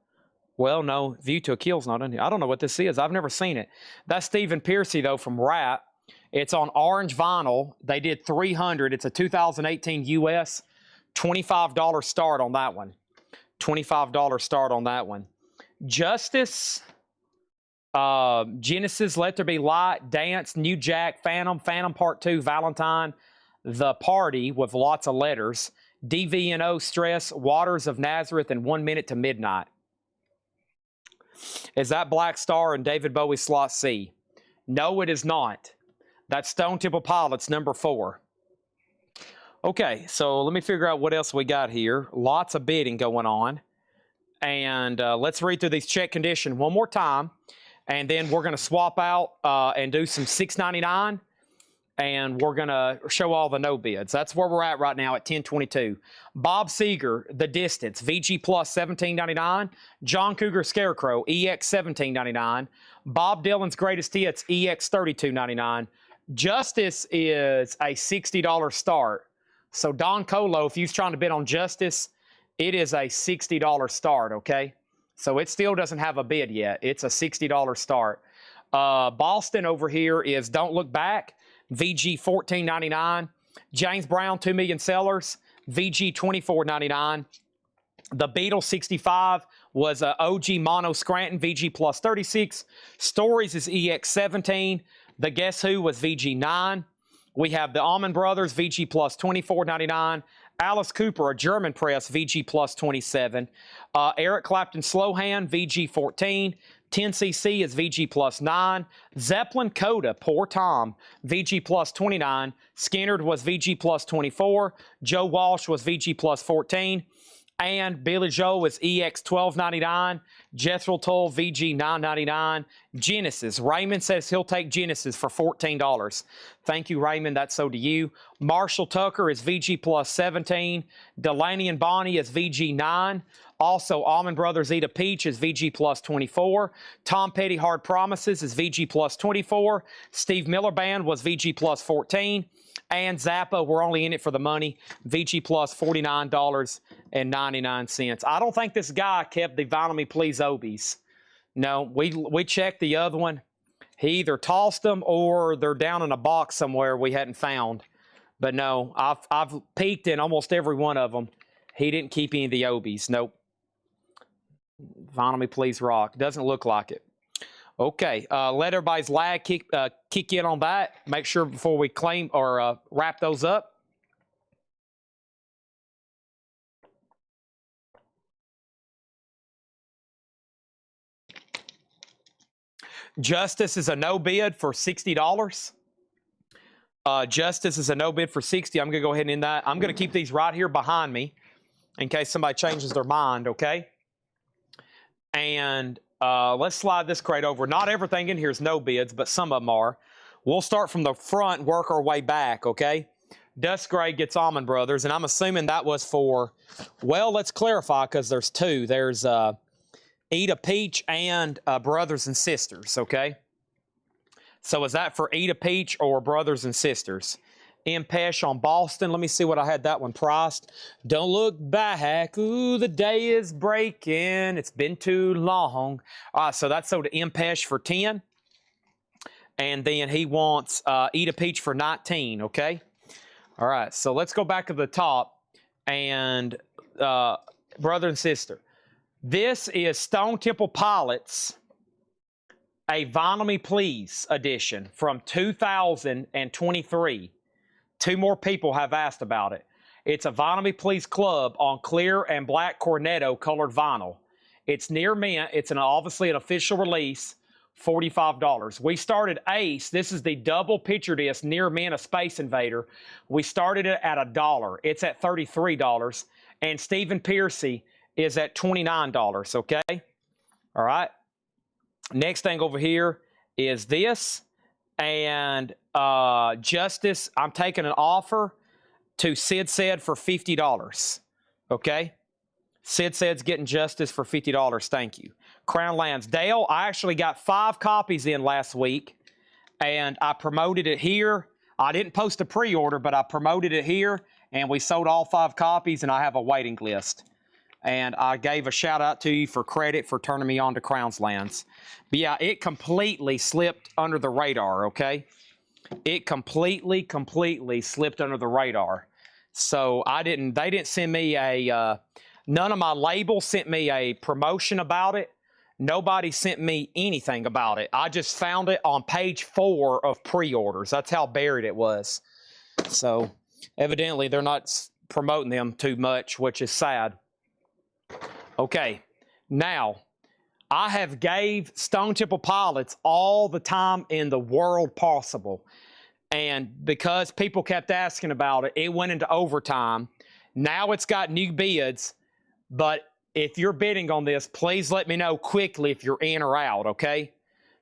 Well, no, View to a Kill's not in here. I don't know what this is. I've never seen it. That's Stephen Piercy, though, from Rat. It's on orange vinyl. They did 300. It's a 2018 US. $25 start on that one. $25 start on that one. Justice, Genesis, Let There Be Light, Dance, New Jack, Phantom, Phantom Part 2, Valentine, The Party with lots of letters, DVNO, Stress, Waters of Nazareth, and 1 Minute to Midnight. Is that Black Star and David Bowie slot C? No, it is not. That's Stone Temple Pilots number 4. Okay, so let me figure out what else we got here. Lots of bidding going on. And let's read through these check condition one more time. And then we're going to swap out and do some $6.99. And we're going to show all the no bids. That's where we're at right now at 10:22. Bob Seeger, The Distance, VG Plus $17.99. John Cougar Scarecrow, EX $17.99. Bob Dylan's Greatest Hits, EX $32.99. Justice is a $60 start. So Don Colo, if you're trying to bid on Justice, it is a $60 start, okay? So it still doesn't have a bid yet. It's a $60 start. Boston over here is Don't Look Back, VG $14.99. James Brown, 2 Million Sellers, VG $24.99. The Beatles 65 was OG Mono Scranton, VG plus 36. Stories is EX 17. The Guess Who was VG 9. We have the Allman Brothers, VG plus 24.99. Alice Cooper, a German press, VG plus 27. Eric Clapton Slowhand, VG 14. 10cc is VG plus 9. Zeppelin Coda, Poor Tom, VG plus 29. Skinnerd was VG plus 24. Joe Walsh was VG plus 14. And Billy Joel is EX $12.99. Jethro Tull, VG $9.99. Genesis. Raymond says he'll take Genesis for $14. Thank you, Raymond. That's so to you. Marshall Tucker is VG plus 17. Delaney and Bonnie is VG 9. Also, Allman Brothers Eat a Peach is VG plus 24. Tom Petty Hard Promises is VG plus 24. Steve Miller Band was VG plus 14. And Zappa, we're only in it for the money, VG plus $49.99. I don't think this guy kept the Vinyl Me Please Obies. No, we checked the other one. He either tossed them or they're down in a box somewhere we hadn't found. But no, I've peeked in almost every one of them. He didn't keep any of the Obies. Nope. Vinyl Me Please Rock. Doesn't look like it. Okay, let everybody's lag kick in on that. Make sure before we claim or wrap those up. Justice is a no bid for $60. Justice is a no bid for $60. I'm going to go ahead and end that. I'm going to keep these right here behind me in case somebody changes their mind, okay? And let's slide this crate over. Not everything in here is no bids, but some of them are. We'll start from the front and work our way back, okay? Dust Gray gets Allman Brothers, and I'm assuming that was for, well, let's clarify because there's two. There's Eat a Peach and Brothers and Sisters, okay? So is that for Eat a Peach or Brothers and Sisters? Impesh on Boston. Let me see what I had that one priced. Don't look back. Ooh, the day is breaking. It's been too long. All right, so that's sold to Impesh for 10. And then he wants Eat a Peach for 19, okay? All right, so let's go back to the top. And brother and sister. This is Stone Temple Pilots, a Vinyl Me Please edition from 2023. Two more people have asked about it. It's a Vinyl Me Please Club on clear and black Cornetto colored vinyl. It's near mint. It's obviously an official release, $45. We started Ace. This is the double picture disc near mint, a Space Invader. We started it at $1. It's at $33. And Stephen Piercy is at $29, okay? All right. Next thing over here is this. And Justice, I'm taking an offer to Sid Said for $50. Okay? Sid Said's getting Justice for $50. Thank you. Crown Lands. Dale, I actually got 5 copies in last week, and I promoted it here. I didn't post a pre-order, but I promoted it here, and we sold all 5 copies, and I have a waiting list. And I gave a shout out to you for credit for turning me on to Crown's Lands. But yeah, it completely slipped under the radar, okay? It completely slipped under the radar. So they didn't send me none of my labels sent me a promotion about it. Nobody sent me anything about it. I just found it on page 4 of pre-orders. That's how buried it was. So evidently they're not promoting them too much, which is sad. Okay, now, I have gave Stone Temple Pilots all the time in the world possible. And because people kept asking about it, it went into overtime. Now it's got new bids, but if you're bidding on this, please let me know quickly if you're in or out, okay?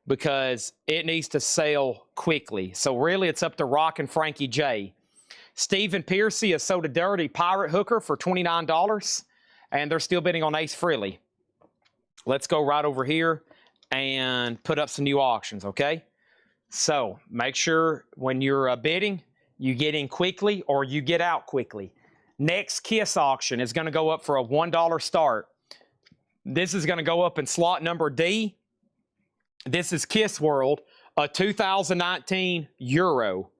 Because it needs to sell quickly. So really, it's up to Rock and Frankie J. Stephen Piercy has sold a dirty pirate hooker for $29, and they're still bidding on Ace Frehley. Let's go right over here and put up some new auctions, okay? So make sure when you're bidding, you get in quickly or you get out quickly. Next KISS auction is going to go up for a $1 start. This is going to go up in slot number D. This is KISS World, a 2019 Euro.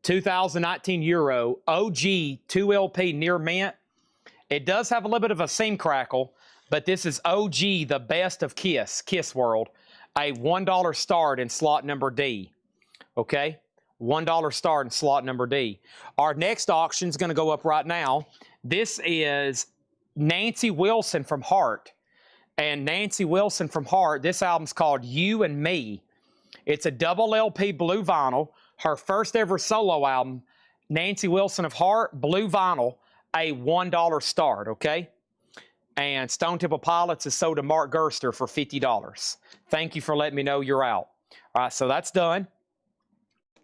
2019 Euro OG 2LP near mint. It does have a little bit of a seam crackle, but this is OG, the best of KISS World. A $1 start in slot number D. Okay? $1 start in slot number D. Our next auction is going to go up right now. This is Nancy Wilson from Heart. And Nancy Wilson from Heart, this album's called You and Me. It's a double LP blue vinyl. Her first ever solo album, Nancy Wilson of Heart, blue vinyl, a $1 start, okay? And Stone Temple Pilots is sold to Mark Gerster for $50. Thank you for letting me know you're out. All right, so that's done.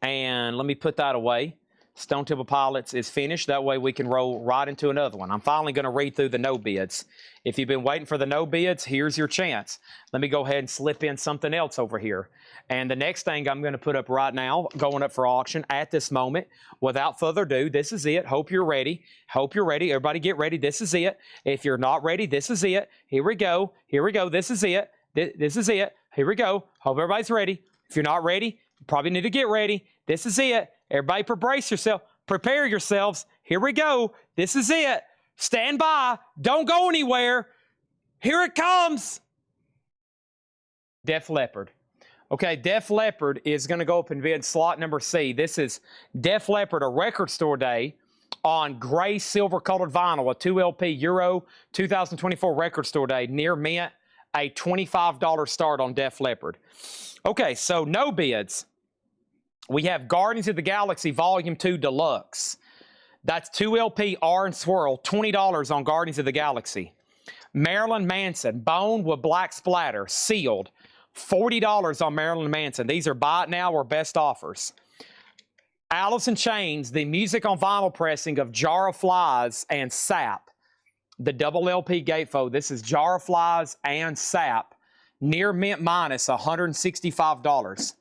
And let me put that away. Stone Temple Pilots is finished. That way we can roll right into another one. I'm finally going to read through the no bids. If you've been waiting for the no bids, here's your chance. Let me go ahead and slip in something else over here. And the next thing I'm going to put up right now, going up for auction at this moment, without further ado, this is it. Hope you're ready. Hope you're ready. Everybody get ready. This is it. If you're not ready, this is it. Here we go. Here we go. This is it. This is it. Here we go. Hope everybody's ready. If you're not ready, you probably need to get ready. This is it. Everybody brace yourself. Prepare yourselves. Here we go. This is it. Stand by. Don't go anywhere. Here it comes. Def Leppard. Okay, Def Leppard is going to go up in bid slot number C. This is Def Leppard, a record store day on gray silver colored vinyl, a 2LP Euro 2024 record store day near mint, a $25 start on Def Leppard. Okay, so no bids. We have Guardians of the Galaxy Volume 2 Deluxe. That's 2LP R and Swirl, $20 on Guardians of the Galaxy. Marilyn Manson, Bone with Black Splatter, sealed, $40 on Marilyn Manson. These are buy it now or best offers. Alice in Chains, the music on vinyl pressing of Jar of Flies and Sap. The double LP gatefold. This is Jar of Flies and Sap. Near mint minus $165.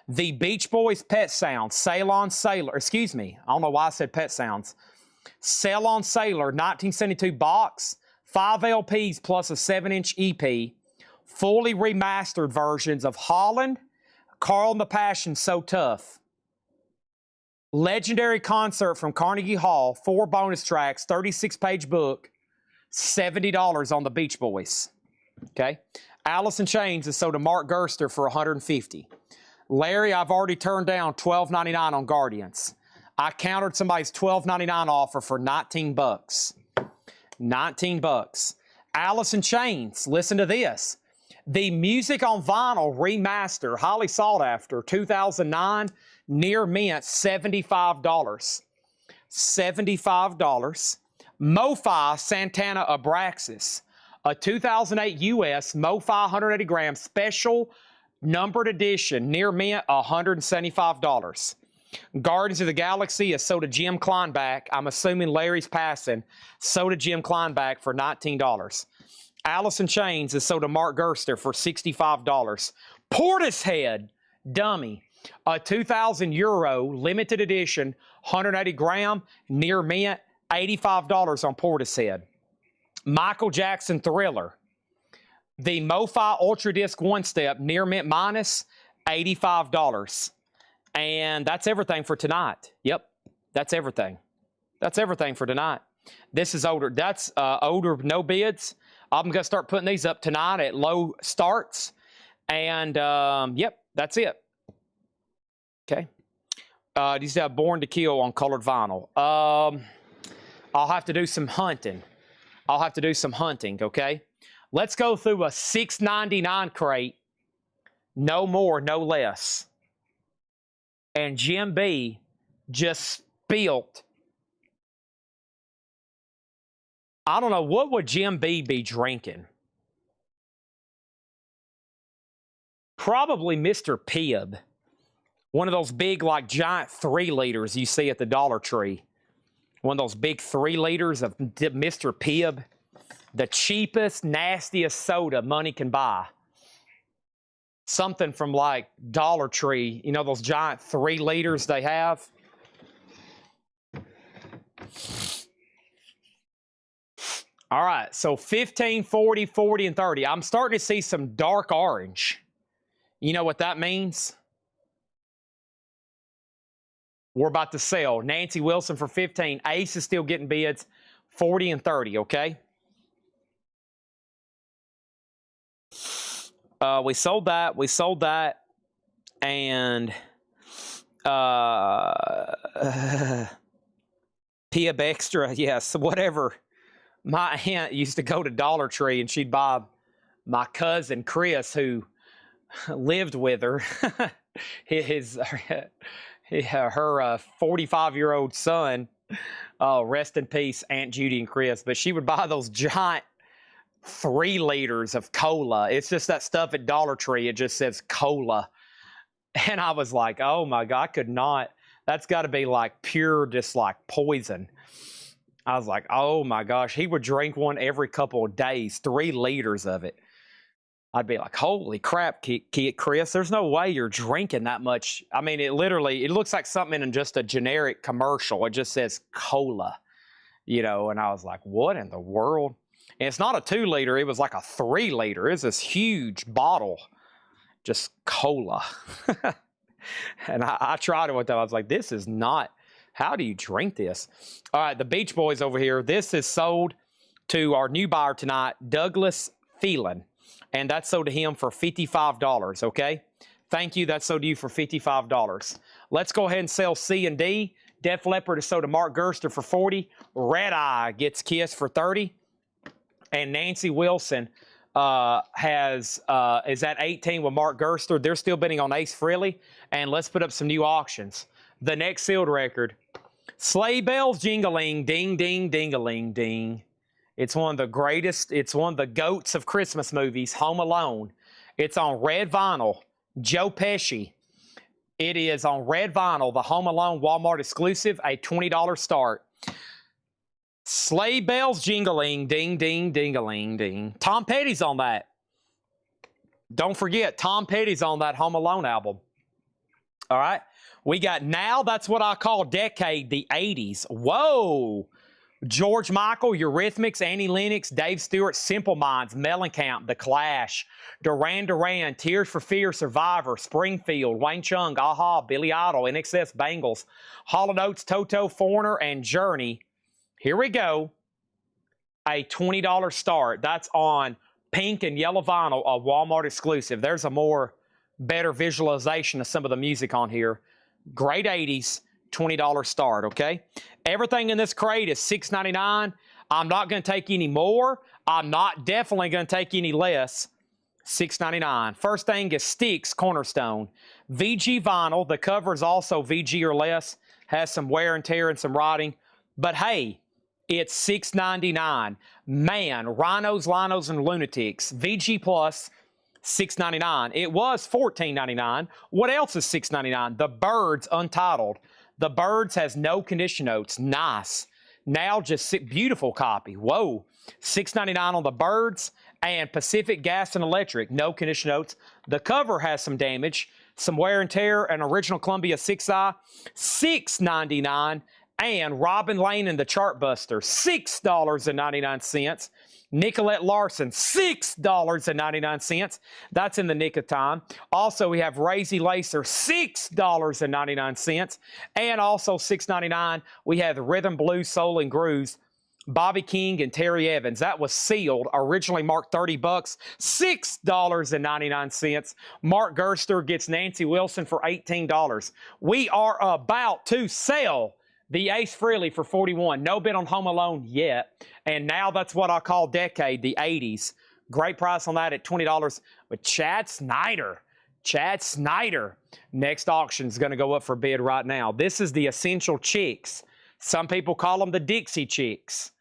The Beach Boys Pet Sounds, Ceylon Sailor, excuse me, I don't know why I said Pet Sounds. Ceylon Sailor, 1972 box, 5 LPs plus a 7-inch EP, fully remastered versions of Holland, Carl and the Passion, So Tough. Legendary concert from Carnegie Hall, 4 bonus tracks, 36-page book, $70 on the Beach Boys. Okay. Alice in Chains is sold to Mark Gerster for $150. Larry, I've already turned down $12.99 on Guardians. I countered somebody's $12.99 offer for $19. $19. Alice in Chains, listen to this. The music on vinyl remaster, highly sought after, 2009, near mint, $75. $75. MoFi Santana Abraxas, a 2008 US MoFi 180 gram special numbered edition, near mint, $175. Guardians of the Galaxy is sold to Jim Kleinback. I'm assuming Larry's passing. Sold to Jim Kleinback for $19. Alice in Chains is sold to Mark Gerster for $65. Portishead Dummy, a 2000 Euro limited edition, 180 gram, near mint, $85 on Portishead. Michael Jackson Thriller, the MoFi Ultra Disc 1-Step, near mint minus, $85. And that's everything for tonight. Yep, that's everything. That's everything for tonight. This is older. That's older, no bids. I'm going to start putting these up tonight at low starts. And, yep, that's it. Okay. These have Born to Kill on colored vinyl. I'll have to do some hunting. I'll have to do some hunting, okay? Let's go through a $6.99 crate. No more, no less. And Jim B just spilt. I don't know, what would Jim B be drinking? Probably Mr. Pibb. One of those big, like, giant 3 liters you see at the Dollar Tree. One of those big 3 liters of Mr. Pibb. The cheapest, nastiest soda money can buy. Something from, like, Dollar Tree. You know those giant 3 liters they have? All right, so 15, 40, 40, and 30. I'm starting to see some dark orange. You know what that means? We're about to sell. Nancy Wilson for 15. Ace is still getting bids. 40 and 30, okay? We sold that. We sold that. And Pibb Extra, yes, whatever. My aunt used to go to Dollar Tree and she'd buy my cousin Chris, who lived with her, her 45-year-old son. Oh, rest in peace, Aunt Judy and Chris. But she would buy those giant 3 liters of cola. It's just that stuff at Dollar Tree. It just says cola. And I was like, oh my God, I could not. That's got to be like pure, just like poison. I was like, oh my gosh, he would drink one every couple of days, 3 liters of it. I'd be like, holy crap, Chris, there's no way you're drinking that much. I mean, it looks like something in just a generic commercial. It just says cola, you know, and I was like, what in the world? And it's not a 2 liter, it was like a 3 liter. It's this huge bottle, just cola. And I tried it with them. I was like, this is not, how do you drink this? All right, the Beach Boys over here. This is sold to our new buyer tonight, Douglas Phelan. And that's sold to him for $55, okay? Thank you. That's sold to you for $55. Let's go ahead and sell C and D. Def Leppard is sold to Mark Gerster for $40. Red Eye gets Kiss for $30. And Nancy Wilson is at 18 with Mark Gerster. They're still bidding on Ace Frehley. And let's put up some new auctions. The next sealed record. Sleigh bells jingling, ding, ding, ding-a-ling, ding. It's one of the greatest, it's one of the goats of Christmas movies, Home Alone. It's on red vinyl, Joe Pesci. It is on red vinyl, the Home Alone Walmart exclusive, a $20 start. Sleigh bells jingling, ding, ding, ding-a-ling, ding. Tom Petty's on that. Don't forget, Tom Petty's on that Home Alone album. All right. We got Now That's What I Call Decade, the 80s. Whoa. George Michael, Eurythmics, Annie Lennox, Dave Stewart, Simple Minds, Mellencamp, The Clash, Duran Duran, Tears for Fears, Survivor, Springfield, Wayne Chung, Aha, Billy Idol, NXS Bangles, Hall & Oates, Toto, Foreigner, and Journey. Here we go. A $20 start. That's on pink and yellow vinyl, a Walmart exclusive. There's a better visualization of some of the music on here. Great 80s. $20 start, okay? Everything in this crate is $6.99. I'm not going to take any more. I'm not definitely going to take any less. $6.99. First thing is Styx Cornerstone. VG vinyl. The cover is also VG or less. Has some wear and tear and some rotting. But hey, it's $6.99. Man, Rhinos, Linos, and Lunatics. VG Plus, $6.99. It was $14.99. What else is $6.99? The Birds Untitled. The Birds has no condition notes. Nice. Now just beautiful copy. Whoa. $6.99 on the Birds. And Pacific Gas and Electric. No condition notes. The cover has some damage. Some wear and tear. An original Columbia 6i. $6.99. And Robin Lane and the Chartbuster. $6.99. Nicolette Larson, $6.99. That's in the nick of time. Also, we have Razy Lacer, $6.99. And also $6.99, we have the Rhythm Blues Soul and Grooves, Bobby King and Terry Evans. That was sealed, originally marked $30, $6.99. Mark Gerster gets Nancy Wilson for $18. We are about to sell the Ace Frehley for $41. No bid on Home Alone yet. And Now That's What I Call Decade, the 80s. Great price on that at $20. But Chad Snyder. Chad Snyder. Next auction is going to go up for bid right now. This is the Essential Chicks. Some people call them the Dixie Chicks.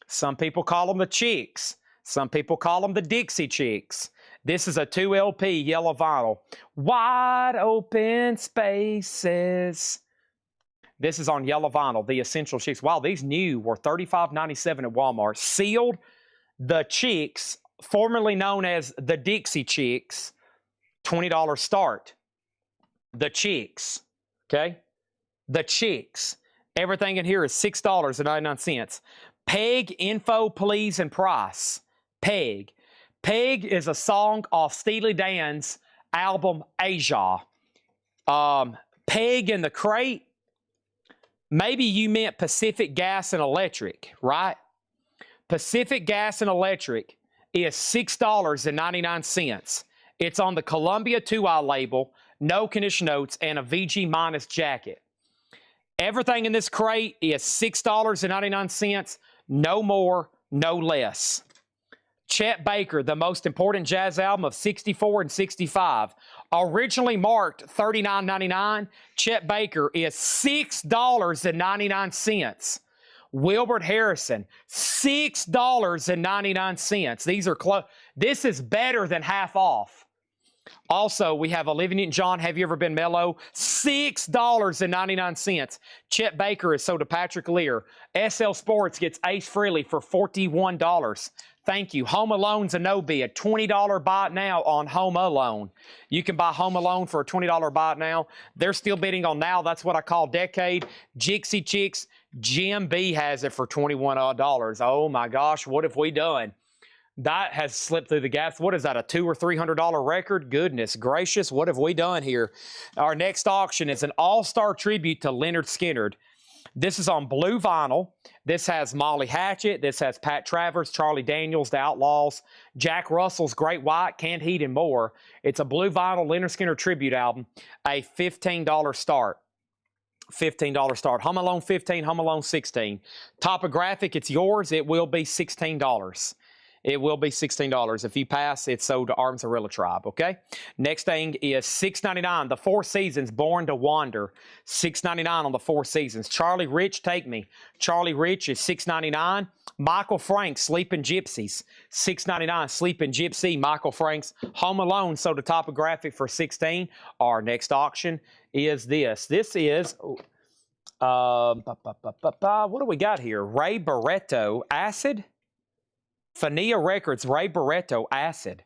Some people call them the Chicks. Some people call them the Dixie Chicks. This is a 2 LP yellow vinyl. Wide open spaces. This is on yellow vinyl, the Essential Chicks. Wow, these new were $35.97 at Walmart. Sealed, the Chicks, formerly known as the Dixie Chicks, $20 start. The Chicks, okay? The Chicks. Everything in here is $6.99. Peg, info, please, and price. Peg. Peg is a song off Steely Dan's album Aja. Peg in the crate. Maybe you meant Pacific Gas and Electric, right? Pacific Gas and Electric is $6.99. It's on the Columbia 2i label, no condition notes, and a VG minus jacket. Everything in this crate is $6.99, no more, no less. Chet Baker, the most important jazz album of 64 and 65. Originally marked $39.99, Chet Baker is $6.99. Wilbert Harrison, $6.99. These are close. This is better than half off. Also, we have Olivia Newton-John, Have You Ever Been Mellow? $6.99. Chet Baker is sold to Patrick Lear. SL Sports gets Ace Frehley for $41. Thank you. Home Alone's a no bid. $20 buy it now on Home Alone. You can buy Home Alone for a $20 buy it now. They're still bidding on now. That's what I call decade. Jixie Chicks, Jim B has it for $21. Oh my gosh, what have we done? That has slipped through the gaps. What is that, a $200 or $300 record? Goodness gracious, what have we done here? Our next auction is an all-star tribute to Lynyrd Skynyrd. This is on blue vinyl. This has Molly Hatchet. This has Pat Travers, Charlie Daniels, The Outlaws, Jack Russell's Great White, Canned Heat, and more. It's a blue vinyl Lynyrd Skynyrd tribute album, a $15 start. $15 start. Home Alone 15, Home Alone 16. Topographic, it's yours. It will be $16. It will be $16. If you pass, it's sold to Arms Arilla Tribe, okay? Next thing is $6.99. The Four Seasons, Born to Wander. $6.99 on the Four Seasons. Charlie Rich, Take Me. Charlie Rich is $6.99. Michael Frank, Sleeping Gypsies. $6.99. Sleeping Gypsy, Michael Frank's. Home Alone, sold to Topographic for $16. Our next auction is this. This is, what do we got here? Ray Barretto, Acid. Fania Records, Ray Barretto, Acid.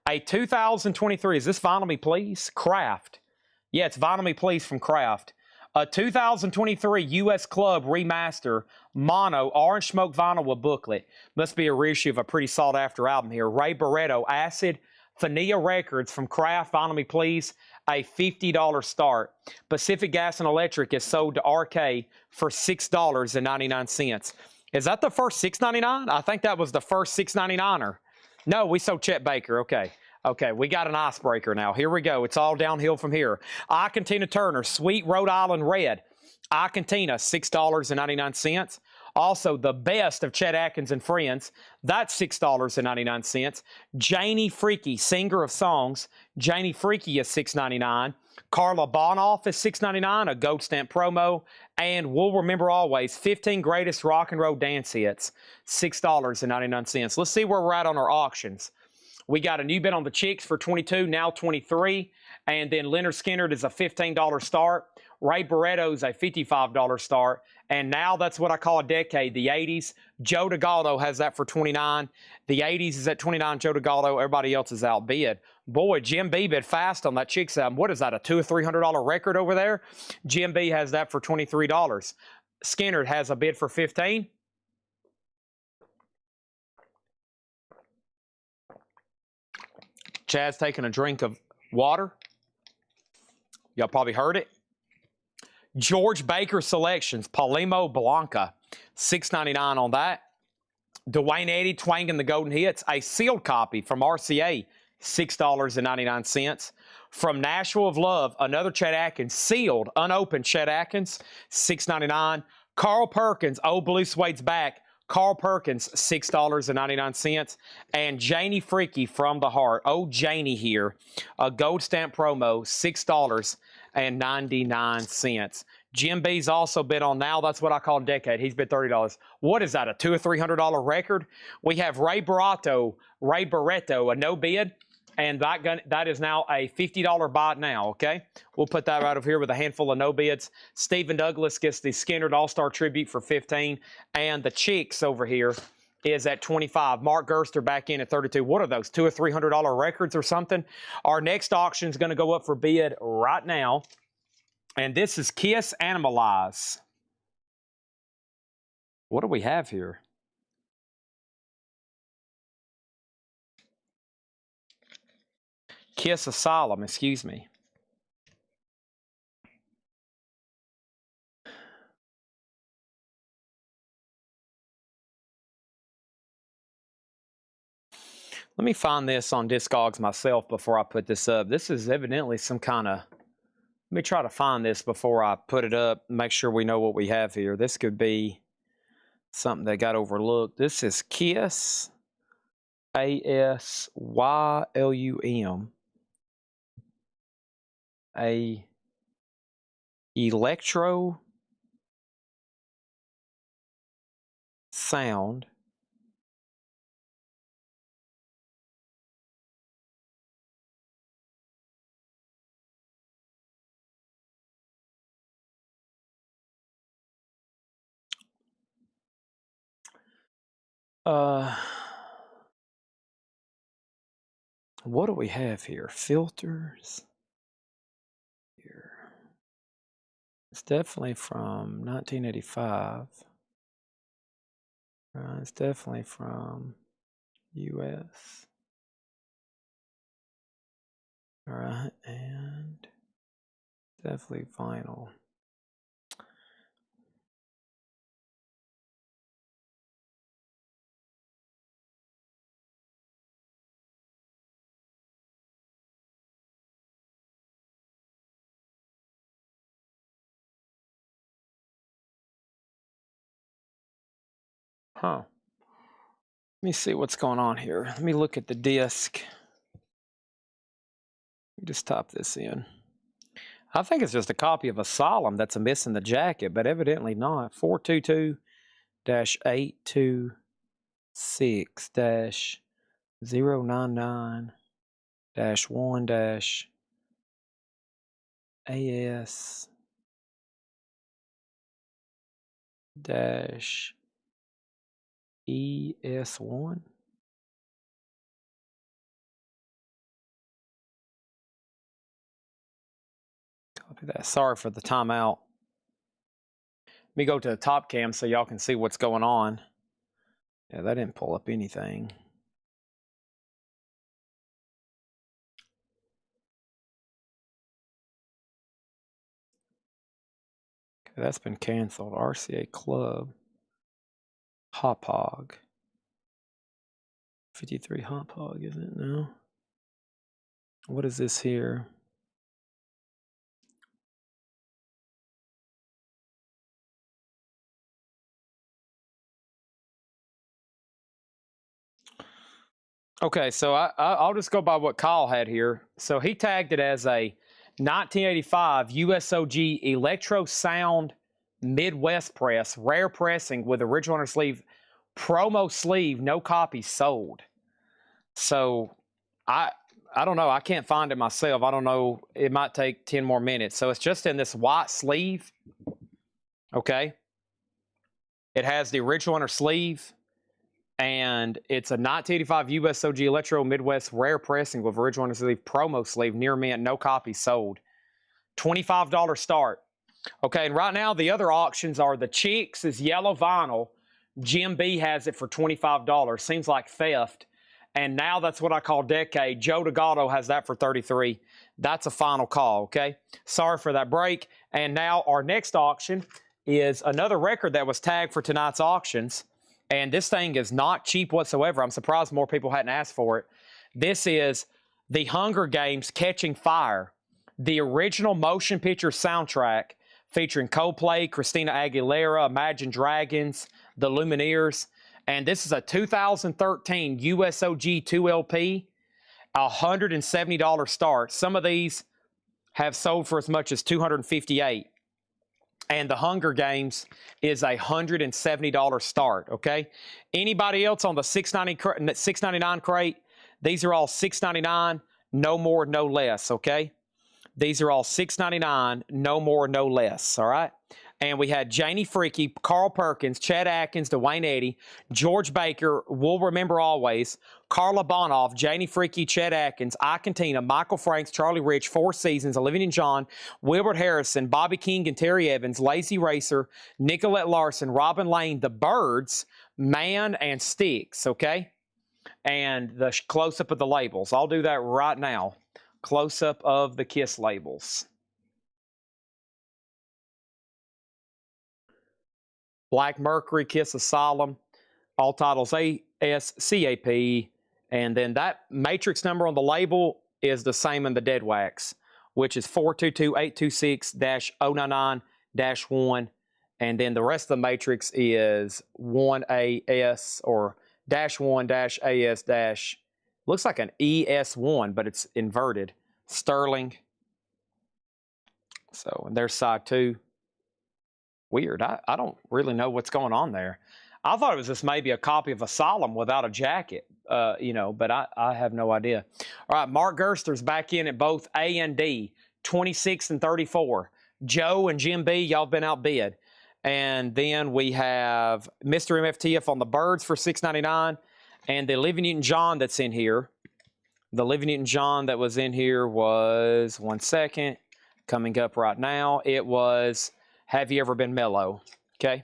A 2023, is this Vinyl Me Please? Kraft. Yeah, it's Vinyl Me Please from Kraft. A 2023 U.S. Club Remaster, Mono, Orange Smoke Vinyl with booklet. Must be a reissue of a pretty sought-after album here. Ray Barretto, Acid. Fania Records from Kraft, Vinyl Me Please, a $50 start. Pacific Gas and Electric is sold to RK for $6.99. Is that the first $6.99? I think that was the first $6.99er. No, we sold Chet Baker. Okay. Okay, we got an icebreaker now. Here we go. It's all downhill from here. Iketina Turner, Sweet Rhode Island Red. Iketina, $6.99. Also, the best of Chet Atkins and Friends. That's $6.99. Janie Freaky, Singer of Songs. Janie Freaky is $6.99. Carla Bonoff is $6.99, a gold stamp promo. And we'll remember always, 15 greatest rock and roll dance hits, $6.99. Let's see where we're at on our auctions. We got a new bid on the Chicks for $22, now $23. And then Lynyrd Skynyrd is a $15 start. Ray Barretto's a $55 start. And now that's what I call a decade, the 80s. Joe DeGaldo has that for $29. The 80s is at $29, Joe DeGaldo. Everybody else is outbid. Boy, Jim B bid fast on that Chicks album. What is that, a $200 or $300 record over there? Jim B has that for $23. Skynyrd has a bid for $15. Chad's taking a drink of water. Y'all probably heard it. George Baker Selections, Palimo Blanca, $6.99 on that. Dwayne Eddy, Twangin' the Golden Hits, a sealed copy from RCA, $6.99. From Nashville of Love, another Chet Atkins, sealed, unopened Chet Atkins, $6.99. Carl Perkins, Old Blue Suede's Back, Carl Perkins, $6.99. And Janie Freaky from the heart. Oh, Janie here. A gold stamp promo, $6.99. Jim B's also bid on now. That's what I call decade. He's bid $30. What is that, a $200 or $300 record? We have Ray Barretto, a no bid. And that is now a $50 buy now, okay? We'll put that right over here with a handful of no bids. Stephen Douglas gets the Skinnerd All-Star Tribute for $15. And the Chicks over here is at $25. Mark Gerster back in at $32. What are those, $200 or $300 records or something? Our next auction is going to go up for bid right now. And this is Kiss Animalize. What do we have here? Kiss Asylum, excuse me. Let me find this on Discogs myself before I put this up. This is evidently some kind of... Let me try to find this before I put it up, make sure we know what we have here. This could be something that got overlooked. This is Kiss, ASYLUM, a electro sound what do we have here? Filters. Here. It's definitely from 1985. It's definitely from US. All right, and definitely vinyl. Huh. Let me see what's going on here. Let me look at the disc. Let me just type this in. I think it's just a copy of Asylum that's missing the jacket, but evidently not. 422-099-1-AS-ES1. Copy that. Sorry for the timeout. Let me go to the top cam so y'all can see what's going on. Yeah, that didn't pull up anything. Okay, that's been canceled. RCA Club. Hauppauge. 53 Hauppauge, isn't it now? What is this here? Okay, so I'll just go by what Kyle had here. So he tagged it as a 1985 USOG Electro Sound Midwest press, rare pressing with original inner sleeve, promo sleeve, no copies sold. So I don't know. I can't find it myself. I don't know. It might take 10 more minutes. So it's just in this white sleeve. Okay. It has the original inner sleeve. And it's a 1985 USOG Electro Midwest rare pressing with original inner sleeve, promo sleeve, near mint, no copies sold. $25 start. Okay, and right now the other auctions are the Chicks is yellow vinyl. Jim B has it for $25. Seems like theft. And now that's what I call decade. Joe Delgado has that for $33. That's a final call, okay? Sorry for that break. And now our next auction is another record that was tagged for tonight's auctions. And this thing is not cheap whatsoever. I'm surprised more people hadn't asked for it. This is The Hunger Games Catching Fire, the original motion picture soundtrack featuring Coldplay, Christina Aguilera, Imagine Dragons, The Lumineers. And this is a 2013 USOG 2LP, $170 start. Some of these have sold for as much as $258. And the Hunger Games is a $170 start, okay? Anybody else on the $6.99 crate? These are all $6.99, no more, no less, okay? These are all $6.99, no more, no less, all right? And we had Janie Freaky, Carl Perkins, Chad Atkins, Dwayne Eddy, George Baker, We'll Remember Always, Carla Bonoff, Janie Freaky, Chad Atkins, Ike Tina, Michael Franks, Charlie Rich, Four Seasons, Olivia Newton-John, Wilbert Harrison, Bobby King and Terry Evans, Lazy Racer, Nicolette Larson, Robin Lane, The Birds, Man, and Sticks, okay? And the close-up of the labels. I'll do that right now. Close-up of the Kiss labels. Black Mercury, Kiss Asylum, all titles ASCAP, and then that matrix number on the label is the same in the dead wax, which is 422-826-099-1, and then the rest of the matrix is 1AS or -1-AS-, looks like an ES1, but it's inverted, Sterling. So, and there's side 2. Weird. I don't really know what's going on there. I thought it was just maybe a copy of Asylum without a jacket, you know, but I have no idea. All right, Mark Gerster's back in at both A and D, 26 and 34. Joe and Jim B, y'all been outbid. And then we have Mr. MFTF on the Birds for $6.99, and the Olivia Newton-John that's in here. The Olivia Newton-John that was in here was, one second, coming up right now. It was Have You Ever Been Mellow? Okay.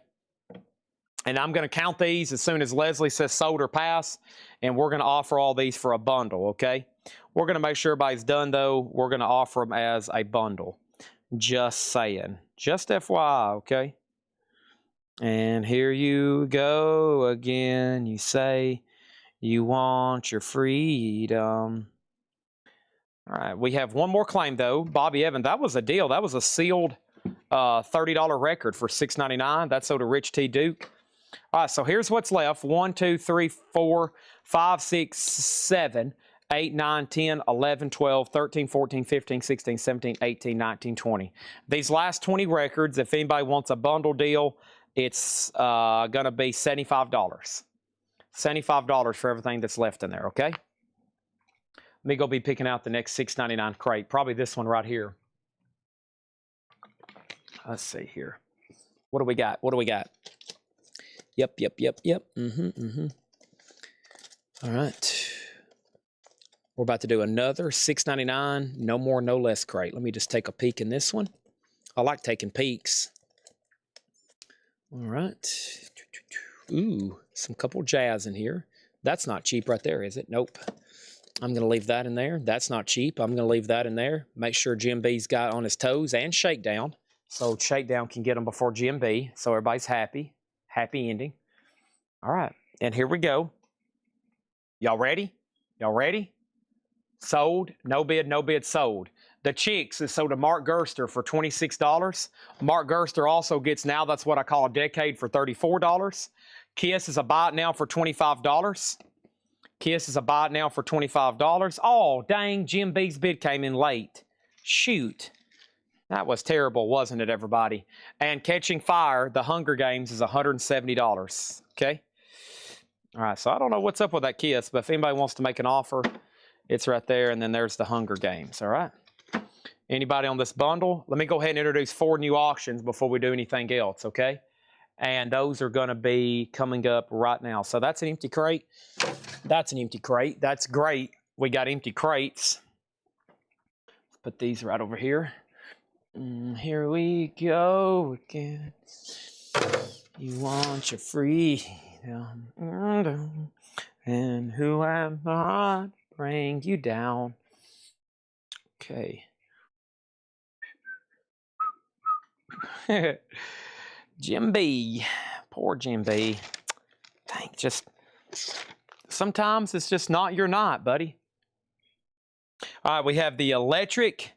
And I'm going to count these as soon as Leslie says sold or pass, and we're going to offer all these for a bundle, okay? We're going to make sure everybody's done, though. We're going to offer them as a bundle. Just saying. Just FYI, okay? And here you go again. You say you want your freedom. All right, we have one more claim, though. Bobby Evans, that was a deal. That was a sealed $30 record for $6.99. That's sold to Rich T. Duke. All right, so here's what's left. 1, 2, 3, 4, 5, 6, 7, 8, 9, 10, 11, 12, 13, 14, 15, 16, 17, 18, 19, 20. These last 20 records, if anybody wants a bundle deal, it's going to be $75. $75 for everything that's left in there, okay? Let me go be picking out the next $6.99 crate. Probably this one right here. Let's see here. What do we got? What do we got? Yep. All right. We're about to do another $6.99, no more, no less crate. Let me just take a peek in this one. I like taking peeks. All right. Ooh, some couple jazz in here. That's not cheap right there, is it? Nope. I'm going to leave that in there. That's not cheap. I'm going to leave that in there. Make sure Jim B's got on his toes and Shakedown. So Shakedown can get them before Jim B. So everybody's happy. Happy ending. All right. And here we go. Y'all ready? Y'all ready? Sold. No bid, no bid, sold. The Chicks is sold to Mark Gerster for $26. Mark Gerster also gets now, that's what I call a decade, for $34. Kiss is a buy it now for $25. Kiss is a buy it now for $25. Oh, dang, Jim B's bid came in late. Shoot. That was terrible, wasn't it, everybody? And Catching Fire, the Hunger Games, is $170. Okay? All right, so I don't know what's up with that Kiss, but if anybody wants to make an offer, it's right there, and then there's the Hunger Games, all right? Anybody on this bundle? Let me go ahead and introduce 4 new auctions before we do anything else, okay? And those are going to be coming up right now. So that's an empty crate. That's an empty crate. That's great. We got empty crates. Let's put these right over here. Here we go again. You want your freedom. And who am I to bring you down? Okay. Jim B. Poor Jim B. Dang, just sometimes it's just not your night, buddy. All right, we have the Electric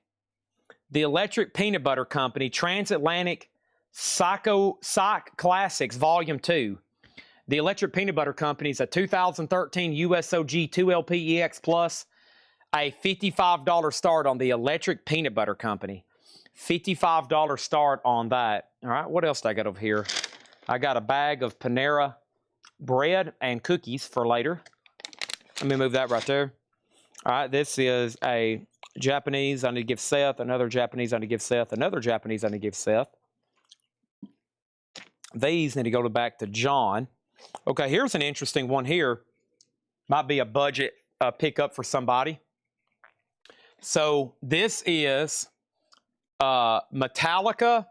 Peanut Butter Company Transatlantic Psych Classics Volume 2. The Electric Peanut Butter Company is a 2013 USOG 2LP EX Plus, a $55 start on the Electric Peanut Butter Company. $55 start on that. All right, what else did I got over here? I got a bag of Panera bread and cookies for later. Let me move that right there. All right, this is a Japanese I need to give Seth, another Japanese I need to give Seth, another Japanese I need to give Seth. These need to go back to John. Okay, here's an interesting one here. Might be a budget pickup for somebody. So this is Metallica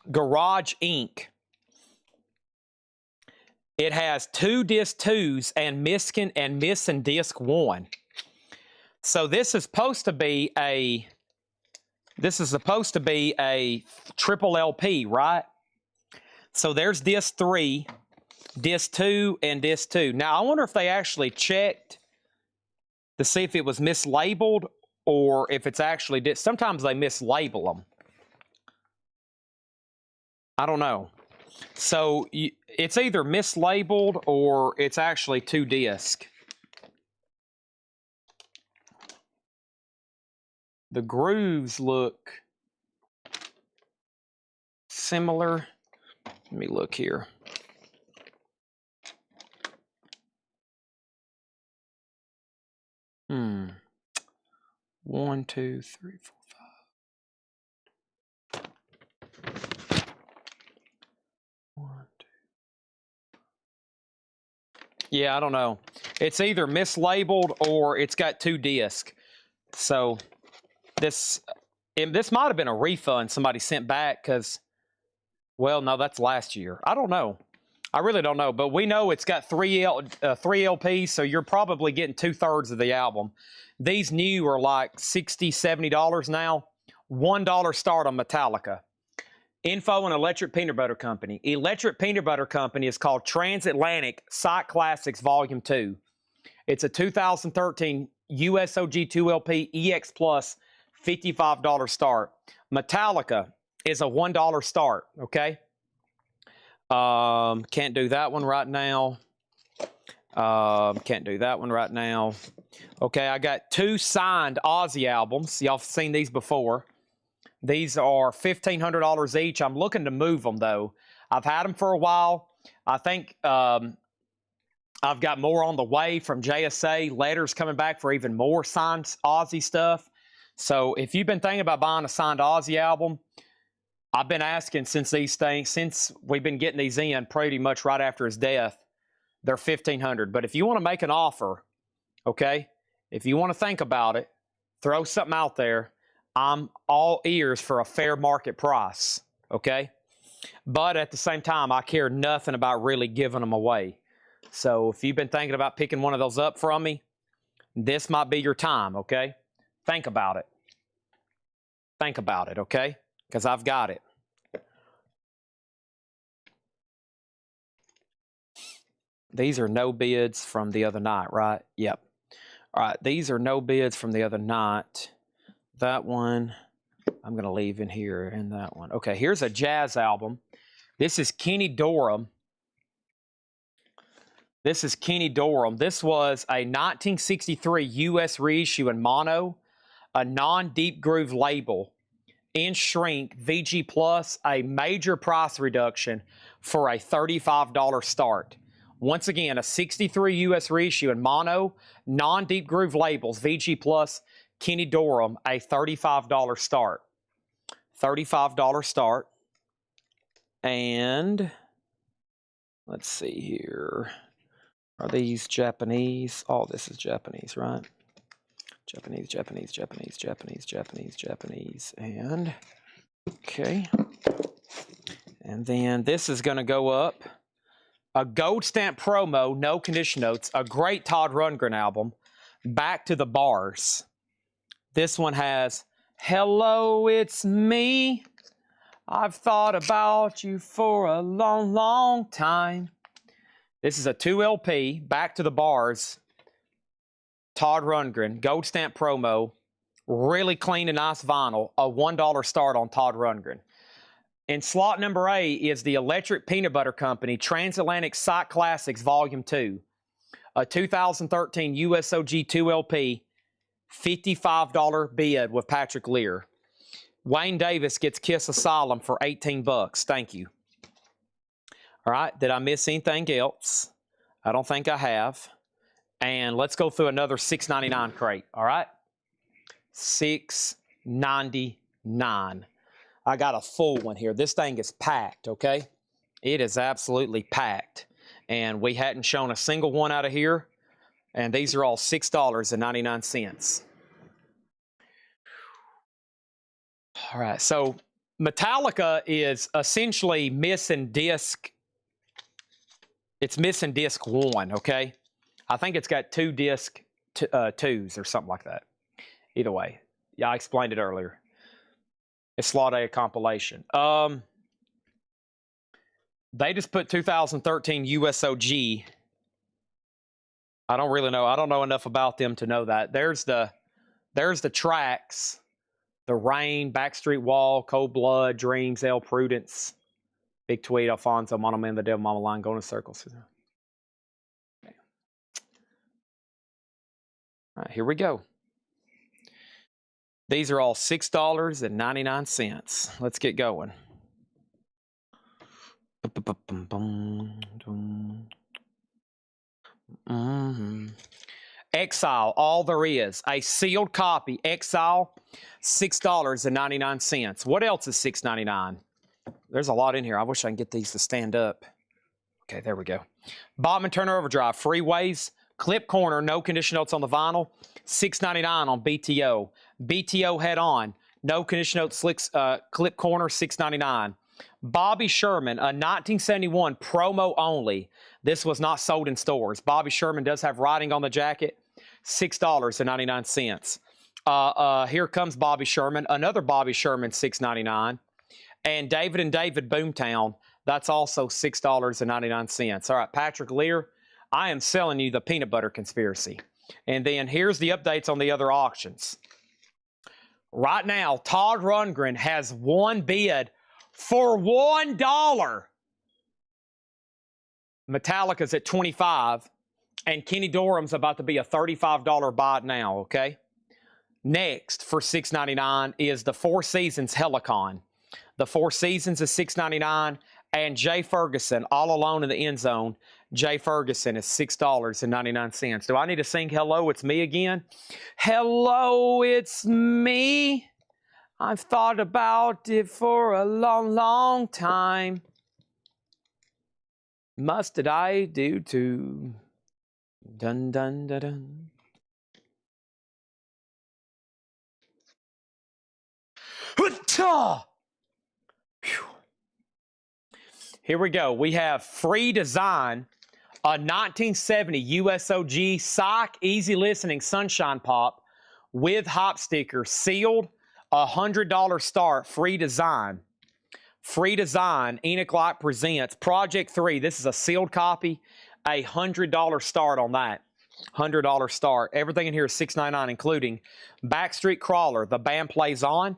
Garage Ink. It has 2 disc 2s and missing disc 1. So this is supposed to be a triple LP, right? So there's disc 3, disc 2, and disc 2. Now I wonder if they actually checked to see if it was mislabeled or if it's actually sometimes they mislabel them. I don't know. So it's either mislabeled or it's actually 2 disc. The grooves look similar. Let me look here. Hmm. 1, 2, 3, 4, 5. 1, 2. Yeah, I don't know. It's either mislabeled or it's got 2 discs. So this might have been a refund somebody sent back because, well, no, that's last year. I don't know. I really don't know, but we know it's got 3 LPs, so you're probably getting 2/3 of the album. These new are like $60, $70 now. $1 start on Metallica. Info on Electric Peanut Butter Company. Electric Peanut Butter Company is called Transatlantic Psych Classics Volume 2. It's a 2013 USOG 2LP EX Plus $55 start. Metallica is a $1 start, okay? Can't do that one right now. Can't do that one right now. Okay, I got 2 signed Ozzy albums. Y'all have seen these before. These are $1,500 each. I'm looking to move them, though. I've had them for a while. I think I've got more on the way from JSA. Letters coming back for even more signed Ozzy stuff. So if you've been thinking about buying a signed Ozzy album, I've been asking since we've been getting these in pretty much right after his death. They're $1,500. But if you want to make an offer, okay, if you want to think about it, throw something out there. I'm all ears for a fair market price, okay? But at the same time, I care nothing about really giving them away. So if you've been thinking about picking one of those up from me, this might be your time, okay? Think about it. Think about it, okay? Because I've got it. These are no bids from the other night, right? Yep. All right, these are no bids from the other night. That one, I'm going to leave in here, and that one. Okay, here's a jazz album. This is Kenny Dorham. This is Kenny Dorham. This was a 1963 U.S. reissue in mono, a non-deep groove label, in shrink, VG Plus, a major price reduction for a $35 start. Once again, a 63 U.S. reissue in mono, non-deep groove labels, VG Plus, Kenny Dorham, a $35 start. $35 start. And let's see here. Are these Japanese? Oh, this is Japanese, right? Japanese, Japanese, Japanese, Japanese, Japanese, Japanese. And, okay. And then this is going to go up. A gold stamp promo, no condition notes, a great Todd Rundgren album, Back to the Bars. This one has, hello, it's me. I've thought about you for a long, long time. This is a 2 LP, Back to the Bars, Todd Rundgren, gold stamp promo, really clean and nice vinyl, a $1 start on Todd Rundgren. In slot number A is the Electric Peanut Butter Company Transatlantic Psych Classics Volume 2, a 2013 USOG 2LP, $55 bid with Patrick Lear. Wayne Davis gets Kiss Asylum for $18. Thank you. All right, did I miss anything else? I don't think I have. And let's go through another $6.99 crate, all right? $6.99. I got a full one here. This thing is packed, okay? It is absolutely packed. And we hadn't shown a single one out of here. And these are all $6.99. All right, so Metallica is essentially missing disc. It's missing disc 1, okay? I think it's got 2 disc 2s or something like that. Either way. Yeah, I explained it earlier. It's slot A compilation. They just put 2013 USOG. I don't really know. I don't know enough about them to know that. There's the tracks. The Rain, Backstreet Wall, Cold Blood, Dreams, El Prudence, Big Tweet, Alfonso, Mono Man, The Devil Mama Line, Going in Circles. Okay. All right, here we go. These are all $6.99. Let's get going. Exile, All There Is, a sealed copy. Exile, $6.99. What else is $6.99? There's a lot in here. I wish I can get these to stand up. Okay, there we go. Bachman Turner Overdrive, Freeways, Clip Corner, no condition notes on the vinyl, $6.99 on BTO. BTO Head On, no condition notes, Clip Corner, $6.99. Bobby Sherman, a 1971 promo only. This was not sold in stores. Bobby Sherman does have writing on the jacket, $6.99. Here comes Bobby Sherman, another Bobby Sherman, $6.99. And David and David Boomtown, that's also $6.99. All right, Patrick Lear, I am selling you the Peanut Butter Conspiracy. And then here's the updates on the other auctions. Right now, Todd Rundgren has one bid for $1. Metallica's at $25, and Kenny Dorham's about to be a $35 buy now, okay? Next, for $6.99 is the Four Seasons Helicon. The Four Seasons is $6.99, and Jay Ferguson, All Alone in the End Zone. Jay Ferguson is $6.99. Do I need to sing Hello, It's Me again? Hello, it's me. I've thought about it for a long, long time. Must did I do too? Dun, dun, dun, dun. Here we go. We have Free Design, a 1970 USOG Psych Easy Listening Sunshine Pop with hop sticker, sealed, $100 start, Free Design. Free Design, Enoch Light presents Project 3. This is a sealed copy, a $100 start on that. $100 start. Everything in here is $6.99, including Backstreet Crawler. The band plays on.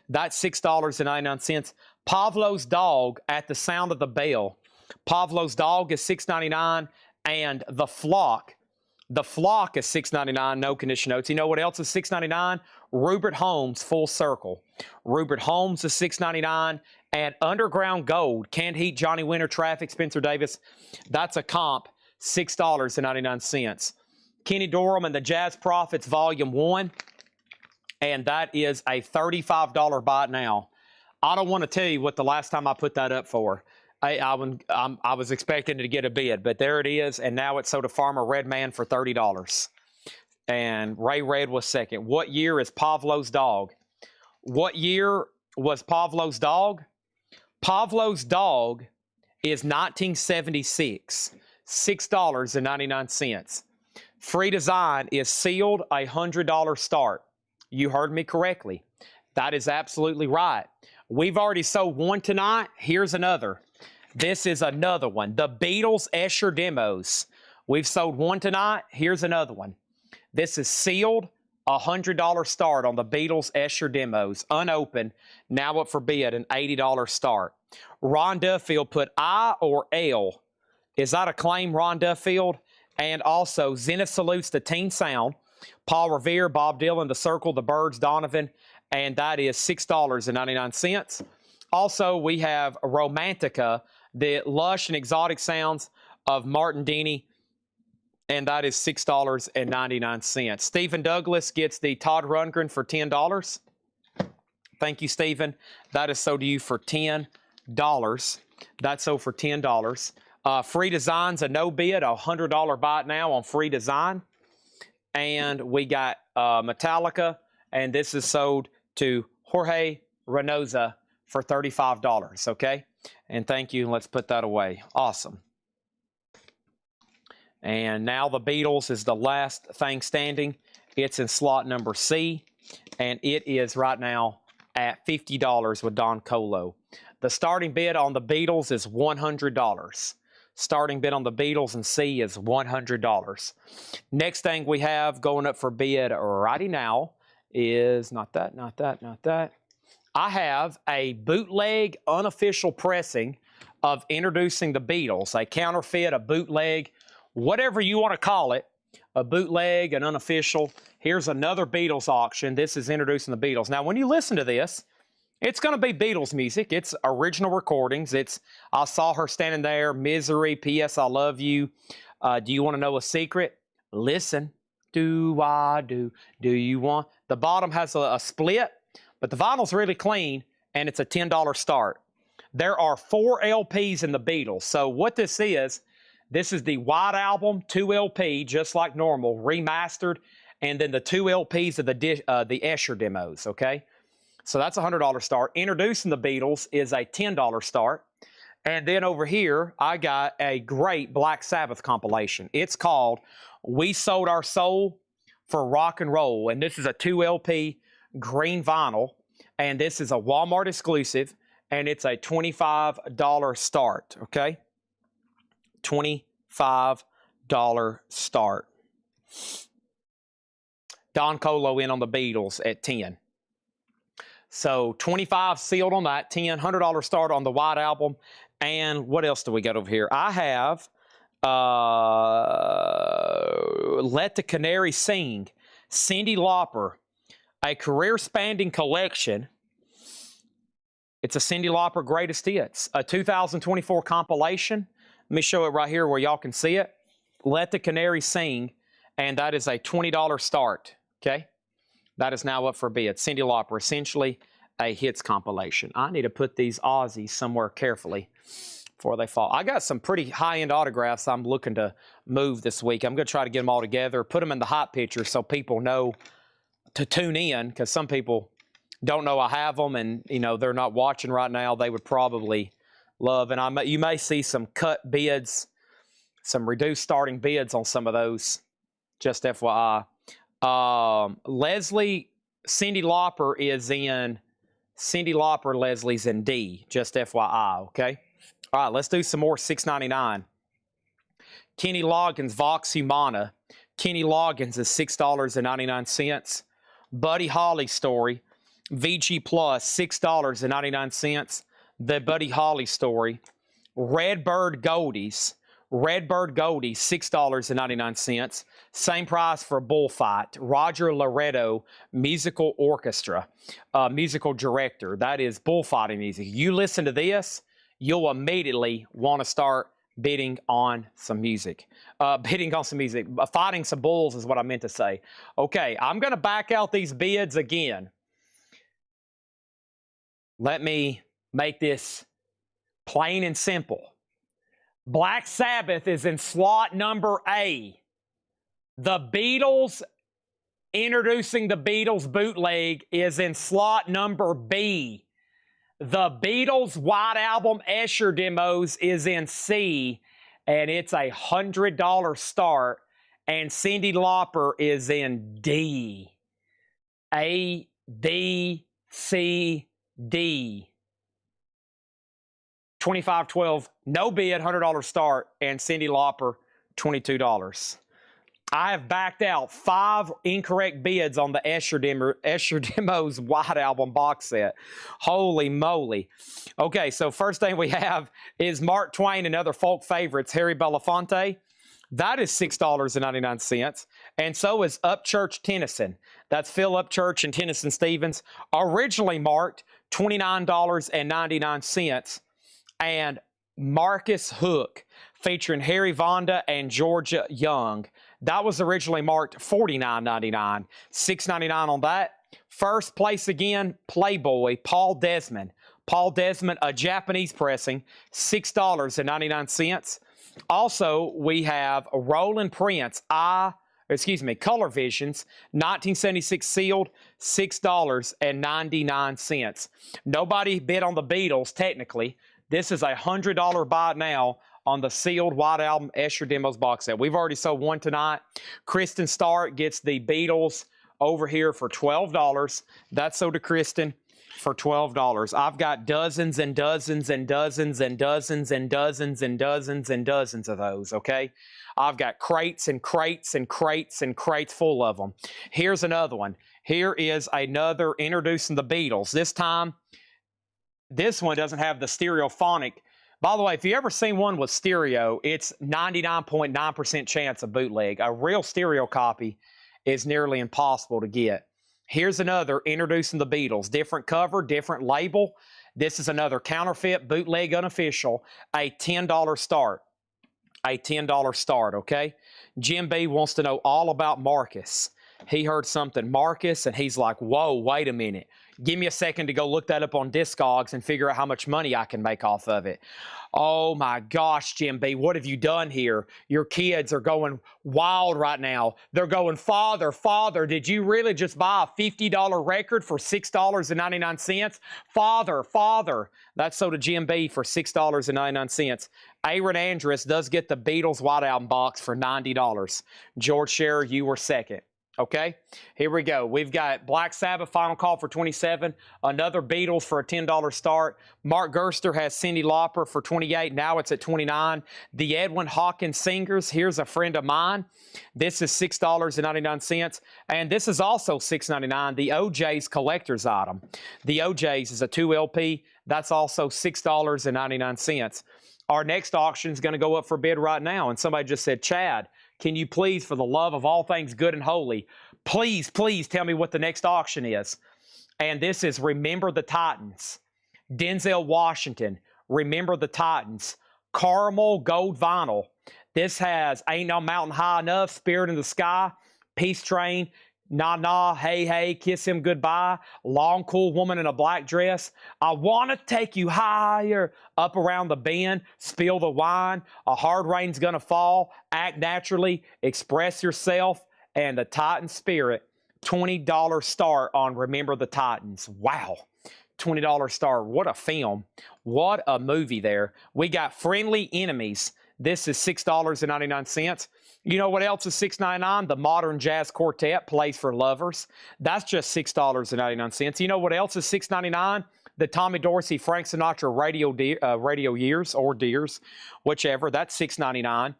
That's $6.99. Pavlo's Dog, At the Sound of the Bell. Pavlo's Dog is $6.99, and The Flock. The Flock is $6.99, no condition notes. You know what else is $6.99? Rupert Holmes, Full Circle. Rupert Holmes is $6.99, and Underground Gold, Can't Heat, Johnny Winter, Traffic, Spencer Davis. That's a comp, $6.99. Kenny Dorham and the Jazz Prophets, Volume 1, and that is a $35 buy now. I don't want to tell you what the last time I put that up for. I was expecting to get a bid, but there it is, and now it's sold to Farmer Redman for $30. And Ray Red was second. What year is Pavlo's Dog? What year was Pavlo's Dog? Pavlo's Dog is 1976, $6.99. Free Design is sealed, a $100 start. You heard me correctly. That is absolutely right. We've already sold one tonight. Here's another. This is another one. The Beatles Escher Demos. We've sold one tonight. Here's another one. This is sealed, $100 start on the Beatles Escher demos, unopened, now up for bid, an $80 start. Ron Duffield put I or L. Is that a claim, Ron Duffield? And also, Zenith salutes the Teen Sound, Paul Revere, Bob Dylan, The Circle, The Byrds, Donovan, and that is $6.99. Also, we have Romantica, the lush and exotic sounds of Martin Denny, and that is $6.99. Stephen Douglas gets the Todd Rundgren for $10. Thank you, Stephen. That is sold to you for $10. That's sold for $10. Free Design's a no bid, a $100 buy it now on Free Design. And we got Metallica, and this is sold to Jorge Reynosa for $35, okay? And thank you, let's put that away. Awesome. And now the Beatles is the last thing standing. It's in slot number C, and it is right now at $50 with Don Colo. The starting bid on the Beatles is $100. Starting bid on the Beatles in C is $100. Next thing we have going up for bid righty now is not that. I have a bootleg unofficial pressing of Introducing the Beatles, a counterfeit, a bootleg, whatever you want to call it, a bootleg, an unofficial. Here's another Beatles auction. This is Introducing the Beatles. Now, when you listen to this, it's going to be Beatles music. It's original recordings. It's I Saw Her Standing There, Misery, P.S. I Love You. Do you want to know a secret? Listen. Do I do? Do you want? The bottom has a split, but the vinyl's really clean, and it's a $10 start. There are 4 LPs in the Beatles. So what this is the White Album, 2 LP, just like normal, remastered, and then the 2 LPs of the Escher demos, okay? So that's a $100 start. Introducing the Beatles is a $10 start. And then over here, I got a great Black Sabbath compilation. It's called We Sold Our Soul for Rock and Roll. And this is a 2 LP green vinyl. And this is a Walmart exclusive. And it's a $25 start, okay? $25 start. Don Colo in on the Beatles at 10. So 25 sealed on that, $100 start on the White Album. And what else do we got over here? I have Let the Canary Sing, Cyndi Lauper, a career-spanning collection. It's a Cyndi Lauper greatest hits, a 2024 compilation. Let me show it right here where y'all can see it. Let the Canary Sing, and that is a $20 start, okay? That is now up for bid. Cyndi Lauper, essentially a hits compilation. I need to put these Aussies somewhere carefully before they fall. I got some pretty high-end autographs I'm looking to move this week. I'm going to try to get them all together, put them in the hot picture so people know to tune in, because some people don't know I have them, and you know they're not watching right now. They would probably love, and you may see some cut bids, some reduced starting bids on some of those, just FYI. Leslie, Cyndi Lauper, Leslie's in D, just FYI, okay? All right, let's do some more $6.99. Kenny Loggins, Vox Humana. Kenny Loggins is $6.99. Buddy Holly Story, VG Plus, $6.99. The Buddy Holly Story. Redbird Goldies, $6.99. Same price for Bullfight. Roger Loretto, musical orchestra, musical director. That is bullfighting music. You listen to this, you'll immediately want to start bidding on some music. Fighting some bulls is what I meant to say. Okay, I'm going to back out these bids again. Let me make this plain and simple. Black Sabbath is in slot number A. The Beatles, Introducing the Beatles bootleg, is in slot number B. The Beatles White Album Escher demos is in C, and it's a $100 start. And Cyndi Lauper is in D. A, D, C, D. 25-12, no bid, $100 start, and Cyndi Lauper, $22. I have backed out 5 incorrect bids on the Escher Demos White Album box set. Holy moly. Okay, so first thing we have is Mark Twain and other folk favorites, Harry Belafonte. That is $6.99. And so is Upchurch Tennyson. That's Phil Upchurch and Tennyson Stevens. Originally marked $29.99. And Marcus Hook, featuring Harry Vonda and Georgia Young. That was originally marked $49.99. $6.99 on that. First place again, Playboy, Paul Desmond. Paul Desmond, a Japanese pressing, $6.99. Also, we have Roland Prince, Color Visions, 1976 sealed, $6.99. Nobody bid on the Beatles, technically. This is a $100 buy now on the sealed White Album Escher Demos box set. We've already sold one tonight. Kristen Stark gets the Beatles over here for $12. That's sold to Kristen for $12. I've got dozens and dozens and dozens and dozens and dozens and dozens and dozens of those, okay? I've got crates and crates and crates and crates full of them. Here's another one. Here is another introducing the Beatles. This time, this one doesn't have the stereophonic. By the way, if you ever seen one with stereo, it's 99.9% chance of bootleg. A real stereo copy is nearly impossible to get. Here's another introducing the Beatles. Different cover, different label. This is another counterfeit, bootleg, unofficial. A $10 start. A $10 start, okay? Jim B wants to know all about Marcus. He heard something Marcus, and he's like, whoa, wait a minute. Give me a second to go look that up on Discogs and figure out how much money I can make off of it. Oh my gosh, Jim B, what have you done here? Your kids are going wild right now. They're going, Father, did you really just buy a $50 record for $6.99? Father. That's sold to Jim B for $6.99. Aaron Andrus does get the Beatles White Album box for $90. George Scherer, you were second. Okay, here we go. We've got Black Sabbath, Final Call for $27. Another Beatles for a $10 start. Mark Gerster has Cyndi Lauper for $28. Now it's at $29. The Edwin Hawkins Singers. Here's a friend of mine. This is $6.99. And this is also $6.99. The OJ's collector's item. The OJ's is a 2 LP. That's also $6.99. Our next auction is going to go up for bid right now. And somebody just said, Chad, can you please, for the love of all things good and holy, please tell me what the next auction is? And this is Remember the Titans. Denzel Washington, Remember the Titans. Caramel Gold Vinyl. This has Ain't No Mountain High Enough, Spirit in the Sky, Peace Train, Nah Nah, Hey Hey, Kiss Him Goodbye, Long Cool Woman in a Black Dress, I Want to Take You Higher, Up Around the Bend, Spill the Wine, A Hard Rain's Gonna Fall, Act Naturally, Express Yourself, and The Titan Spirit. $20 start on Remember the Titans. Wow. $20 start. What a film. What a movie there. We got Friendly Enemies. This is $6.99. You know what else is $6.99? The Modern Jazz Quartet, Plays for Lovers. That's just $6.99. You know what else is $6.99? The Tommy Dorsey, Frank Sinatra Radio Years, or Dears, whichever. That's $6.99.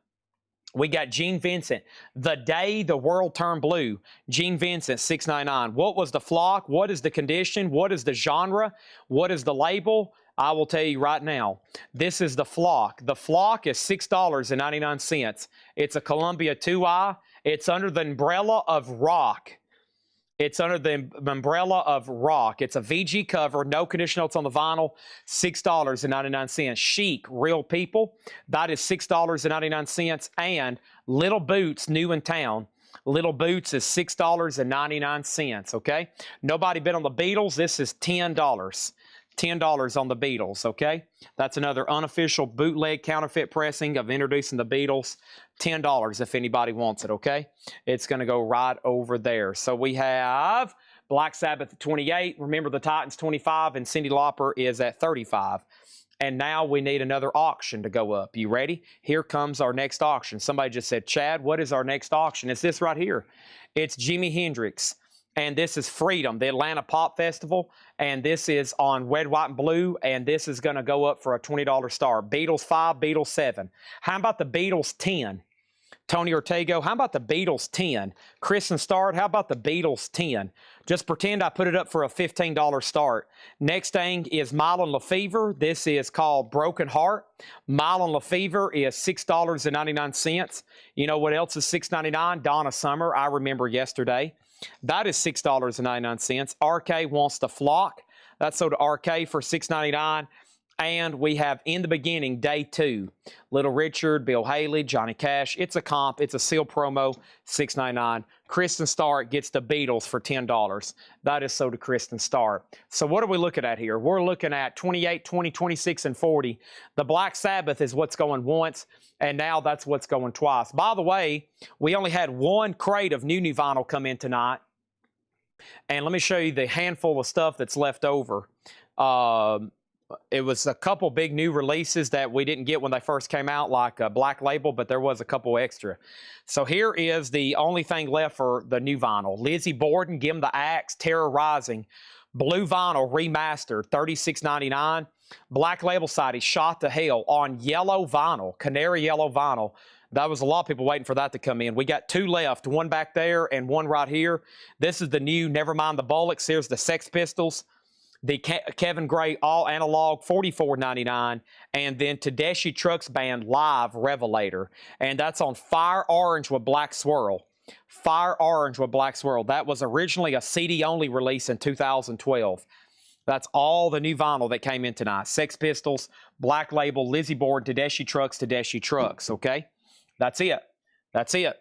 We got Gene Vincent, The Day the World Turned Blue. Gene Vincent, $6.99. What was the flock? What is the condition? What is the genre? What is the label? I will tell you right now. This is the flock. The flock is $6.99. It's a Columbia 2i. It's under the umbrella of rock. It's under the umbrella of rock. It's a VG cover, no condition notes on the vinyl, $6.99. Chic, Real People, that is $6.99. And Little Boots, New in Town. Little Boots is $6.99, okay? Nobody bid on the Beatles. This is $10. $10 on the Beatles, okay? That's another unofficial bootleg counterfeit pressing of introducing the Beatles. $10 if anybody wants it, okay? It's going to go right over there. So we have Black Sabbath at 28, Remember the Titans 25, and Cyndi Lauper is at 35. And now we need another auction to go up. You ready? Here comes our next auction. Somebody just said, Chad, what is our next auction? It's this right here. It's Jimi Hendrix. And this is Freedom, the Atlanta Pop Festival. And this is on Red, White, and Blue. And this is going to go up for a $20 star. Beatles 5, Beatles 7. How about the Beatles 10? Tony Ortego, how about the Beatles 10? Kristen Start, how about the Beatles 10? Just pretend I put it up for a $15 start. Next thing is Mylon Lefevre. This is called Broken Heart. Mylon Lefevre is $6.99. You know what else is $6.99? Donna Summer, I remember yesterday. That is $6.99. RK Wants to Flock. That's sold to RK for $6.99. And we have In the Beginning, Day 2. Little Richard, Bill Haley, Johnny Cash. It's a comp. It's a seal promo, $6.99. Kristen Start gets the Beatles for $10. That is sold to Kristen Start. So what are we looking at here? We're looking at 28, 20, 26, and 40. The Black Sabbath is what's going once, and now that's what's going twice. By the way, we only had one crate of new vinyl come in tonight. And let me show you the handful of stuff that's left over. It was a couple big new releases that we didn't get when they first came out, like Black Label, but there was a couple extra. So here is the only thing left for the new vinyl. Lizzie Borden, Give 'Em the Axe, Terror Rising. Blue vinyl remastered, $36.99. Black Label side is Shot to Hell on yellow vinyl, canary yellow vinyl. That was a lot of people waiting for that to come in. We got two left, one back there and one right here. This is the new Nevermind the Bollocks. Here's the Sex Pistols. The Kevin Gray All Analog, $44.99. And then Tedeschi Trucks Band Live Revelator. And that's on Fire Orange with Black Swirl. Fire Orange with Black Swirl. That was originally a CD-only release in 2012. That's all the new vinyl that came in tonight. Sex Pistols, Black Label, Lizzie Borden, Tedeschi Trucks, okay? That's it. That's it.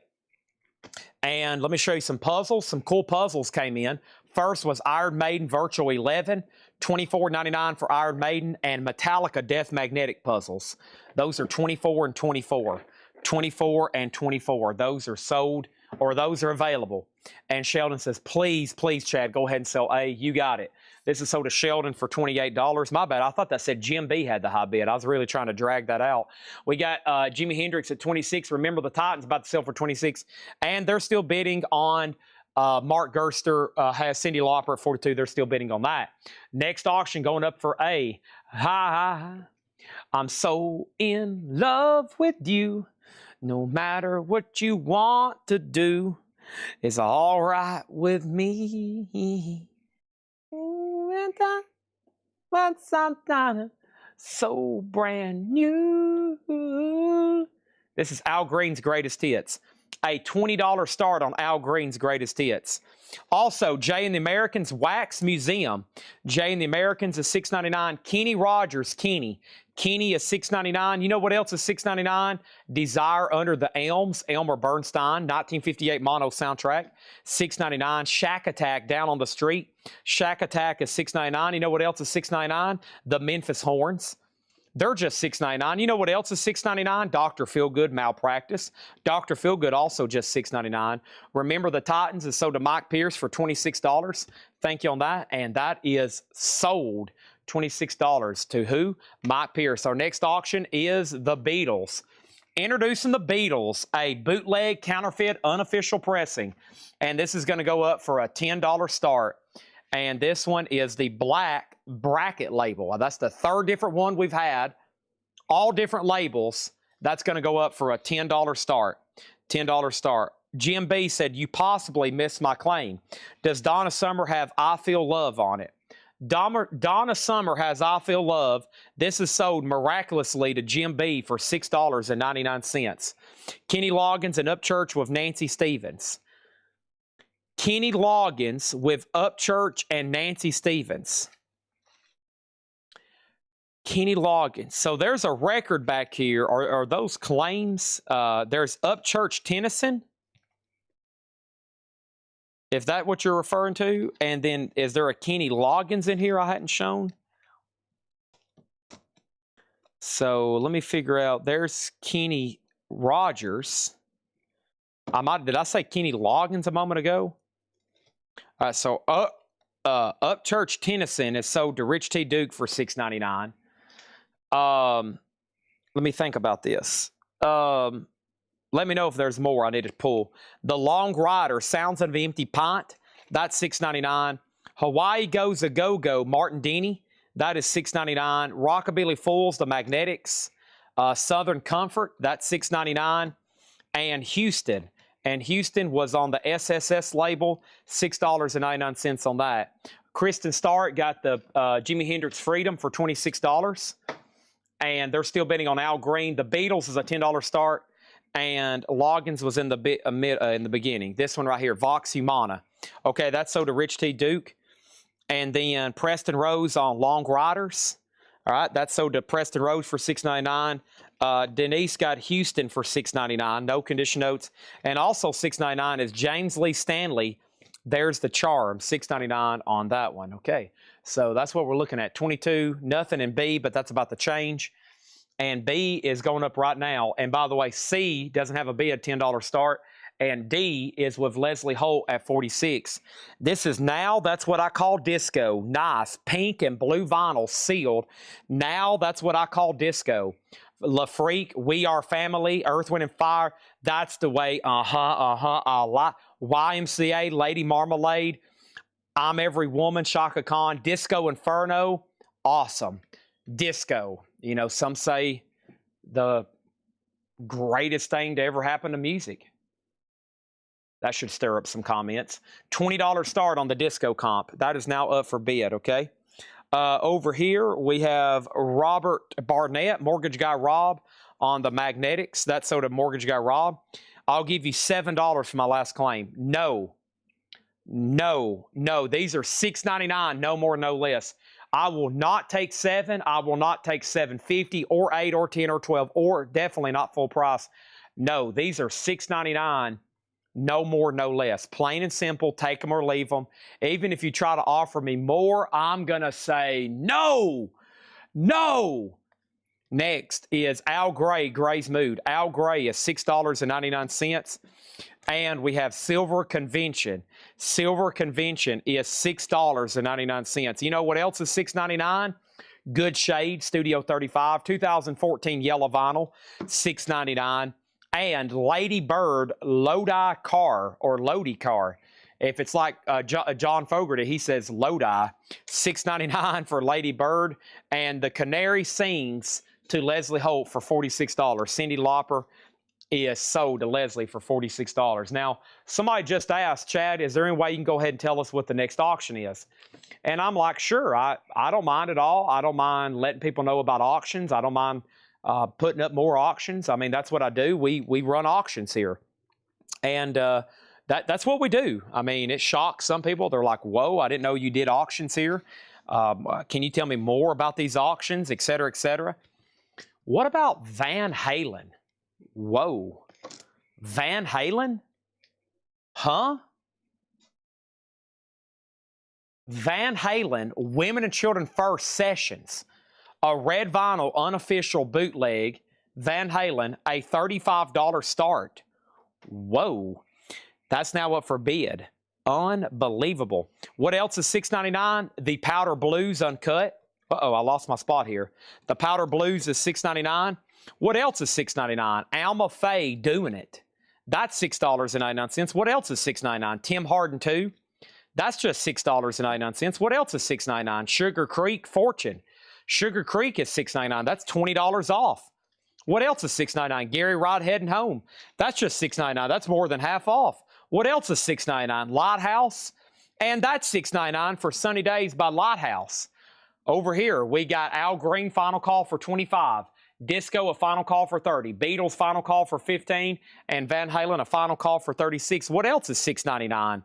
And let me show you some puzzles. Some cool puzzles came in. First was Iron Maiden Virtual 11, $24.99 for Iron Maiden, and Metallica Death Magnetic puzzles. Those are 24 and 24. 24 and 24. Those are sold, or those are available. And Sheldon says, please, please, Chad, go ahead and sell A. You got it. This is sold to Sheldon for $28. My bad. I thought that said Jim B had the high bid. I was really trying to drag that out. We got Jimi Hendrix at 26. Remember the Titans about to sell for 26. And they're still bidding on Mark Gerster has Cyndi Lauper at 42. They're still bidding on that. Next auction going up for A. Hi, I'm so in love with you. No matter what you want to do, it's all right with me. What's something so brand new? This is Al Green's Greatest Hits. A $20 start on Al Green's Greatest Hits. Also, Jay and the Americans Wax Museum. Jay and the Americans is $6.99. Kenny Rogers, Kenny. Kenny is $6.99. You know what else is $6.99? Desire Under the Elms, Elmer Bernstein, 1958 mono soundtrack, $6.99. Shack Attack, Down on the Street. Shack Attack is $6.99. You know what else is $6.99? The Memphis Horns. They're just $6.99. You know what else is $6.99? Dr. Feelgood, Malpractice. Dr. Feelgood also just $6.99. Remember the Titans is sold to Mike Pierce for $26. Thank you on that. And that is sold $26 to who? Mike Pierce. Our next auction is the Beatles. Introducing the Beatles, a bootleg, counterfeit, unofficial pressing. And this is going to go up for a $10 start. And this one is the black bracket label. That's the third different one we've had. All different labels. That's going to go up for a $10 start. $10 start. Jim B said, you possibly missed my claim. Does Donna Summer have I Feel Love on it? Donna Summer has I Feel Love. This is sold miraculously to Jim B for $6.99. Kenny Loggins and Upchurch with Nancy Stevens. Kenny Loggins with Upchurch and Nancy Stevens. Kenny Loggins. So there's a record back here. Are those claims? There's Upchurch Tennyson. If that's what you're referring to. And then is there a Kenny Loggins in here I hadn't shown? So let me figure out. There's Kenny Rogers. Did I say Kenny Loggins a moment ago? All right, so Upchurch Tennyson is sold to Rich T. Duke for $6.99. Let me think about this. Let me know if there's more I need to pull. The Long Rider, Sounds of the Empty Pint, that's $6.99. Hawaii Goes a Go-Go, Martin Denny, that is $6.99. Rockabilly Fools, The Magnetics, Southern Comfort, that's $6.99. and Houston. And Houston was on the SSS label, $6.99 on that. Kristen Stark got the Jimi Hendrix Freedom for $26. And they're still bidding on Al Green. The Beatles is a $10 start. And Loggins was in the beginning. This one right here, Vox Humana. Okay, that's sold to Rich T. Duke. And then Preston Rose on Long Riders. All right, that's sold to Preston Rose for $6.99. Denise got Houston for $6.99. No condition notes. And also $6.99 is James Lee Stanley. There's the Charm, $6.99 on that one. Okay, so that's what we're looking at. 22, nothing in B, but that's about to change. And B is going up right now. And by the way, C doesn't have a bid, $10 start. And D is with Leslie Holt at 46. This is now, that's what I call disco. Nice, pink and blue vinyl sealed. Now, that's what I call disco. La Freak, We Are Family, Earth, Wind, and Fire. That's the way, a lot. YMCA, Lady Marmalade, I'm Every Woman, Shaka Khan, Disco Inferno, awesome. Disco, you know, some say the greatest thing to ever happen to music. That should stir up some comments. $20 start on the disco comp. That is now up for bid, okay? Over here, we have Robert Barnett, Mortgage Guy Rob, on the Magnetics. That's sold to Mortgage Guy Rob. I'll give you $7 for my last claim. No. These are $6.99, no more, no less. I will not take 7. I will not take $7.50 or 8 or 10 or 12 or definitely not full price. No, these are $6.99. No more, no less. Plain and simple, take them or leave them. Even if you try to offer me more, I'm going to say no. No. Next is Al Gray, Gray's Mood. Al Gray is $6.99. And we have Silver Convention. Silver Convention is $6.99. You know what else is $6.99? Good Shade, Studio 35, 2014 yellow vinyl, $6.99. And Lady Bird Lodi Car or Lodi Car. If it's like John Fogerty, he says Lodi. $6.99 for Lady Bird. And The Canary Sings to Leslie Holt for $46. Cyndi Lauper is sold to Leslie for $46. Now, somebody just asked, Chad, is there any way you can go ahead and tell us what the next auction is? And I'm like, sure, I don't mind at all. I don't mind letting people know about auctions. I don't mind putting up more auctions. I mean, that's what I do. We run auctions here. And that's what we do. I mean, it shocks some people. They're like, whoa, I didn't know you did auctions here. Can you tell me more about these auctions, et cetera, et cetera? What about Van Halen? Whoa. Van Halen? Huh? Van Halen, Women and Children First Sessions. A red vinyl unofficial bootleg. Van Halen, a $35 start. Whoa. That's now up for bid. Unbelievable. What else is $6.99? The Powder Blues Uncut. Uh-oh, I lost my spot here. The Powder Blues is $6.99. What else is $6.99? Alma Faye, Doing It. That's $6.99. What else is $6.99? Tim Hardin 2. That's just $6.99. What else is $6.99? Sugar Creek, Fortune. Sugar Creek is $6.99. That's $20 off. What else is $6.99? Gary Rod Heading Home. That's just $6.99. That's more than half off. What else is $6.99? Lighthouse. And that's $6.99 for Sunny Days by Lighthouse. Over here, we got Al Green, Final Call for $25. Disco, a final call for $30. Beatles, final call for $15. And Van Halen, a final call for $36. What else is $6.99?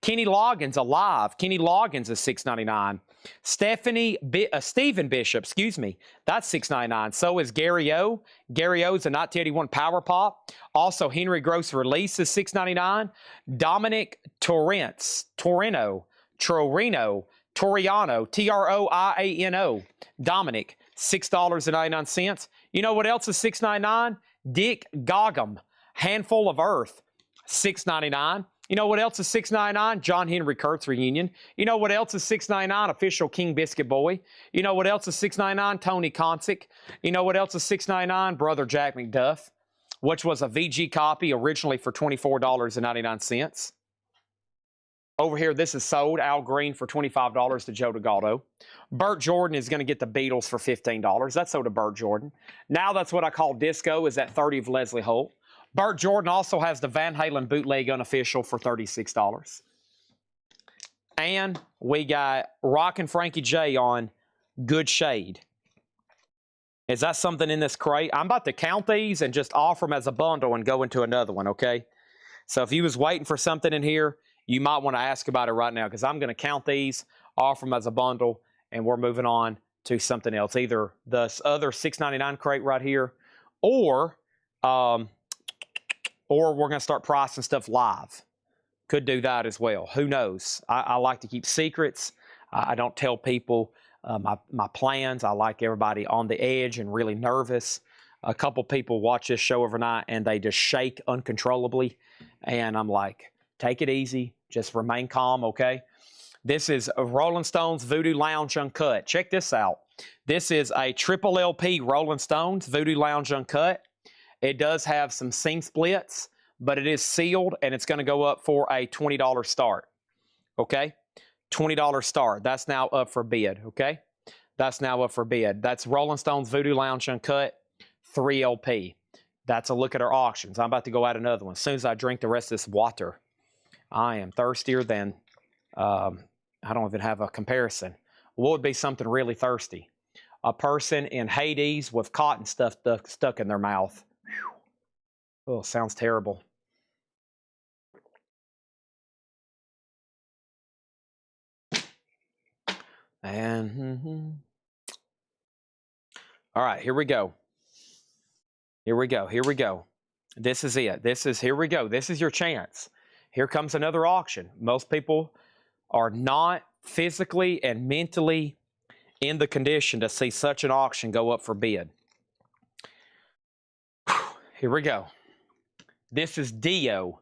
Kenny Loggins, Alive. Kenny Loggins is $6.99. Stephen Bishop, that's $6.99. So is Gary O. Gary O's a 1981 Power Pop. Also, Henry Gross Release is $6.99. Dominic Toriano, Troiano, Dominic, $6.99. You know what else is $6.99? Dick Goggum, Handful of Earth, $6.99. You know what else is $6.99? John Henry Kurtz Reunion. You know what else is $6.99? Official King Biscuit Boy. You know what else is $6.99? Tony Koncic. You know what else is $6.99? Brother Jack McDuff, which was a VG copy originally for $24.99. Over here, this is sold, Al Green for $25 to Joe DeGaldo. Burt Jordan is going to get the Beatles for $15. That's sold to Burt Jordan. Now that's what I call disco, is that 30 of Leslie Holt. Burt Jordan also has the Van Halen bootleg unofficial for $36. And we got Rockin' Frankie J on Good Shade. Is that something in this crate? I'm about to count these and just offer them as a bundle and go into another one, okay? So if you was waiting for something in here, you might want to ask about it right now because I'm going to count these, offer them as a bundle, and we're moving on to something else. Either the other $6.99 crate right here, or we're going to start pricing stuff live. Could do that as well. Who knows? I like to keep secrets. I don't tell people my plans. I like everybody on the edge and really nervous. A couple people watch this show overnight and they just shake uncontrollably. And I'm like, take it easy. Just remain calm, okay? This is a Rolling Stones Voodoo Lounge Uncut. Check this out. This is a triple LP Rolling Stones Voodoo Lounge Uncut. It does have some seam splits, but it is sealed and it's going to go up for a $20 start. Okay? $20 start. That's now up for bid. Okay? That's now up for bid. That's Rolling Stones Voodoo Lounge Uncut 3LP. That's a look at our auctions. I'm about to go out another one. As soon as I drink the rest of this water, I am thirstier than, I don't even have a comparison. What would be something really thirsty? A person in Hades with cotton stuff stuck in their mouth. Whew. Oh, sounds terrible. And all right, here we go. Here we go. Here we go. This is it. Here we go. This is your chance. Here comes another auction. Most people are not physically and mentally in the condition to see such an auction go up for bid. Here we go. This is Dio.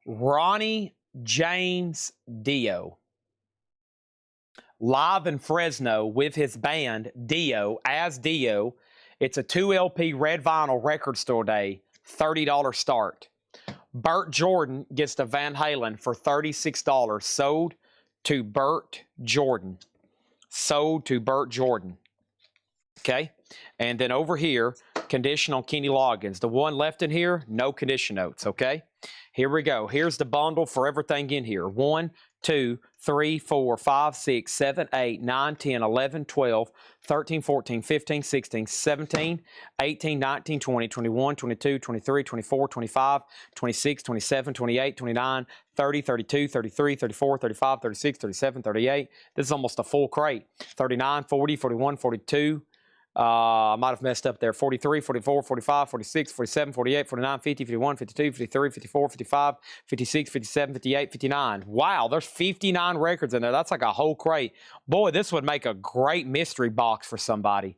Ronnie James Dio. Live in Fresno with his band Dio, as Dio. It's a 2LP red vinyl record store day, $30 start. Burt Jordan gets the Van Halen for $36. Sold to Burt Jordan. Sold to Burt Jordan. Okay? And then over here, condition on Kenny Loggins. The one left in here, no condition notes. Okay? Here we go. Here's the bundle for everything in here. 1, 2, 3, 4, 5, 6, 7, 8, 9, 10, 11, 12, 13, 14, 15, 16, 17, 18, 19, 20, 21, 22, 23, 24, 25, 26, 27, 28, 29, 30, 32, 33, 34, 35, 36, 37, 38. This is almost a full crate. 39, 40, 41, 42. I might have messed up there. 43, 44, 45, 46, 47, 48, 49, 50, 51, 52, 53, 54, 55, 56, 57, 58, 59. Wow, there's 59 records in there. That's like a whole crate. Boy, this would make a great mystery box for somebody.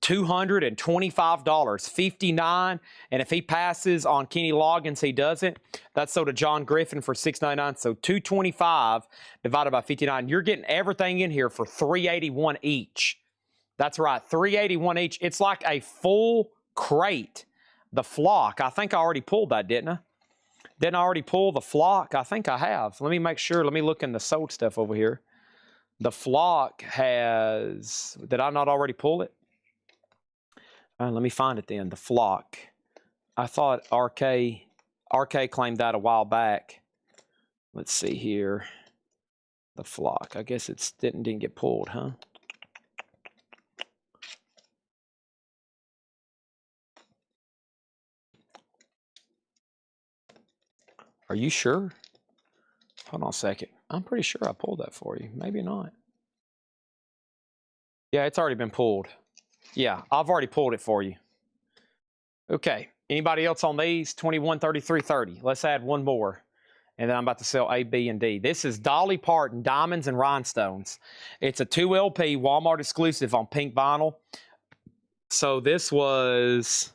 $225, 59, and if he passes on Kenny Loggins, he doesn't. That's sold to John Griffin for $6.99. So $225 divided by 59. You're getting everything in here for $381 each. That's right, $381 each. It's like a full crate. The flock, I think I already pulled that, didn't I? Didn't I already pull the flock? I think I have. Let me make sure. Let me look in the sold stuff over here. The flock has, did I not already pull it? Let me find it then, the flock. I thought RK claimed that a while back. Let's see here. The flock, I guess it didn't get pulled, huh? Are you sure? Hold on a second. I'm pretty sure I pulled that for you. Maybe not. Yeah, it's already been pulled. Yeah, I've already pulled it for you. Okay. Anybody else on these? 21, 33, 30. Let's add one more. And then I'm about to sell A, B, and D. This is Dolly Parton, Diamonds and Rhinestones. It's a 2LP Walmart exclusive on pink vinyl. So this was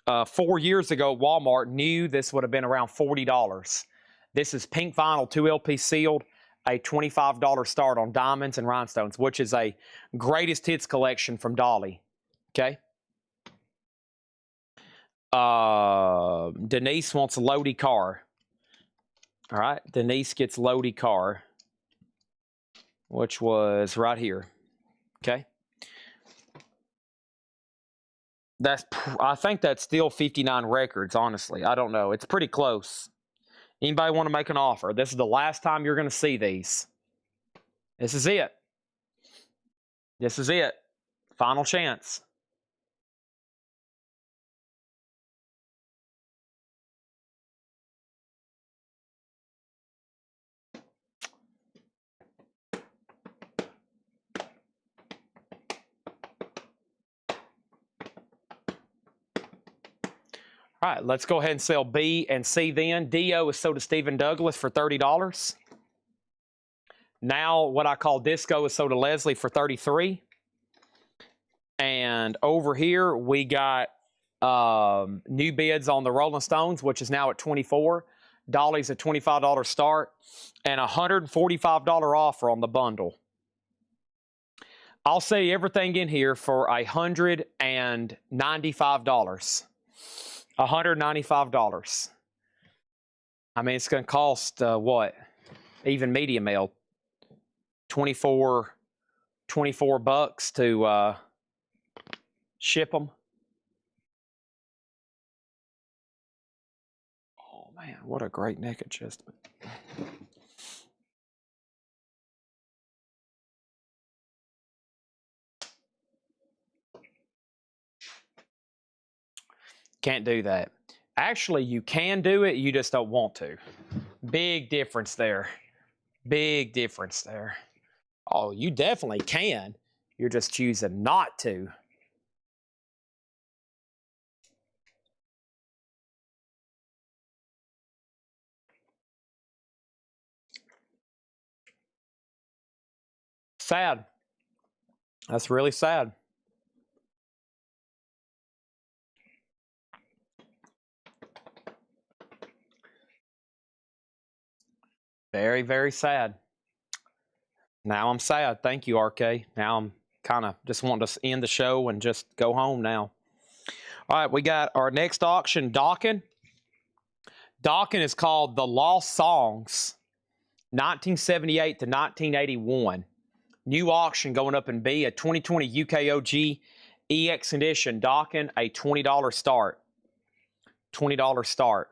4 years ago. Walmart knew this would have been around $40. This is pink vinyl, 2LP sealed, a $25 start on Diamonds and Rhinestones, which is a greatest hits collection from Dolly. Okay. Denise wants a Lodi car. All right. Denise gets Lodi car, which was right here. Okay. I think that's still 59 records, honestly. I don't know. It's pretty close. Anybody want to make an offer? This is the last time you're going to see these. This is it. This is it. Final chance. All right, let's go ahead and sell B and C then. Dio is sold to Stephen Douglas for $30. Now what I call Disco is sold to Leslie for $33. And over here we got new bids on the Rolling Stones, which is now at $24. Dolly's a $25 start and a $145 offer on the bundle. I'll say everything in here for $195. $195. I mean, it's going to cost what? Even medium mail, 24 bucks to ship them. Oh man, what a great neck adjustment. Can't do that. Actually, you can do it, you just don't want to. Big difference there. Big difference there. Oh, you definitely can. You're just choosing not to. Sad. That's really sad. Very, very sad. Now I'm sad. Thank you, RK. Now I'm kind of just wanting to end the show and just go home now. All right, we got our next auction, Dawkin. Dawkin is called The Lost Songs, 1978 to 1981. New auction going up in B, a 2020 UKOG EX edition. Dawkin, a $20 start. $20 start.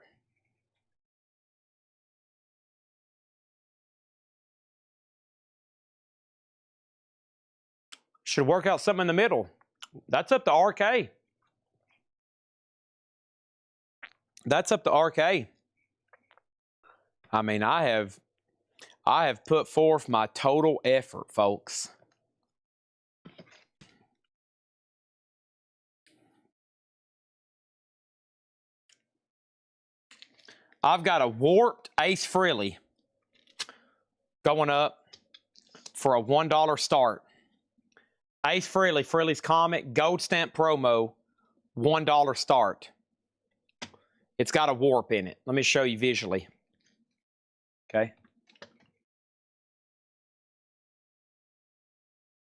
Should work out something in the middle. That's up to RK. That's up to RK. I mean, I have put forth my total effort, folks. I've got a warped Ace Frehley going up for a $1 start. Ace Frehley, Frehley's Comic, gold stamp promo, $1 start. It's got a warp in it. Let me show you visually. Okay.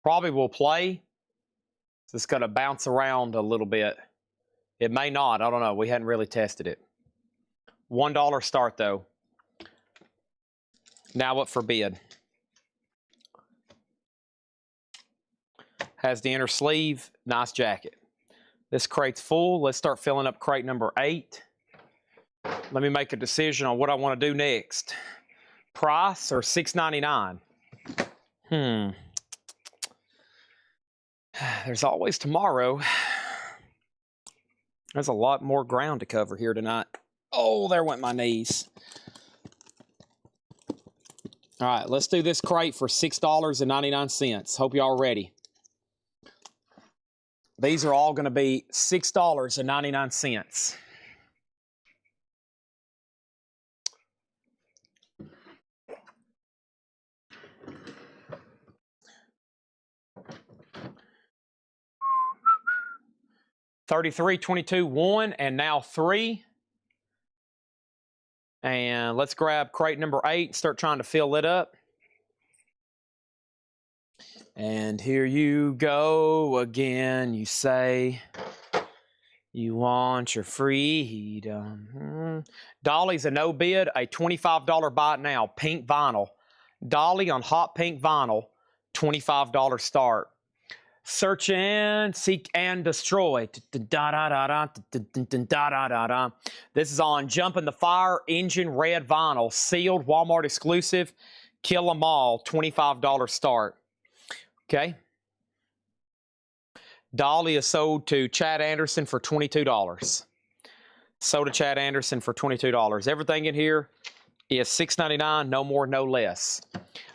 Probably will play. It's just going to bounce around a little bit. It may not. I don't know. We hadn't really tested it. $1 start, though. Now up for bid. Has the inner sleeve. Nice jacket. This crate's full. Let's start filling up crate number 8. Let me make a decision on what I want to do next. Price or $6.99? There's always tomorrow. There's a lot more ground to cover here tonight. Oh, there went my knees. All right, let's do this crate for $6.99. Hope y'all ready. These are all going to be $6.99. $33, $22, $1, and now $3. And let's grab crate number 8 and start trying to fill it up. And here you go again. You say you want your freedom. Dolly's a no bid, a $25 buy it now. Pink vinyl. Dolly on hot pink vinyl, $25 start. Search and seek and destroy. This is on Jump in the Fire Engine Red Vinyl, sealed, Walmart exclusive. Kill 'em all, $25 start. Okay. Dolly is sold to Chad Anderson for $22. Sold to Chad Anderson for $22. Everything in here is $6.99, no more, no less.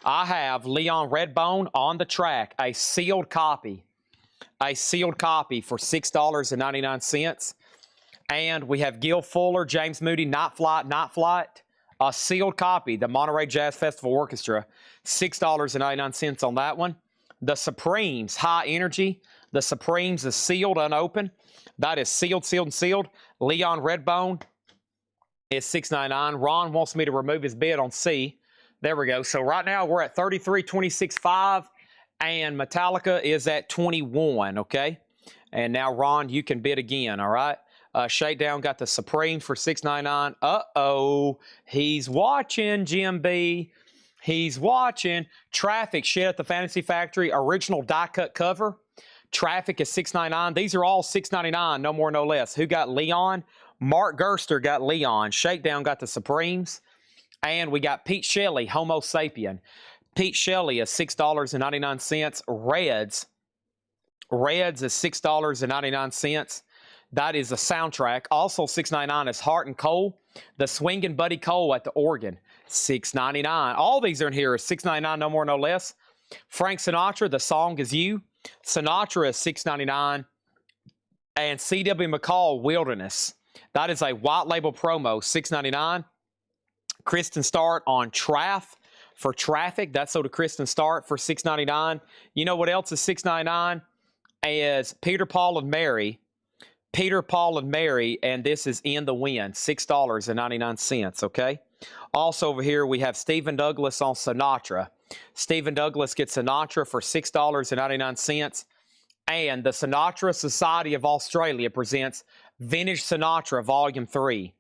I have Leon Redbone on the track, a sealed copy for $6.99. And we have Gil Fuller, James Moody, Night Flight, a sealed copy, the Monterey Jazz Festival Orchestra, $6.99 on that one. The Supremes, High Energy, the Supremes is sealed, unopened. That is sealed. Leon Redbone is $6.99. Ron wants me to remove his bid on C. There we go. So right now we're at 33.26.5, and Metallica is at 21, okay? And now, Ron, you can bid again, all right? Shakedown got the Supreme for $6.99. Uh-oh. He's watching, Jim B. He's watching. Traffic, Shit at the Fantasy Factory, original die-cut cover. Traffic is $6.99. These are all $6.99, no more, no less. Who got Leon? Mark Gerster got Leon. Shakedown got the Supremes. And we got Pete Shelley, Homo Sapien. Pete Shelley is $6.99. Reds is $6.99. That is a soundtrack. Also $6.99 is Heart and Cole, the Swingin' Buddy Cole at the organ, $6.99. All these are in here is $6.99, no more, no less. Frank Sinatra, The Song Is You. Sinatra is $6.99. And C.W. McCall, Wilderness. That is a white label promo, $6.99. Kristen Start on Traff for Traffic. That's sold to Kristen Start for $6.99. You know what else is $6.99? Is Peter, Paul, and Mary. Peter, Paul, and Mary, and this is In the Wind, $6.99, okay? Also over here, we have Stephen Douglas on Sinatra. Stephen Douglas gets Sinatra for $6.99. And the Sinatra Society of Australia presents Vintage Sinatra Volume 3.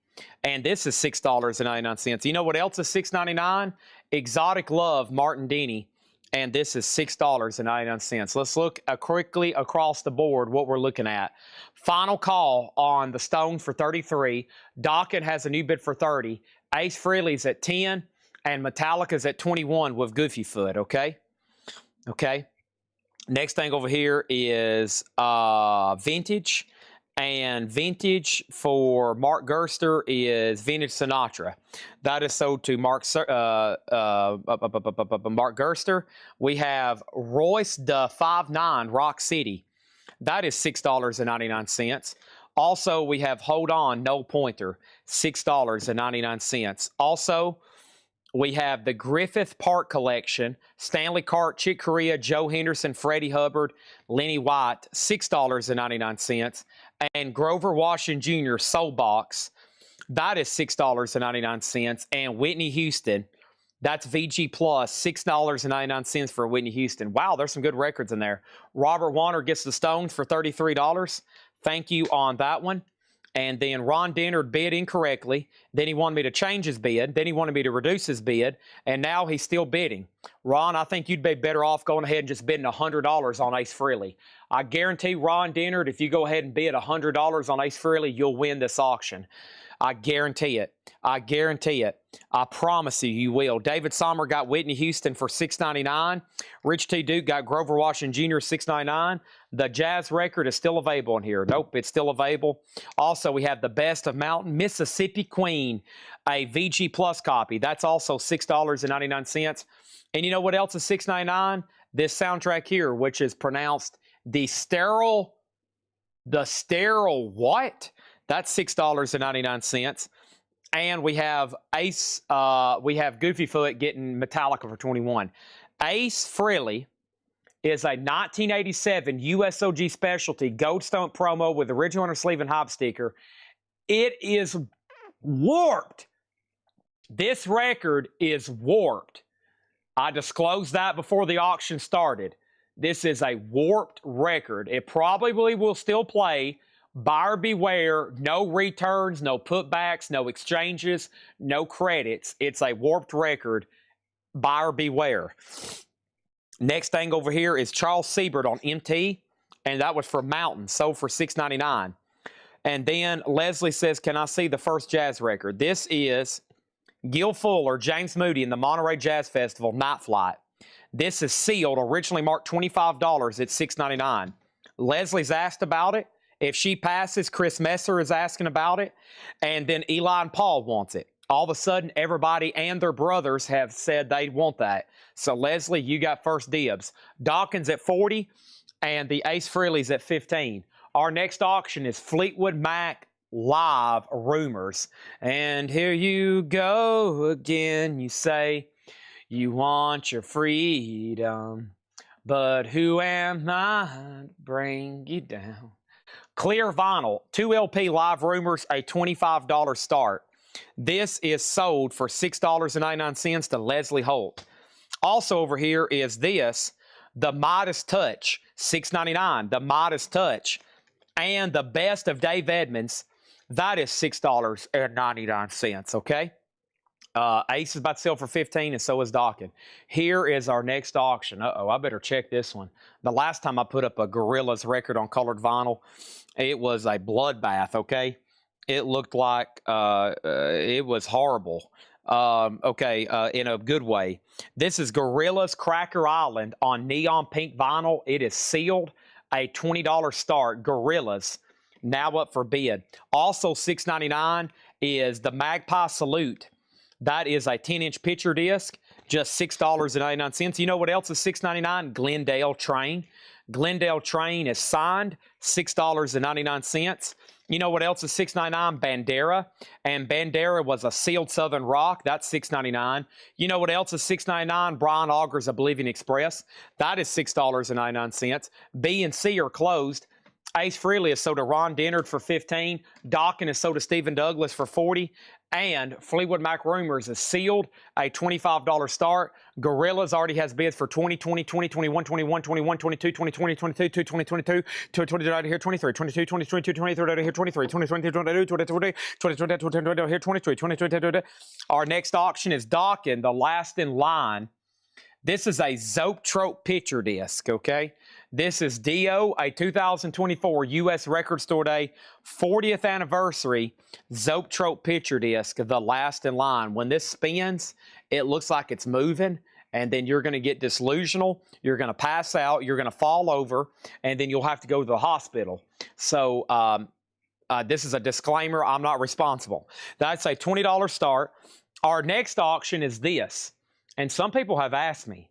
And this is $6.99. You know what else is $6.99? Exotic Love, Martin Denny. And this is $6.99. Let's look quickly across the board what we're looking at. Final call on the Stone for 33. Docket has a new bid for 30. Ace Frehley's at 10. And Metallica's at 21 with Goofy Foot, okay? Okay. Next thing over here is Vintage. And Vintage for Mark Gerster is Vintage Sinatra. That is sold to Mark Gerster. We have Royce the 5'9", Rock City. That is $6.99. Also, we have Hold On, No Pointer, $6.99. Also, we have the Griffith Park Collection, Stanley Cart, Chick Corea, Joe Henderson, Freddie Hubbard, Lenny White, $6.99. And Grover Washington Jr. Soul Box, that is $6.99. And Whitney Houston, that's VG Plus, $6.99 for Whitney Houston. Wow, there's some good records in there. Robert Warner gets the Stones for $33. Thank you on that one. And then Ron Dennard bid incorrectly. Then he wanted me to change his bid. Then he wanted me to reduce his bid. And now he's still bidding. Ron, I think you'd be better off going ahead and just bidding $100 on Ace Frehley. I guarantee Ron Dennard, if you go ahead and bid $100 on Ace Frehley, you'll win this auction. I guarantee it. I guarantee it. I promise you, you will. David Sommer got Whitney Houston for $6.99. Rich T. Duke got Grover Washington Jr. $6.99. The Jazz record is still available in here. Nope, it's still available. Also, we have the Best of Mountain Mississippi Queen, a VG Plus copy. That's also $6.99. And you know what else is $6.99? This soundtrack here, which is pronounced the sterile what? That's $6.99. And we have Ace, we have Goofy Foot getting Metallica for 21. Ace Frehley is a 1987 USOG specialty Gold Stump promo with original inner sleeve and hop sticker. It is warped. This record is warped. I disclosed that before the auction started. This is a warped record. It probably will still play. Buyer beware, no returns, no putbacks, no exchanges, no credits. It's a warped record. Buyer beware. Next thing over here is Charles Siebert on MT, and that was for Mountain, sold for $6.99. And then Leslie says, can I see the first jazz record? This is Gil Fuller, James Moody, and the Monterey Jazz Festival, Night Flight. This is sealed, originally marked $25 at $6.99. Leslie's asked about it. If she passes, Chris Messer is asking about it. And then Eli and Paul wants it. All of a sudden, everybody and their brothers have said they want that. So, Leslie, you got first dibs. Dawkins at 40 and the Ace Frehley's at 15. Our next auction is Fleetwood Mac Live Rumors. And here you go again. You say you want your freedom, but who am I to bring you down? Clear vinyl, 2 LP Live Rumors, a $25 start. This is sold for $6.99 to Leslie Holt. Also over here is this, the Midas Touch, $6.99, the Midas Touch. And the best of Dave Edmunds, that is $6.99, okay? Ace is about to sell for $15, and so is Dawkins. Here is our next auction. Uh-oh, I better check this one. The last time I put up a Gorillaz record on colored vinyl, it was a bloodbath, okay? It looked like it was horrible. In a good way. This is Gorillaz Cracker Island on neon pink vinyl. It is sealed, a $20 start. Gorillaz, now up for bid. Also $6.99 is the Magpie Salute. That is a 10-inch picture disc, just $6.99. You know what else is $6.99? Glendale Train. Glendale Train is signed, $6.99. You know what else is $6.99? Bandera. And Bandera was a sealed Southern Rock. That's $6.99. You know what else is $6.99? Brian Auger's Oblivion Express. That is $6.99. B and C are closed. Ace Frehley is sold to Ron Dennard for $15. Dawkins is sold to Stephen Douglas for $40. And Fleetwood Mac Rumors is sealed, a $25 start. Gorillaz already has bids for 20, 20, 20, 21, 21, 21, 22, 20, 20, 22, 20, 22, 20, right here, 23, 22, 20, 22, 23, right here, 23, 20, 22, 22, 20, 20, 20, here, 23, 23. Our next auction is Dawkins, the last in line. This is a Zoetrope picture disc, okay? This is Dio, a 2024 U.S. Record Store Day 40th anniversary Zoetrope picture disc, the last in line. When this spins, it looks like it's moving, and then you're going to get disillusional. You're going to pass out. You're going to fall over, and then you'll have to go to the hospital. So this is a disclaimer. I'm not responsible. That's a $20 start. Our next auction is this, and some people have asked me.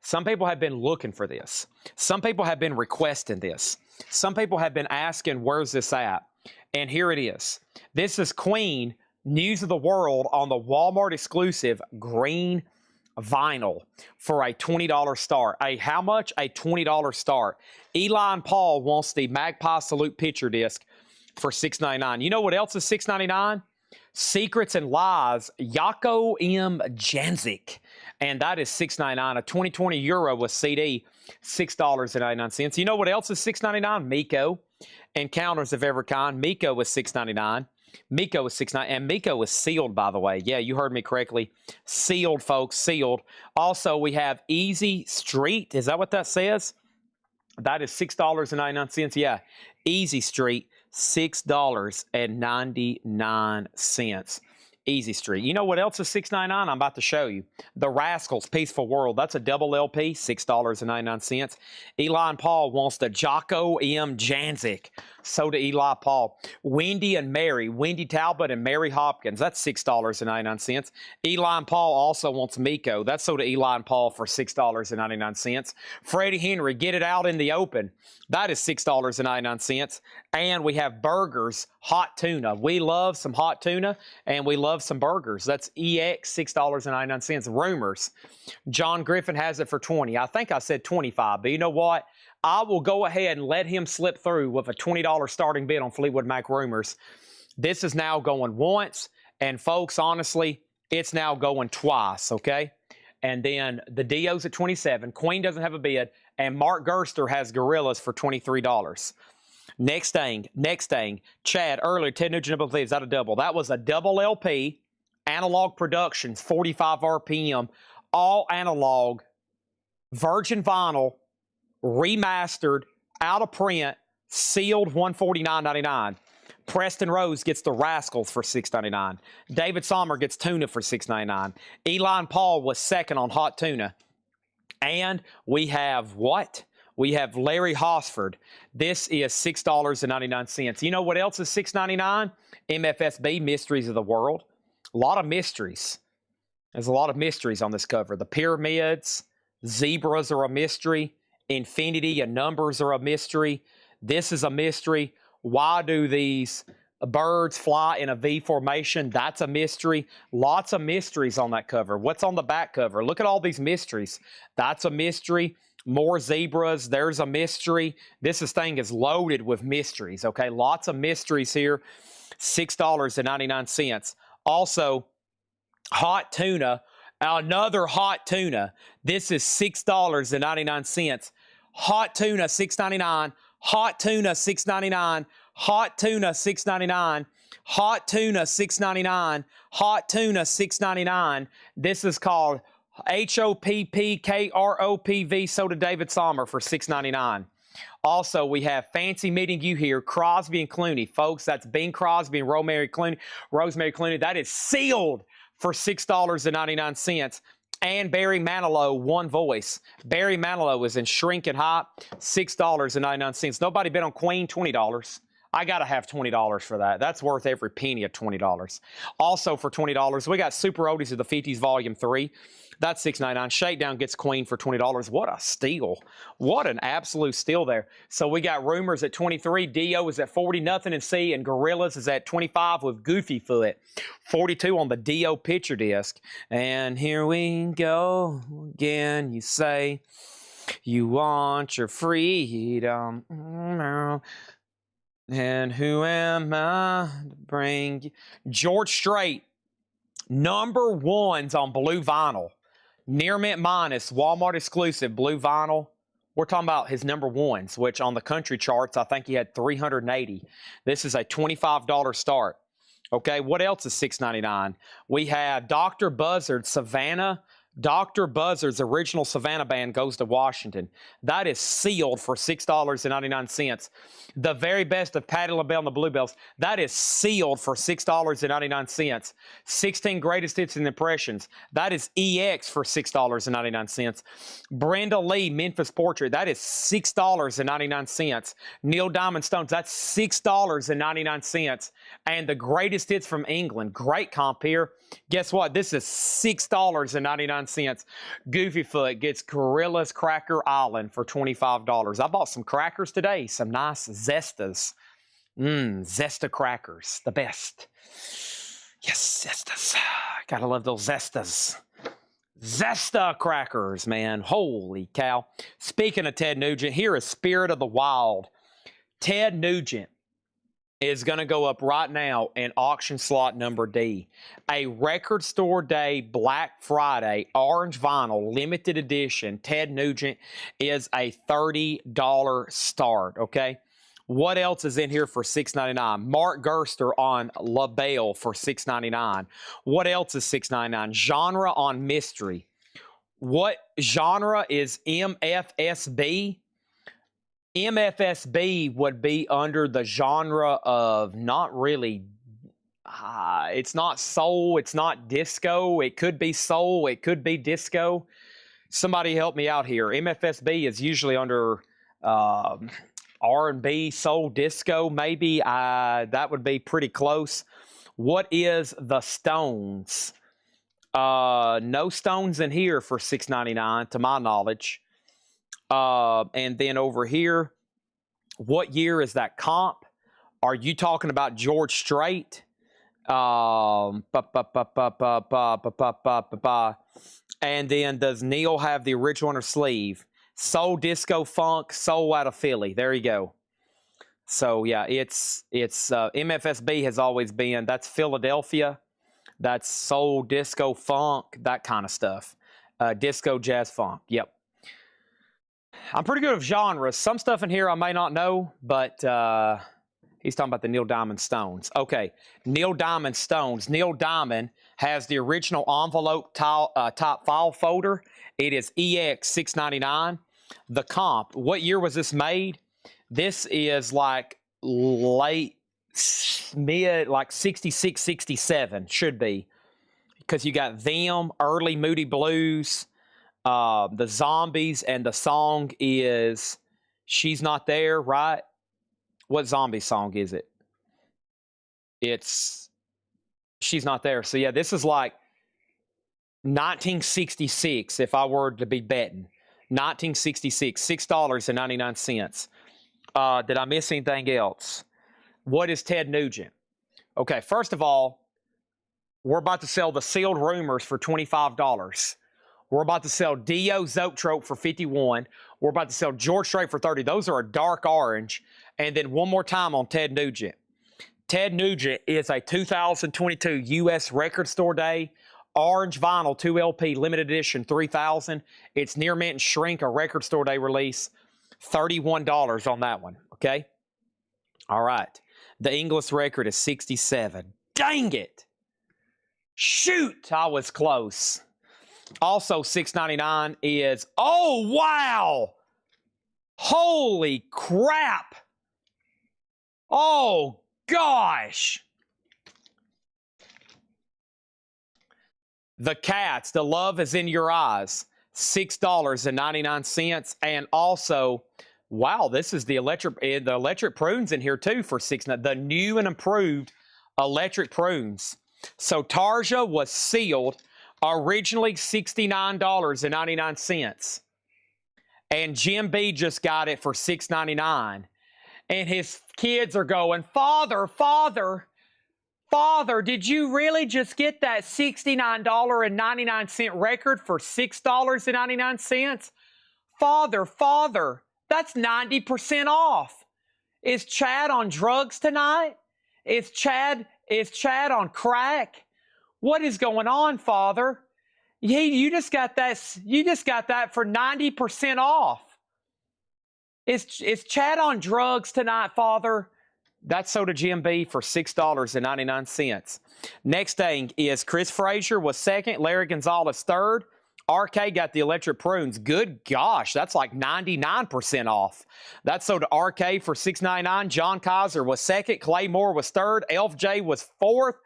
Some people have been looking for this. Some people have been requesting this. Some people have been asking, where's this at? And here it is. This is Queen, News of the World on the Walmart exclusive green vinyl for a $20 start. How much? A $20 start. Eli and Paul wants the Magpie Salute picture disc for $6.99. You know what else is $6.99? Secrets and Lies, Jaco M. Janzik. And that is $6.99. A 2020 Euro with CD, $6.99. You know what else is $6.99? Miko. Encounters of every kind. Miko was $6.99. Miko was $6.99. And Miko was sealed, by the way. Yeah, you heard me correctly. Sealed, folks. Sealed. Also, we have Easy Street. Is that what that says? That is $6.99. Yeah. Easy Street, $6.99. Easy Street. You know what else is $6.99? I'm about to show you. The Rascals, Peaceful World. That's a double LP, $6.99. Eli and Paul wants the Jaco M. Janzik. So to Eli Paul. Wendy and Mary. Wendy Talbot and Mary Hopkins. That's $6.99. Eli and Paul also wants Miko. That's so to Eli and Paul for $6.99. Freddie Henry, Get It Out in the Open. That is $6.99. And we have Burgers, Hot Tuna. We love some hot tuna, and we love some burgers. That's EX, $6.99. Rumors. John Griffin has it for $20. I think I said $25, but you know what? I will go ahead and let him slip through with a $20 starting bid on Fleetwood Mac Rumors. This is now going once, and folks, honestly, it's now going twice, okay? And then the Dio's at $27. Queen doesn't have a bid, and Mark Gerster has Gorillaz for $23. Next thing, Chad, earlier, Ted Nugent, I believe, is that a double? That was a double LP, Analog Productions, 45 RPM, all analog Virgin vinyl, remastered, out of print, sealed, $149.99. Preston Rose gets the Rascals for $6.99. David Sommer gets tuna for $6.99. Eli Paul was second on hot tuna. And we have what? We have Larry Hosford. This is $6.99. You know what else is $6.99? MFSB, Mysteries of the World. A lot of mysteries. There's a lot of mysteries on this cover. The pyramids, zebras are a mystery. Infinity and numbers are a mystery. This is a mystery. Why do these birds fly in a V formation? That's a mystery. Lots of mysteries on that cover. What's on the back cover? Look at all these mysteries. That's a mystery. More zebras. There's a mystery. This thing is loaded with mysteries, okay? Lots of mysteries here. $6.99. Also, hot tuna. Another hot tuna. This is $6.99. Hot tuna, $6.99. Hot tuna, $6.99. Hot tuna, $6.99. Hot tuna, $6.99. Hot tuna, $6.99. This is called HOPPKROPV Soda David Sommer for $6.99. Also, we have Fancy Meeting You Here, Crosby and Clooney. Folks, that's Bing Crosby and Rosemary Clooney. That is sealed for $6.99. And Barry Manilow, One Voice. Barry Manilow is in Shrinking Hot, $6.99. Nobody bid on Queen, $20. I got to have $20 for that. That's worth every penny of $20. Also for $20, we got Super Oldies of the 50s Volume 3. That's $6.99. Shakedown gets Queen for $20. What a steal. What an absolute steal there. So we got Rumors at 23. Dio is at 40. Nothing in C. And Gorillas is at 25 with Goofy Foot. 42 on the Dio picture disc. And here we go again. You say you want your freedom. And who am I to bring you? George Strait, number ones on blue vinyl. Near Mint Minus, Walmart exclusive, blue vinyl. We're talking about his number ones, which on the country charts, I think he had 380. This is a $25 start. Okay, what else is $6.99? We have Dr. Buzzard, Savannah. Dr. Buzzard's original Savannah band goes to Washington. That is sealed for $6.99. The very best of Patti LaBelle and the Bluebells. That is sealed for $6.99. 16 greatest hits and impressions. That is EX for $6.99. Brenda Lee, Memphis Portrait. That is $6.99. Neil Diamond Stones. That's $6.99. And the greatest hits from England. Great comp here. Guess what? This is $6.99. Goofy Foot gets Gorillas Cracker Island for $25. I bought some crackers today. Some nice Zestas. Zesta crackers. The best. Yes, Zestas. Gotta love those Zestas. Zesta crackers, man. Holy cow. Speaking of Ted Nugent, here is Spirit of the Wild. Ted Nugent is going to go up right now in auction slot number D. A Record Store Day Black Friday orange vinyl limited edition Ted Nugent is a $30 start, okay? What else is in here for $6.99? Mark Gerster on La Belle for $6.99. What else is $6.99? Genre on Mystery. What genre is MFSB? MFSB would be under the genre of not really, it's not soul, it's not disco, it could be soul, it could be disco. Somebody help me out here. MFSB is usually under R&B, soul, disco, maybe. That would be pretty close. What is the Stones? No Stones in here for $6.99 to my knowledge. And then over here, what year is that comp? Are you talking about George Strait? And then does Neil have the original on her sleeve? Soul, disco, funk, soul out of Philly. There you go. So yeah, it's MFSB has always been, that's Philadelphia. That's soul, disco, funk, that kind of stuff. Disco, jazz, funk. Yep. I'm pretty good with genres. Some stuff in here I may not know, but He's talking about the Neil Diamond Stones. Okay, Neil Diamond Stones. Neil Diamond has the original envelope top file folder. It is EX699. The comp, what year was this made? This is like mid, like 66, 67, should be. Because you got them, early Moody Blues, the Zombies, and the song is She's Not There, right? What zombie song is it? It's She's Not There. So yeah, this is like 1966 if I were to be betting. 1966, $6.99. Did I miss anything else? What is Ted Nugent? Okay, first of all, we're about to sell the Sealed Rumors for $25. We're about to sell Dio Zoetrope for $51. We're about to sell George Strait for $30. Those are a dark orange. And then one more time on Ted Nugent. Ted Nugent is a 2022 U.S. Record Store Day orange vinyl 2LP limited edition 3000. It's Near Mint and Shrink, a Record Store Day release. $31 on that one. Okay. All right. The English record is 67. Dang it. Shoot, I was close. Also, $6.99 is, oh, wow. Holy crap. Oh, gosh. The Cats, The Love Is in Your Eyes, $6.99. And also, wow, this is the electric prunes in here too for $6.99. The new and improved electric prunes. So Tarja was sealed originally $69.99. And Jim B just got it for $6.99. And his kids are going, Father, did you really just get that $69.99 record for $6.99? Father, that's 90% off. Is Chad on drugs tonight? Is Chad on crack? What is going on, Father? You just got that for 90% off. Is Chad on drugs tonight, Father? That's sold to Jim B for $6.99. Next thing is Chris Frazier was second, Larry Gonzalez third. RK got the electric prunes. Good gosh, that's like 99% off. That's sold to RK for $6.99. John Kaiser was second. Clay Moore was third. Elf J was fourth.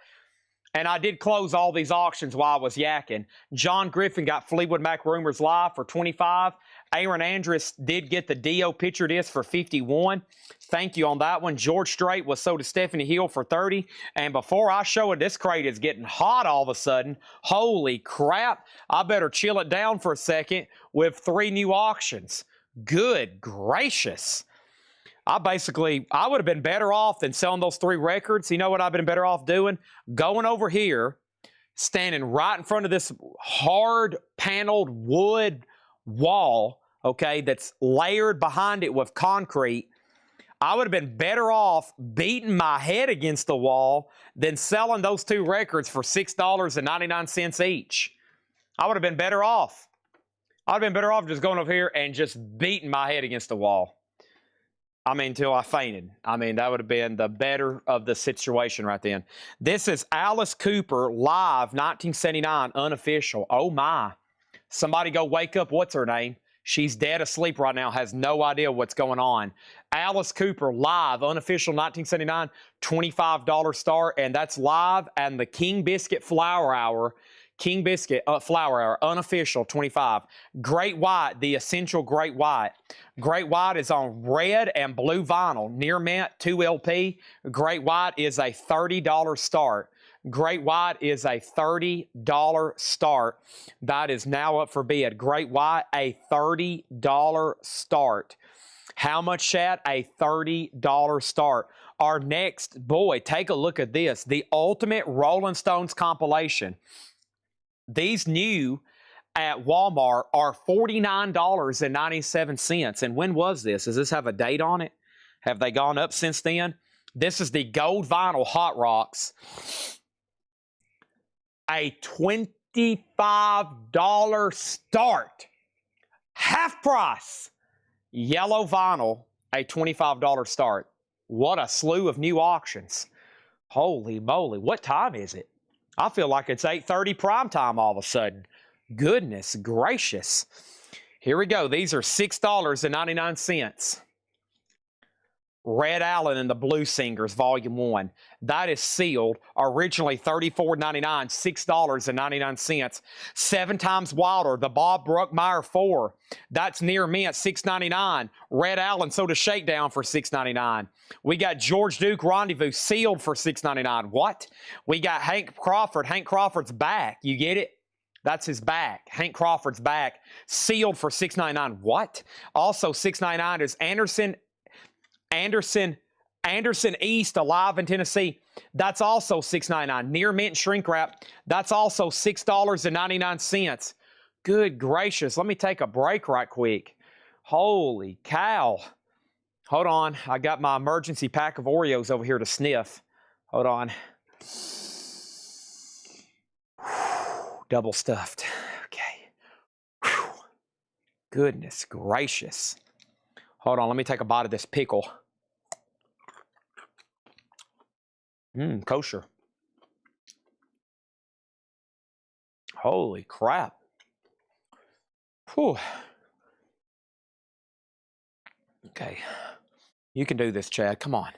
And I did close all these auctions while I was yakking. John Griffin got Fleetwood Mac Rumors Live for $25. Aaron Andrus did get the Dio picture disc for $51. Thank you on that one. George Strait was sold to Stephanie Hill for $30. And before I show it, this crate is getting hot all of a sudden. Holy crap. I better chill it down for a second with 3 new auctions. Good gracious. I would have been better off than selling those 3 records. You know what I've been better off doing? Going over here, standing right in front of this hard paneled wood wall, okay, that's layered behind it with concrete. I would have been better off beating my head against the wall than selling those 2 records for $6.99 each. I would have been better off. I'd have been better off just going over here and just beating my head against the wall. I mean, until I fainted. I mean, that would have been the better of the situation right then. This is Alice Cooper live, 1979, unofficial. Oh, my. Somebody go wake up, what's her name? She's dead asleep right now, has no idea what's going on. Alice Cooper live, unofficial, 1979, $25 start, and that's live. And the King Biscuit Flower Hour, Flower Hour, unofficial, $25. Great White, the essential Great White. Great White is on red and blue vinyl. Near Mint, 2LP. Great White is a $30 start. Great White is a $30 start. That is now up for bid. Great White, a $30 start. How much, Chad? A $30 start. Our next, boy, take a look at this. The Ultimate Rolling Stones compilation. These new at Walmart are $49.97. And when was this? Does this have a date on it? Have they gone up since then? This is the gold vinyl Hot Rocks. A $25 start. Half price. Yellow vinyl, a $25 start. What a slew of new auctions. Holy moly, what time is it? I feel like it's 8:30 prime time all of a sudden. Goodness gracious. Here we go. These are $6.99. Red Allen and the Blues Singers, Volume 1. That is sealed. Originally $34.99, $6.99. 7 Times Wilder, the Bob Bruckmeyer 4. That's near mint, $6.99. Red Allen Soda Shakedown for $6.99. We got George Duke Rendezvous sealed for $6.99. What? We got Hank Crawford. Hank Crawford's back. You get it? That's his back. Hank Crawford's back. Sealed for $6.99. What? Also $6.99 is Anderson East, alive in Tennessee. That's also $6.99. Near mint shrink wrap. That's also $6.99. Good gracious. Let me take a break right quick. Holy cow. Hold on. I got my emergency pack of Oreos over here to sniff. Hold on. Double stuffed. Okay. Whew. Goodness gracious. Hold on. Let me take a bite of this pickle. Kosher. Holy crap. Whew. Okay. You can do this, Chad. Come on.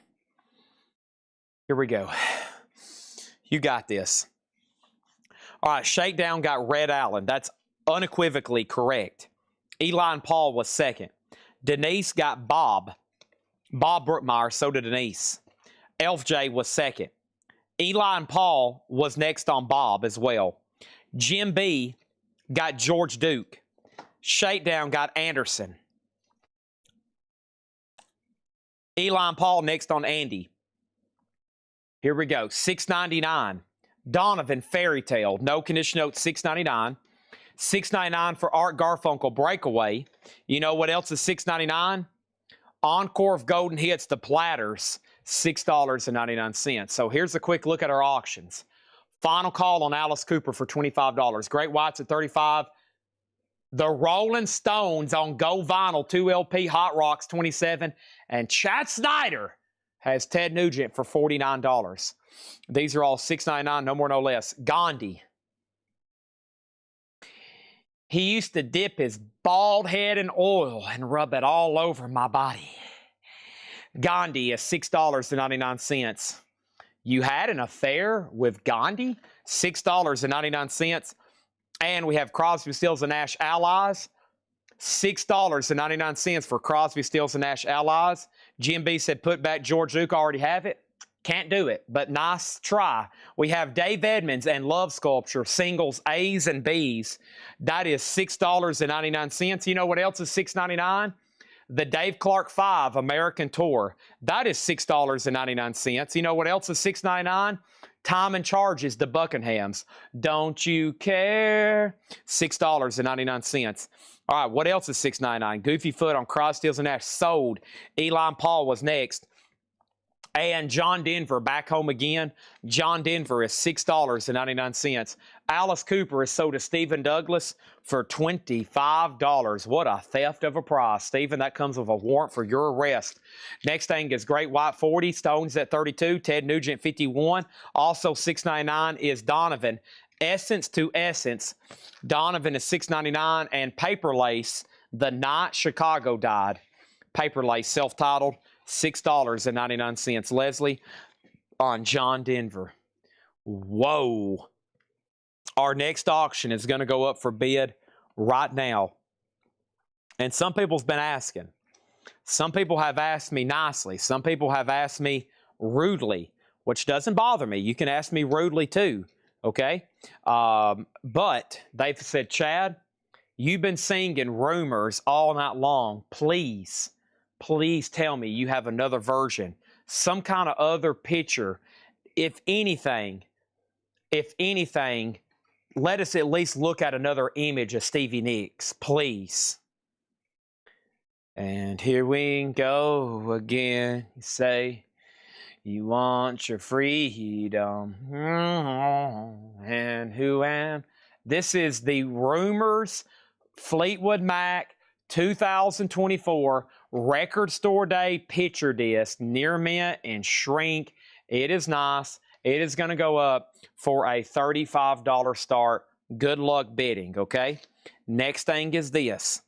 Here we go. You got this. All right, Shakedown got Red Allen. That's unequivocally correct. Eli and Paul was second. Denise got Bob. Bob Bruckmeyer, so did Denise. Elf J was second. Eli and Paul was next on Bob as well. Jim B got George Duke. Shakedown got Anderson. Eli and Paul next on Andy. Here we go. $6.99. Donovan Fairy Tale. No condition note, $6.99. $6.99 for Art Garfunkel Breakaway. You know what else is $6.99? Encore of Golden Hits, The Platters. $6.99. So here's a quick look at our auctions. Final call on Alice Cooper for $25. Great Whites at $35. The Rolling Stones on Go Vinyl 2LP Hot Rocks $27. And Chad Snyder has Ted Nugent for $49. These are all $6.99, no more, no less. Gandhi. He used to dip his bald head in oil and rub it all over my body. Gandhi is $6.99. You had an affair with Gandhi? $6.99. And we have Crosby, Stills, and Nash Allies. $6.99 for Crosby, Stills, and Nash Allies. Jim B said, put back George Duke. Already have it. Can't do it, but nice try. We have Dave Edmonds and Love Sculpture, singles A's and B's. That is $6.99. You know what else is $6.99? The Dave Clark 5 American Tour. That is $6.99. You know what else is $6.99? Time and Charges, the Buckinghams. Don't You Care? $6.99. All right, what else is $6.99? Goofy Foot on Crosby, Stills, and Nash sold. Eli and Paul was next. And John Denver back home again. John Denver is $6.99. Alice Cooper is sold to Stephen Douglas for $25. What a theft of a price. Stephen, that comes with a warrant for your arrest. Next thing is Great White 40. Stones at 32. Ted Nugent 51. Also $6.99 is Donovan. Essence to Essence. Donovan is $6.99. And Paper Lace, The Night Chicago Died. Paper Lace, self-titled. $6.99. Leslie on John Denver. Whoa. Our next auction is going to go up for bid right now. And some people's been asking. Some people have asked me nicely. Some people have asked me rudely, which doesn't bother me. You can ask me rudely too, okay? But they've said, Chad, you've been singing rumors all night long. Please tell me you have another version, some kind of other picture. If anything, let us at least look at another image of Stevie Nicks, please. And here we go again. You say you want your freedom. And who am? This is the Rumors Fleetwood Mac 2024 Record Store Day Picture Disc, Near Mint and Shrink. It is nice. It is going to go up for a $35 start. Good luck bidding, okay? Next thing is this.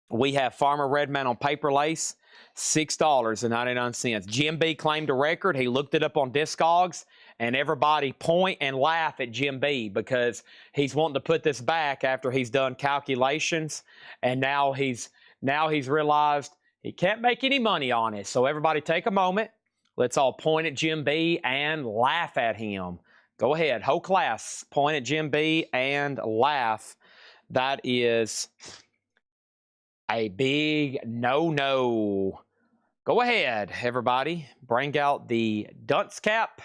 We have Farmer Red Man on Paper Lace, $6.99. Jim B claimed a record. He looked it up on Discogs, and everybody point and laugh at Jim B because he's wanting to put this back after he's done calculations, and now he's realized he can't make any money on it. So everybody take a moment. Let's all point at Jim B and laugh at him. Go ahead, whole class, point at Jim B and laugh. That is a big no-no. Go ahead, everybody. Bring out the dunce cap,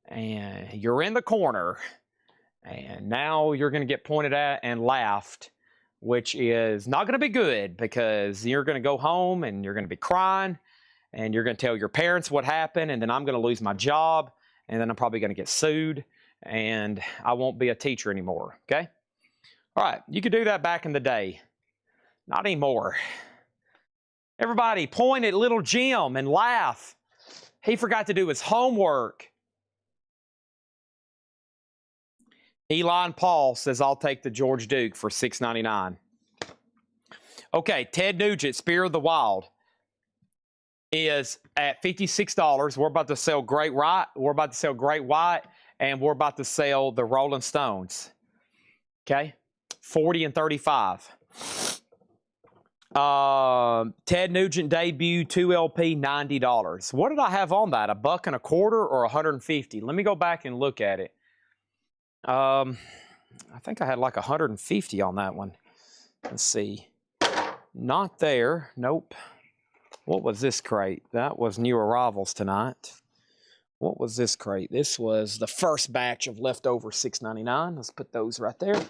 and you're in the corner. And now you're going to get pointed at and laughed, which is not going to be good because you're going to go home and you're going to be crying, and you're going to tell your parents what happened, and then I'm going to lose my job, and then I'm probably going to get sued, and I won't be a teacher anymore, okay? All right, you could do that back in the day. Not anymore. Everybody point at little Jim and laugh. He forgot to do his homework. Elon Paul says, I'll take the George Duke for $6.99. Okay, Ted Nugent, Spear of the Wild, is at $56. We're about to sell Great White. We're about to sell Great White, and we're about to sell the Rolling Stones. Okay, 40 and 35. Ted Nugent debut 2LP $90. What did I have on that? $1.25 or $150? Let me go back and look at it. I think I had like $150 on that one. Let's see. Not there. Nope. What was this crate? That was new arrivals tonight. What was this crate? This was the first batch of leftover $6.99. Let's put those right there.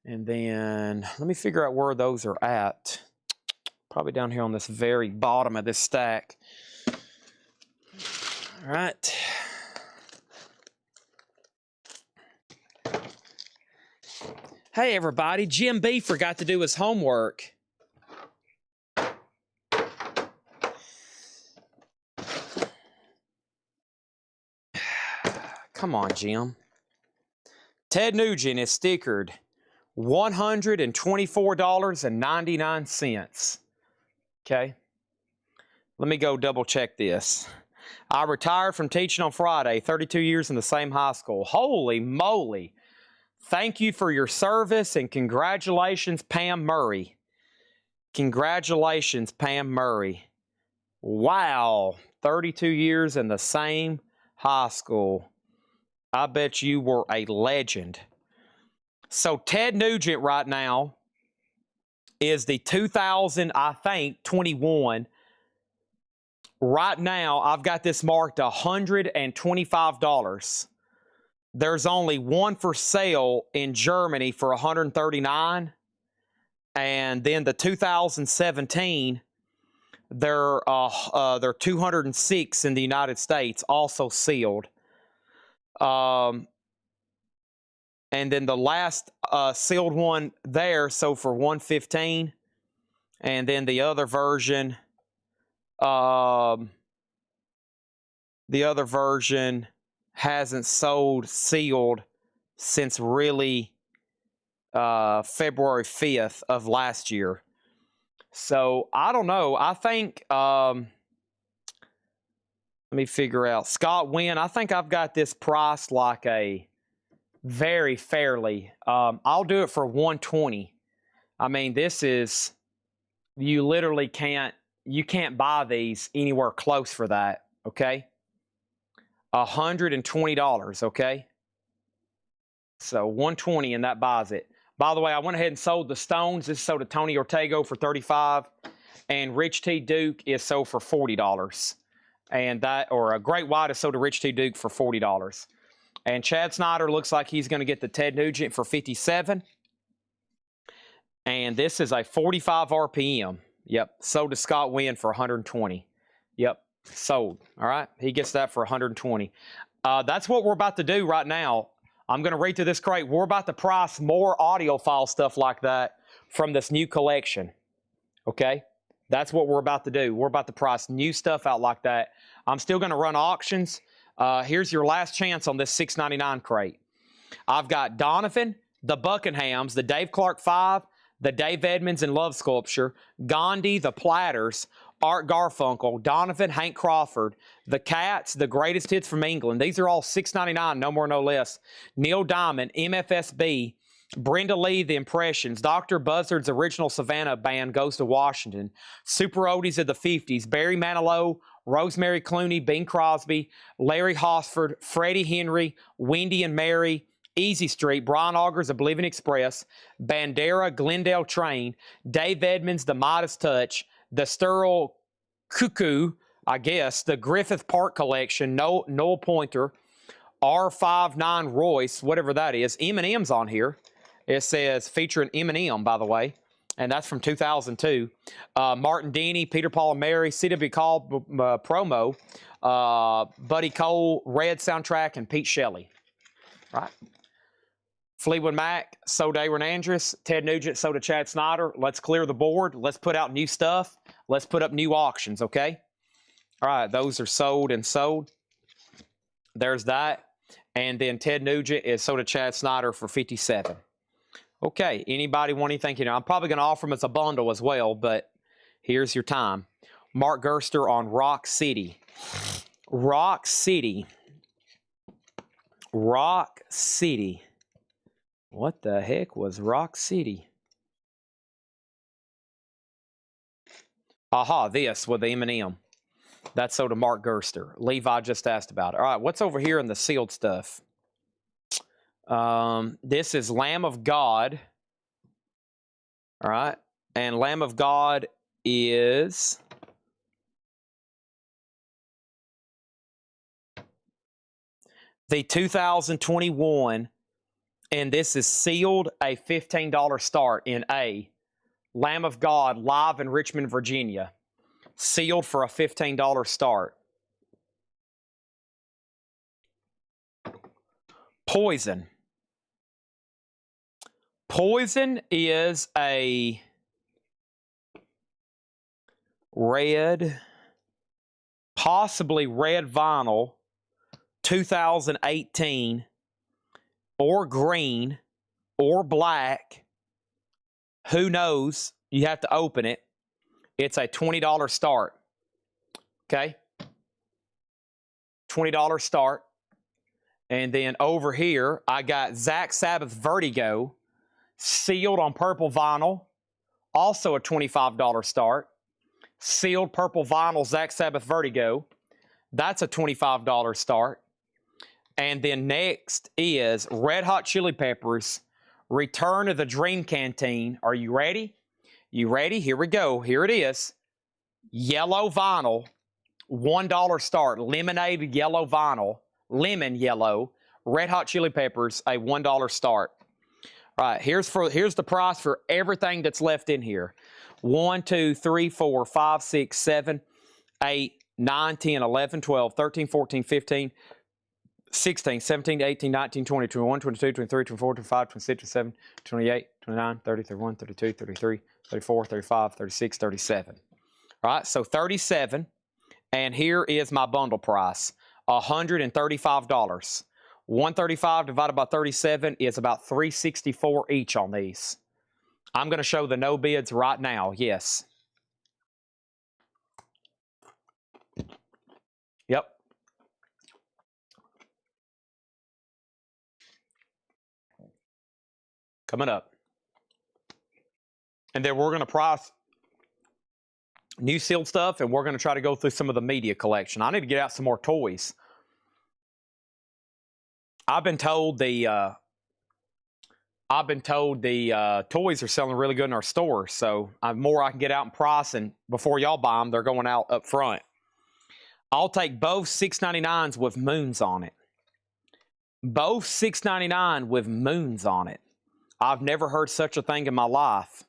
And then let me figure out where those are at. Probably down here on this very bottom of this stack. All right. Hey, everybody. Jim B forgot to do his homework. Come on, Jim. Ted Nugent is stickered $124.99. Okay. Let me go double check this. I retired from teaching on Friday, 32 years in the same high school. Holy moly. Thank you for your service and congratulations, Pam Murray. Congratulations, Pam Murray. Wow. 32 years in the same high school. I bet you were a legend. So Ted Nugent right now is the 2021. Right now, I've got this marked $125. There's only one for sale in Germany for $139. And then the 2017, they're 206 in the United States, also sealed. And then the last sealed one there, so for $115. And then the other version, hasn't sold sealed since really February 5th of last year. So I don't know. I think let me figure out. Scott Wynn, I think I've got this priced like a very fairly. I'll do it for $120. I mean, this is, you literally can't buy these anywhere close for that, okay? $120, okay? So $120 and that buys it. By the way, I went ahead and sold the Stones. This is sold to Tony Ortego for $35. And Rich T. Duke is sold for $40. And that, or a Great White is sold to Rich T. Duke for $40. And Chad Snyder looks like he's going to get the Ted Nugent for $57. And this is a 45 RPM. Yep. Sold to Scott Wynn for $120. Yep. Sold. All right. He gets that for $120. That's what we're about to do right now. I'm going to read through this crate. We're about to price more audiophile stuff like that from this new collection. Okay? That's what we're about to do. We're about to price new stuff out like that. I'm still going to run auctions. Here's your last chance on this $6.99 crate. I've got Donovan, the Buckinghams, the Dave Clark 5, the Dave Edmonds and Love Sculpture, Gandhi, the Platters, Art Garfunkel, Donovan, Hank Crawford, the Cats, the Greatest Hits from England. These are all $6.99, no more, no less. Neil Diamond, MFSB, Brenda Lee, The Impressions, Dr. Buzzard's original Savannah band goes to Washington, Super Oldies of the 50s, Barry Manilow, Rosemary Clooney, Bing Crosby, Larry Hosford, Freddie Henry, Wendy and Mary, Easy Street, Brian Augers, Oblivion Express, Bandera, Glendale Train, Dave Edmonds, The Midas Touch, the Sterl Cuckoo, I guess, the Griffith Park Collection, Noel Pointer, R59 Royce, whatever that is. Eminem's on here. It says featuring Eminem, by the way, and that's from 2002. Martin Denny, Peter Paul and Mary, CW Call promo, Buddy Cole, Red Soundtrack, and Pete Shelley. Right? Fleetwood Mac, So Daron Andrus, Ted Nugent, so did Chad Snyder. Let's clear the board. Let's put out new stuff. Let's put up new auctions, okay? All right, those are sold and sold. There's that. And then Ted Nugent is so did Chad Snyder for $57. Okay, anybody want anything? You know, I'm probably going to offer them as a bundle as well, but here's your time. Mark Gerster on Rock City. Rock City. Rock City. What the heck was Rock City? Aha, this with Eminem. That's so to Mark Gerster. Levi just asked about it. All right, what's over here in the sealed stuff? This is Lamb of God. All right, and Lamb of God is the 2021, and this is sealed, a $15 start in A. Lamb of God live in Richmond, Virginia. Sealed for a $15 start. Poison. Poison is a red, possibly red vinyl, 2018, or green, or black. Who knows? You have to open it. It's a $20 start. Okay? $20 start. And then over here, I got Zach Sabbath Vertigo, sealed on purple vinyl, also a $25 start. Sealed purple vinyl Zach Sabbath Vertigo. That's a $25 start. And then next is Red Hot Chili Peppers, Return of the Dream Canteen. Are you ready? You ready? Here we go. Here it is. Yellow vinyl, $1 start. Lemonade yellow vinyl, lemon yellow. Red Hot Chili Peppers, a $1 start. All right, here's the price for everything that's left in here. 1, 2, 3, 4, 5, 6, 7, 8, 9, 10, 11, 12, 13, 14, 15, 16, 17, 18, 19, 20, 21, 22, 23, 24, 25, 26, 27, 28, 29, 30, 31, 32, 33, 34, 35, 36, 37. All right, so 37. And here is my bundle price, $135. 135 divided by 37 is about $364 each on these. I'm going to show the no bids right now. Yes. Yep. Coming up. And then we're going to price new sealed stuff, and we're going to try to go through some of the media collection. I need to get out some more toys. I've been told the toys are selling really good in our store, so more I can get out and price, and before y'all buy them, they're going out up front. I'll take both $6.99s with moons on it. Both $6.99 with moons on it. I've never heard such a thing in my life.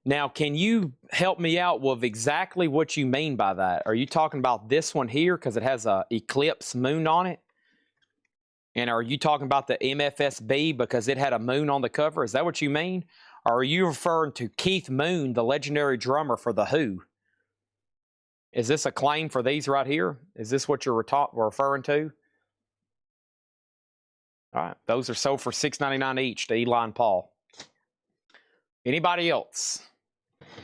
Now, can you help me out with exactly what you mean by that? Are you talking about this one here because it has a eclipse moon on it? And are you talking about the MFSB because it had a moon on the cover? Is that what you mean? Or are you referring to Keith Moon, the legendary drummer for The Who? Is this a claim for these right here? Is this what you're referring to? All right, those are sold for $6.99 each to Eli and Paul. Anybody else?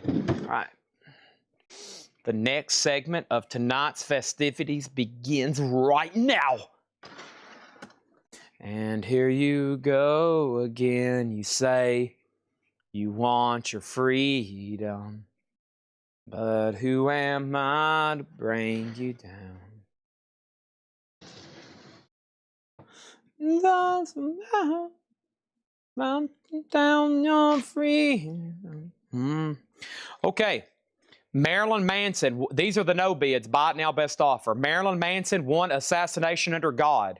All right. The next segment of tonight's festivities begins right now. And here you go again. You say you want your freedom, but who am I to bring you down? Down your freedom. Okay. Marilyn Manson. These are the no bids. Buy it now, best offer. Marilyn Manson won Assassination Under God.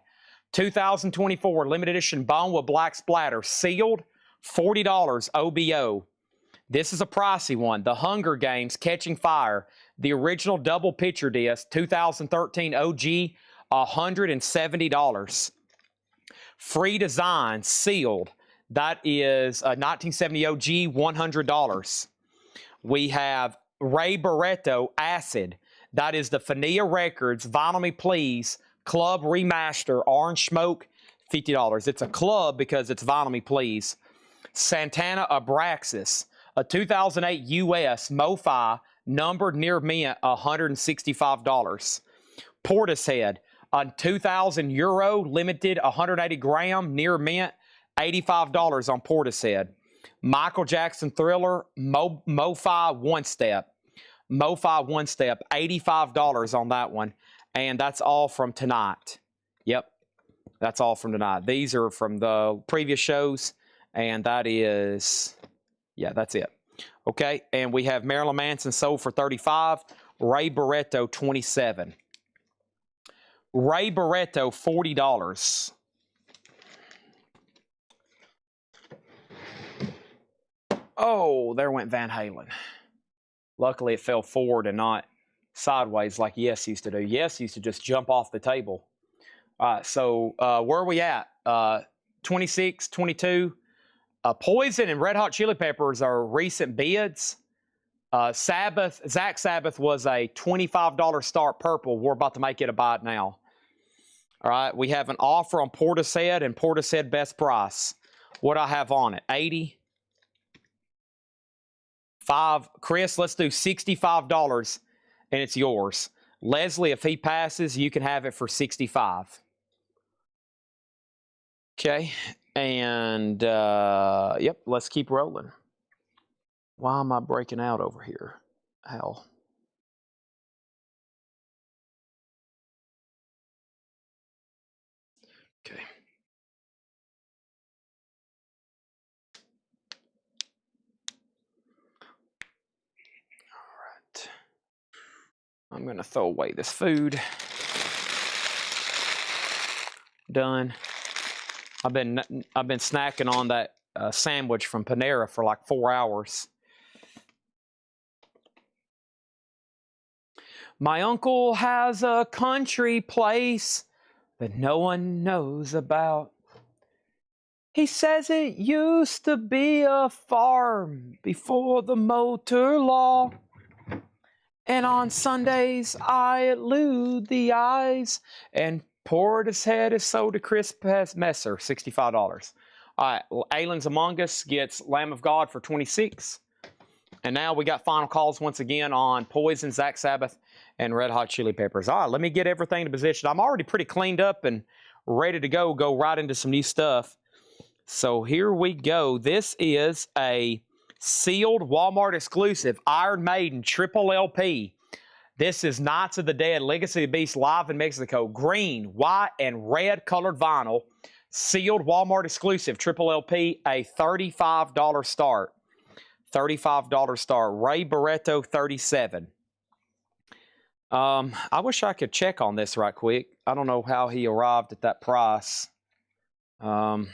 2024 limited edition bone with black splatter. Sealed, $40 OBO. This is a pricey one. The Hunger Games Catching Fire. The original double picture disc. 2013 OG, $170. Free design, sealed. That is a 1970 OG, $100. We have Ray Barretto Acid. That is the Fania Records Vinyl Me Please Club Remaster Orange Smoke, $50. It's a club because it's Vinyl Me Please. Santana Abraxas, a 2008 US MoFi numbered near mint, $165. Portishead, a 2000 Euro limited 180 gram near mint, $85 on Portishead. Michael Jackson Thriller MoFi One Step. MoFi One Step, $85 on that one. And that's all from tonight. Yep, that's all from tonight. These are from the previous shows, and that is, yeah, that's it. Okay, and we have Marilyn Manson sold for $35, Ray Barretto $27. Ray Barretto, $40. Oh, there went Van Halen. Luckily, it fell forward and not sideways like Yes used to do. Yes used to just jump off the table. All right, so where are we at? 26, 22. Poison and Red Hot Chili Peppers are recent bids. Zach Sabbath was a $25 start purple. We're about to make it a buy it now. All right, we have an offer on Portishead and Portishead best price. What I have on it? 80. 5. Chris, let's do $65 and it's yours. Leslie, if he passes, you can have it for 65. Okay, and yep, let's keep rolling. Why am I breaking out over here? Hell. Okay. All right. I'm gonna throw away this food. Done. I've been snacking on that sandwich from Panera for like 4 hours. My uncle has a country place that no one knows about. He says it used to be a farm before the motor law. And on Sundays, I elude the eyes and Portishead is sold to Chris Messer, $65. All right, Aliens Among Us gets Lamb of God for $26. And now we got final calls once again on Poison, Zach Sabbath, and Red Hot Chili Peppers. All right, let me get everything to position. I'm already pretty cleaned up and ready to go right into some new stuff. So here we go. This is a sealed Walmart exclusive Iron Maiden triple LP. This is Knights of the Dead, Legacy of the Beast live in Mexico. Green, white, and red colored vinyl. Sealed Walmart exclusive triple LP, a $35 start. $35 start. Ray Barretto, $37. I wish I could check on this right quick. I don't know how he arrived at that price. Let's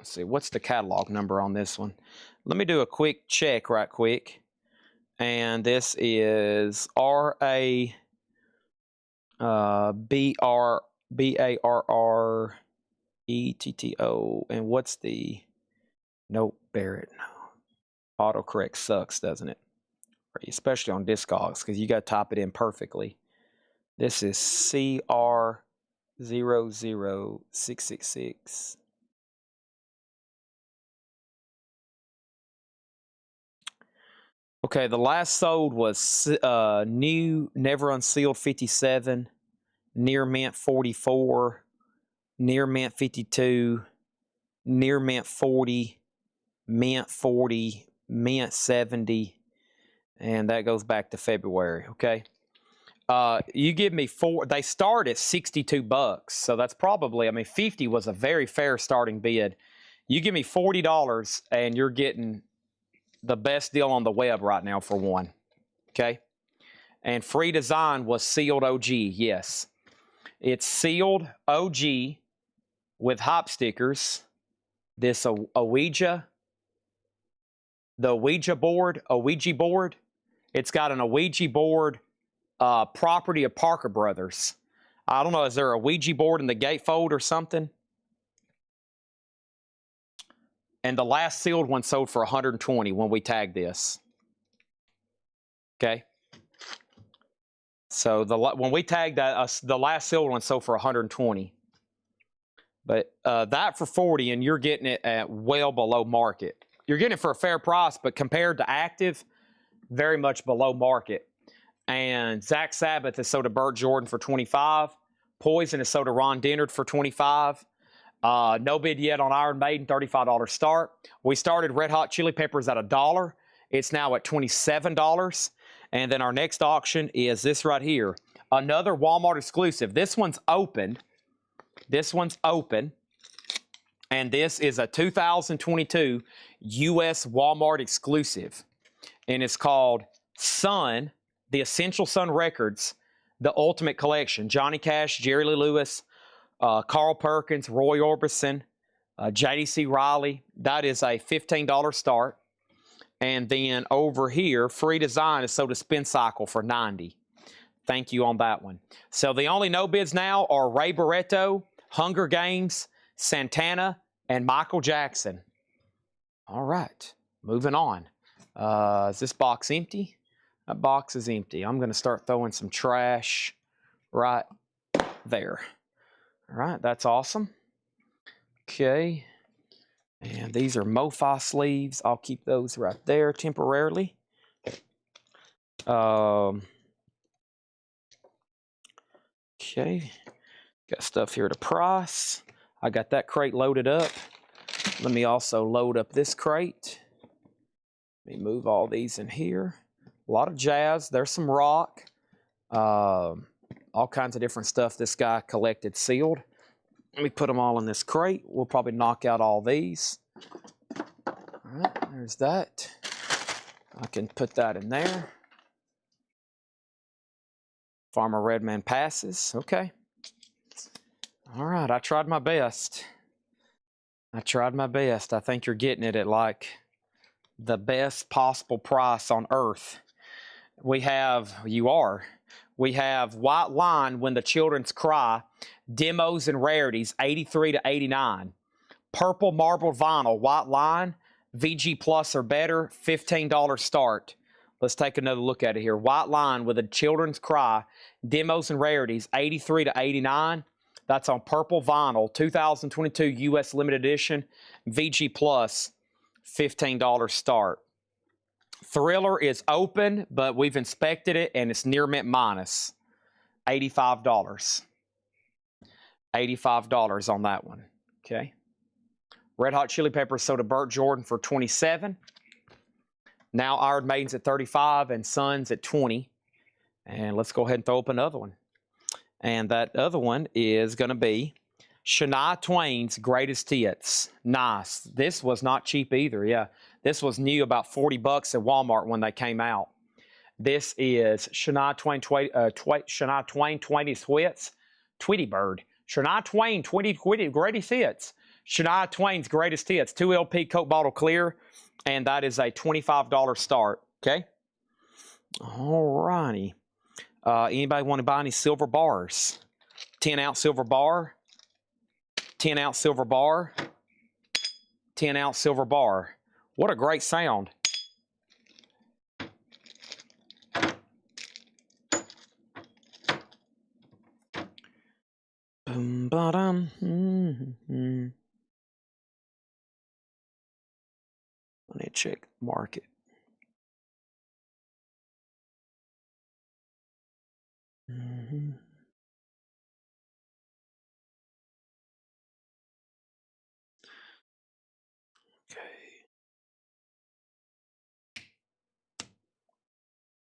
see, what's the catalog number on this one? Let me do a quick check right quick. And this is RABRBARRETTO. And what's the Nope, Barrett. No. Autocorrect sucks, doesn't it? Especially on Discogs, because you got to type it in perfectly. This is CR00666. Okay, the last sold was new, never unsealed 57, near mint 44, near mint 52, near mint 40, mint 40, mint 70, and that goes back to February. Okay, you give me they start at 62 bucks, so that's probably, I mean, 50 was a very fair starting bid. You give me $40 and you're getting the best deal on the web right now for one. Okay, and free design was sealed OG. Yes, it's sealed OG with hop stickers. This Ouija board. It's got an Ouija board property of Parker Brothers. I don't know, is there a Ouija board in the gatefold or something? And the last sealed one sold for 120 when we tagged this. Okay. So when we tagged that, the last sealed one sold for 120. But that for 40, and you're getting it at well below market. You're getting it for a fair price, but compared to active, very much below market. And Zach Sabbath is sold to Burt Jordan for 25. Poison is sold to Ron Dennard for 25. No bid yet on Iron Maiden, $35 start. We started Red Hot Chili Peppers at $1. It's now at $27. And then our next auction is this right here. Another Walmart exclusive. This one's open. And this is a 2022 U.S. Walmart exclusive. And it's called Sun, the Essential Sun Records, the Ultimate Collection. Johnny Cash, Jerry Lee Lewis, Carl Perkins, Roy Orbison, J.D.C. Riley. That is a $15 start. And then over here, free design is sold to Spin Cycle for $90. Thank you on that one. So the only no bids now are Ray Barretto, Hunger Games, Santana, and Michael Jackson. All right, moving on. Is this box empty? That box is empty. I'm going to start throwing some trash right there. All right, that's awesome. Okay. And these are MoFi sleeves. I'll keep those right there temporarily. Okay. Got stuff here to price. I got that crate loaded up. Let me also load up this crate. Let me move all these in here. A lot of jazz. There's some rock. All kinds of different stuff this guy collected sealed. Let me put them all in this crate. We'll probably knock out all these. All right, there's that. I can put that in there. Farmer Redman passes. Okay. All right, I tried my best. I think you're getting it at like the best possible price on earth. We have White Line, When the Children's Cry, demos and rarities, 83 to 89. Purple marbled vinyl, White Line, VG Plus or better, $15 start. Let's take another look at it here. White Line with a Children's Cry, demos and rarities, 83 to 89. That's on purple vinyl, 2022 U.S. limited edition, VG Plus, $15 start. Thriller is open, but we've inspected it, and it's near mint minus, $85. $85 on that one, okay? Red Hot Chili Peppers sold to Burt Jordan for $27. Now Iron Maiden's at $35 and Suns at $20. And let's go ahead and throw up another one. And that other one is going to be Shania Twain's Greatest Hits. Nice. This was not cheap either. Yeah, this was new, about $40 at Walmart when they came out. This is Shania Twain 20 Hits, Tweety Bird. Shania Twain 20 Greatest Hits. Shania Twain's Greatest Hits, 2 LP Coke bottle clear, and that is a $25 start. Okay. All righty. Anybody want to buy any silver bars? 10-ounce silver bar. 10-ounce silver bar. 10-ounce silver bar. What a great sound. Ba-dum. Let me check market. Okay.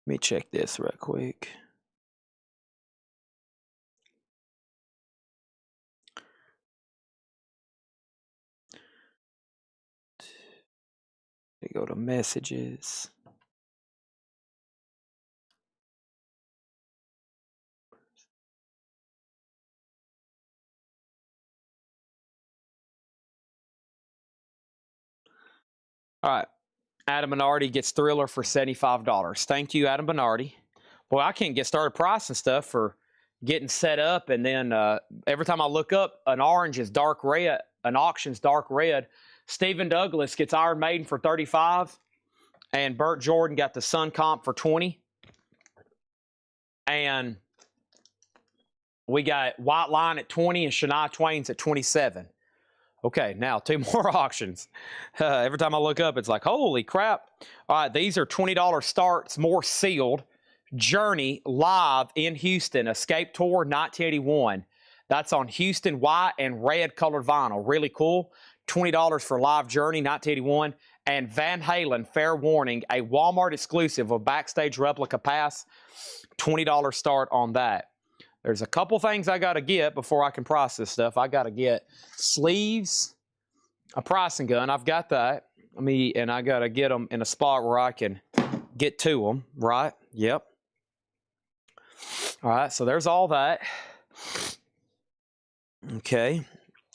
Let me check this real quick. They go to messages. All right. Adam Bernardi gets Thriller for $75. Thank you, Adam Bernardi. Boy, I can't get started pricing stuff for getting set up, and then every time I look up, an orange is dark red, an auction's dark red. Stephen Douglas gets Iron Maiden for $35, and Burt Jordan got the Sun Comp for $20. And we got White Line at $20 and Shania Twain's at $27. Okay, now 2 more auctions. Every time I look up, it's like, holy crap. All right, these are $20 starts, more sealed. Journey live in Houston, Escape Tour 1981. That's on Houston white and red colored vinyl. Really cool. $20 for live Journey 1981. And Van Halen, Fair Warning, a Walmart exclusive of Backstage Replica Pass. $20 start on that. There's a couple things I got to get before I can price this stuff. I got to get sleeves, a pricing gun. I've got that. And I got to get them in a spot where I can get to them, right? Yep. All right, so there's all that. Okay.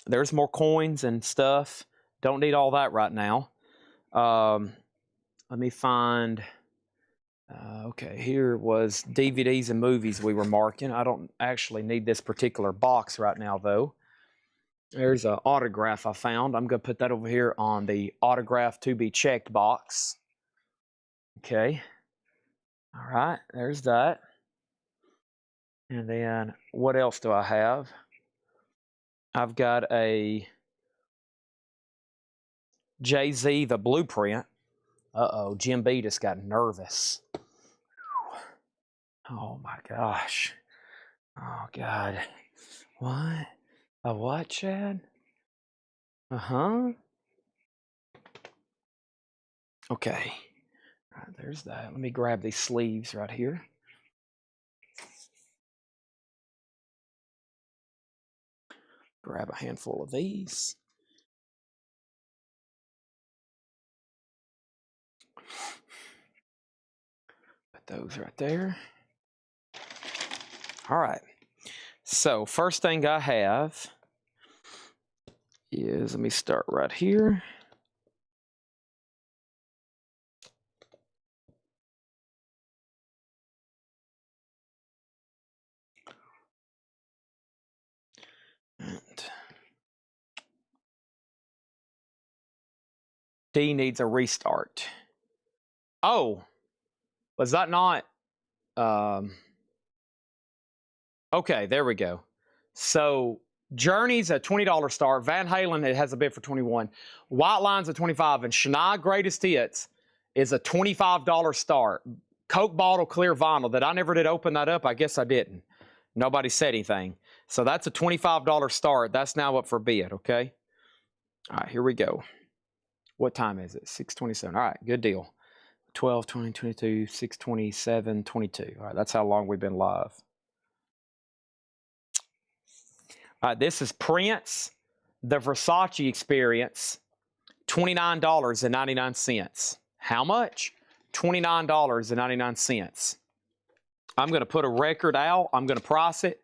There's more coins and stuff. Don't need all that right now. Let me find... okay, here was DVDs and movies we were marking. I don't actually need this particular box right now, though. There's an autograph I found. I'm going to put that over here on the autograph to be checked box. Okay. All right, there's that. And then what else do I have? I've got a Jay-Z, The Blueprint. Uh-oh, Jim B just got nervous. Oh my gosh. Oh God. What? A what, Chad? Uh-huh. Okay. All right, there's that. Let me grab these sleeves right here. Grab a handful of these. Put those right there. All right. So first thing I have is, let me start right here. And D needs a restart. Oh, was that not? Okay, there we go. So Journey's a $20 start. Van Halen, it has a bid for $21. White Line's a $25, and Shania Greatest Hits is a $25 start. Coke bottle clear vinyl that I never did open that up. I guess I didn't. Nobody said anything. So that's a $25 start. That's now up for bid, okay? All right, here we go. What time is it? 6:27. All right, good deal. 12, 20, 22, 6:27, 22. All right, that's how long we've been live. All right, this is Prince, The Versace Experience, $29.99. How much? $29.99. I'm going to put a record out. I'm going to price it.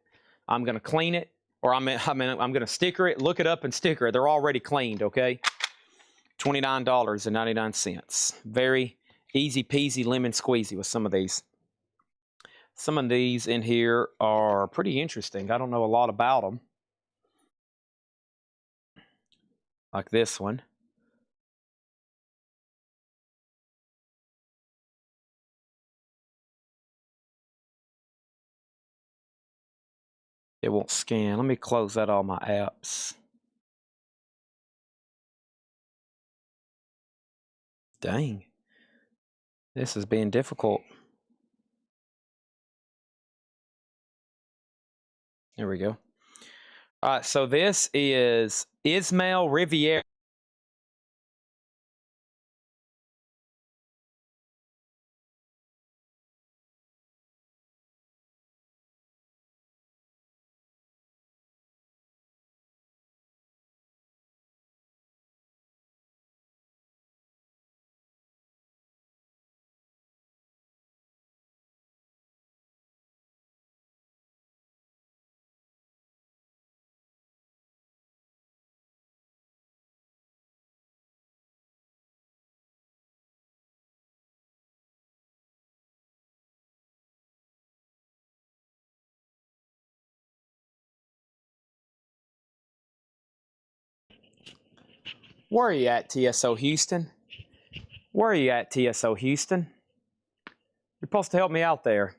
I'm going to clean it. Or I'm going to sticker it, look it up and sticker it. They're already cleaned, okay? $29.99. Very easy peasy lemon squeezy with some of these. Some of these in here are pretty interesting. I don't know a lot about them. Like this one. It won't scan. Let me close out all my apps. Dang. This is being difficult. There we go. All right, so this is Ismael Riviera. Where are you at, TSO Houston? Where are you at, TSO Houston? You're supposed to help me out there.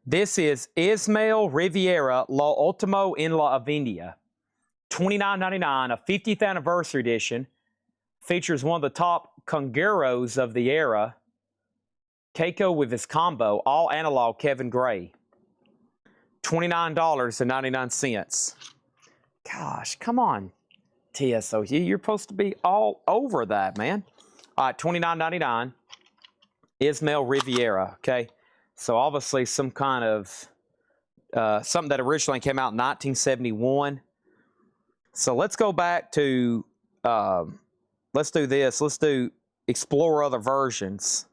This is Ismael Riviera La Ultimo en la Avenida. $29.99, a 50th anniversary edition. Features one of the top congueros of the era. Keiko with his combo, all analog Kevin Gray. $29.99. Gosh, come on, TSO. You're supposed to be all over that, man. All right, $29.99. Ismael Riviera, okay? So obviously some kind of, something that originally came out in 1971. So let's go back to, let's do this. Let's do explore other versions.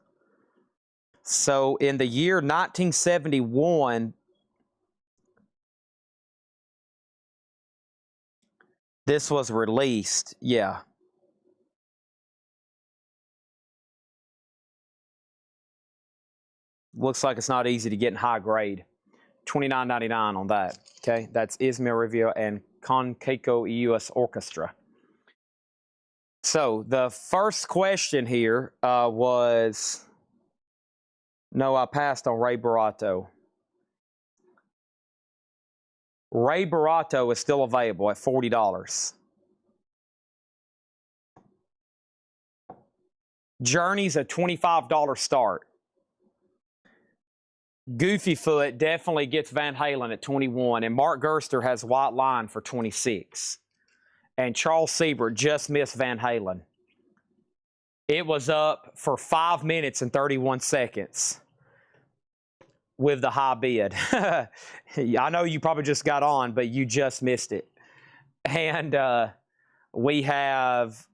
So in the year 1971, this was released. Yeah. Looks like it's not easy to get in high grade. $29.99 on that. Okay, that's Ismael Riviera and Con Keiko US Orchestra. So the first question here was, no, I passed on Ray Barato. Ray Barato is still available at $40. Journey's a $25 start. Goofy Foot definitely gets Van Halen at $21, and Mark Gerster has White Line for $26. And Charles Siebert just missed Van Halen. It was up for 5 minutes and 31 seconds with the high bid. I know you probably just got on, but you just missed it. And we have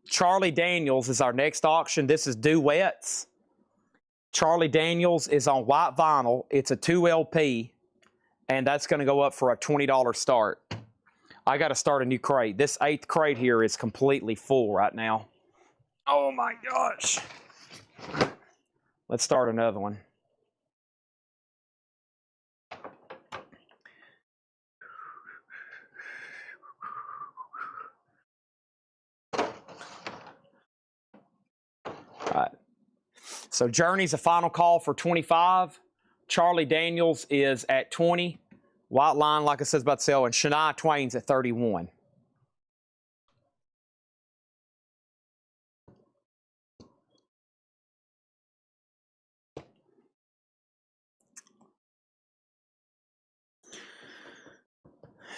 Charlie Daniels is our next auction. This is Duets. Charlie Daniels is on white vinyl. It's a 2 LP, and that's going to go up for a $20 start. I got to start a new crate. This 8th crate here is completely full right now. Oh my gosh. Let's start another one. All right. So Journey's a final call for 25. Charlie Daniels is at 20. White Line, like I said, is about to sell. And Shania Twain's at 31.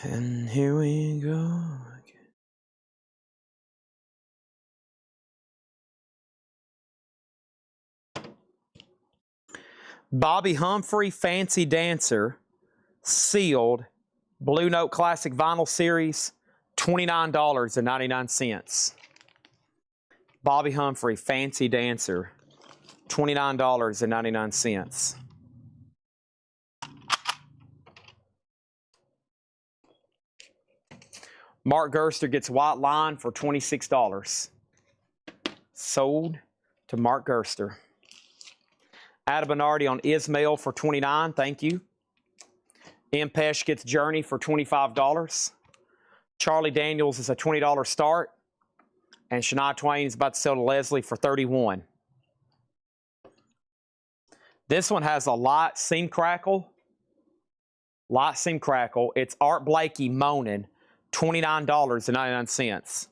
And here we go. Bobby Humphrey, Fancy Dancer, sealed, Blue Note Classic Vinyl Series, $29.99. Bobby Humphrey, Fancy Dancer, $29.99. Mark Gerster gets White Line for $26. Sold to Mark Gerster. Ada Bernardi on Ismael for $29. Thank you. M. Pesh gets Journey for $25. Charlie Daniels is a $20 start. And Shania Twain is about to sell to Leslie for $31. This one has a light seam crackle. Light Seam Crackle. It's Art Blakey Moanin', $29.99.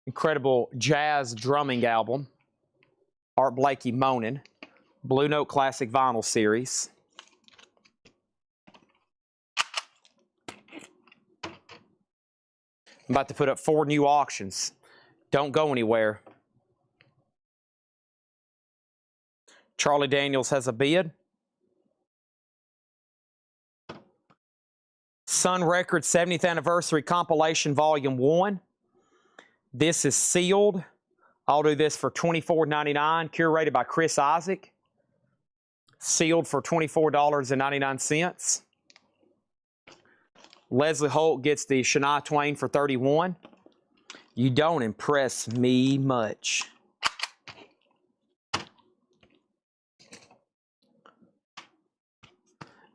Incredible jazz drumming album. Art Blakey Moanin', Blue Note Classic Vinyl Series. I'm about to put up 4 new auctions. Don't go anywhere. Charlie Daniels has a bid. Sun Records 70th Anniversary Compilation Volume 1. This is sealed. I'll do this for $24.99, curated by Chris Isaac. Sealed for $24.99. Leslie Holt gets the Shania Twain for $31. You don't impress me much.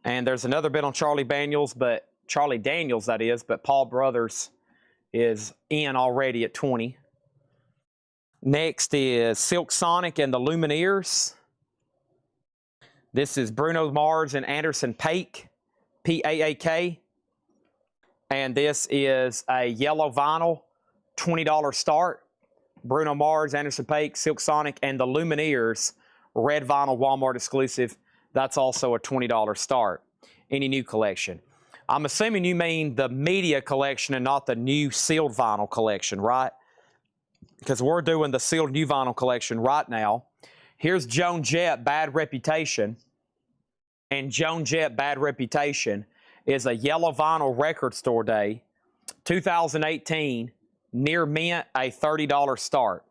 And there's another bid on Charlie Daniels, that is, but Paul Brothers is in already at 20. Next is Silk Sonic and the Lumineers. This is Bruno Mars and Anderson .Paak, P-A-A-K. And this is a yellow vinyl, $20 start. Bruno Mars, Anderson .Paak, Silk Sonic, and the Lumineers, red vinyl Walmart exclusive. That's also a $20 start. Any new collection. I'm assuming you mean the media collection and not the new sealed vinyl collection, right? Because we're doing the sealed new vinyl collection right now. Here's Joan Jett, Bad Reputation. And Joan Jett, Bad Reputation is a yellow vinyl record store day, 2018, near mint, a $30 start.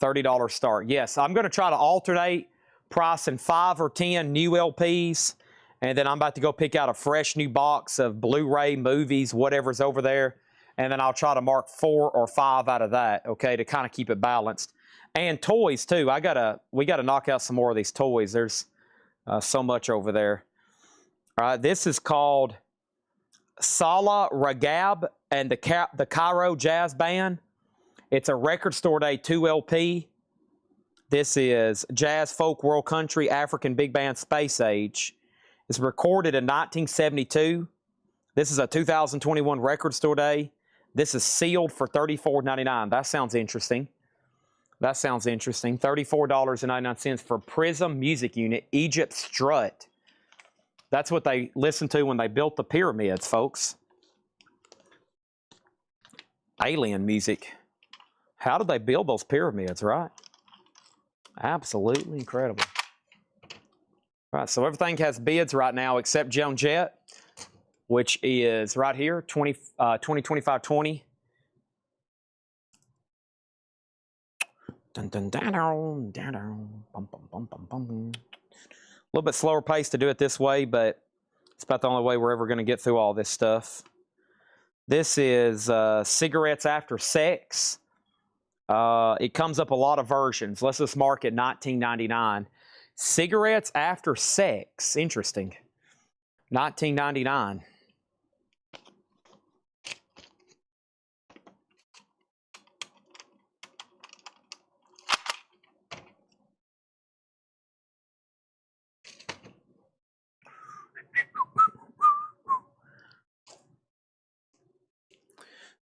$30 start. Yes, I'm going to try to alternate pricing 5 or 10 new LPs, and then I'm about to go pick out a fresh new box of Blu-ray, movies, whatever's over there, and then I'll try to mark 4 or 5 out of that, okay, to kind of keep it balanced. And toys, too. We gotta knock out some more of these toys. There's so much over there. All right, this is called Salah Ragab and the Cairo Jazz Band. It's a record store day 2 LP. This is Jazz, Folk, World Country, African Big Band, Space Age. It's recorded in 1972. This is a 2021 record store day. This is sealed for $34.99. That sounds interesting. That sounds interesting. $34.99 for Prism Music Unit, Egypt Strut. That's what they listened to when they built the pyramids, folks. Alien music. How did they build those pyramids, right? Absolutely incredible. All right, so everything has bids right now except Joan Jett, which is right here, 2025-20. Dun, dun, dun, dun, dun, dun, bum, bum, bum, bum, bum. A little bit slower pace to do it this way, but it's about the only way we're ever going to get through all this stuff. This is Cigarettes After Sex. It comes up a lot of versions. Let's just mark it $19.99. Cigarettes After Sex. Interesting. $19.99.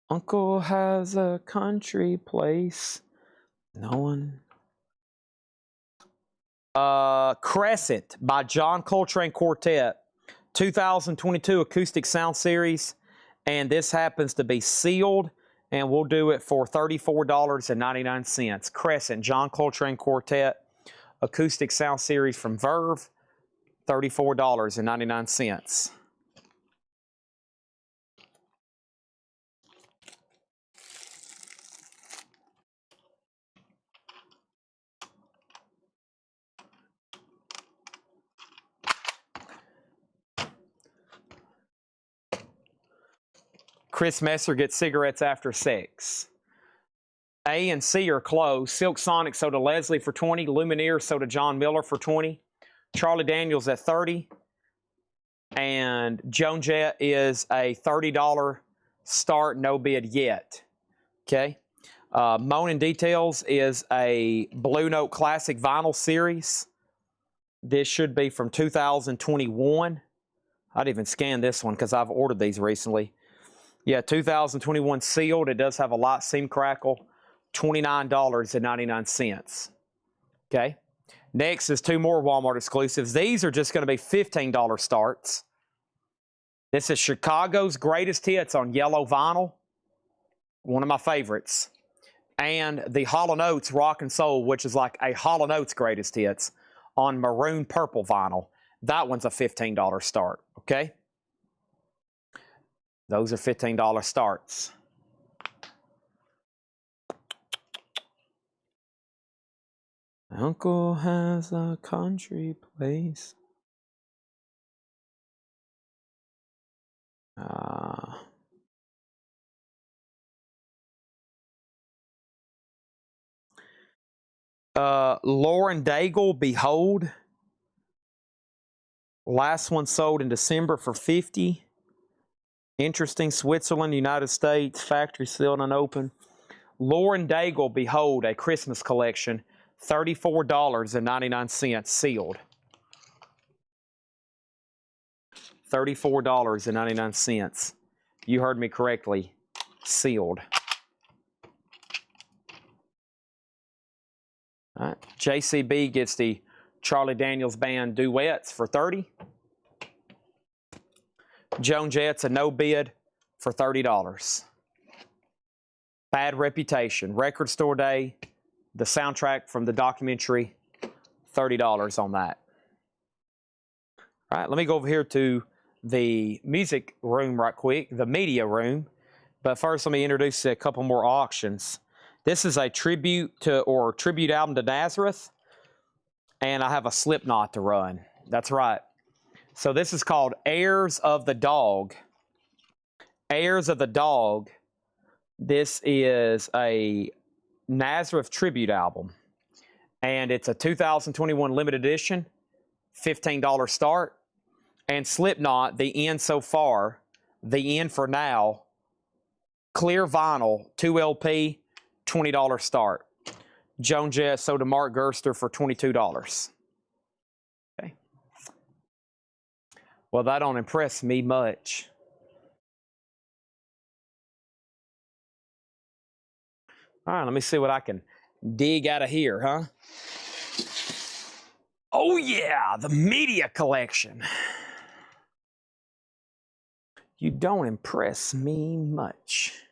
Uncle has a country place. No one. Crescent by John Coltrane Quartet. 2022 Acoustic Sound Series. And this happens to be sealed. And we'll do it for $34.99. Crescent, John Coltrane Quartet. Acoustic Sound Series from Verve. $34.99. Chris Messer gets Cigarettes After Sex. A and C are closed. Silk Sonic sold to Leslie for $20. Lumineers sold to John Miller for $20. Charlie Daniels at $30. And Joan Jett is a $30 start, no bid yet. Okay. Moanin' Details is a Blue Note Classic Vinyl Series. This should be from 2021. I'd even scan this one because I've ordered these recently. Yeah, 2021 sealed. It does have a light seam crackle. $29.99. Okay. Next is two more Walmart exclusives. These are just going to be $15 starts. This is Chicago's Greatest Hits on yellow vinyl. One of my favorites. And the Hall & Oates Rock and Soul, which is like a Hall & Oates Greatest Hits on maroon purple vinyl. That one's a $15 start, okay? Those are $15 starts. Uncle has a country place. Lauren Daigle, Behold. Last one sold in December for $50. Interesting. Switzerland, United States, factory sealed and open. Lauren Daigle, Behold, a Christmas collection, $34.99 sealed. $34.99. You heard me correctly. Sealed. All right. JCB gets the Charlie Daniels Band duets for $30. Joan Jett's a no bid for $30. Bad Reputation, Record Store Day, the soundtrack from the documentary, $30 on that. All right, let me go over here to the music room right quick, the media room. But first, let me introduce a couple more auctions. This is a tribute album to Nazareth, and I have a Slipknot to run. That's right. So this is called Heirs of the Dog. Heirs of the Dog. This is a Nazareth tribute album, and it's a 2021 limited edition, $15 start. And Slipknot, The End So Far, The End For Now, clear vinyl, 2 LP, $20 start. Joan Jett sold to Mark Gerster for $22. Okay. Well, that don't impress me much. All right, let me see what I can dig out of here, huh? Oh, yeah, the media collection. You don't impress me much.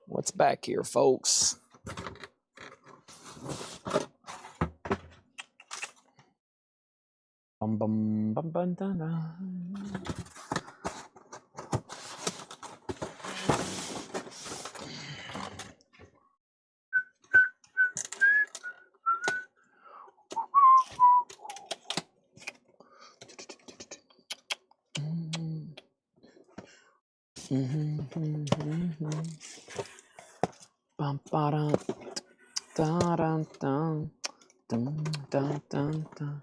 What's back here, folks? Bum, bum, bum, bum, da, da. Bum, ba, dum, da, dum, dum, dum, dum, dum, dum.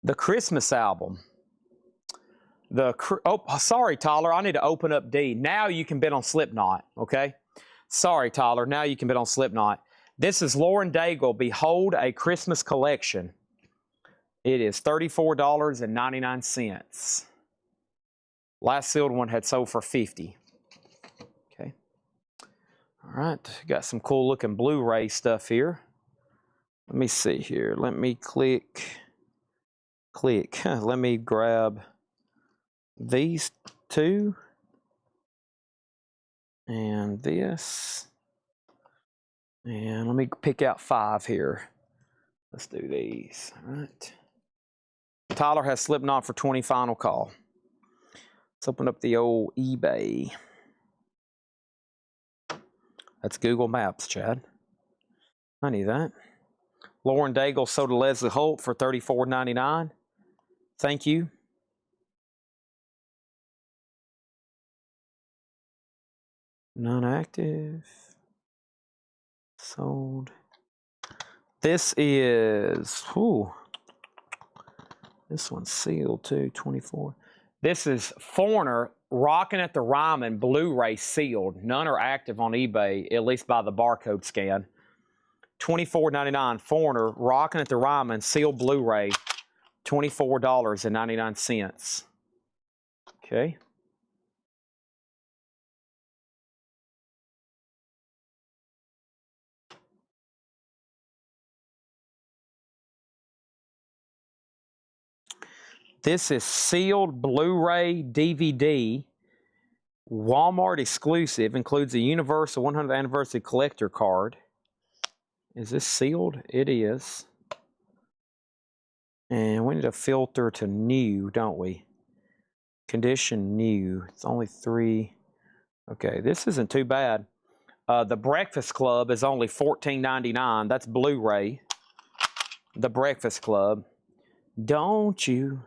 The Christmas album. Sorry, Tyler. I need to open up D. Now you can bid on Slipknot, okay? Sorry, Tyler. Now you can bid on Slipknot. This is Lauren Daigle, Behold, a Christmas Collection. It is $34.99. Last sealed one had sold for $50. Okay. All right. Got some cool looking Blu-ray stuff here. Let me see here. Let me click. Let me grab these two and this. And let me pick out 5 here. Let's do these. All right. Tyler has Slipknot for 20, final call. Let's open up the old eBay. That's Google Maps, Chad. I knew that. Lauren Daigle sold to Leslie Holt for $34.99. Thank you. Non-active. Sold. This is, this one's sealed too, 24. This is Foreigner, Rockin' at the Ryman, Blu-ray sealed. None are active on eBay, at least by the barcode scan. $24.99. Foreigner, Rockin' at the Ryman, sealed Blu-ray, $24.99. Okay. This is sealed Blu-ray DVD, Walmart exclusive, includes a Universal 100th Anniversary Collector Card. Is this sealed? It is. And we need a filter to new, don't we? Condition new. It's only 3. Okay, this isn't too bad. The Breakfast Club is only $14.99. That's Blu-ray. The Breakfast Club. Don't you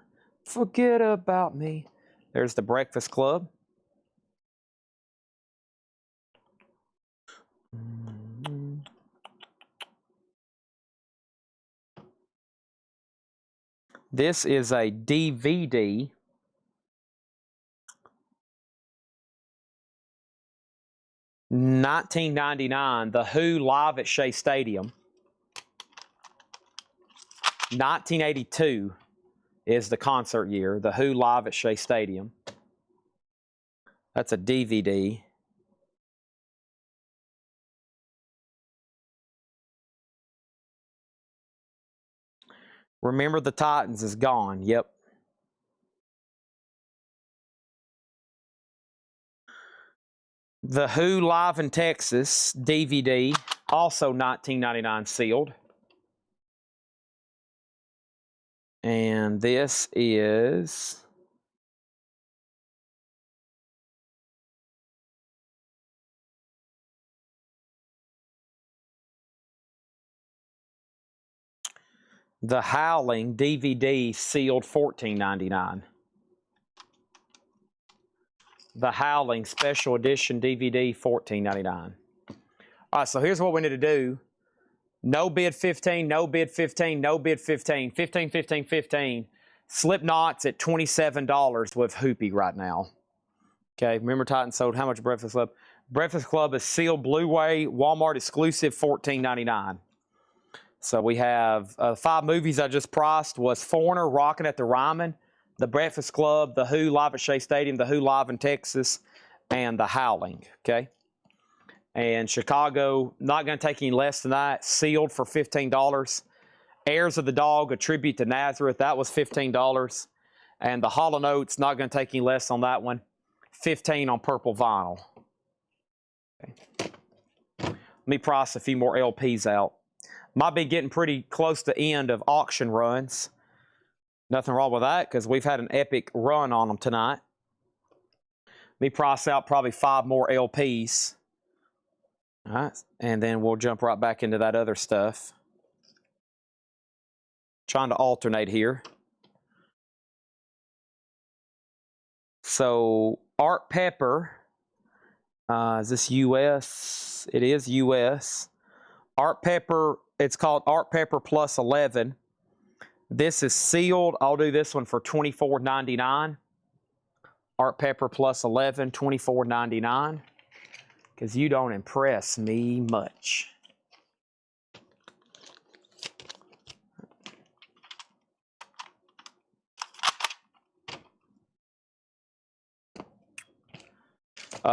forget about me. There's the Breakfast Club. This is a DVD. $19.99. The Who live at Shea Stadium. 1982 is the concert year. The Who live at Shea Stadium. That's a DVD. Remember the Titans is gone. Yep. The Who live in Texas DVD, also $19.99 sealed. And this is The Howling DVD sealed $14.99. The Howling Special Edition DVD $14.99. All right, so here's what we need to do. No bid 15, no bid 15, no bid 15, 15, 15, 15. Slipknot's at $27 with Hoopy right now. Okay, remember Titan sold how much Breakfast Club? Breakfast Club is sealed Blu-ray, Walmart exclusive, $14.99. So we have 5 movies I just priced was Foreigner, Rockin' at the Ryman, The Breakfast Club, The Who live at Shea Stadium, The Who live in Texas, and The Howling, okay? And Chicago, not going to take any less than that, sealed for $15. Heirs of the Dog, A Tribute to Nazareth, that was $15. And the Hall & Oates, not going to take any less on that one, $15 on purple vinyl. Okay. Let me price a few more LPs out. Might be getting pretty close to the end of auction runs. Nothing wrong with that because we've had an epic run on them tonight. Let me price out probably 5 more LPs. All right, and then we'll jump right back into that other stuff. Trying to alternate here. So Art Pepper, is this US? It is US. Art Pepper, it's called Art Pepper Plus 11. This is sealed. I'll do this one for $24.99. Art Pepper Plus 11, $24.99. Because you don't impress me much.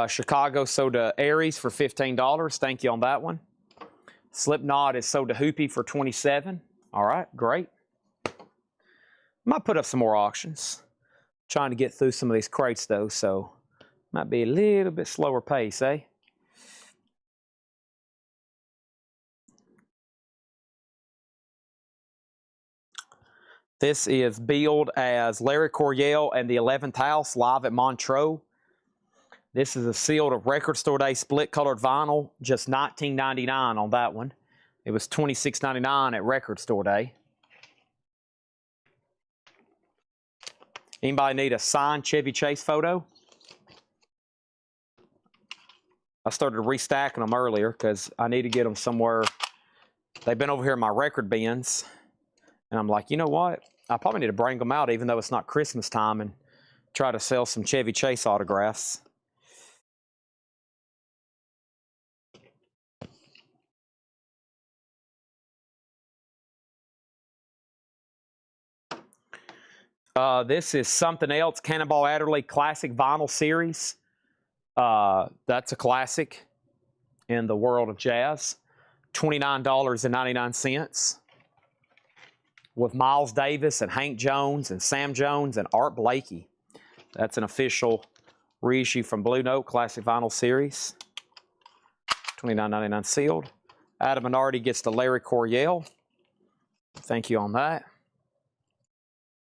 Chicago sold to Aries for $15. Thank you on that one. Slipknot is sold to Hoopy for $27. All right, great. Might put up some more auctions. Trying to get through some of these crates though, so might be a little bit slower pace, eh? This is billed as Larry Coryell and the 11th House live at Montreux. This is a sealed of Record Store Day split colored vinyl, just $19.99 on that one. It was $26.99 at Record Store Day. Anybody need a signed Chevy Chase photo? I started restacking them earlier because I need to get them somewhere. They've been over here in my record bins. And I'm like, you know what? I probably need to bring them out even though it's not Christmas time and try to sell some Chevy Chase autographs. This is something else, Cannonball Adderley Classic Vinyl Series. That's a classic in the world of jazz. $29.99 with Miles Davis and Hank Jones and Sam Jones and Art Blakey. That's an official reissue from Blue Note Classic Vinyl Series. $29.99 sealed. Adam Minardi gets the Larry Coryell. Thank you on that.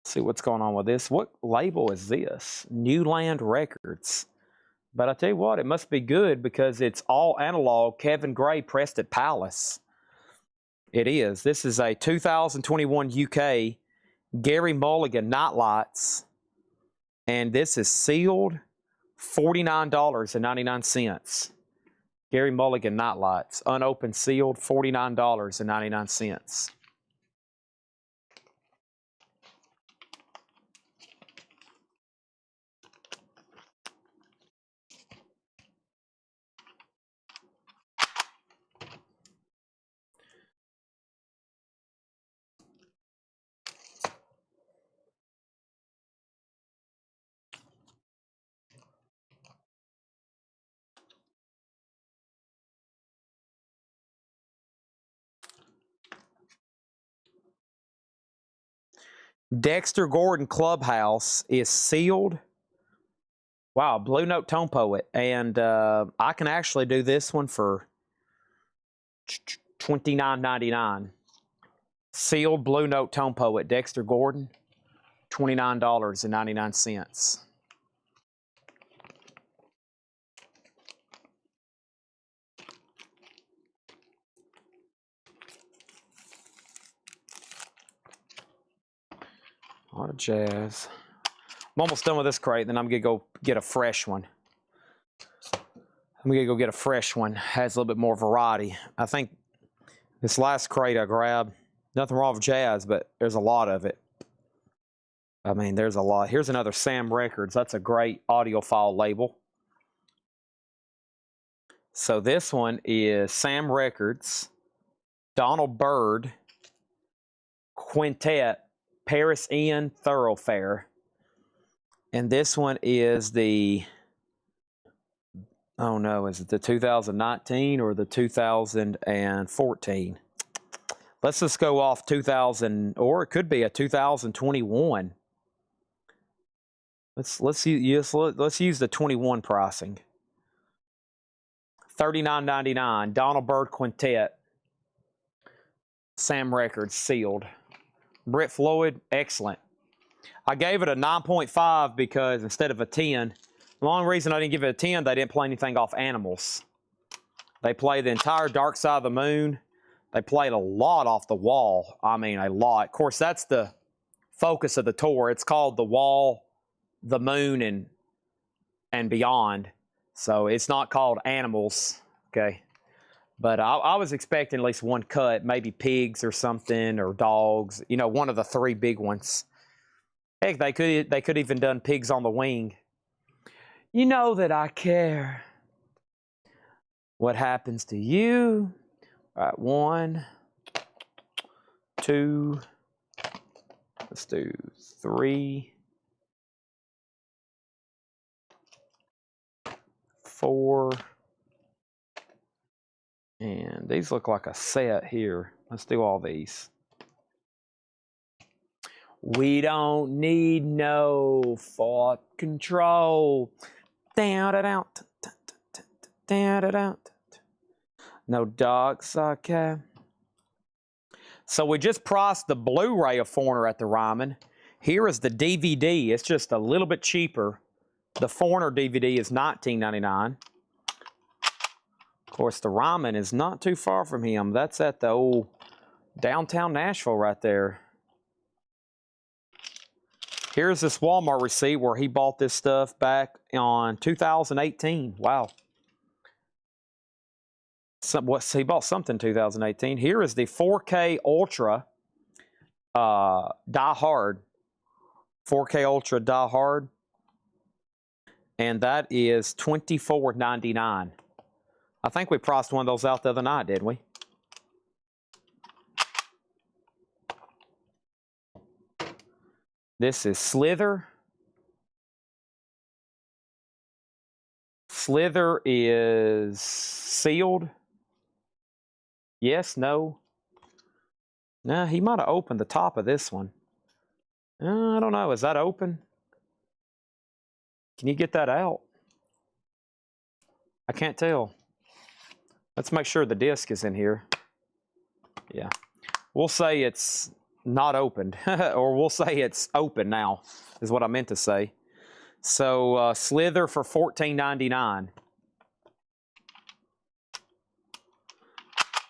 See what's going on with this. What label is this? Newland Records. But I tell you what, it must be good because it's all analog. Kevin Gray pressed at Palace. It is. This is a 2021 UK Gary Mulligan Nightlights. And this is sealed $49.99. Gary Mulligan Nightlights. Unopened, sealed, $49.99. Dexter Gordon Clubhouse is sealed. Wow, Blue Note Tone Poet. And I can actually do this one for $29.99. Sealed Blue Note Tone Poet, Dexter Gordon, $29.99. A lot of jazz. I'm almost done with this crate, then I'm going to go get a fresh one. I'm going to go get a fresh one. Has a little bit more variety. I think this last crate I grabbed, nothing wrong with jazz, but there's a lot of it. I mean, there's a lot. Here's another Sam Records. That's a great audiophile label. So this one is Sam Records, Donald Byrd, Quintet, Paris Ian Thoroughfare. And this one is the, oh no, is it the 2019 or the 2014? Let's just go off 2000, or it could be a 2021. Let's use the 21 pricing. $39.99, Donald Byrd Quintet, Sam Records, sealed. Brett Floyd, excellent. I gave it a 9.5 because instead of a 10, the only reason I didn't give it a 10, they didn't play anything off Animals. They played the entire Dark Side of the Moon. They played a lot off The Wall. I mean, a lot. Of course, that's the focus of the tour. It's called The Wall, The Moon, and Beyond. So it's not called Animals, okay? But I was expecting at least one cut, maybe pigs or something, or dogs. You know, one of the three big ones. Heck, they could even done Pigs on the Wing. You know that I care. What happens to you? All right, 1, 2. Let's do 3, 4. And these look like a set here. Let's do all these. We don't need no thought control. Down it out. Down it out. No dark side. So we just priced the Blu-ray of Foreigner at the Ryman. Here is the DVD. It's just a little bit cheaper. The Foreigner DVD is $19.99. Of course, the Ryman is not too far from him. That's at the old downtown Nashville right there. Here's this Walmart receipt where he bought this stuff back on 2018. Wow. He bought something in 2018. Here is the 4K Ultra Die Hard. 4K Ultra Die Hard. And that is $24.99. I think we priced one of those out the other night, didn't we? This is Slither. Slither is sealed. Yes, no. No, he might have opened the top of this one. I don't know. Is that open? Can you get that out? I can't tell. Let's make sure the disc is in here. Yeah. We'll say it's not opened, or we'll say it's open now, is what I meant to say. So Slither for $14.99.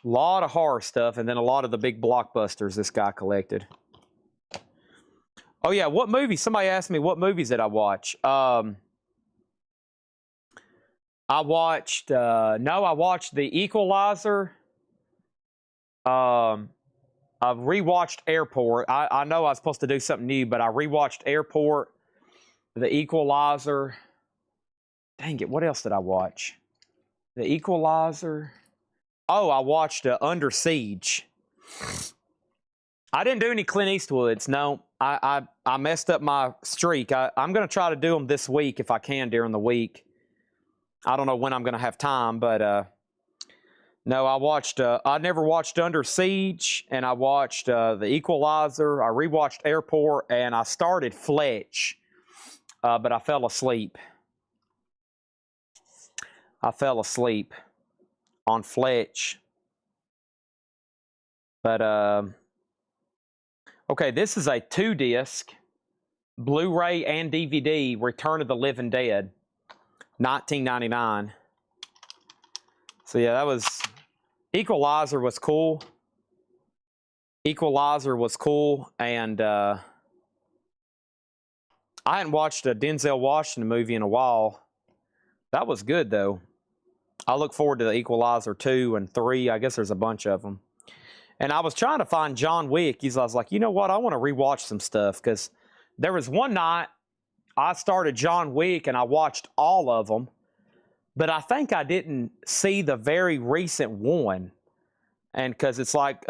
A lot of horror stuff, and then a lot of the big blockbusters this guy collected. Oh yeah, what movies? Somebody asked me what movies did I watch. I watched I watched The Equalizer. I've rewatched Airport. I know I was supposed to do something new, but I rewatched Airport, The Equalizer. Dang it, what else did I watch? The Equalizer. Oh, I watched Under Siege. I didn't do any Clint Eastwoods. No, I messed up my streak. I'm going to try to do them this week if I can during the week. I don't know when I'm going to have time, but no, I watched. I never watched Under Siege, and I watched The Equalizer. I rewatched Airport, and I started Fletch, but I fell asleep. I fell asleep on Fletch. But okay, this is a 2-disc Blu-ray and DVD Return of the Living Dead, $19.99. So yeah, that was Equalizer was cool. Equalizer was cool, and I hadn't watched a Denzel Washington movie in a while. That was good though. I look forward to the Equalizer 2 and 3. I guess there's a bunch of them. And I was trying to find John Wick. I was like, you know what? I want to rewatch some stuff, because there was one night I started John Wick and I watched all of them, but I think I didn't see the very recent one. And because it's like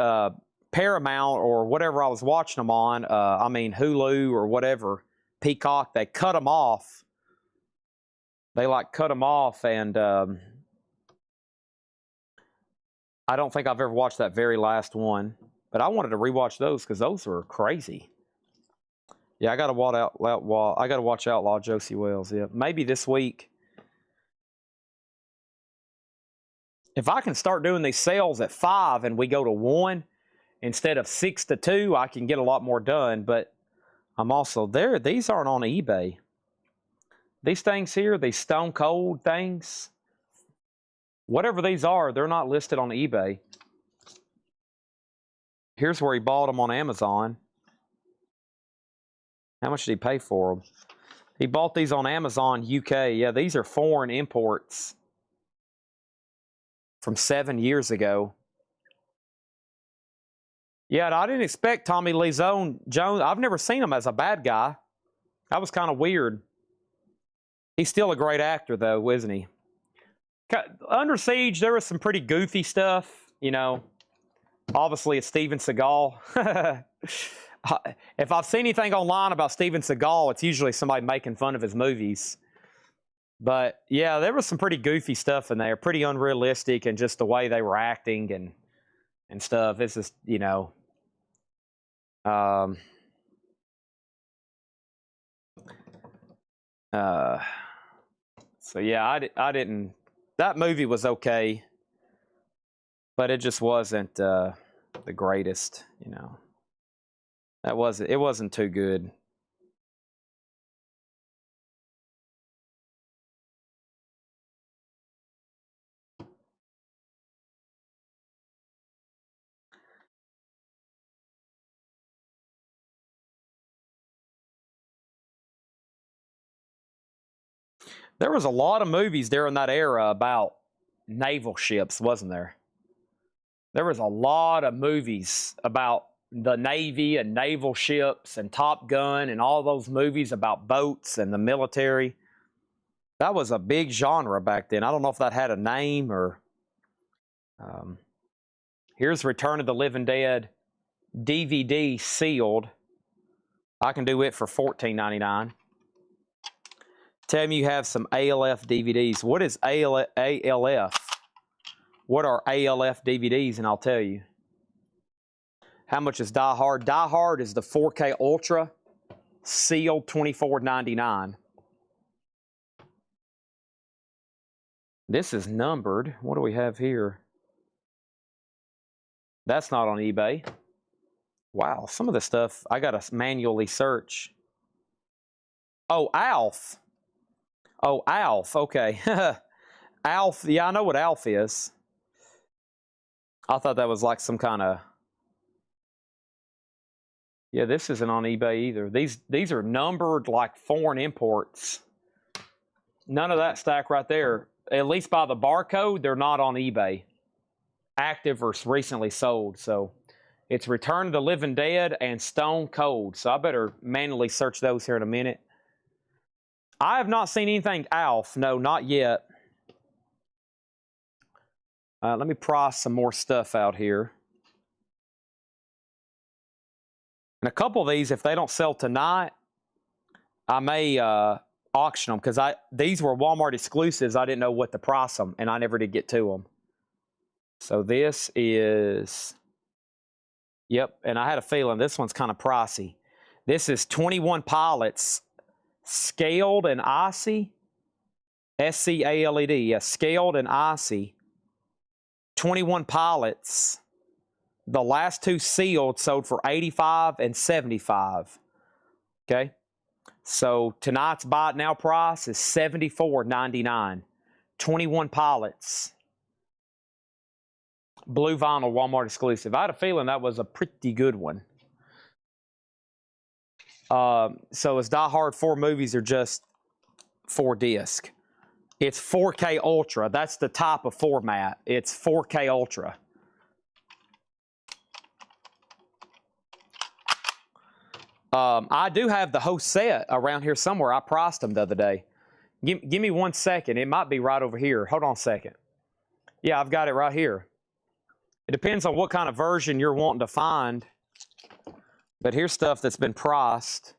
Paramount or whatever I was watching them on, Hulu or whatever, Peacock, they cut them off. They like cut them off, and I don't think I've ever watched that very last one, but I wanted to rewatch those because those were crazy. Yeah, I got to watch Outlaw Josie Wells. Yeah, maybe this week. If I can start doing these sales at 5 and we go to 1 instead of 6 to 2, I can get a lot more done. But I'm also there. These aren't on eBay. These things here, these Stone Cold things, whatever these are, they're not listed on eBay. Here's where he bought them on Amazon. How much did he pay for them? He bought these on Amazon UK. Yeah, these are foreign imports from 7 years ago. Yeah, I didn't expect Tommy Lee Jones. I've never seen him as a bad guy. That was kind of weird. He's still a great actor, though, isn't he? Under Siege, there was some pretty goofy stuff, you know. Obviously, it's Steven Seagal. If I've seen anything online about Steven Seagal, it's usually somebody making fun of his movies. But, yeah, there was some pretty goofy stuff in there, pretty unrealistic, and just the way they were acting and stuff. It's just, you know. So, yeah, I didn't. That movie was okay, but it just wasn't the greatest, you know. It wasn't too good. There was a lot of movies during that era about naval ships, wasn't there? There was a lot of movies about the Navy and naval ships and Top Gun and all those movies about boats and the military. That was a big genre back then. I don't know if that had a name or... here's Return of the Living Dead DVD sealed. I can do it for $14.99. Tell me you have some ALF DVDs. What is ALF? What are ALF DVDs? And I'll tell you. How much is Die Hard? Die Hard is the 4K Ultra, sealed $24.99. This is numbered. What do we have here? That's not on eBay. Wow, some of the stuff I gotta manually search. Oh, Alf. Oh, Alf. Okay. Alf. Yeah, I know what Alf is. I thought that was like some kind of... Yeah, this isn't on eBay either. These are numbered like foreign imports. None of that stack right there. At least by the barcode, they're not on eBay. Active or recently sold. So it's Return of the Living Dead and Stone Cold. So I better manually search those here in a minute. I have not seen anything Alf. No, not yet. Let me price some more stuff out here. And a couple of these, if they don't sell tonight, I may auction them because these were Walmart exclusives. I didn't know what to price them, and I never did get to them. So this is, yep, and I had a feeling this one's kind of pricey. This is 21 Pilots, scaled and icy, SCALED, yeah, scaled and icy. 21 Pilots. The last two sealed sold for $85 and $75. Okay, so tonight's buy it now price is $74.99. 21 Pilots. Blue vinyl, Walmart exclusive. I had a feeling that was a pretty good one. So is Die Hard 4 movies or just 4 disc? It's 4K Ultra. That's the type of format. It's 4K Ultra. I do have the whole set around here somewhere. I priced them the other day. Give me 1 second. It might be right over here. Hold on a second. Yeah, I've got it right here. It depends on what kind of version you're wanting to find. But here's stuff that's been priced.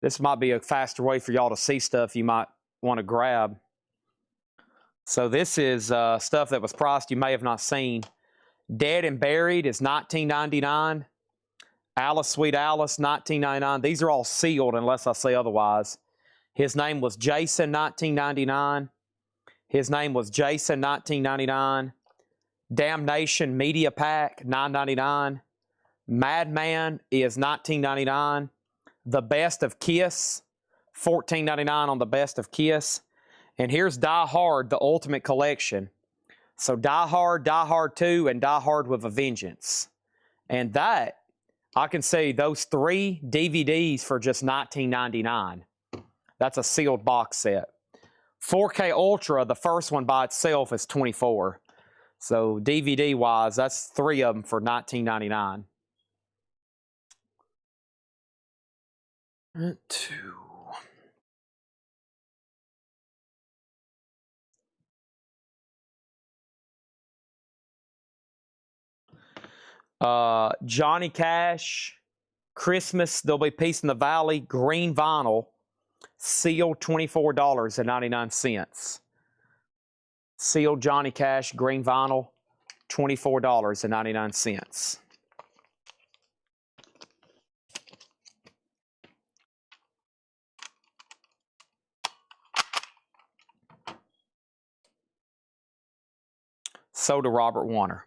This might be a faster way for y'all to see stuff you might want to grab. So this is stuff that was priced you may have not seen. Dead and Buried is $19.99. Alice, Sweet Alice, $19.99. These are all sealed unless I say otherwise. His name was Jason, $19.99. His name was Jason, $19.99. Damnation Media Pack, $9.99. Madman is $19.99. The Best of Kiss, $14.99 on the Best of Kiss. And here's Die Hard, the Ultimate Collection. So Die Hard, Die Hard 2, and Die Hard with a Vengeance. And that, I can say those 3 DVDs for just $19.99. That's a sealed box set. 4K Ultra, the first one by itself is $24. So DVD-wise, that's 3 of them for $19.99. 2. Johnny Cash, Christmas, There'll Be Peace in the Valley, green vinyl, sealed $24.99. Sealed Johnny Cash, green vinyl, $24.99. So to Robert Warner.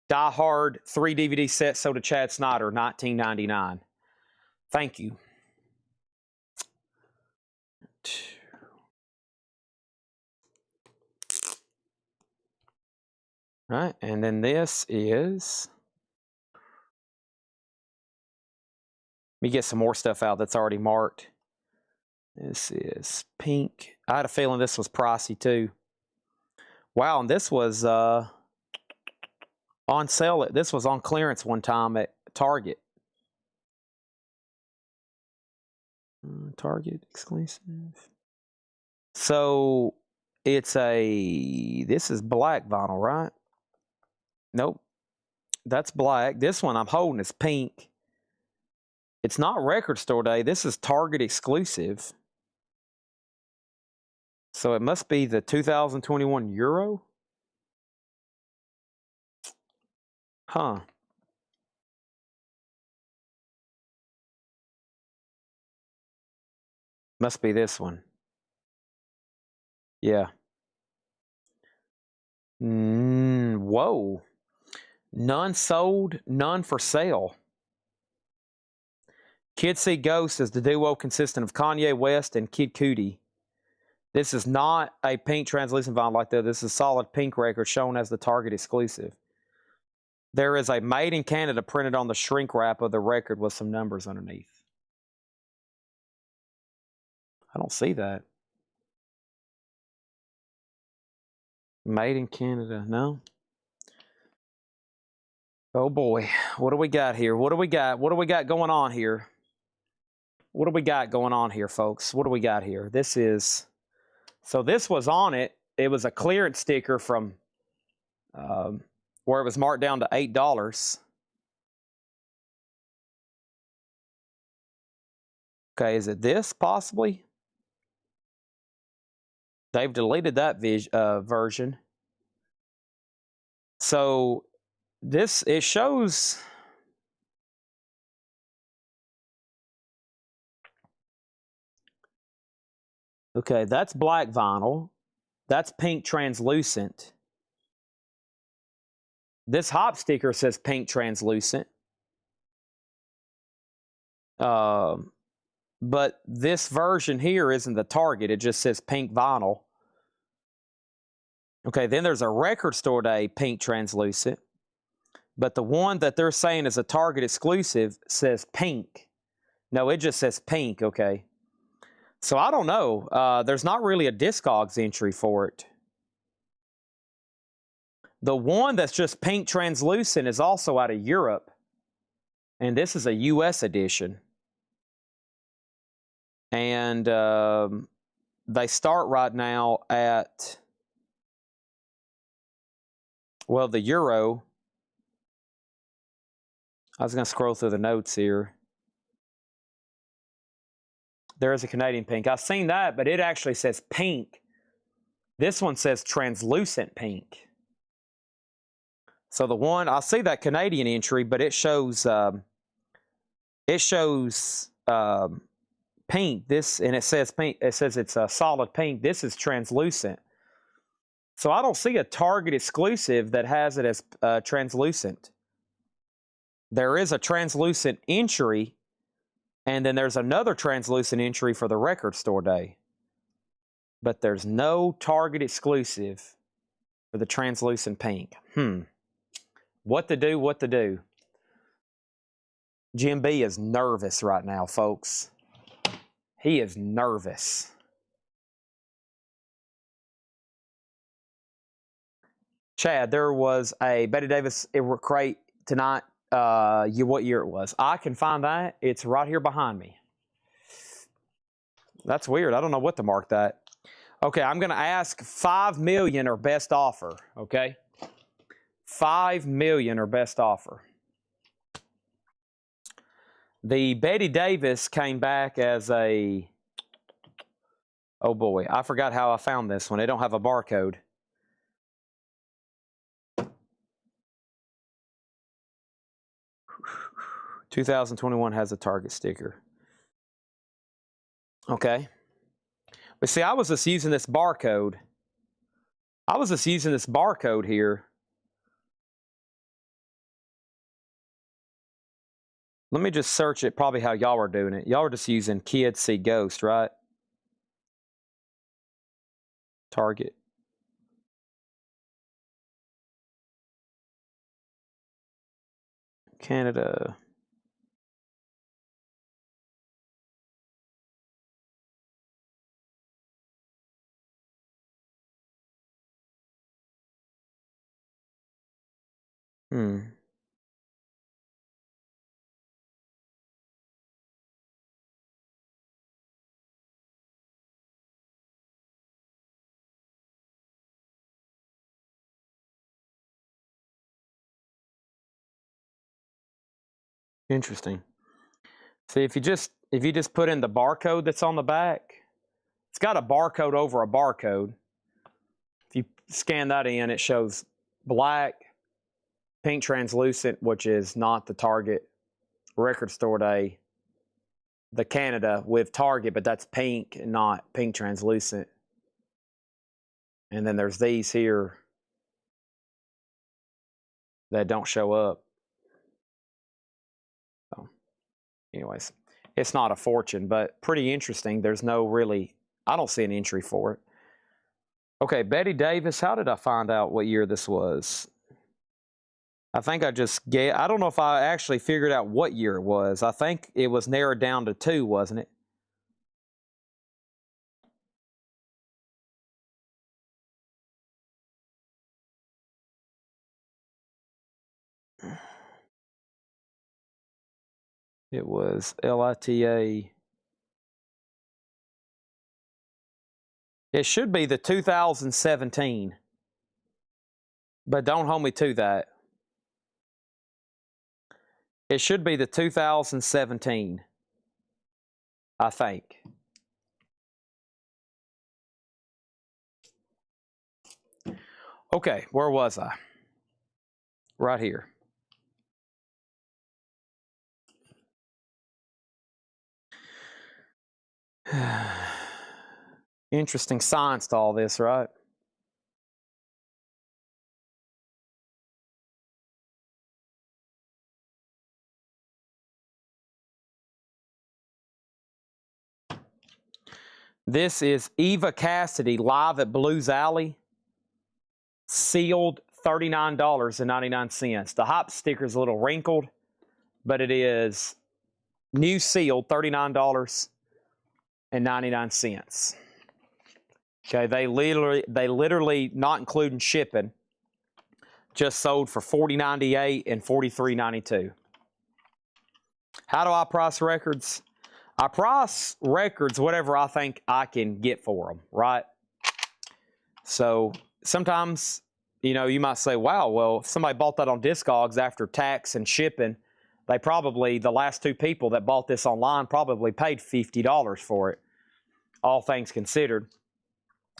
Die Hard 3 DVD set sold to Chad Snyder, $19.99. Thank you. All right, and then this is... Let me get some more stuff out that's already marked. This is pink. I had a feeling this was pricey too. Wow, and this was on sale. This was on clearance one time at Target. Target exclusive. So it's this is black vinyl, right? Nope. That's black. This one I'm holding is pink. It's not Record Store Day. This is Target exclusive. So it must be the 2021 Euro? Huh. Must be this one. Yeah. Whoa. None sold, none for sale. Kids See Ghost is the duo consistent of Kanye West and Kid Cudi. This is not a pink translucent vinyl like that. This is a solid pink record shown as the Target exclusive. There is a Made in Canada printed on the shrink wrap of the record with some numbers underneath. I don't see that. Made in Canada, no? Oh boy, what do we got here? What do we got? What do we got going on here? What do we got going on here, folks? What do we got here? So this was on it. It was a clearance sticker from where it was marked down to $8. Okay, is it this possibly? They've deleted that version. So it shows. Okay, that's black vinyl. That's pink translucent. This hop sticker says pink translucent. But this version here isn't the Target. It just says pink vinyl. Okay, then there's a Record Store Day pink translucent. But the one that they're saying is a Target exclusive says pink. No, it just says pink, okay. So I don't know. There's not really a Discogs entry for it. The one that's just pink translucent is also out of Europe. And this is a US edition. And they start right now at, well, the Euro. I was going to scroll through the notes here. There is a Canadian pink. I've seen that, but it actually says pink. This one says translucent pink. So the one, I see that Canadian entry, but it shows pink. This, and it says pink. It says it's a solid pink. This is translucent. So I don't see a Target exclusive that has it as translucent. There is a translucent entry, and then there's another translucent entry for the Record Store Day. But there's no Target exclusive for the translucent pink. What to do, what to do. Jim B is nervous right now, folks. He is nervous. Chad, there was a Betty Davis crate tonight. What year it was? I can find that. It's right here behind me. That's weird. I don't know what to mark that. Okay, I'm going to ask 5 million or best offer. Okay, 5 million or best offer. The Betty Davis came back as a. Oh boy, I forgot how I found this one. They don't have a barcode. $2021 has a Target sticker. Okay. But see, I was just using this barcode. Here. Let me just search it, probably how y'all are doing it. Y'all are just using Kids See Ghost, right? Target. Canada. Hmm. Interesting. See, if you just put in the barcode that's on the back, it's got a barcode over a barcode. If you scan that in, it shows black, pink translucent, which is not the Target record store day, the Canada with Target, but that's pink and not pink translucent. And then there's these here that don't show up. So, anyways, it's not a fortune, but pretty interesting. There's no really, I don't see an entry for it. Okay, Betty Davis, how did I find out what year this was? I think I just I don't know if I actually figured out what year it was. I think it was narrowed down to 2, wasn't it? It was LITA. It should be the 2017, but don't hold me to that. It should be the 2017, I think. Okay, where was I? Right here. Interesting science to all this, right? This is Eva Cassidy live at Blues Alley, sealed $39.99. The hop sticker is a little wrinkled, but it is new sealed $39.99. Okay, they literally not including shipping, just sold for $40.98 and $43.92. How do I price records? I price records whatever I think I can get for them, right? So sometimes, you might say, wow, well, if somebody bought that on Discogs after tax and shipping, the last 2 people that bought this online probably paid $50 for it, all things considered.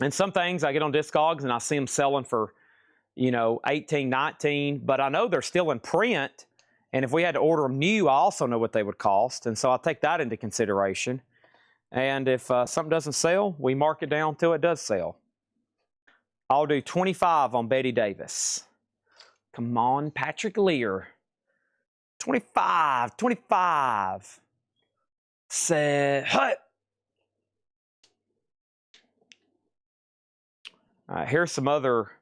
And some things I get on Discogs and I see them selling for, 18, 19, but I know they're still in print. And if we had to order them new, I also know what they would cost. And so I take that into consideration. And if something doesn't sell, we mark it down till it does sell. I'll do 25 on Betty Davis. Come on, Patrick Lear. 25. Say, hut. All right, here's some other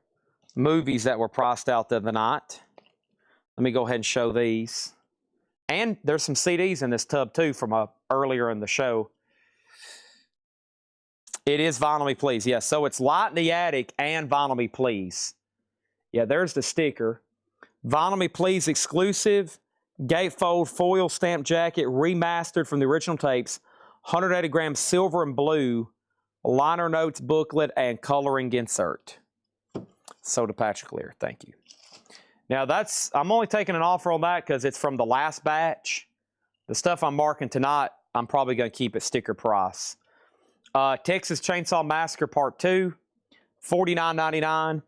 movies that were priced out the other night. Let me go ahead and show these. And there's some CDs in this tub too from earlier in the show. It is Vinyl Me Please. Yes, so it's Light in the Attic and Vinyl Me Please. Yeah, there's the sticker. Vinyl Me Please exclusive, gatefold foil stamp jacket, remastered from the original tapes, 180 grams silver and blue, liner notes booklet, and coloring insert. So to Patrick Lear, thank you. Now I'm only taking an offer on that because it's from the last batch. The stuff I'm marking tonight, I'm probably going to keep at sticker price. Texas Chainsaw Massacre Part 2, $49.99.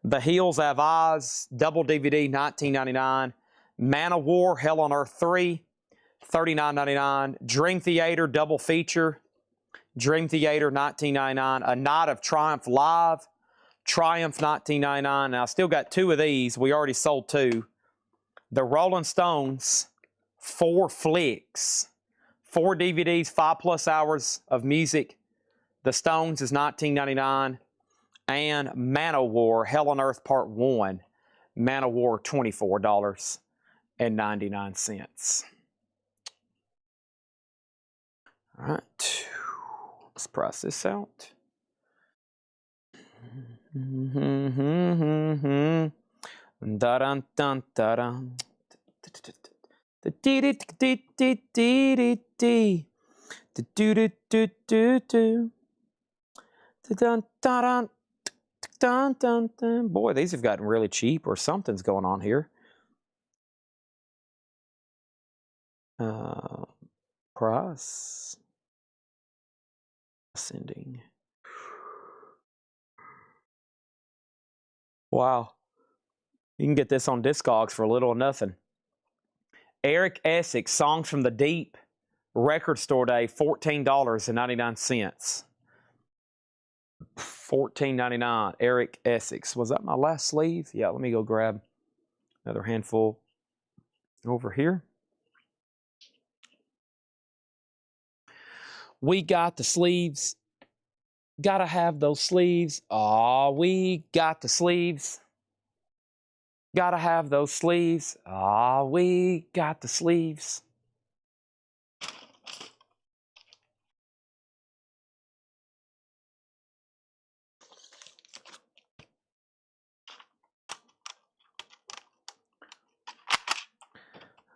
The Hills Have Eyes, double DVD, $19.99. Man of War, Hell on Earth 3, $39.99. Dream Theater, double feature, Dream Theater, $19.99. A Night of Triumph Live, Triumph, $19.99. And I still got 2 of these. We already sold 2. The Rolling Stones, 4 flicks, 4 DVDs, 5+ hours of music. The Stones is $19.99. And Man of War, Hell on Earth Part 1, Man of War, $24.99. All right, let's price this out. Da dun dun da dun. Boy, these have gotten really cheap, or something's going on here. Price ascending. Wow. You can get this on Discogs for little or nothing. Eric Essex, Songs from the Deep, record store day, $14.99. $14.99. Eric Essex. Was that my last sleeve? Yeah, let me go grab another handful over here. We got the sleeves. Gotta have those sleeves. Aw, we got the sleeves. Gotta have those sleeves. Ah, we got the sleeves.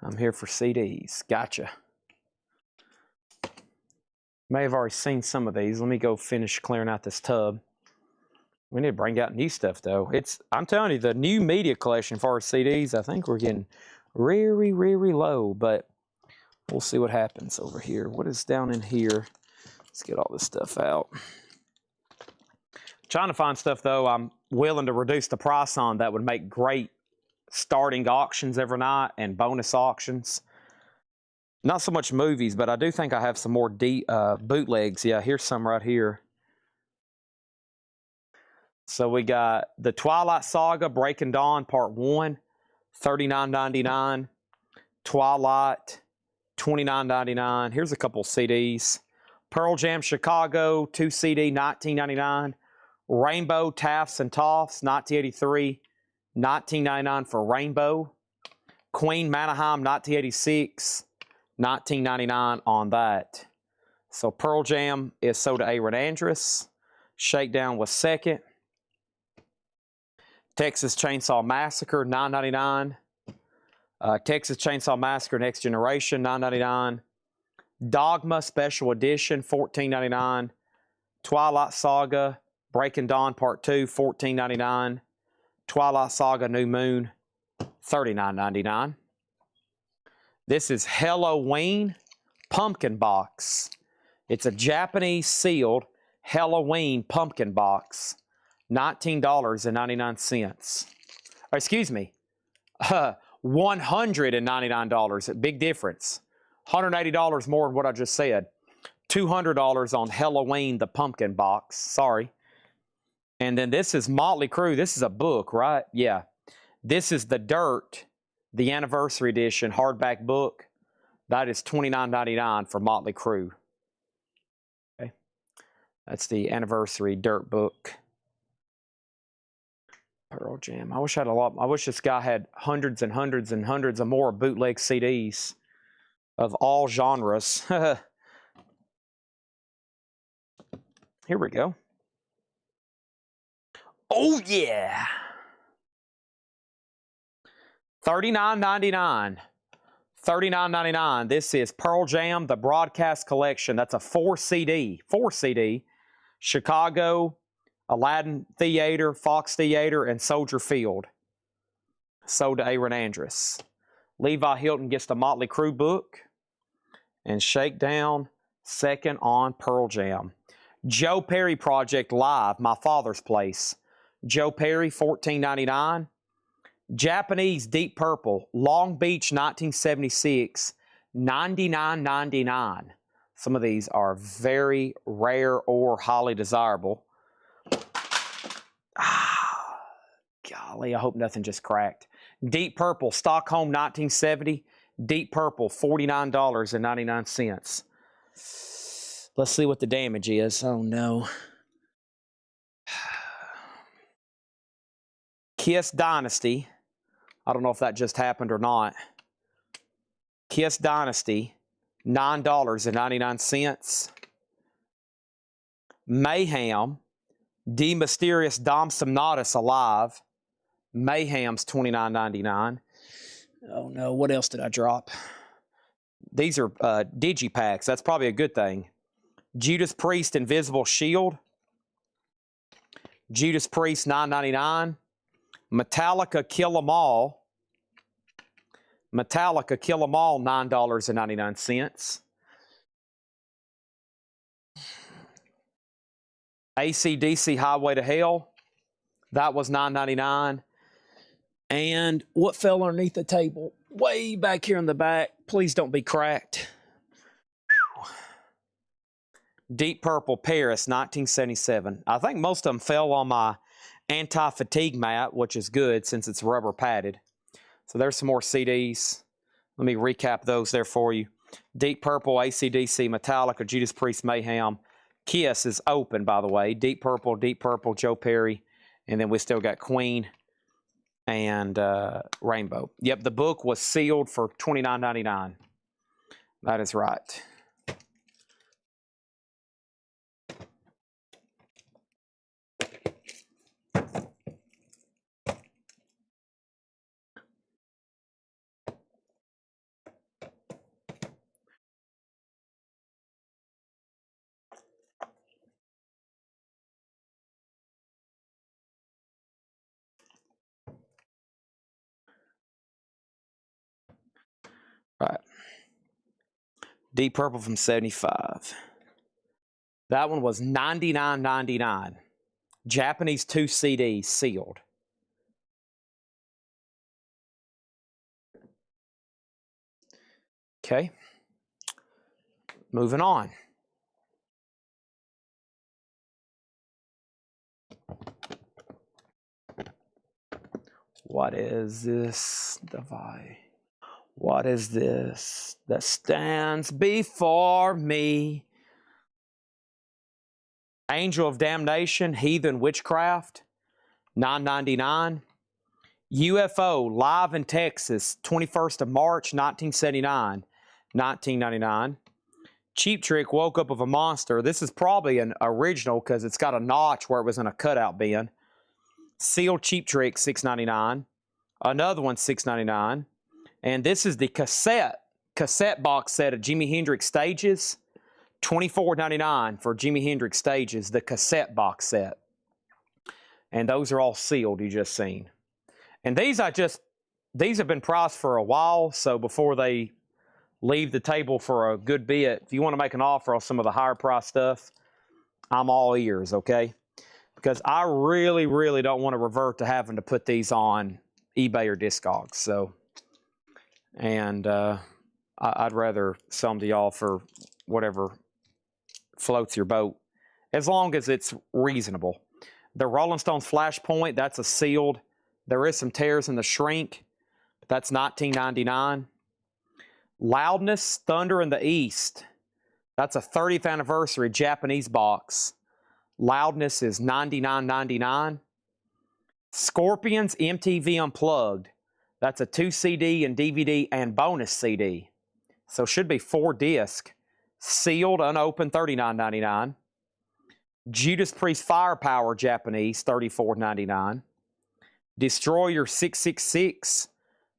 I'm here for CDs. Gotcha. May have already seen some of these. Let me go finish clearing out this tub. We need to bring out new stuff, though. I'm telling you, the new media collection for our CDs, I think we're getting very, very low, but we'll see what happens over here. What is down in here? Let's get all this stuff out. Trying to find stuff, though, I'm willing to reduce the price on that would make great starting auctions every night and bonus auctions. Not so much movies, but I do think I have some more bootlegs. Yeah, here's some right here. So we got The Twilight Saga, Breaking Dawn, Part 1, $39.99. Twilight, $29.99. Here's a couple CDs. Pearl Jam Chicago, 2 CD, $19.99. Rainbow Taffs and Toffs, 1983, $19.99 for Rainbow. Queen Manaheim, 1986, $19.99 on that. So Pearl Jam is Soda Aaron Andress. Shakedown was second. Texas Chainsaw Massacre, $9.99. Texas Chainsaw Massacre Next Generation, $9.99. Dogma Special Edition, $14.99. Twilight Saga Breaking Dawn Part 2, $14.99. Twilight Saga New Moon, $39.99. This is Halloween Pumpkin Box. It's a Japanese sealed Halloween pumpkin box, $19.99. Excuse me, $199. Big difference. $180 more than what I just said. $200 on Halloween the pumpkin box. Sorry. And then this is Motley Crue. This is a book, right? Yeah. This is The Dirt, the anniversary edition hardback book. That is $29.99 for Motley Crue. Okay. That's the anniversary Dirt book. Pearl Jam. I wish I had a lot. I wish this guy had hundreds and hundreds and hundreds of more bootleg CDs of all genres. Here we go. Oh, yeah. $39.99. $39.99. This is Pearl Jam, the Broadcast Collection. That's a 4 CD. 4 CD. Chicago, Aladdin Theater, Fox Theater, and Soldier Field. Sold to Aaron Andress. Levi Hilton gets the Motley Crue book. And Shakedown, second on Pearl Jam. Joe Perry Project Live, My Father's Place. Joe Perry, $14.99. Japanese Deep Purple, Long Beach, 1976, $99.99. Some of these are very rare or highly desirable. Golly, I hope nothing just cracked. Deep Purple, Stockholm, 1970. Deep Purple, $49.99. Let's see what the damage is. Oh, no. Kiss Dynasty. I don't know if that just happened or not. Kiss Dynasty, $9.99. Mayhem, The Mysterious Dom Somnatus Alive, Mayhem's $29.99. Oh no, what else did I drop? These are digipacks. That's probably a good thing. Judas Priest Invisible Shield. Judas Priest $9.99. Metallica Kill 'Em All. Metallica Kill 'Em All $9.99. AC/DC Highway to Hell. That was $9.99. And what fell underneath the table? Way back here in the back. Please don't be cracked. Whew. Deep Purple Paris, 1977. I think most of them fell on my anti-fatigue mat, which is good since it's rubber padded. So there's some more CDs. Let me recap those there for you. Deep Purple, AC/DC, Metallica, Judas Priest, Mayhem. Kiss is open, by the way. Deep Purple, Joe Perry. And then we still got Queen and Rainbow. Yep, the book was sealed for $29.99. That is right. Right. Deep Purple from 75. That one was $99.99. Japanese 2 CDs sealed. Okay. Moving on. What is this device? What is this that stands before me? Angel of Damnation, Heathen Witchcraft, $9.99. UFO, live in Texas, 21st of March, 1979, $19.99. Cheap Trick, Woke Up of a Monster. This is probably an original because it's got a notch where it was in a cutout bin. Sealed Cheap Trick, $6.99. Another one, $6.99. And this is the cassette box set of Jimi Hendrix Stages, $24.99 for Jimi Hendrix Stages, the cassette box set. And those are all sealed, you just seen. And these have been priced for a while, so before they leave the table for a good bit, if you want to make an offer on some of the higher price stuff, I'm all ears, okay? Because I really, really don't want to revert to having to put these on eBay or Discogs, so... And I'd rather sell them to y'all for whatever floats your boat, as long as it's reasonable. The Rolling Stones Flashpoint, that's a sealed. There is some tears in the shrink, but that's $19.99. Loudness, Thunder in the East. That's a 30th anniversary Japanese box. Loudness is $99.99. Scorpions MTV Unplugged. That's a 2 CD and DVD and bonus CD. So should be 4 disc. Sealed, unopened, $39.99. Judas Priest Firepower Japanese, $34.99. Destroyer 666,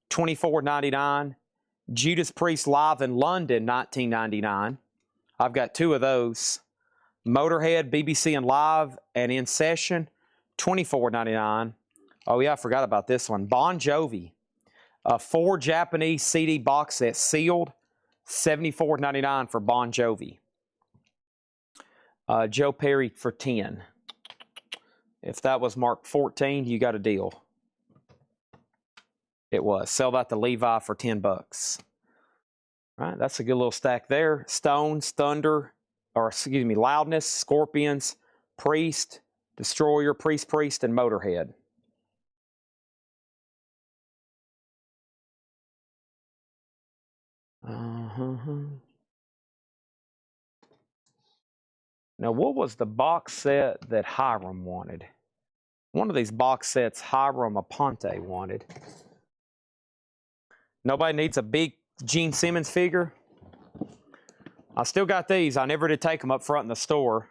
$24.99. Judas Priest Live in London, $19.99. I've got 2 of those. Motorhead, BBC and Live and In Session, $24.99. Oh yeah, I forgot about this one. Bon Jovi. 4 Japanese CD box set sealed, $74.99 for Bon Jovi. Joe Perry for $10. If that was marked 14, you got a deal. It was. Sell that to Levi for $10. All right, that's a good little stack there. Stones, Thunder, or excuse me, Loudness, Scorpions, Priest, Destroyer, Priest, and Motorhead. Now, what was the box set that Hiram wanted? One of these box sets Hiram Aponte wanted. Nobody needs a big Gene Simmons figure? I still got these. I never did take them up front in the store.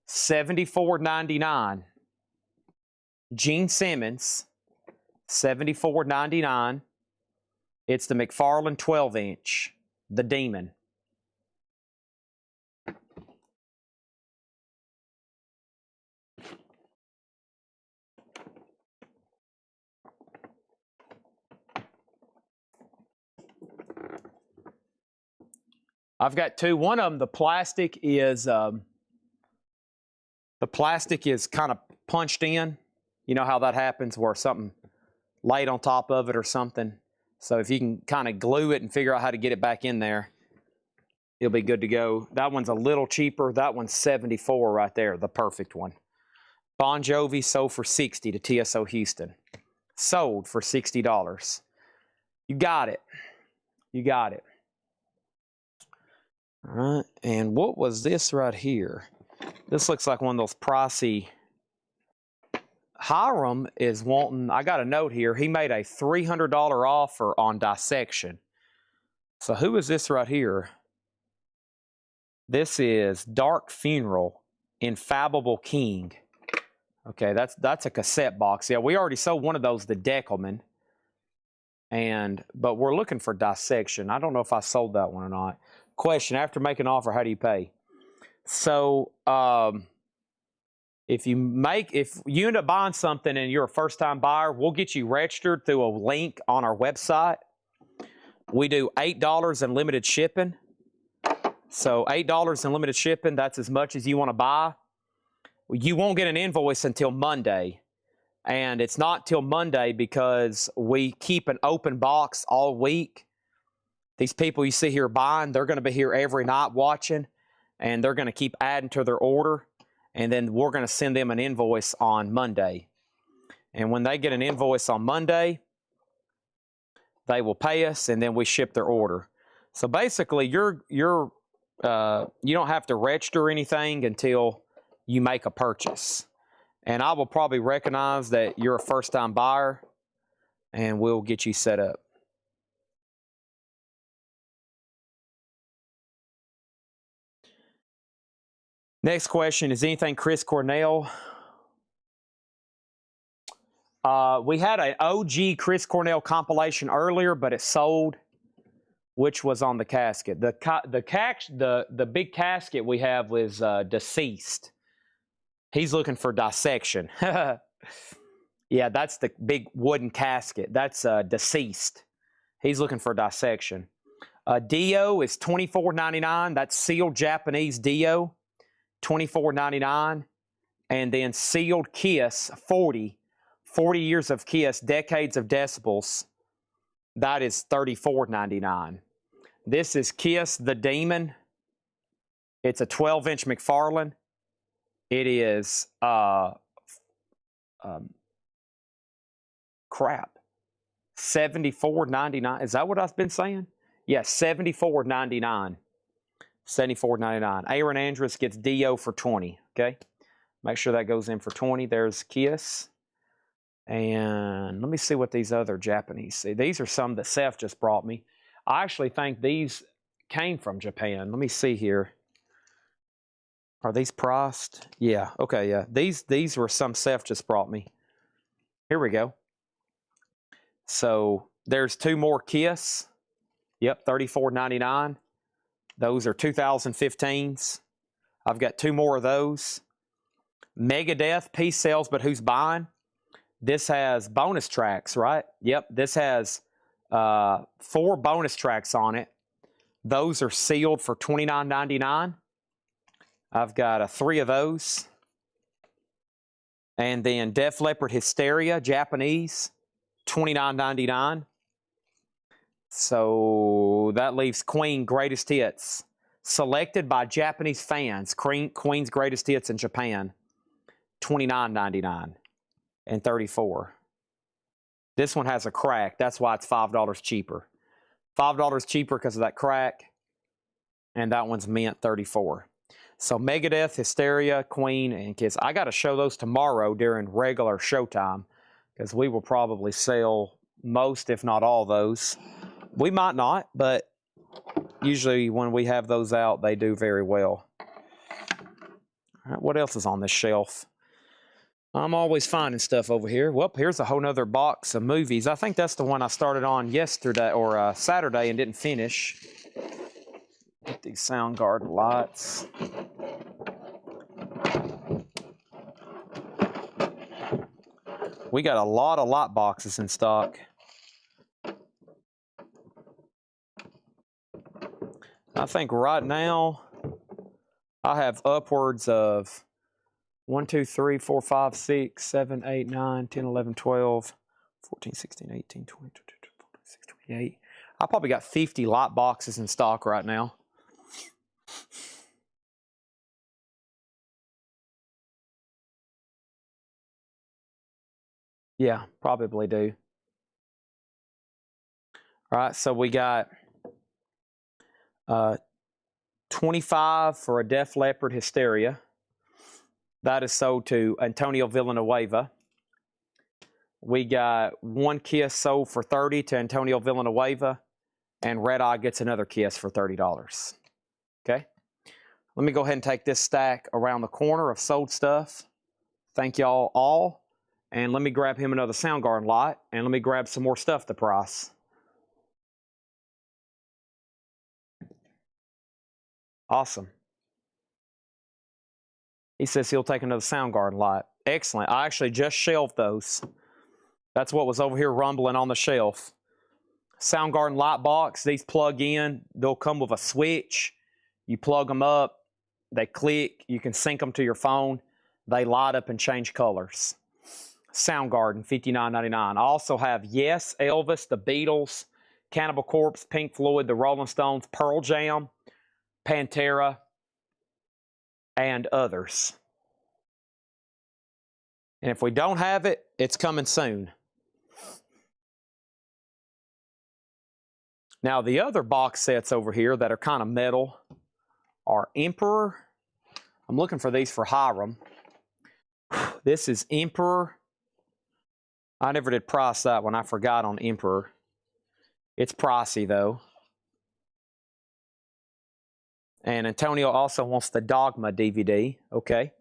$74.99. Gene Simmons. $74.99. It's the McFarlane 12-inch, the Demon. I've got two. One of them, the plastic is kind of punched in. You know how that happens where something laid on top of it or something. So if you can kind of glue it and figure out how to get it back in there, it'll be good to go. That one's a little cheaper. That one's $74 right there, the perfect one. Bon Jovi sold for $60 to TSO Houston. Sold for $60. You got it. You got it. All right, and what was this right here? This looks like one of those pricey. Hiram is wanting, I got a note here, he made a $300 offer on dissection. So who is this right here? This is Dark Funeral, Infallible King. Okay, that's a cassette box. Yeah, we already sold one of those, the Deckelman. But we're looking for dissection. I don't know if I sold that one or not. Question, after making an offer, how do you pay? So if you end up buying something and you're a first-time buyer, we'll get you registered through a link on our website. We do $8 in limited shipping. So $8 in limited shipping, that's as much as you want to buy. You won't get an invoice until Monday. And it's not till Monday because we keep an open box all week. These people you see here buying, they're going to be here every night watching, and they're going to keep adding to their order, and then we're going to send them an invoice on Monday. And when they get an invoice on Monday, they will pay us, and then we ship their order. So basically, you don't have to register anything until you make a purchase. And I will probably recognize that you're a first-time buyer, and we'll get you set up. Next question, is anything Chris Cornell? We had an OG Chris Cornell compilation earlier, but it sold, which was on the casket. The big casket we have was deceased. He's looking for dissection. Yeah, that's the big wooden casket. That's deceased. He's looking for dissection. Dio is $24.99. That's sealed Japanese Dio. $24.99, and then sealed Kiss 40 years of Kiss, decades of decibels. That is $34.99. This is Kiss the Demon. It's a 12-inch McFarlane. It is $74.99. Is that what I've been saying? Yes, $74.99. $74.99. Aaron Andrus gets Dio for $20. Okay, make sure that goes in for $20. There's Kiss, and let me see what these other Japanese see. These are some that Seth just brought me. I actually think these came from Japan. Let me see here. Are these priced? Yeah. Okay. Yeah. These were some Seth just brought me. Here we go. So there's two more Kiss. Yep, $34.99. Those are 2015s. I've got two more of those. Megadeth, piece sales, but who's buying? This has bonus tracks, right? Yep, this has 4 bonus tracks on it. Those are sealed for $29.99. I've got 3 of those. And then Def Leppard Hysteria, Japanese, $29.99. So that leaves Queen Greatest Hits, selected by Japanese fans. Queen's Greatest Hits in Japan, $29.99 and $34. This one has a crack. That's why it's $5 cheaper. $5 cheaper because of that crack, and that one's mint $34. So Megadeth, Hysteria, Queen, and Kiss. I got to show those tomorrow during regular showtime because we will probably sell most, if not all, those. We might not, but usually when we have those out, they do very well. All right, what else is on this shelf? I'm always finding stuff over here. Well, here's a whole nother box of movies. I think that's the one I started on yesterday or Saturday and didn't finish. Get these Soundgarden lights. We got a lot of light boxes in stock. I think right now I have upwards of 1, 2, 3, 4, 5, 6, 7, 8, 9, 10, 11, 12, 14, 16, 18, 20, 22, 26, 28. I probably got 50 light boxes in stock right now. Yeah, probably do. All right, so we got 25 for a Def Leppard Hysteria. That is sold to Antonio Villanueva. We got One Kiss sold for $30 to Antonio Villanueva, and Red Eye gets another Kiss for $30. Okay? Let me go ahead and take this stack around the corner of sold stuff. Thank y'all all. And let me grab him another Soundgarden light, and let me grab some more stuff to price. Awesome. He says he'll take another Soundgarden light. Excellent. I actually just shelved those. That's what was over here rumbling on the shelf. Soundgarden light box. These plug in. They'll come with a switch. You plug them up. They click. You can sync them to your phone. They light up and change colors. Soundgarden, $59.99. I also have Yes, Elvis, The Beatles, Cannibal Corpse, Pink Floyd, The Rolling Stones, Pearl Jam, Pantera, and others. And if we don't have it, it's coming soon. Now, the other box sets over here that are kind of metal are Emperor. I'm looking for these for Hiram. This is Emperor. I never did price that one. I forgot on Emperor. It's pricey, though. And Antonio also wants the Dogma DVD. Okay.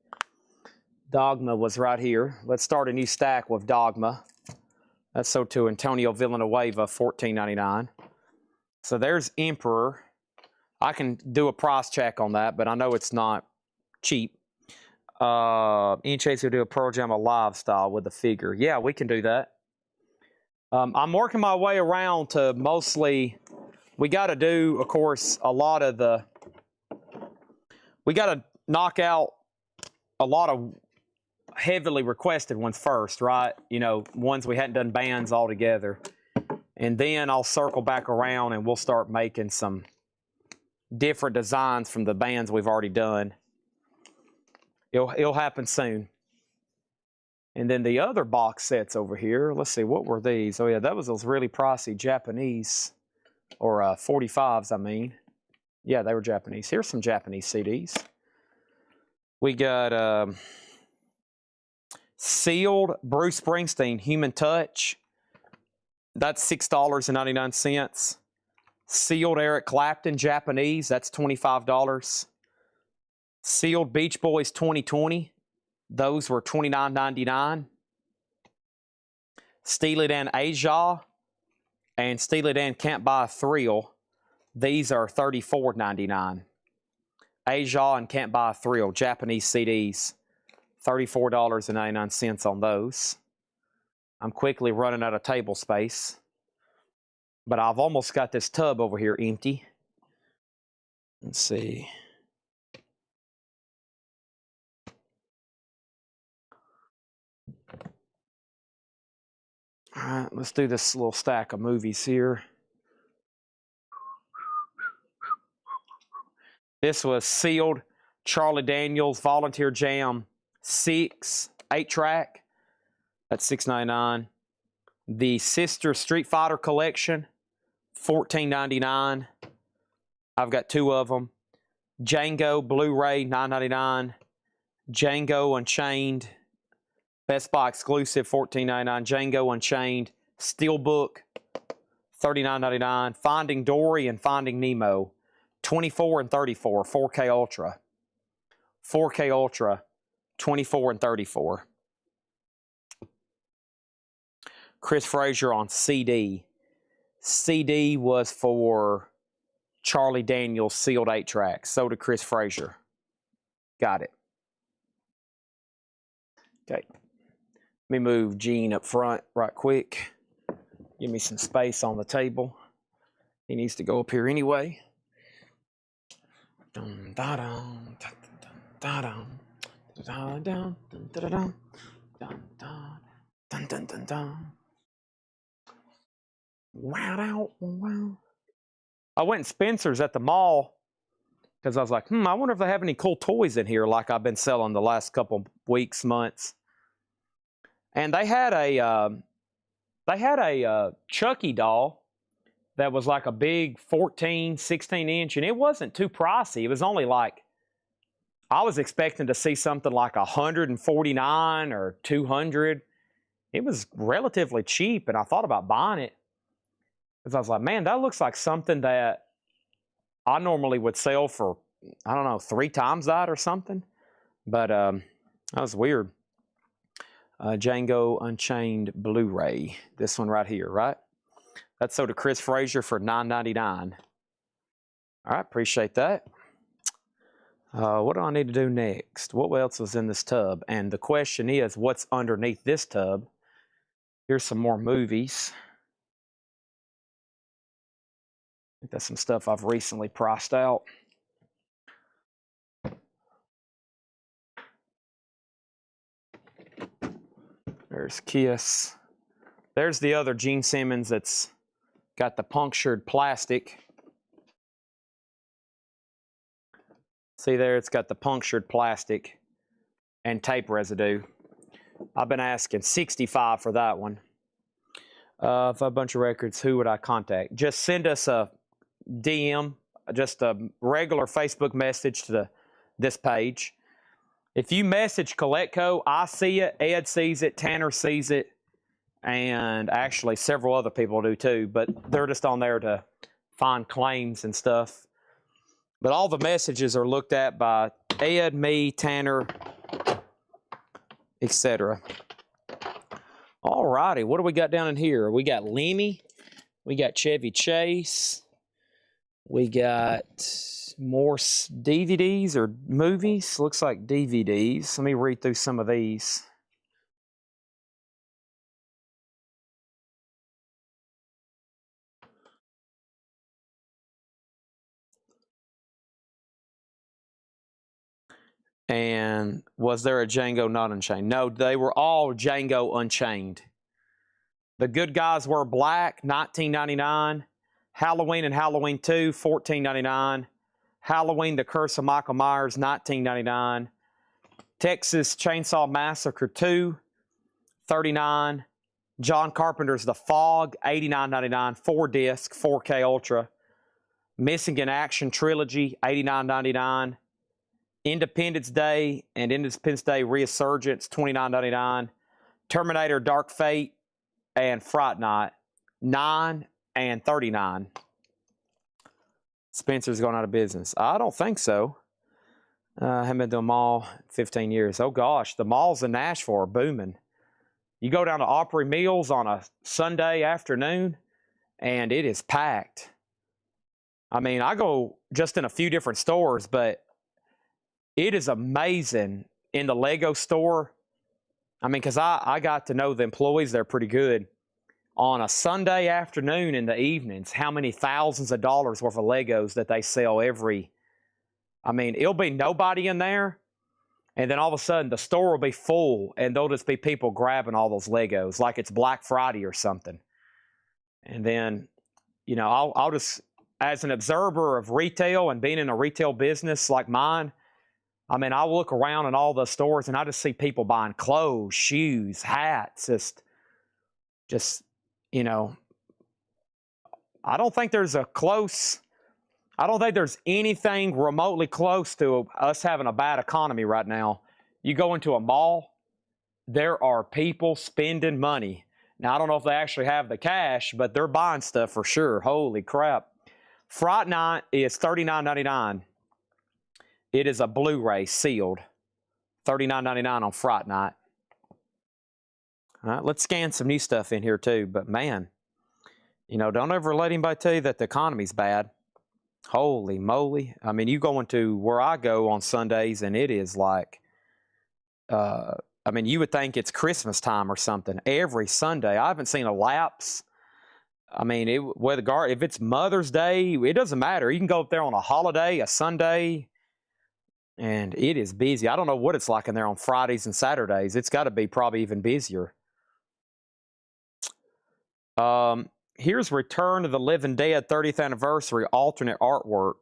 Dogma was right here. Let's start a new stack with Dogma. That's sold to Antonio Villanueva, $14.99. So there's Emperor. I can do a price check on that, but I know it's not cheap. Any chance you'll do a Pearl Jam live style with the figure? Yeah, we can do that. I'm working my way around to mostly, we got to do, of course, a lot of the, we got to knock out a lot of heavily requested ones first, right? You know, ones we hadn't done bands all together. And then I'll circle back around and we'll start making some different designs from the bands we've already done. It'll happen soon. And then the other box sets over here, let's see, what were these? Oh yeah, that was those really pricey Japanese, or 45s, I mean. Yeah, they were Japanese. Here's some Japanese CDs. We got sealed Bruce Springsteen, Human Touch. That's $6.99. Sealed Eric Clapton, Japanese. That's $25. Sealed Beach Boys 2020. Those were $29.99. Steely Dan Aja and Steely Dan Can't Buy a Thrill. These are $34.99. Aja and Can't Buy a Thrill, Japanese CDs. $34.99 on those. I'm quickly running out of table space. But I've almost got this tub over here empty. Let's see. All right, let's do this little stack of movies here. This was sealed Charlie Daniels Volunteer Jam 6 8-track. That's $6.99. The Sister Street Fighter Collection, $14.99. I've got two of them. Django Blu-ray, $9.99. Django Unchained, Best Buy exclusive, $14.99. Django Unchained, Steelbook, $39.99. Finding Dory and Finding Nemo, 24 and 34, 4K Ultra. 4K Ultra, 24 and 34. Chris Frazier on CD. CD was for Charlie Daniels sealed 8-track. So did Chris Frazier. Got it. Okay. Let me move Gene up front right quick. Give me some space on the table. He needs to go up here anyway. Dun, da, dun, da, da, dun, da, dun, da, da, dun, dun, dun, dun, dun, dun. Wow, wow. I went in Spencer's at the mall because I was like, I wonder if they have any cool toys in here like I've been selling the last couple weeks, months. And they had a Chucky doll that was like a big 14, 16 inch, and it wasn't too pricey. It was only like, I was expecting to see something like 149 or 200. It was relatively cheap, and I thought about buying it because I was like, man, that looks like something that I normally would sell for, I don't know, 3 times that or something. But that was weird. Django Unchained Blu-ray. This one right here, right? That's sold to Chris Frazier for $9.99. All right, appreciate that. What do I need to do next? What else was in this tub? And the question is, what's underneath this tub? Here's some more movies. I think that's some stuff I've recently priced out. There's Kiss. There's the other Gene Simmons that's got the punctured plastic. See there, it's got the punctured plastic and tape residue. I've been asking $65 for that one. If a bunch of records, who would I contact? Just send us a DM, just a regular Facebook message to this page. If you message Coletco, I see it, Ed sees it, Tanner sees it, and actually several other people do too, but they're just on there to find claims and stuff. But all the messages are looked at by Ed, me, Tanner, etc. All righty, what do we got down in here? We got Lemmy, we got Chevy Chase, we got more DVDs or movies. Looks like DVDs. Let me read through some of these. And was there a Django not Unchained? No, they were all Django Unchained. The Good Guys Were Black, $19.99. Halloween and Halloween 2, $14.99. Halloween, The Curse of Michael Myers, $19.99. Texas Chainsaw Massacre 2, $39. John Carpenter's The Fog, $89.99. 4-disc, 4K Ultra. Missing in Action Trilogy, $89.99. Independence Day and Independence Day Resurgence, $29.99. Terminator Dark Fate and Fright Night, $9 and $39. Spencer's going out of business. I don't think so. I haven't been to a mall 15 years. Oh gosh, the malls in Nashville are booming. You go down to Opry Mills on a Sunday afternoon, and it is packed. I mean, I go just in a few different stores, but it is amazing in the Lego store. I mean, because I got to know the employees, they're pretty good. On a Sunday afternoon in the evenings, how many thousands of dollars worth of Legos that they sell every. I mean, it'll be nobody in there, and then all of a sudden the store will be full, and there'll just be people grabbing all those Legos like it's Black Friday or something. And then, you know, I'll just, as an observer of retail and being in a retail business like mine, I mean, I look around in all the stores and I just see people buying clothes, shoes, hats, just, you know, I don't think there's anything remotely close to us having a bad economy right now. You go into a mall, there are people spending money. Now, I don't know if they actually have the cash, but they're buying stuff for sure. Holy crap. Fright Night is $39.99. It is a Blu-ray sealed. $39.99 on Fright Night. All right, let's scan some new stuff in here too. But man, you know, don't ever let anybody tell you that the economy's bad. Holy moly. I mean, you go into where I go on Sundays and it is like, I mean, you would think it's Christmas time or something. Every Sunday, I haven't seen a lapse. I mean, if it's Mother's Day, it doesn't matter. You can go up there on a holiday, a Sunday, and it is busy. I don't know what it's like in there on Fridays and Saturdays. It's got to be probably even busier. Here's Return of the Living Dead 30th Anniversary alternate artwork.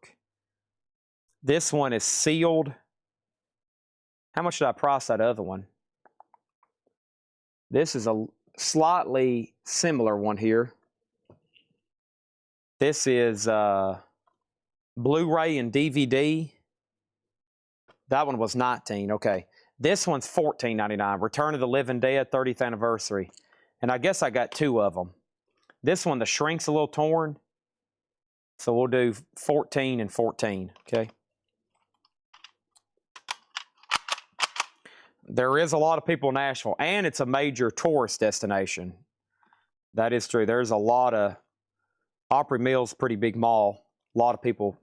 This one is sealed. How much did I price that other one? This is a slightly similar one here. This is Blu-ray and DVD. That one was $19. Okay. This one's $14.99. Return of the Living Dead 30th Anniversary. And I guess I got two of them. This one, the shrink's a little torn. So we'll do 14 and 14. Okay. There is a lot of people in Nashville, and it's a major tourist destination. That is true. There's a lot of Opry Mill's pretty big mall. A lot of people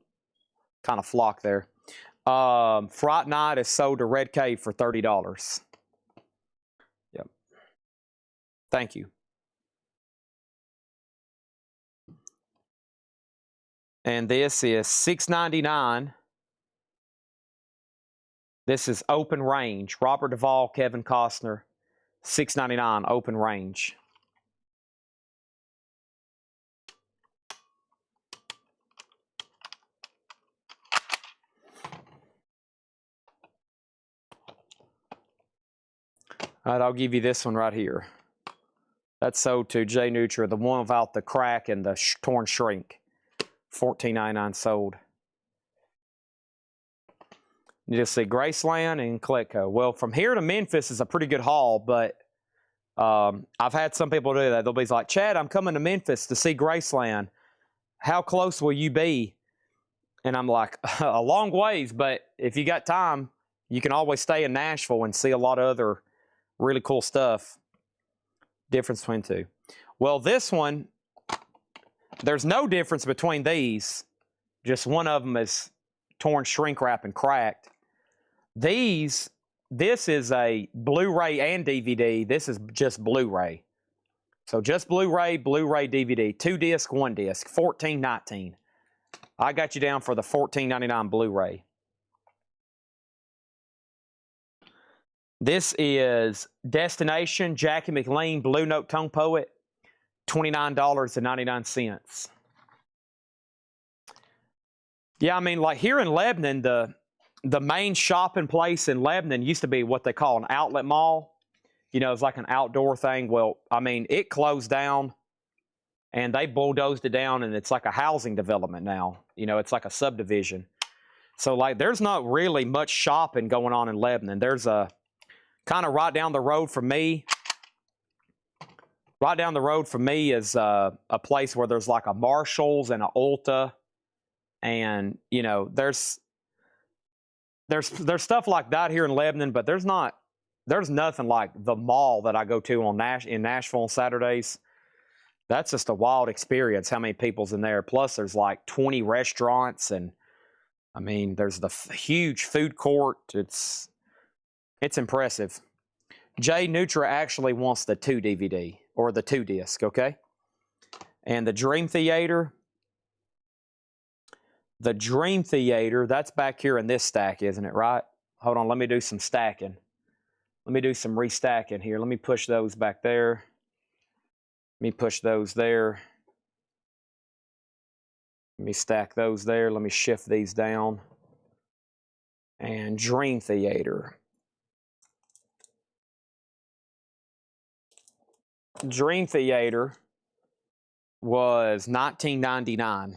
kind of flock there. Fright Night is sold to Red Cave for $30. Yep. Thank you. And this is $6.99. This is Open Range. Robert Duvall, Kevin Costner. $6.99 Open Range. All right, I'll give you this one right here. That's sold to Jay Nutra, the one without the crack and the torn shrink. $14.99 sold. You just see Graceland and Cletco. Well, from here to Memphis is a pretty good haul, but I've had some people do that. They'll be like, Chad, I'm coming to Memphis to see Graceland. How close will you be? And I'm like, a long ways, but if you got time, you can always stay in Nashville and see a lot of other really cool stuff. Difference between two. Well, this one, there's no difference between these. Just one of them is torn shrink wrap and cracked. This is a Blu-ray and DVD. This is just Blu-ray. So just Blu-ray, DVD. 2 disc, 1 disc. $14.19. I got you down for the $14.99 Blu-ray. This is Destination, Jackie McLean, Blue Note Tone Poet. $29.99. Yeah, I mean, like here in Lebanon, the main shopping place in Lebanon used to be what they call an outlet mall. You know, it's like an outdoor thing. Well, I mean, it closed down and they bulldozed it down and it's like a housing development now. You know, it's like a subdivision. So like there's not really much shopping going on in Lebanon. There's a kind of right down the road from me. Right down the road from me is a place where there's like a Marshalls and a Ulta. And, you know, there's stuff like that here in Lebanon, but there's nothing like the mall that I go to in Nashville on Saturdays. That's just a wild experience, how many people's in there. Plus, there's like 20 restaurants, and I mean, there's the huge food court. It's impressive. Jay Nutra actually wants the 2 DVD or the 2 disc, okay? And the Dream Theater, that's back here in this stack, isn't it, right? Hold on, let me do some stacking. Let me do some restacking here. Let me push those back there. Let me push those there. Let me stack those there. Let me shift these down. And Dream Theater. Dream Theater was $19.99.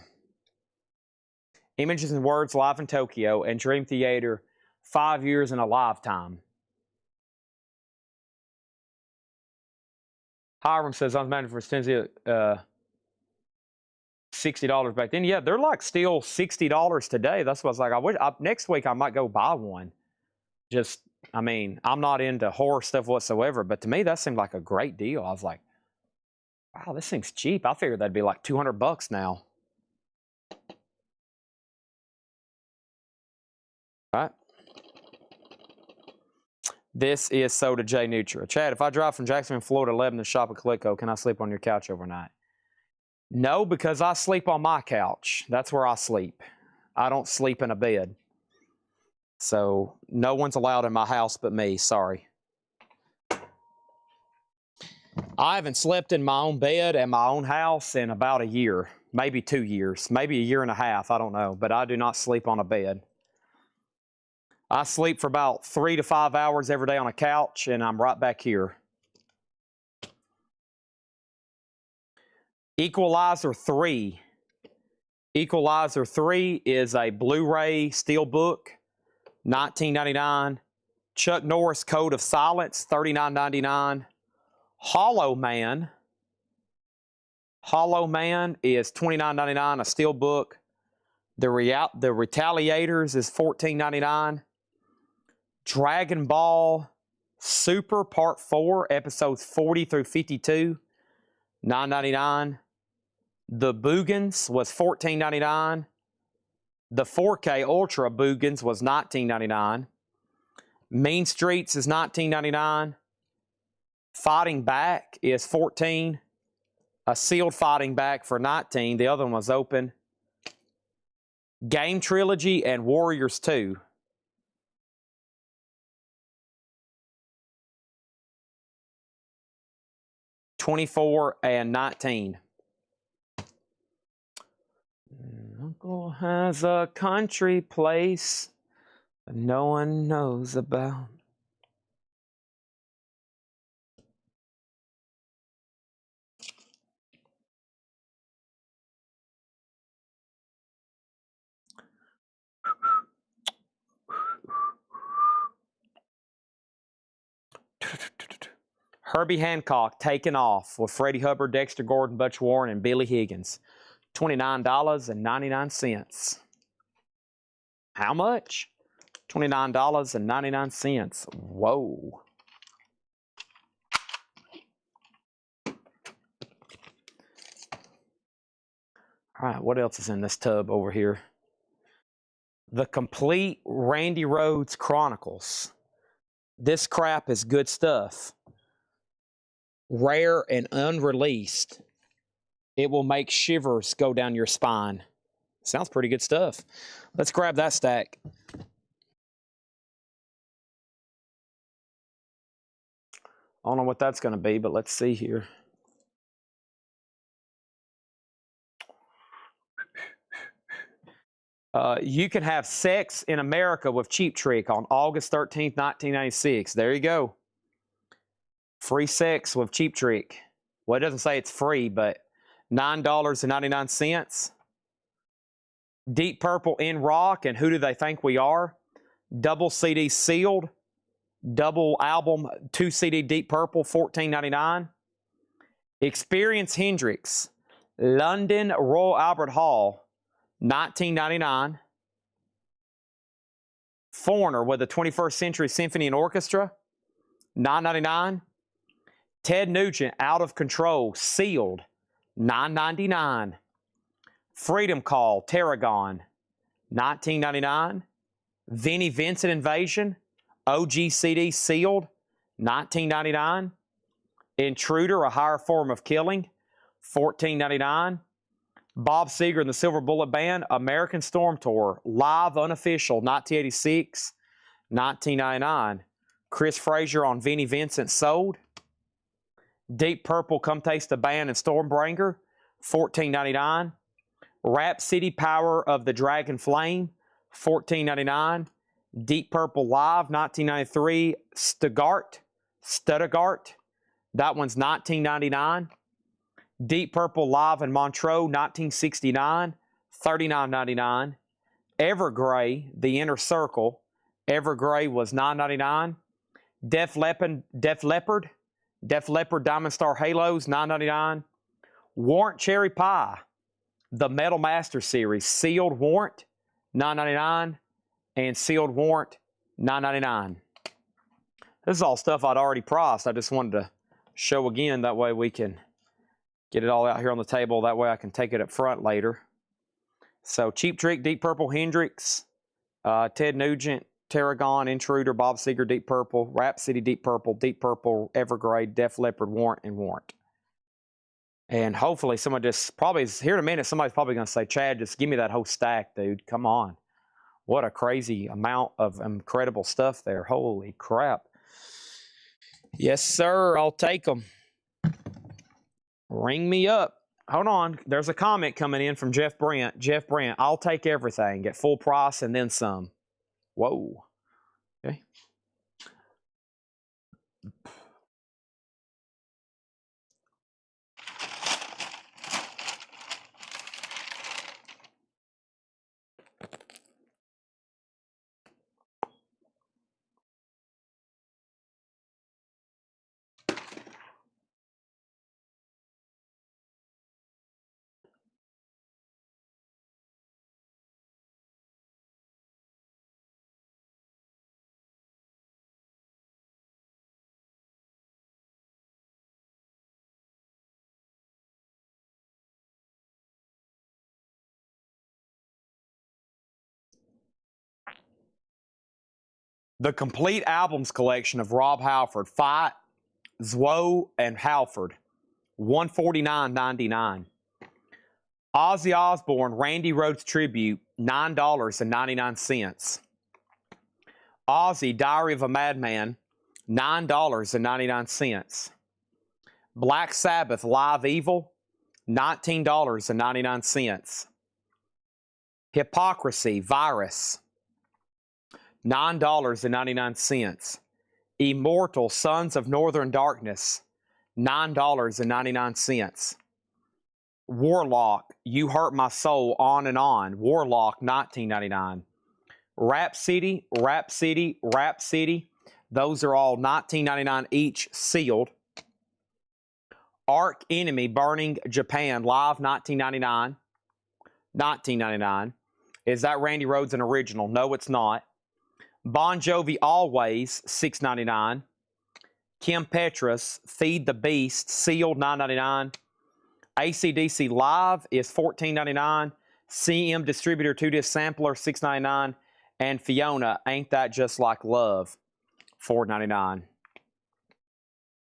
Images and Words Live in Tokyo and Dream Theater 5 Years in a Lifetime. Hiram says, I'm manager for Stenzia, $60 back then. Yeah, they're like still $60 today. That's what I was like, next week I might go buy one. Just I mean, I'm not into horror stuff whatsoever, but to me, that seemed like a great deal. I was like, wow, this thing's cheap. I figured that'd be like $200 now. Right? This is Soda J Nutra. Chad, if I drive from Jacksonville, Florida, 11 to shop at Calico, can I sleep on your couch overnight? No, because I sleep on my couch. That's where I sleep. I don't sleep in a bed. So no one's allowed in my house but me. Sorry. I haven't slept in my own bed at my own house in about a year, maybe 2 years, maybe a year and a half. I don't know, but I do not sleep on a bed. I sleep for about 3 to 5 hours every day on a couch, and I'm right back here. Equalizer 3. Equalizer 3 is a Blu-ray Steelbook, $19.99. Chuck Norris Code of Silence, $39.99. Hollow Man. Hollow Man is $29.99, a Steelbook. The Retaliators is $14.99. Dragon Ball Super Part 4, episodes 40 through 52, $9.99. The Boogans was $14.99. The 4K Ultra Boogans was $19.99. Mean Streets is $19.99. Fighting Back is $14. A sealed Fighting Back for $19. The other one was open. Game Trilogy and Warriors 2. $24 and $19. Uncle has a country place that no one knows about. Herbie Hancock, Taken Off, with Freddie Hubbard, Dexter Gordon, Butch Warren, and Billy Higgins. $29.99. How much? $29.99. Whoa. All right, what else is in this tub over here? The Complete Randy Rhoads Chronicles. This crap is good stuff. Rare and unreleased. It will make shivers go down your spine. Sounds pretty good stuff. Let's grab that stack. I don't know what that's going to be, but let's see here. You Can Have Sex in America with Cheap Trick on August 13th, 1996. There you go. Free sex with Cheap Trick. Well, it doesn't say it's free, but $9.99. Deep Purple in Rock and Who Do They Think We Are? Double CD sealed. Double album, 2 CD Deep Purple, $14.99. Experience Hendrix. London Royal Albert Hall, $19.99. Foreigner with the 21st Century Symphony and Orchestra, $9.99. Ted Nugent, Out of Control, sealed, $9.99. Freedom Call, Tarragon, $19.99. Vinnie Vincent Invasion, OG CD sealed, $19.99. Intruder, A Higher Form of Killing, $14.99. Bob Seger and the Silver Bullet Band, American Storm Tour, live unofficial, 1986, $19.99. Chris Frazier on Vinnie Vincent, sold. Deep Purple, Come Taste the Band and Stormbringer, $14.99. Rap City Power of the Dragon Flame, $14.99. Deep Purple Live, 1993, Stuttgart. That one's $19.99. Deep Purple Live in Montreux, 1969, $39.99. Evergrey, The Inner Circle. Evergrey was $9.99. Def Leppard, Diamond Star Halos, $9.99. Warrant Cherry Pie, the Metal Master Series, sealed warrant, $9.99. And sealed warrant, $9.99. This is all stuff I'd already priced. I just wanted to show again. That way we can get it all out here on the table. That way I can take it up front later. So Cheap Trick, Deep Purple, Hendrix, Ted Nugent, Tarragon, Intruder, Bob Seger, Deep Purple, Rhapsody, Deep Purple, Evergrade, Def Leppard, Warrant, and Warrant. And hopefully somebody just probably is here in a minute. Somebody's probably going to say, Chad, just give me that whole stack, dude. Come on. What a crazy amount of incredible stuff there. Holy crap. Yes, sir. I'll take them. Ring me up. Hold on. There's a comment coming in from Jeff Brent. Jeff Brent, I'll take everything at full price and then some. Whoa. Okay. The complete albums collection of Rob Halford, Fight, Zwo, and Halford, $149.99. Ozzy Osbourne, Randy Rhoads Tribute, $9.99. Ozzy, Diary of a Madman, $9.99. Black Sabbath, Live Evil, $19.99. Hypocrisy, Virus, $9.99. Immortal, Sons of Northern Darkness, $9.99. Warlock, You Hurt My Soul, On and On, Warlock, $19.99. Rhapsody, Rhapsody, Rhapsody, those are all $19.99 each, sealed. Arch Enemy, Burning Japan, live, $19.99. $19.99. Is that Randy Rhoads an original? No, it's not. Bon Jovi, Always, $6.99. Kim Petras, Feed the Beast, sealed, $9.99. AC/DC Live is $14.99. CM Distributor 2-disc sampler, $6.99. And Fiona, Ain't That Just Like Love, $4.99.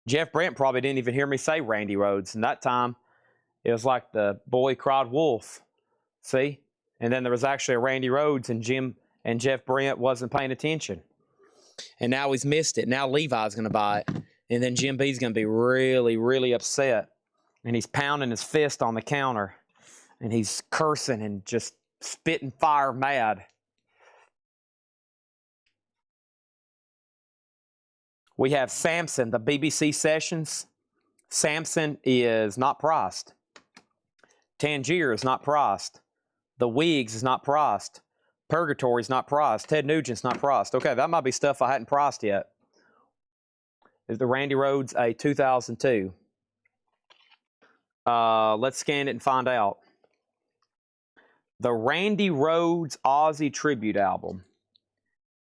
Jeff Brent probably didn't even hear me say Randy Rhoads. And that time, it was like the boy cried wolf. See? And then there was actually a Randy Rhoads, and Jeff Brent wasn't paying attention. And now he's missed it. Now Levi's going to buy it. And then Jim B's going to be really, really upset. And he's pounding his fist on the counter. And he's cursing and just spitting fire mad. We have Samson, the BBC Sessions. Samson is not priced. Tangier is not priced. The Wigs is not priced. Purgatory is not priced. Ted Nugent's not priced. Okay, that might be stuff I hadn't priced yet. Is the Randy Rhoads a 2002? Let's scan it and find out. The Randy Rhoads Ozzy Tribute Album.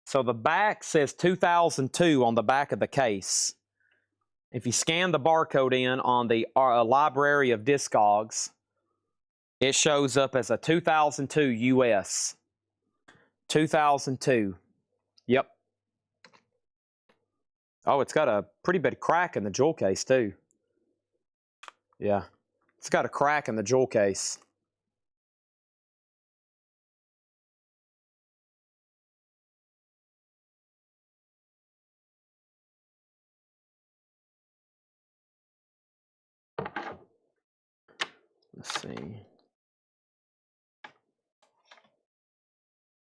So the back says 2002 on the back of the case. If you scan the barcode in on the Library of Discogs, it shows up as a 2002 US. 2002. Yep. Oh, it's got a pretty big crack in the jewel case, too. Yeah. It's got a crack in the jewel case. Let's see.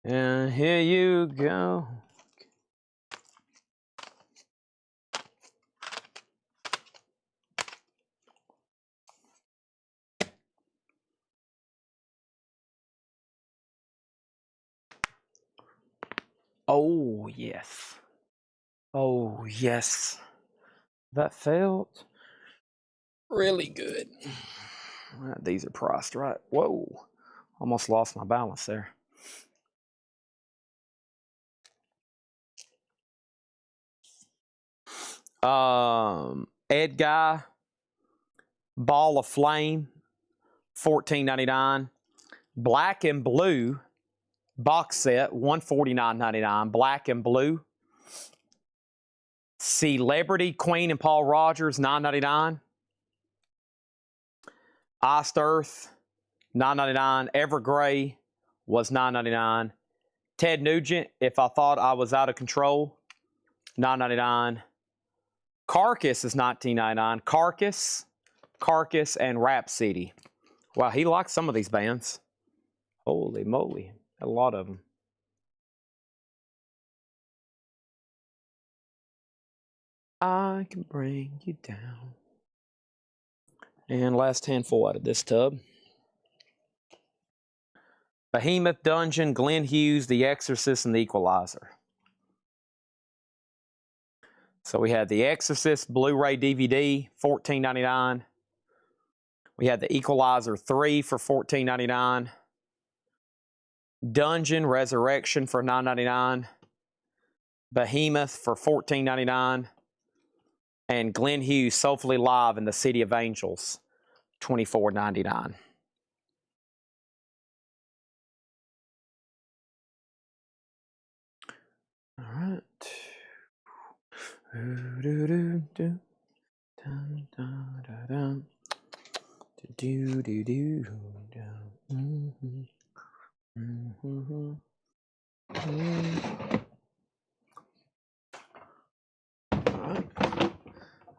And here you go. Oh, yes. Oh, yes. That felt really good. These are priced right. Whoa. Almost lost my balance there. Ed Guy, Ball of Flame, $14.99. Black and Blue box set, $149.99. Black and Blue. Celebrity Queen and Paul Rogers, $9.99. Iced Earth, $9.99. Evergrey was $9.99. Ted Nugent, If I Thought I Was Out of Control, $9.99. Carcass is $19.99. Carcass, and Rhapsody. Wow, he likes some of these bands. Holy moly, a lot of them. I can bring you down. And last handful out of this tub. Behemoth, Dungeon, Glenn Hughes, The Exorcist, and The Equalizer. So we had The Exorcist Blu-ray DVD, $14.99. We had The Equalizer 3 for $14.99. Dungeon Resurrection for $9.99. Behemoth for $14.99. And Glenn Hughes Soulfully Live in the City of Angels, $24.99. All right.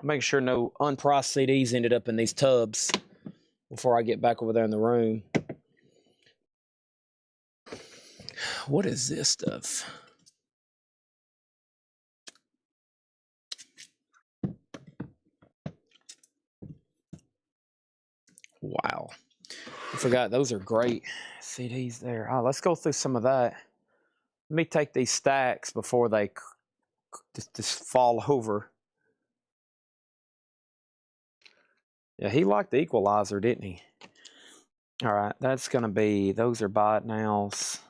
Make sure no unpriced CDs ended up in these tubs before I get back over there in the room. What is this stuff? Wow. I forgot those are great CDs there. Oh, let's go through some of that. Let me take these stacks before they just fall over. Yeah, he liked The Equalizer, didn't he? All right, that's going to be, those are buy it nows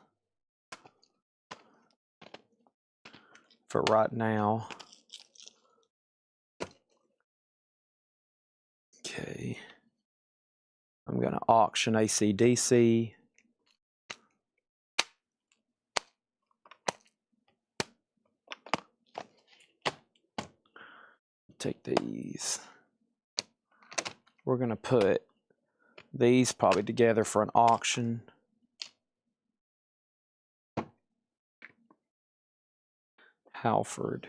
for right now. Okay. I'm going to auction AC/DC. Take these. We're going to put these probably together for an auction. Halford.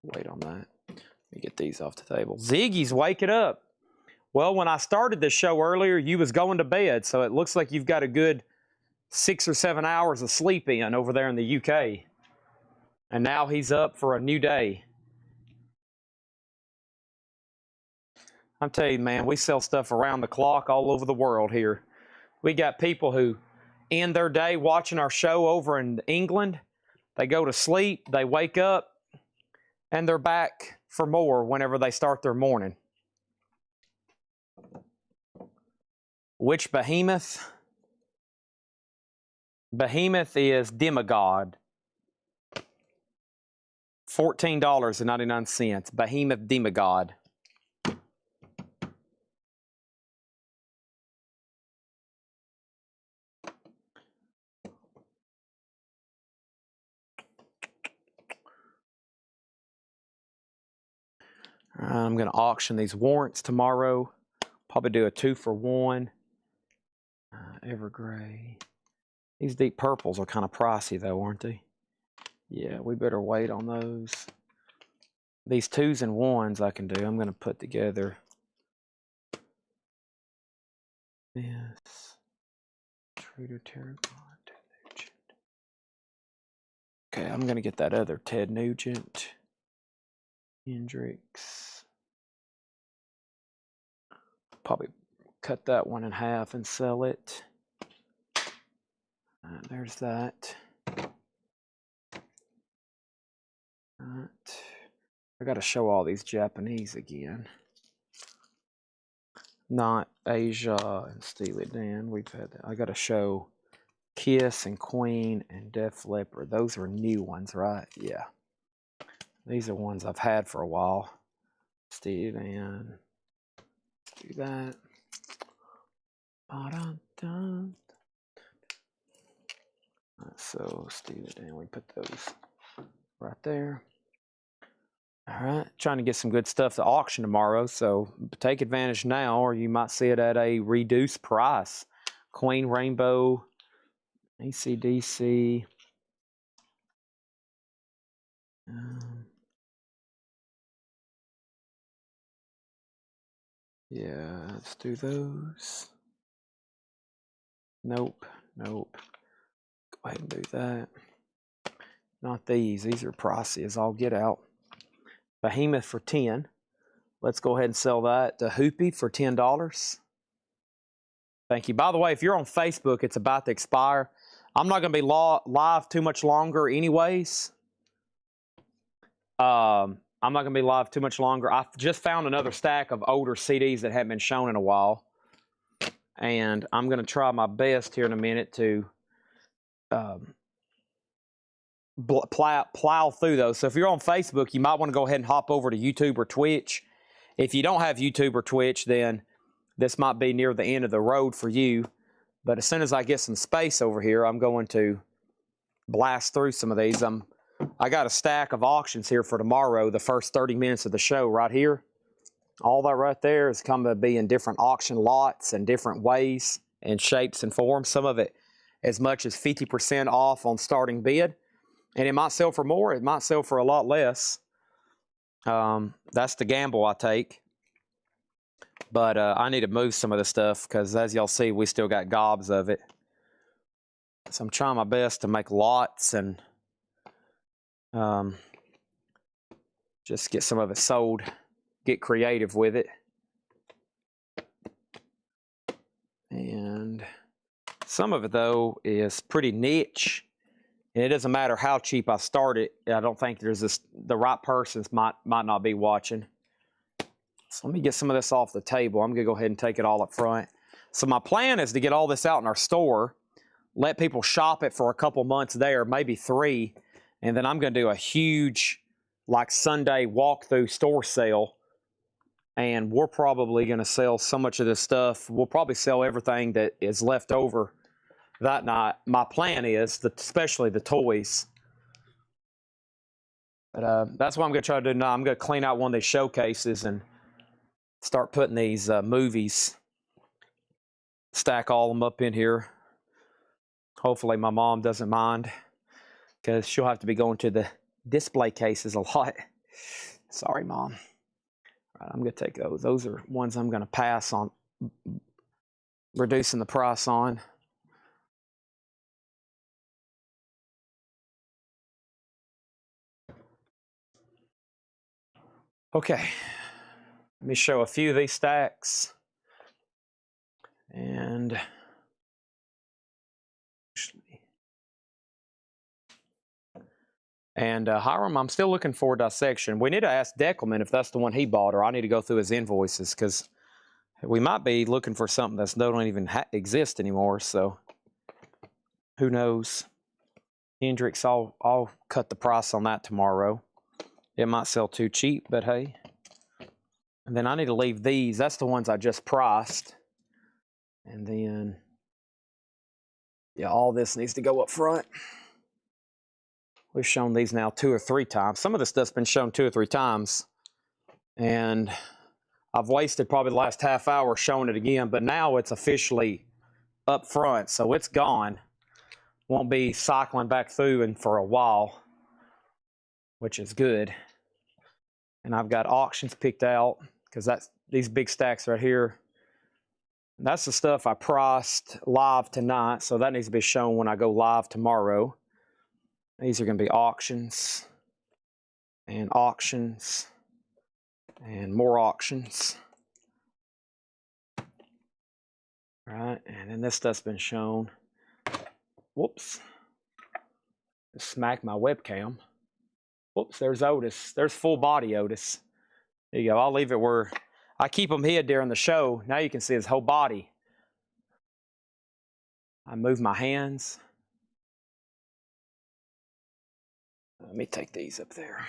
Wait on that. Let me get these off the table. Ziggy's waking up. Well, when I started this show earlier, you was going to bed, so it looks like you've got a good 6 or 7 hours of sleep in over there in the UK. And now he's up for a new day. I'm telling you, man, we sell stuff around the clock all over the world here. We got people who end their day watching our show over in England. They go to sleep, they wake up, and they're back for more whenever they start their morning. Which Behemoth? Behemoth is Demigod. $14.99. Behemoth Demigod. I'm going to auction these warrants tomorrow. Probably do a 2-for-1. Evergrey. These deep purples are kind of pricey though, aren't they? Yeah, we better wait on those. These 2s and 1s I can do. I'm going to put together. Yes. Trader Terragon. Okay, I'm going to get that other Ted Nugent. Hendrix. Probably cut that one in half and sell it. There's that. Right. I got to show all these Japanese again. Not Asia and Steely Dan. We've had that. I got to show Kiss and Queen and Def Leppard. Those are new ones, right? Yeah. These are ones I've had for a while. Steve, and let's do that. Ba-dum-dum. So Steve and we put those right there. All right, trying to get some good stuff to auction tomorrow, so take advantage now, or you might see it at a reduced price. Queen Rainbow, ACDC. Yeah, let's do those. Nope, nope. Go ahead and do that. Not these. These are pricey as all get out. Behemoth for 10. Let's go ahead and sell that to Hoopy for $10. Thank you. By the way, if you're on Facebook, it's about to expire. I'm not going to be live too much longer anyways. I'm not going to be live too much longer. I just found another stack of older CDs that haven't been shown in a while. And I'm going to try my best here in a minute to plow through those. So if you're on Facebook, you might want to go ahead and hop over to YouTube or Twitch. If you don't have YouTube or Twitch, then this might be near the end of the road for you. But as soon as I get some space over here, I'm going to blast through some of these. I got a stack of auctions here for tomorrow, the first 30 minutes of the show right here. All that right there is going to be in different auction lots and different ways and shapes and forms. Some of it as much as 50% off on starting bid. And it might sell for more. It might sell for a lot less. That's the gamble I take. But I need to move some of the stuff because, as y'all see, we still got gobs of it. So I'm trying my best to make lots and just get some of it sold. Get creative with it. And some of it, though, is pretty niche. And it doesn't matter how cheap I start it. I don't think there's the right persons might not be watching. So let me get some of this off the table. I'm going to go ahead and take it all up front. So my plan is to get all this out in our store, let people shop it for a couple months there, maybe 3, and then I'm going to do a huge, like, Sunday walkthrough store sale. And we're probably going to sell so much of this stuff. We'll probably sell everything that is left over that night. My plan is, especially the toys. But that's what I'm going to try to do now. I'm going to clean out one of these showcases and start putting these movies, stack all of them up in here. Hopefully my mom doesn't mind because she'll have to be going to the display cases a lot. Sorry, Mom. All right, I'm going to take those. Those are ones I'm going to pass on reducing the price on. Okay. Let me show a few of these stacks. And Hiram, I'm still looking for dissection. We need to ask Deckelman if that's the one he bought, or I need to go through his invoices because we might be looking for something that don't even exist anymore. So who knows? Hendrix, I'll cut the price on that tomorrow. It might sell too cheap, but hey. And then I need to leave these. That's the ones I just priced. And then, yeah, all this needs to go up front. We've shown these now 2 or 3 times. Some of this stuff's been shown 2 or 3 times. And I've wasted probably the last half hour showing it again, but now it's officially up front, so it's gone. Won't be cycling back through and for a while, which is good. And I've got auctions picked out because that's these big stacks right here. That's the stuff I priced live tonight, so that needs to be shown when I go live tomorrow. These are going to be auctions and auctions and more auctions. All right, and then this stuff's been shown. Whoops. Just smacked my webcam. Whoops, there's Otis. There's full body Otis. There you go. I'll leave it where I keep him hid during the show. Now you can see his whole body. I move my hands. Let me take these up there.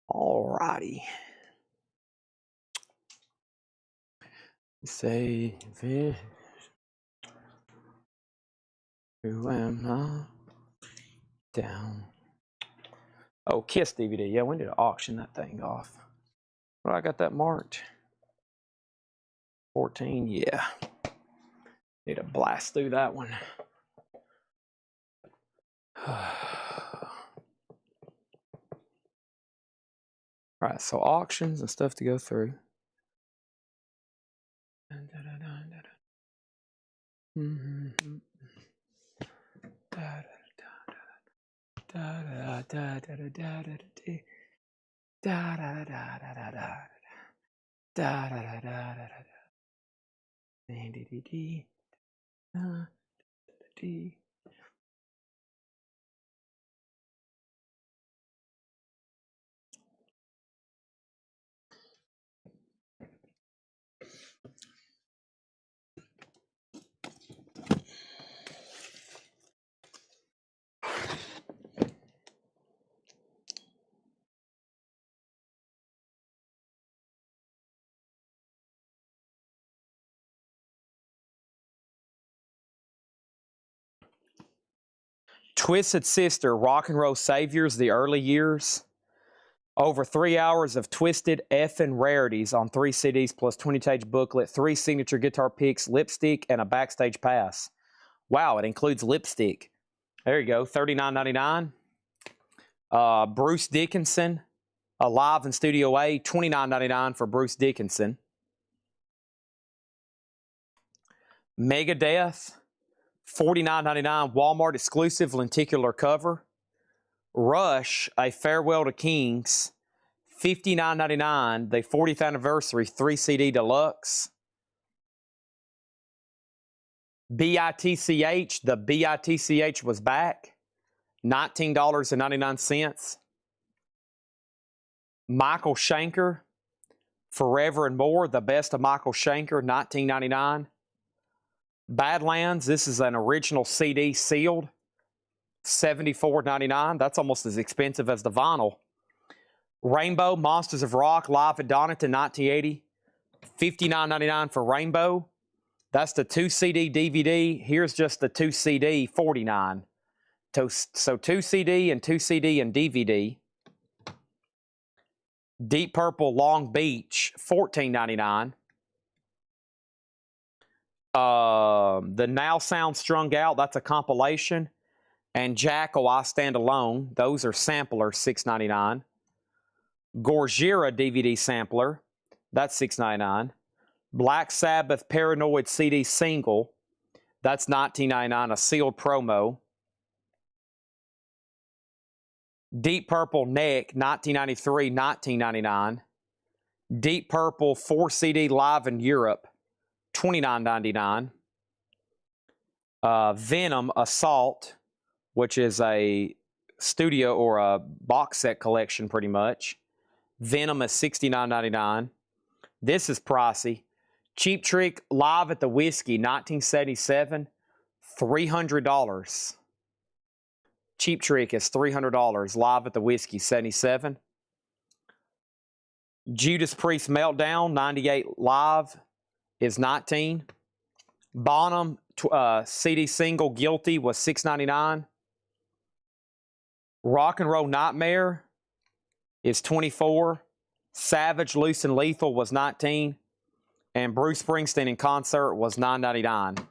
All righty. Save it. Who am I? Down. Oh, Kiss DVD. Yeah, we need to auction that thing off. Well, I got that marked. 14, yeah. Need to blast through that one. All right, so auctions and stuff to go through. Twisted Sister, Rock and Roll Saviors, the early years. Over 3 hours of twisted effing rarities on 3 CDs plus 20-page booklet, 3 signature guitar picks, lipstick, and a backstage pass. Wow, it includes lipstick. There you go, $39.99. Bruce Dickinson, Alive in Studio A, $29.99 for Bruce Dickinson. Megadeth, $49.99 Walmart exclusive lenticular cover. Rush, A Farewell to Kings, $59.99, the 40th anniversary 3 CD deluxe. BITCH, the BITCH was back, $19.99. Michael Schenker, Forever and More, the best of Michael Schenker, $19.99. Badlands, this is an original CD sealed, $74.99. That's almost as expensive as the vinyl. Rainbow, Monsters of Rock, live at Donington, 1980, $59.99 for Rainbow. That's the 2 CD DVD. Here's just the 2 CD, $49. So 2 CD and 2 CD and DVD. Deep Purple, Long Beach, $14.99. The Now Sound Strung Out, that's a compilation. And Jackal, I Stand Alone, those are samplers, $6.99. Gojira DVD sampler, that's $6.99. Black Sabbath Paranoid CD single, that's $19.99, a sealed promo. Deep Purple Neck, 1993, $19.99. Deep Purple 4 CD live in Europe, $29.99. Venom Assault, which is a studio or a box set collection pretty much. Venom is $69.99. This is pricey. Cheap Trick Live at the Whiskey, 1977, $300. Cheap Trick is $300. Live at the Whiskey, 77. Judas Priest Meltdown, 98 live, is $19. Bonham CD single Guilty was $6.99. Rock and Roll Nightmare is $24. Savage, Loose and Lethal was $19. And Bruce Springsteen in concert was $9.99.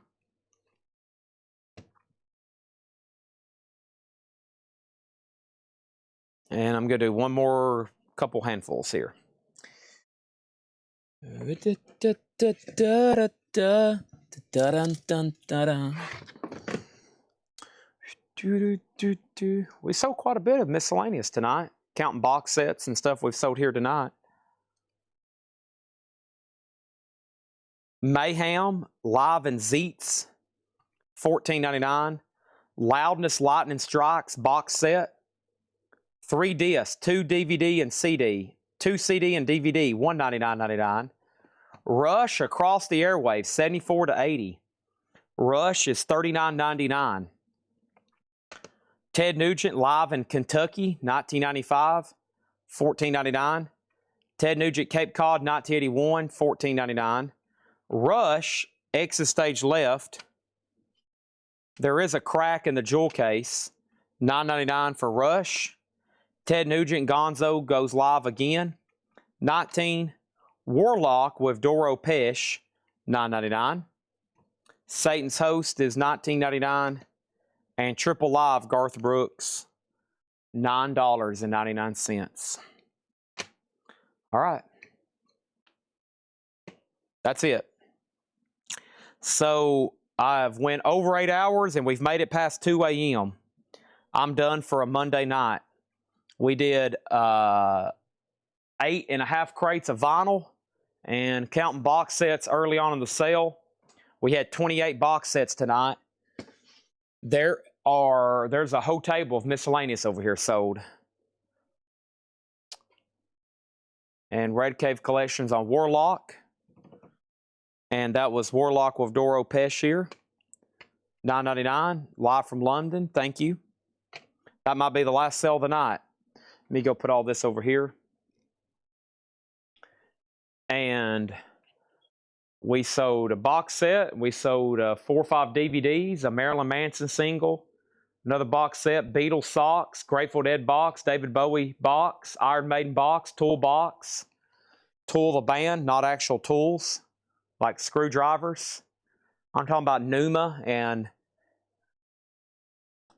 And I'm going to do one more couple handfuls here. We sold quite a bit of miscellaneous tonight, counting box sets and stuff we've sold here tonight. Mayhem, Live in Zeets, $14.99. Loudness, Lightning Strikes box set, 3 discs, 2 DVD and CD, 2 CD and DVD, $199.99. Rush, Across the Airwaves, 74 to 80. Rush is $39.99. Ted Nugent, Live in Kentucky, 1995, $14.99. Ted Nugent, Cape Cod, 1981, $14.99. Rush, exit stage left. There is a crack in the jewel case. $9.99 for Rush. Ted Nugent, Gonzo goes live again. 19. Warlock with Doro Pesh, $9.99. Satan's Host is $19.99. And Triple Live, Garth Brooks, $9.99. All right. That's it. So I've went over 8 hours and we've made it past 2 a.m. I'm done for a Monday night. We did 8.5 crates of vinyl, and counting box sets early on in the sale, we had 28 box sets tonight. There's a whole table of miscellaneous over here sold. And Red Cave Collections on Warlock. And that was Warlock with Doro Pesh here. $9.99, live from London. Thank you. That might be the last sale of the night. Let me go put all this over here. And we sold a box set. We sold 4 or 5 DVDs, a Marilyn Manson single, another box set, Beatles socks, Grateful Dead box, David Bowie box, Iron Maiden box, Tool box, Tool the band, not actual tools, like screwdrivers. I'm talking about Pneuma and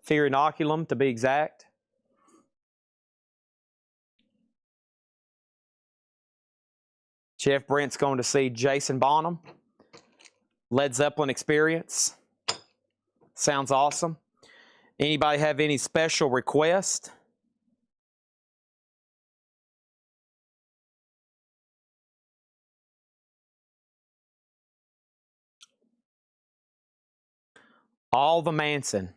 Fear Inoculum, to be exact. Jeff Brent's going to see Jason Bonham. Led Zeppelin Experience. Sounds awesome. Anybody have any special requests? All the Manson.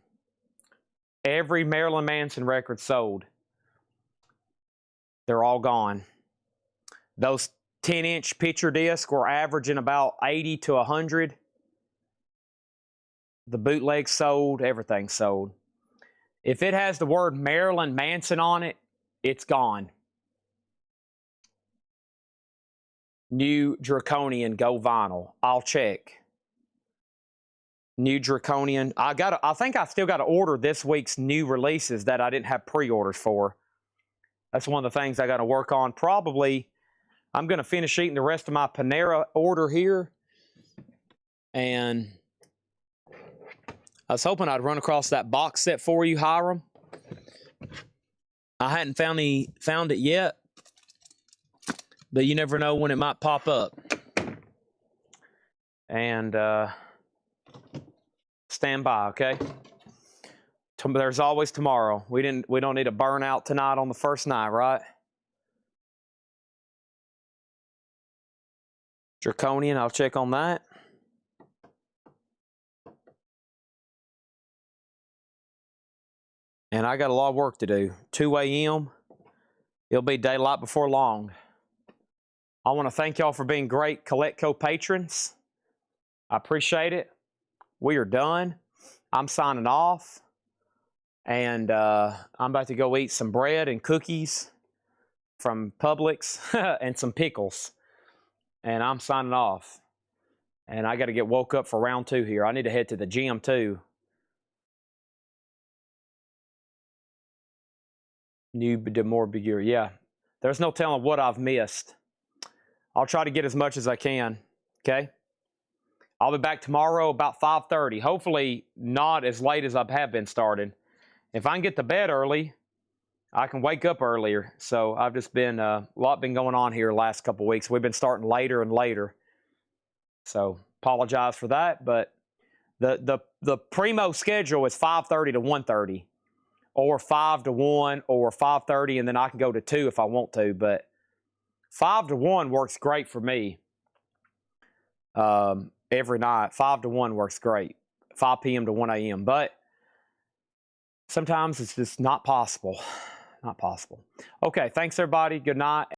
Every Marilyn Manson record sold. They're all gone. Those 10-inch picture discs were averaging about 80 to 100. The bootleg sold, everything sold. If it has the word Marilyn Manson on it, it's gone. New Draconian Go Vinyl. I'll check. New Draconian. I think I still got to order this week's new releases that I didn't have pre-orders for. That's one of the things I got to work on. Probably, I'm going to finish eating the rest of my Panera order here. And I was hoping I'd run across that box set for you, Hiram. I hadn't found it yet, but you never know when it might pop up. And stand by, okay? There's always tomorrow. We don't need a burnout tonight on the first night, right? Draconian, I'll check on that. And I got a lot of work to do. 2 a.m. It'll be daylight before long. I want to thank y'all for being great CollectCo patrons. I appreciate it. We are done. I'm signing off. And I'm about to go eat some bread and cookies from Publix and some pickles. And I'm signing off. And I got to get woke up for round 2 here. I need to head to the gym too. New more bigger. Yeah. There's no telling what I've missed. I'll try to get as much as I can. Okay. I'll be back tomorrow about 5:30. Hopefully not as late as I have been starting. If I can get to bed early, I can wake up earlier. So I've just been, a lot been going on here the last couple of weeks. We've been starting later and later. So apologize for that. But the primo schedule is 5:30 to 1:30. Or 5 to 1 or 5:30, and then I can go to 2 if I want to. But 5 to 1 works great for me. Every night, 5 to 1 works great. 5 p.m. to 1 a.m. But sometimes it's just not possible. Not possible. Okay, thanks everybody. Good night.